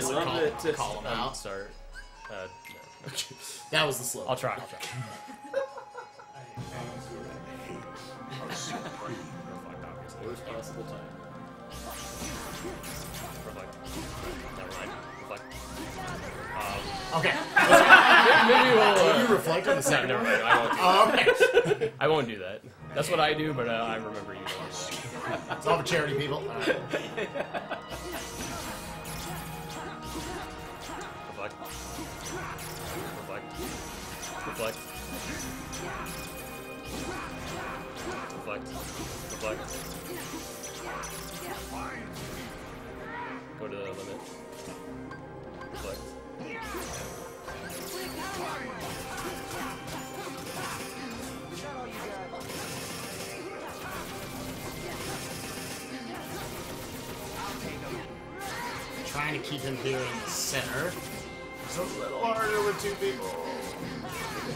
love it. To Call him out. Start. No. That was the slow. I'll try. Worst possible time. Reflect. Never mind. Reflect. Okay. Maybe we'll. Will you reflect on the No, second never one? mind. I won't do Oh, that. okay. I won't do that. That's what I do, but I remember you. It's all for charity, people. Reflect. Reflect. Reflect. Reflect. Reflect. Go to the limit. Reflect. Trying to keep him here in the center. It's a little harder with two people.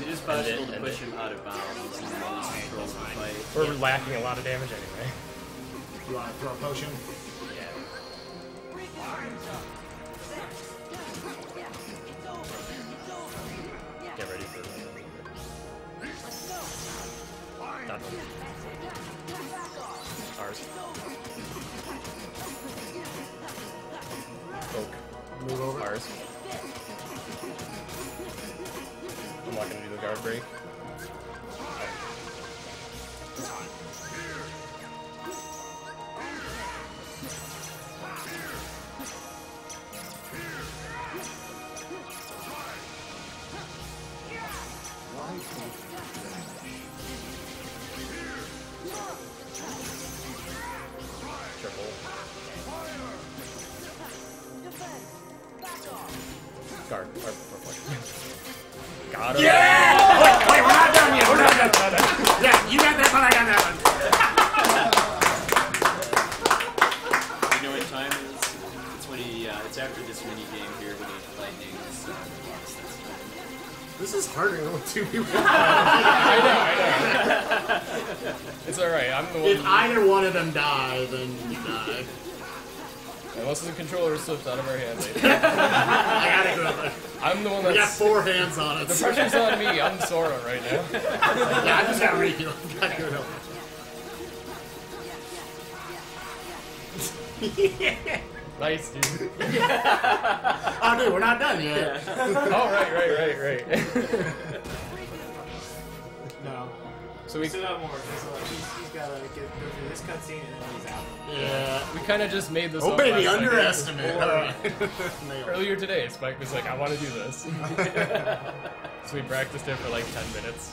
It is possible to push him out of bounds and lose control of the fight. We're lacking a lot of damage anyway. You want to throw a potion? Get ready for that. Done. Ours. Oak. Move over. Ours. I'm not gonna do the guard break. Triple. Guard. Got him. Yeah! Wait, we're not done yet. We're not done. Yeah, you got that one. I got that one. You know what time it is? It's when he, it's after this mini game here when he lightning is, This is harder than what 2v1. I know. It's alright, I'm the one. If either one of them die, then you die. Unless the controller slips out of our hands. I gotta go there. I'm the one We got that's... 4 hands on it. The pressure's on me, I'm Sora right now. Yeah, I just got Riku. Gotta go. Nice, dude. Oh, dude, we're not done yet. Oh, right. No. So we Sit out more. He's got to go through this cutscene and then he's out. Yeah. we kind of just made this Oh, up baby, last night. underestimate. Alright. Earlier today, Spike was like, I want to do this. So we practiced it for like 10 minutes.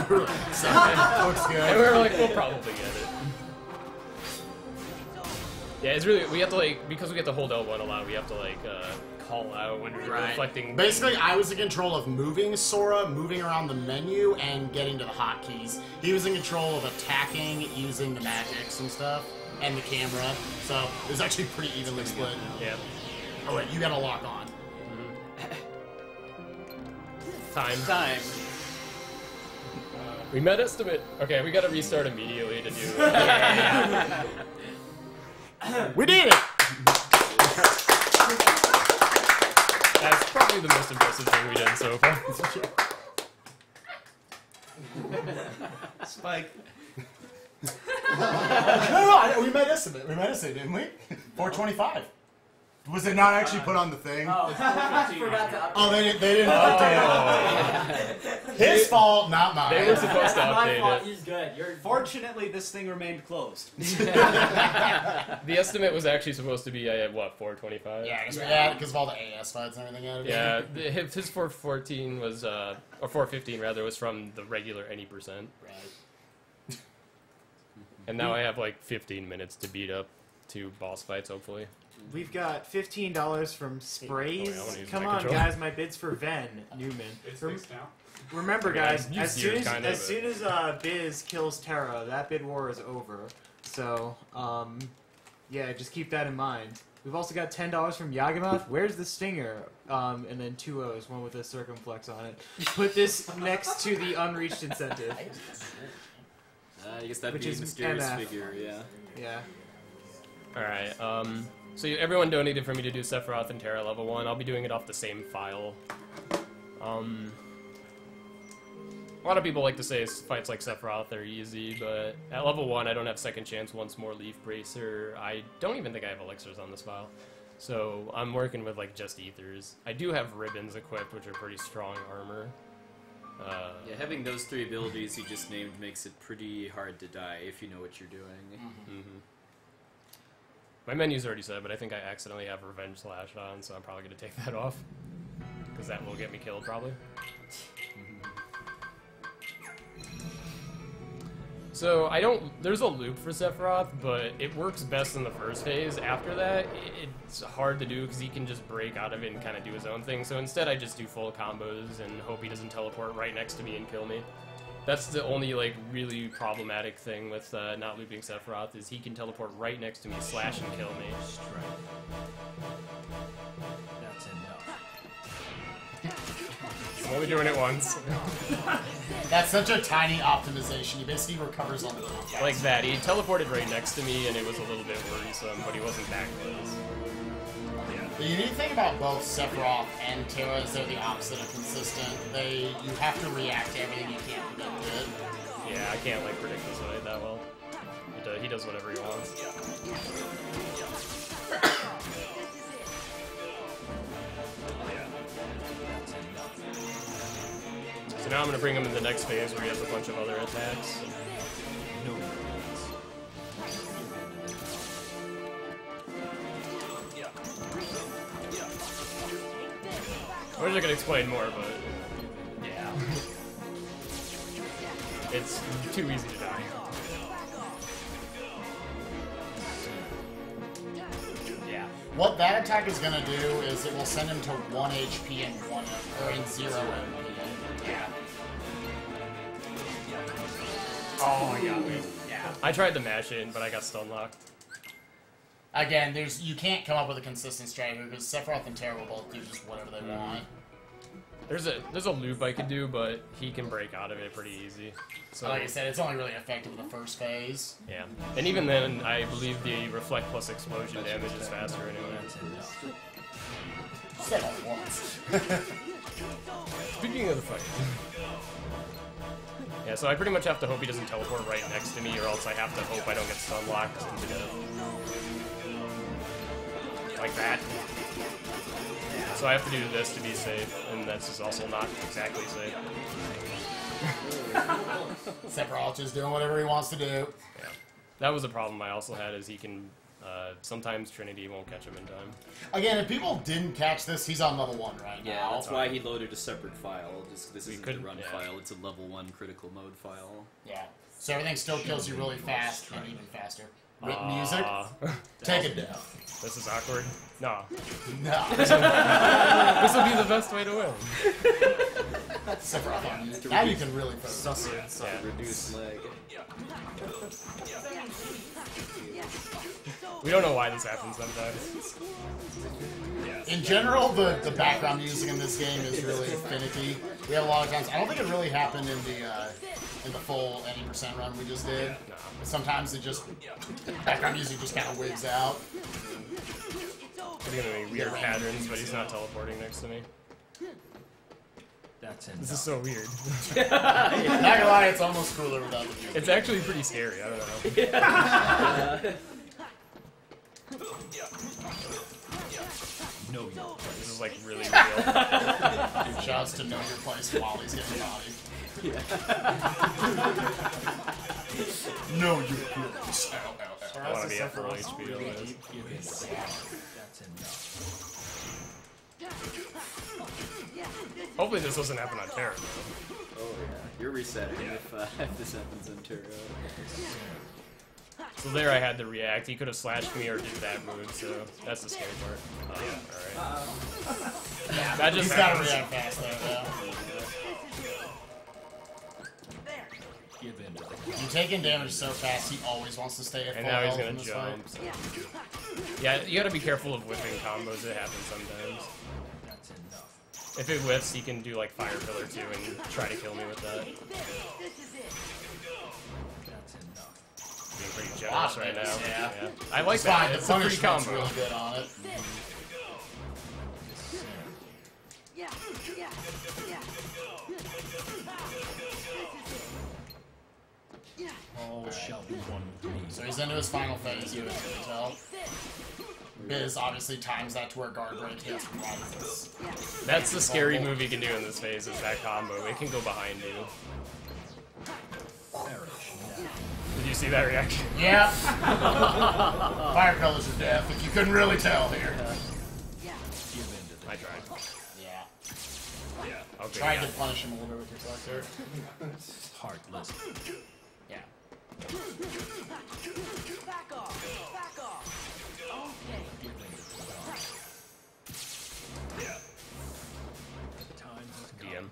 Looks good. And we were like, we'll probably get it. Yeah, it's really, we have to like, because we get to hold L1 a lot, we have to like, call out when we're reflecting. Basically, I was in control of moving Sora, moving around the menu, and getting to the hotkeys. He was in control of attacking, using the magics and stuff, and the camera. So it was actually pretty evenly split. Yeah. Oh wait, you gotta lock on. Time. We met estimate. Okay, we gotta restart immediately to do it. We did it! That's probably the most impressive thing we did so far. Spike. No, we made estimate. We made estimate, didn't we? 425. Was it not actually put on the thing? Oh, I forgot to update. Oh, they didn't update it. His fault, not mine. They were supposed to My update fault. it. He's good. You're Fortunately, this thing remained closed. The estimate was actually supposed to be at what, 425? Yeah, because of all the AS fights and everything added. Yeah, his 414 was, or 415 rather, was from the regular any percent. Right. And now I have like 15 minutes to beat up 2 boss fights, hopefully. We've got $15 from Sprays. Oh, yeah, I wanna use Come my on, controller. guys. My bid's for Ven Newman. It's fixed now. Remember, Yeah, guys, you as see soon it kind as, of, Biz kills Terra, that bid war is over. So, yeah, just keep that in mind. We've also got $10 from Yagamoth. Where's the stinger? And then 2 O's, one with a circumflex on it. Put this next to the unreached incentive. I guess that'd Which be a is mysterious MF. figure, yeah. Yeah. Alright, so everyone donated for me to do Sephiroth and Terra level 1. I'll be doing it off the same file. A lot of people like to say fights like Sephiroth are easy, but at level 1 I don't have second chance once more Leaf Bracer. I don't even think I have elixirs on this file. So I'm working with like just ethers. I do have ribbons equipped, which are pretty strong armor. Yeah, having those 3 abilities you just named makes it pretty hard to die if you know what you're doing. Mm-hmm. My menu's already set, but I think I accidentally have Revenge Slash on, so I'm probably going to take that off. Because that will get me killed, probably. So, there's a loop for Sephiroth, but it works best in the first phase. After that, it's hard to do because he can just break out of it and kind of do his own thing. So instead I just do full combos and hope he doesn't teleport right next to me and kill me. That's the only, like, really problematic thing with not looping Sephiroth, is he can teleport right next to me, slash and kill me. That's enough. I'm only doing it once. That's such a tiny optimization. He basically recovers on the top. Like that. He teleported right next to me, and it was a little bit worrisome, but he wasn't that close. The unique thing about both Sephiroth and Terra is they're the opposite of consistent. You have to react to everything, you can't predict it. Yeah, I can't like predict this fight that well. He does whatever he wants. So now I'm gonna bring him in the next phase where he has a bunch of other attacks. I wish I could explain more, but yeah. It's too easy to die. Yeah. What that attack is gonna do is it will send him to 1 HP and 0 MP. Yeah. Oh my god. Yeah. I tried to mash in, but I got stun locked. Again, you can't come up with a consistent strategy because Sephiroth and Terra will both do just whatever they want. There's a loop I could do, but he can break out of it pretty easy. So Like I said, it's only really effective in the first phase. yeah, and even then, I believe the reflect plus explosion damage is faster anyway. Said that once. Speaking of the fight. Yeah, so I pretty much have to hope he doesn't teleport right next to me, or else I have to hope I don't get stun locked into death. Like that. So I have to do this to be safe, and that's just also not exactly safe. Sephiroth just doing whatever he wants to do. Yeah. That was a problem I also had, is he can, sometimes Trinity won't catch him in time. Again, if people didn't catch this, he's on level 1 right Yeah, now. that's why he loaded a separate file. This isn't the couldn't- run yeah. file, it's a level 1 critical mode file. Yeah. So everything still kills you really fast and even faster. With music, take it down. This is awkward. No. No. This will be the best way to win. Sephiroth on music. Now you can really focus. Yeah. Reduce lag. We don't know why this happens sometimes. In general, the background music in this game is really finicky. We have a lot of times. I don't think it really happened in the full 80% run we just did. But sometimes it just background music just kind of wigs out. There's gonna be weird patterns, but he's not teleporting next to me. This is so weird. Not gonna lie, it's almost cooler without the music. It's actually pretty scary. I don't know. No, This is like really real. Dude, shouts to know your place while he's getting bodied. Know your place. Ow, ow, ow. I want to be at full HP. Hopefully this doesn't happen on Terra. Oh yeah, you're resetting if this happens in Terra. So there I had to react. He could have slashed me or did that move, so that's the scary part. Alright. Yeah, That just he's gotta happens. react fast though, yeah. You're taking damage so fast, he always wants to stay at full And now he's health gonna in this jump. fight. So. Yeah, you gotta be careful of whipping combos. It happens sometimes. If it whiffs, he can do like Fire Pillar too and try to kill me with that. Being pretty generous right now. Yeah. I like It's that. fine, It's the a free punishment's combo. really good on it. All shall be one with me. So he's into his final phase, you can tell. Biz obviously times that to where guard break hits provided this. That's the scary move you can do in this phase, is that combo. It can go behind you. Did you see that reaction? Yep. Fire pillars are death, if you couldn't really tell here. I tried. Yeah. Okay, Tried yeah. to punish him a little bit with your collector. Heartless. Yeah. Back off! Back off! Okay. Time has come. DM.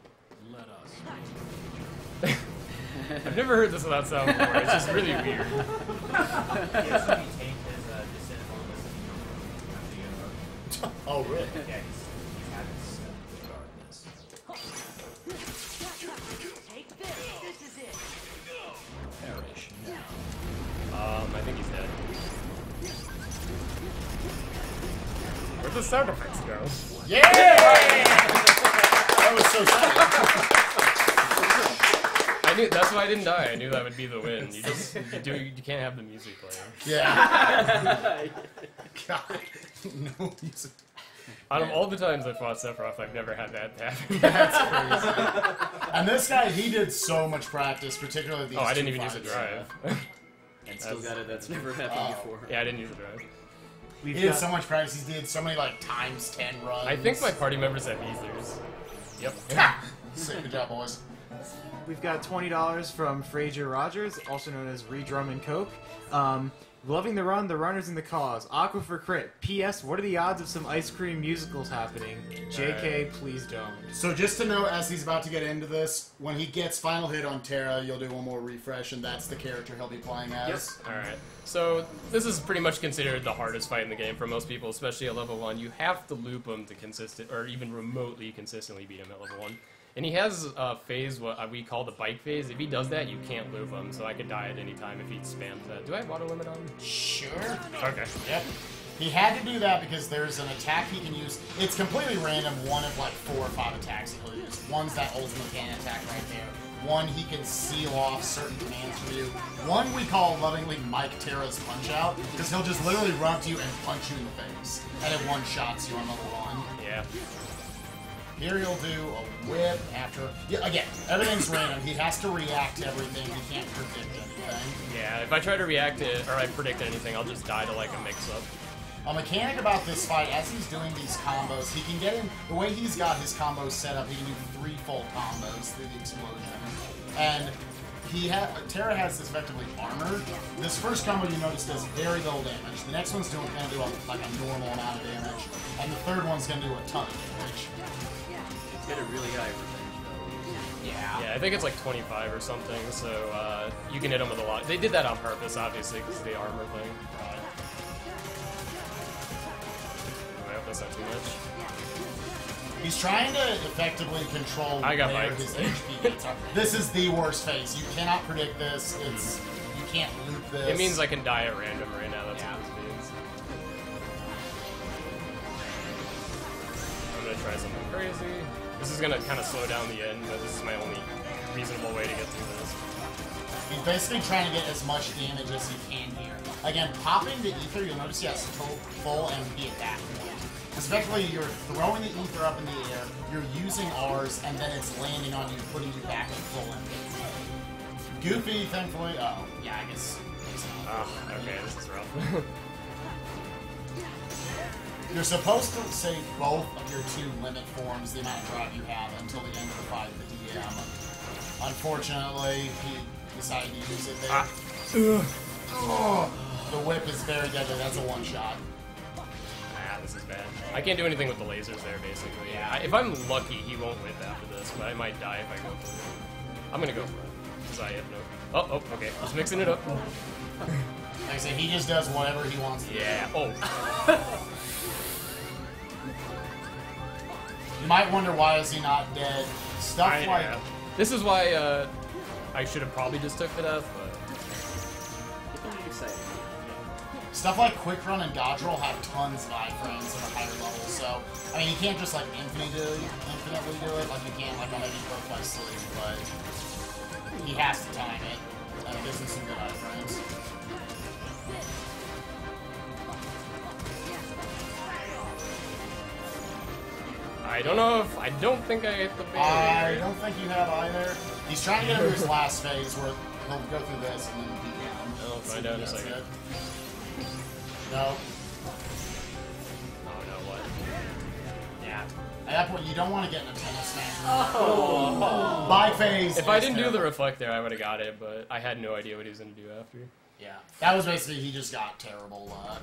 Let us. I've never heard this without sound before. It's just really weird. He has to take his descent on this. Oh, really? Yeah, he's had his Darkness. Take this. This is it. Perish now. I think he's dead. Where'd the sound effects go? Yeah! That was so sad. I knew that's why I didn't die. I knew that would be the win. You can't have the music playing. Yeah. God. No music. Out of all the times I fought Sephiroth, I've never had that happen. That's crazy. And this guy, he did so much practice, particularly these Oh, I didn't two even use a fights. drive. And still got it, that's never happened before. Yeah, I didn't use a drive. He did so much practice. He did so many like times 10 runs. I think my party members have ethers. Yep. Sick, good job, boys. We've got $20 from Frazier Rogers, also known as Redrum and Coke. Loving the run, the runners in the cause. Aqua for crit. P.S. What are the odds of some ice cream musicals happening? J.K. Please don't. So just to know, as he's about to get into this, when he gets final hit on Terra, you'll do one more refresh, and that's the character he'll be playing as. Yep. Alright. So this is pretty much considered the hardest fight in the game for most people, especially at level 1. You have to loop him to or even remotely consistently beat him at level 1. And he has a phase, what we call the bike phase. If he does that, you can't loop him, so I could die at any time if he spams that. Do I have auto limit on? Sure. Okay. Yep. He had to do that because there's an attack he can use. It's completely random, one of like 4 or 5 attacks he'll use. One's that ultimate cannon attack right there. One, he can seal off certain commands for you. One we call lovingly Mike Terra's Punch Out, because he'll just literally run up to you and punch you in the face. And it one-shots you on level 1. Yeah. Here he'll do a whip after... Yeah, again, everything's random. He has to react to everything. He can't predict anything. Yeah, if I try to react to it, or I predict anything, I'll just die to like a mix-up. A mechanic about this fight, as he's doing these combos, he can get in... The way he's got his combos set up, he can do 3 full combos through the explosion. And Terra has this effectively armored. This first combo you notice does very little damage. The next one's going to do like a normal amount of damage. And the third one's going to do a ton of damage. Get a really high revenge, though. Yeah, I think it's like 25 or something, so you can hit them with a lot. They did that on purpose, obviously, because of the armor thing. I hope that's not too much. He's trying to effectively control where his HP gets are. This is the worst phase. You cannot predict this. You can't loop this. It means I can die at random right now. That's what this means. I'm gonna try something crazy. This is gonna kind of slow down the end, but this is my only reasonable way to get through this. He's basically trying to get as much damage as he can here. Again, popping the ether, you'll notice he has full MP at that point. Especially you're throwing the ether up in the air, you're using R's, and then it's landing on you, putting you back at full MP. Goofy, thankfully, oh, yeah, I guess. Okay, this is rough. You're supposed to save both of your 2 limit forms, the amount of drive you have, until the end of the fight with the DM. Unfortunately, he decided to use it there. The whip is very deadly, that's a one-shot. This is bad. I can't do anything with the lasers there, basically. Yeah. If I'm lucky, he won't whip after this, but I might die if I go for it. I'm gonna go for it, because I have no... Oh, okay. Just mixing it up. Like I said, he just does whatever he wants to do. Yeah. Oh. You might wonder why is he not dead. Stuff like... This is why I should have probably just took the death, but... Stuff like Quick Run and Dodge Roll have tons of iframes at a higher level, so... I mean, you can't just, like, infinitely do it, like you can, like, on maybe Broke by Sleep, but... He has to time it, and it gives him some good iframes. I don't know if... I don't think I hit the barrier. I don't think you have either. He's trying to get into his last phase, where he'll go through this and then beat down. I'll find out in a second. No. Oh, no, what? Yeah. At that point, you don't want to get in a tennis match. Oh! By phase. If I didn't do the reflect there, I would have got it, but I had no idea what he was going to do after. Yeah. That was basically, he just got terrible luck.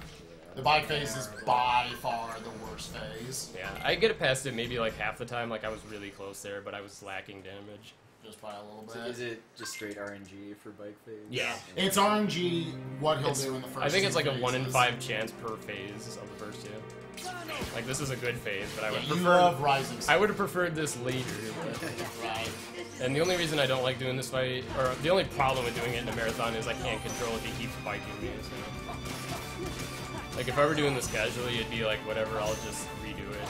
The bike phase is by far the worst phase. Yeah, I get it past it maybe like half the time, like I was really close there, but I was lacking damage. Just by a little bit. So is it just straight RNG for bike phase? Yeah. It's RNG what he'll do in the first I think it's like a phases. 1 in 5 chance per phase of the first 2. Like this is a good phase, but I would you prefer. love Rising. I would have preferred this later. Right. And the only reason I don't like doing this fight, or the only problem with doing it in a marathon is I can't control if he keeps biking me. So. Like if I were doing this casually, it'd be like whatever. I'll just redo it.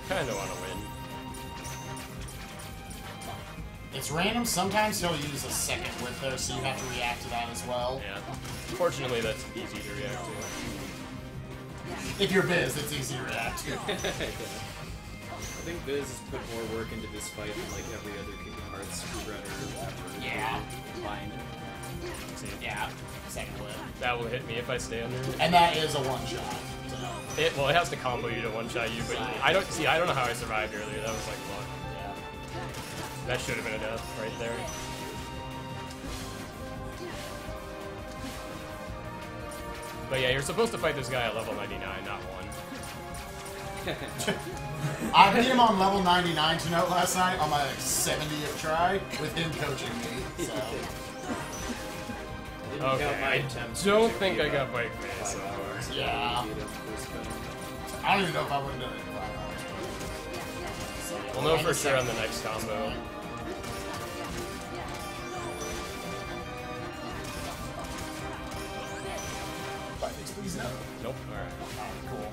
Kind of want to win. It's random. Sometimes he'll use a second whip there, so you have to react to that as well. Yeah. Fortunately, that's easy to react to. If you're Biz, it's easy to react to. I think Biz has put more work into this fight than like every other Kingdom Hearts speedrunner. Yeah. Combined. Yeah. Second whip. That will hit me if I stay under it. And that is a one-shot. So. Well, it has to combo you to one-shot you, but I don't know how I survived earlier. That was like luck. Yeah. That should have been a death right there. But yeah, you're supposed to fight this guy at level 99, not 1. I beat him on level 99 to note last night on my 70th try with him coaching me. So. Okay, I don't think I got bike phase so far. Yeah. I don't even know if I would have done it in 5 hours. We'll know for sure on the next combo. Please no. Nope. Alright. Cool.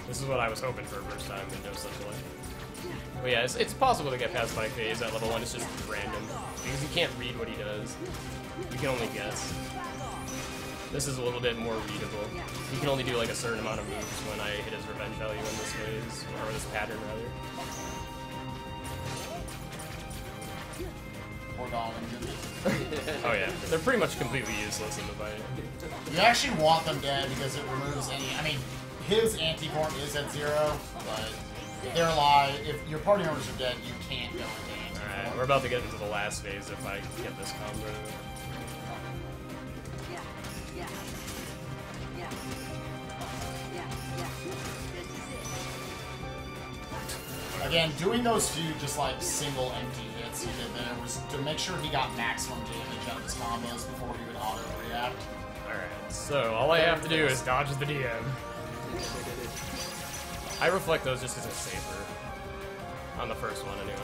This is what I was hoping for first time, but no such luck. But yeah, it's possible to get past bike phase at level 1, it's just random. Because you can't read what he does. You can only guess. This is a little bit more readable. He can only do like a certain amount of moves when I hit his revenge value in this phase, or this pattern rather. Oh yeah, they're pretty much completely useless in the fight. You actually want them dead because it removes any. I mean, his anti-form is at 0, but if they're alive, if your party members are dead, you can't go into anti-form. Alright, we're about to get into the last phase if I get this combo. Again, doing those few just like single empty hits he did there was to make sure he got maximum damage out of his combos before he would auto-react. Alright, so all I have to do is dodge the DM. I reflect those just because it's safer. On the first one, anyway.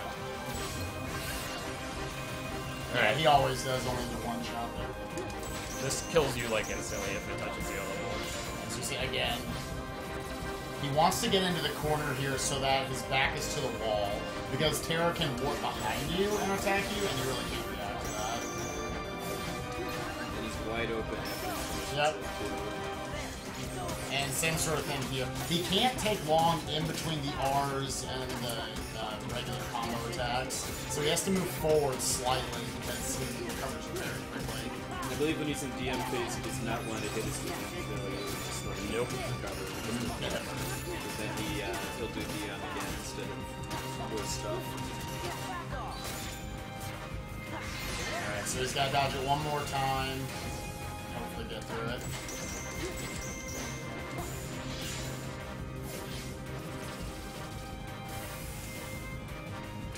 Yeah, he always does only the one shot there. This kills you like instantly if it touches the other one. As you see, again, he wants to get into the corner here so that his back is to the wall, because Terra can warp behind you and attack you, and you really can't react to that. And he's wide open after Yep. And same sort of thing here. He can't take long in between the R's and the regular combo attacks, so he has to move forward slightly because he recovers very quickly. I believe when he's in DM phase, he does not want to hit his revenge value. Just let him recover. But then he'll do DM again instead of more stuff. Alright, so he's got to dodge it one more time. Hopefully get through it.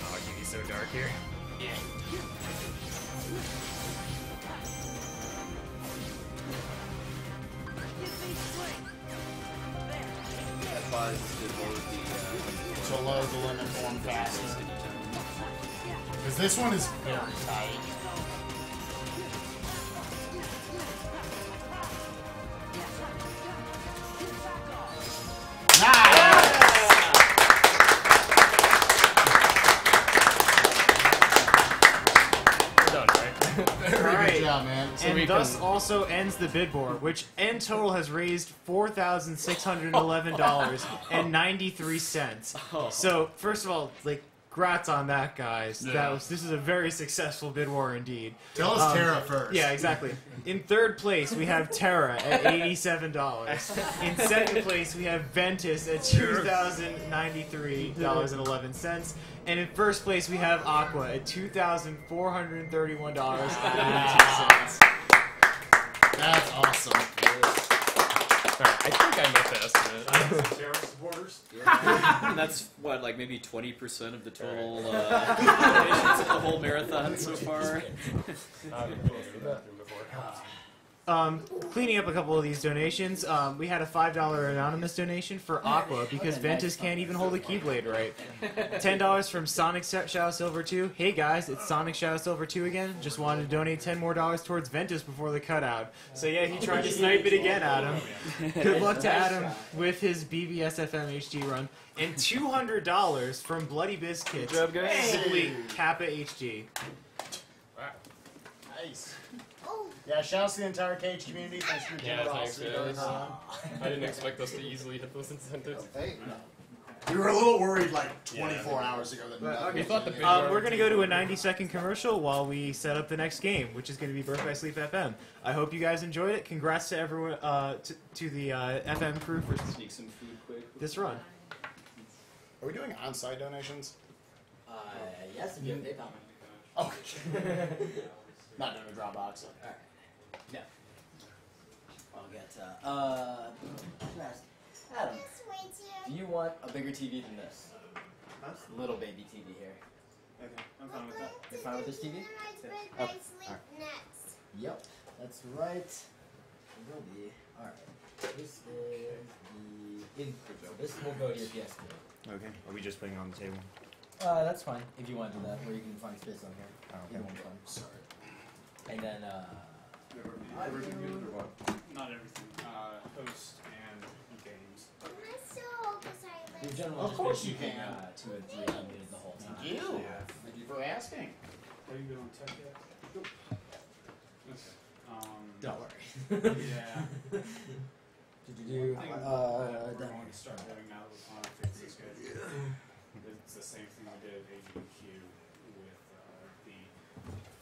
Oh, Yugi's so dark here. Yeah. That buzz To load the limit form faster. Because this one is very tight. Alright, man. And thus also ends the bid war, which in total has raised $4,611.93. So, first of all, like, congrats on that, guys. Yeah. This is a very successful bid war indeed. Tell us Terra first. Yeah, exactly. In third place, we have Terra at $87. In second place, we have Ventus at $2,093.11. And in first place, we have Aqua at $2,431.82. That's awesome. Alright, I think I met the estimate. Terra supporters? And that's what, like maybe 20% of the total donations of the whole marathon so far. Cleaning up a couple of these donations, we had a $5 anonymous donation for Aqua because Ventus can't even hold a Keyblade right. $10 from Sonic Shadow Silver 2. Hey guys, it's Sonic Shadow Silver 2 again. Just wanted to donate $10 more towards Ventus before the cutout. So yeah, he tried to snipe it again, Adam. Good luck to Adam with his BBSFM HD run. And $200 from Bloody Bizkit. Good job, guys. Simply Kappa HD. Nice. Yeah, shout out to the entire Cage community. Thanks for your Yeah, generosity. thanks, guys. I didn't expect us to easily hit those incentives. Hey. We were a little worried like 24 hours ago that We thought the big we're going to go to a 90-second commercial while we set up the next game, which is going to be Birth by Sleep FM. I hope you guys enjoyed it. Congrats to everyone, to the FM crew for Sneak some food quick. this run. Are we doing on-site donations? yes, if you have PayPal. Oh. Not doing a Dropbox. Alright. No. I'll get, Adam, do you want a bigger TV than this? Little baby TV here. Okay, I'm fine with that. You're fine with this TV? Yeah. Okay. Alright. Yep, that's right. It will be. Alright. This is the input. So this will go to your PS2. Okay. Are we just putting it on the table? That's fine if you want to do that, or you can find space on here. Either one's fine. Sorry. And then, Everything good or what? Not everything. Host and games. your general Of just course been you keeping, can. 2 and 3 unmuted the whole time. Thank you. Thank you for asking. Have you been on tech yet? Nope. Okay. Don't worry. Yeah. Did you do, I think we're going to start doing now on a fixed schedule. It's the same thing we did at AGQ with the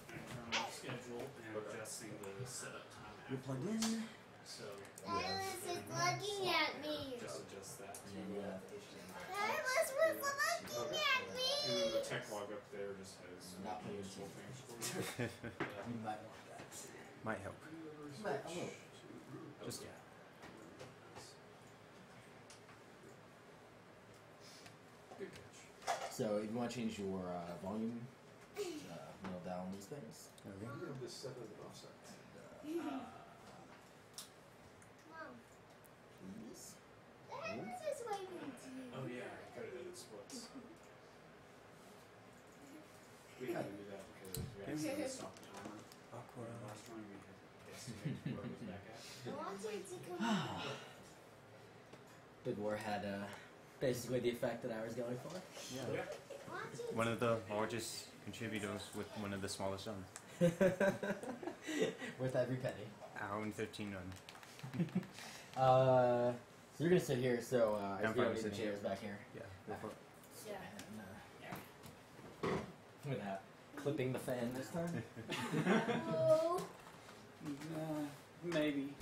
internal schedule and adjusting the setup time. You're plugged in. So, Alice is looking at me. just adjust that. Alice was looking at me. And then the tech log up there just has Not paying useful things for you. You might want that. Might help. Might, a little. Just yeah. Good catch. So if you want to change your volume, middle down these things. Okay. This set is offset. Mom, Please. Alice is waving to you. Oh yeah, got to edit splits. We had to do that because we accidentally stopped the timer. Awkward. Last time we had estimated where it was back at. I want you to come on. Big War had basically the effect that I was going for. Yeah. I want you One of the largest contributors with one of the smallest sums. Worth every penny. Hour and 13 run. So you're gonna sit here. So I I'm see fine the sitting chairs here. back here. Yeah. Go for it. Without clipping the fan this time. Oh, Maybe.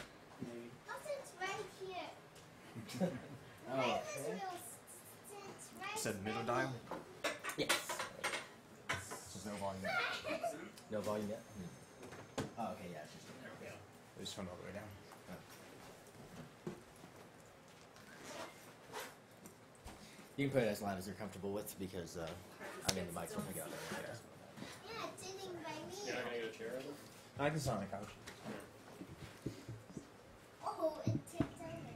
also it's right here. Oh. Alice Okay. will sit right Said middle there. dial. Yes. There's no volume yet. No volume yet. Oh, okay. Yeah. It's just there we go. We just turned all the way down. You can put it as loud as you're comfortable with because I mean the mics will pick it up. Yeah, it's sitting by me. You're not gonna get a chair over? I can sit on the couch. Oh, it tipped over.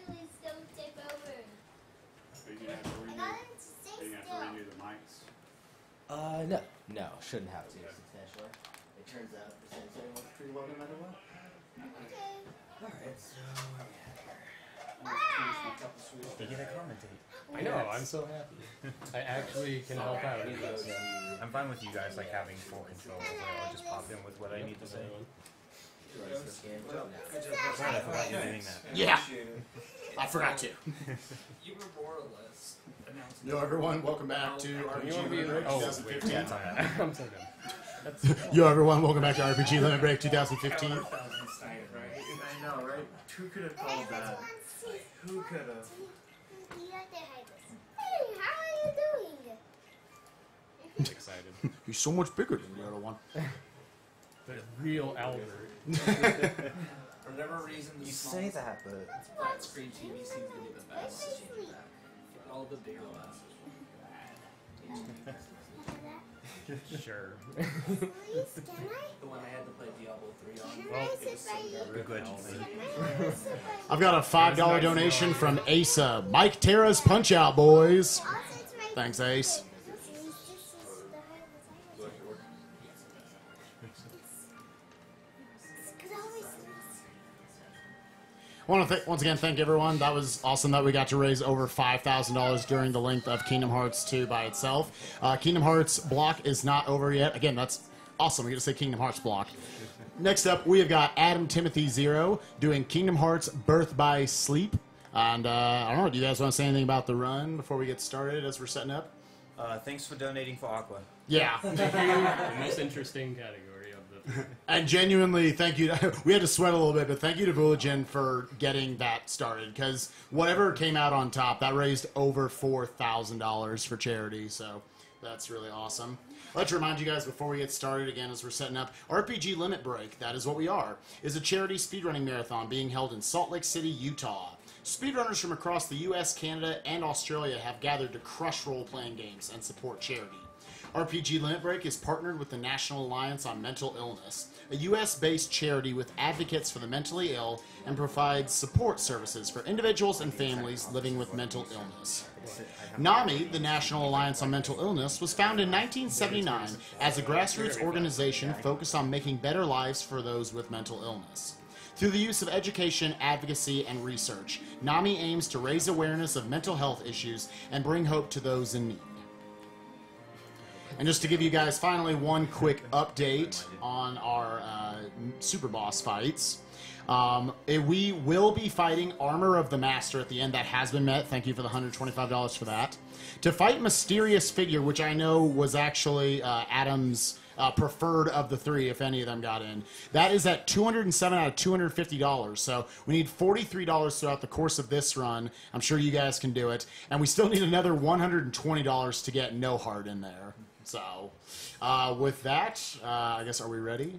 Please don't tip over. Are you gonna have to I redo? got him to stay Are you gonna have to still. redo the mics? No, shouldn't have to substantially. It turns out the sensor works pretty well no matter what. Okay. Alright, so You get a commentate. I know, I'm so happy. I actually can help out. I'm fine with you guys like having full control over it. I'll just pop in with what I need to say. Sorry, I forgot you're doing that. Yeah. I forgot to. You were more or less announcing. Yo, everyone, welcome back to You want RPG to be Limit Break oh, 2015. wait, I'm so good. Yo, everyone, welcome back to RPG Limit Break 2015. I know, right? Who could have called that? Who could have? Hey, how are you doing? I'm excited. He's so much bigger than the other one. The real Albert. For whatever reason, the You small say that, but flat screen TV seems to be the best. All the bigger ones. Sure. Please, can I? The one I had to play Diablo 3 on. Can I sit by you? we're good. Can I sit by you? I've got a $5 donation from Asa. Mike Terra's Punch Out, boys. Also, it's right Thanks, Ace. This is the I want to once again thank everyone. That was awesome that we got to raise over $5,000 during the length of Kingdom Hearts 2 by itself. Kingdom Hearts block is not over yet. Again, that's awesome. We get to say Kingdom Hearts block. Next up, we have got Adam Timothy Zero doing Kingdom Hearts Birth by Sleep. And I don't know, do you guys want to say anything about the run before we get started as we're setting up? Thanks for donating for Aqua. Yeah. The most interesting category of the And genuinely, thank you. We had to sweat a little bit, but thank you to Vooligen for getting that started. Because whatever came out on top, that raised over $4,000 for charity. So that's really awesome. Let's remind you guys before we get started again, as we're setting up, RPG Limit Break, that is what we are, is a charity speedrunning marathon being held in Salt Lake City, Utah. Speedrunners from across the US, Canada, and Australia have gathered to crush role-playing games and support charity. RPG Limit Break is partnered with the National Alliance on Mental Illness, a US-based charity with advocates for the mentally ill and provides support services for individuals and families living with mental illness. NAMI, the National Alliance on Mental Illness, was founded in 1979 as a grassroots organization focused on making better lives for those with mental illness. Through the use of education, advocacy, and research, NAMI aims to raise awareness of mental health issues and bring hope to those in need. And just to give you guys finally one quick update on our Super Boss fights. We will be fighting Armor of the Master at the end. That has been met. Thank you for the $125 for that. To fight Mysterious Figure, which I know was actually Adam's preferred of the three, if any of them got in. That is at $207 out of $250. So we need $43 throughout the course of this run. I'm sure you guys can do it. And we still need another $120 to get No Heart in there. So with that, I guess, are we ready?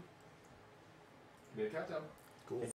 Made a countdown. Cool.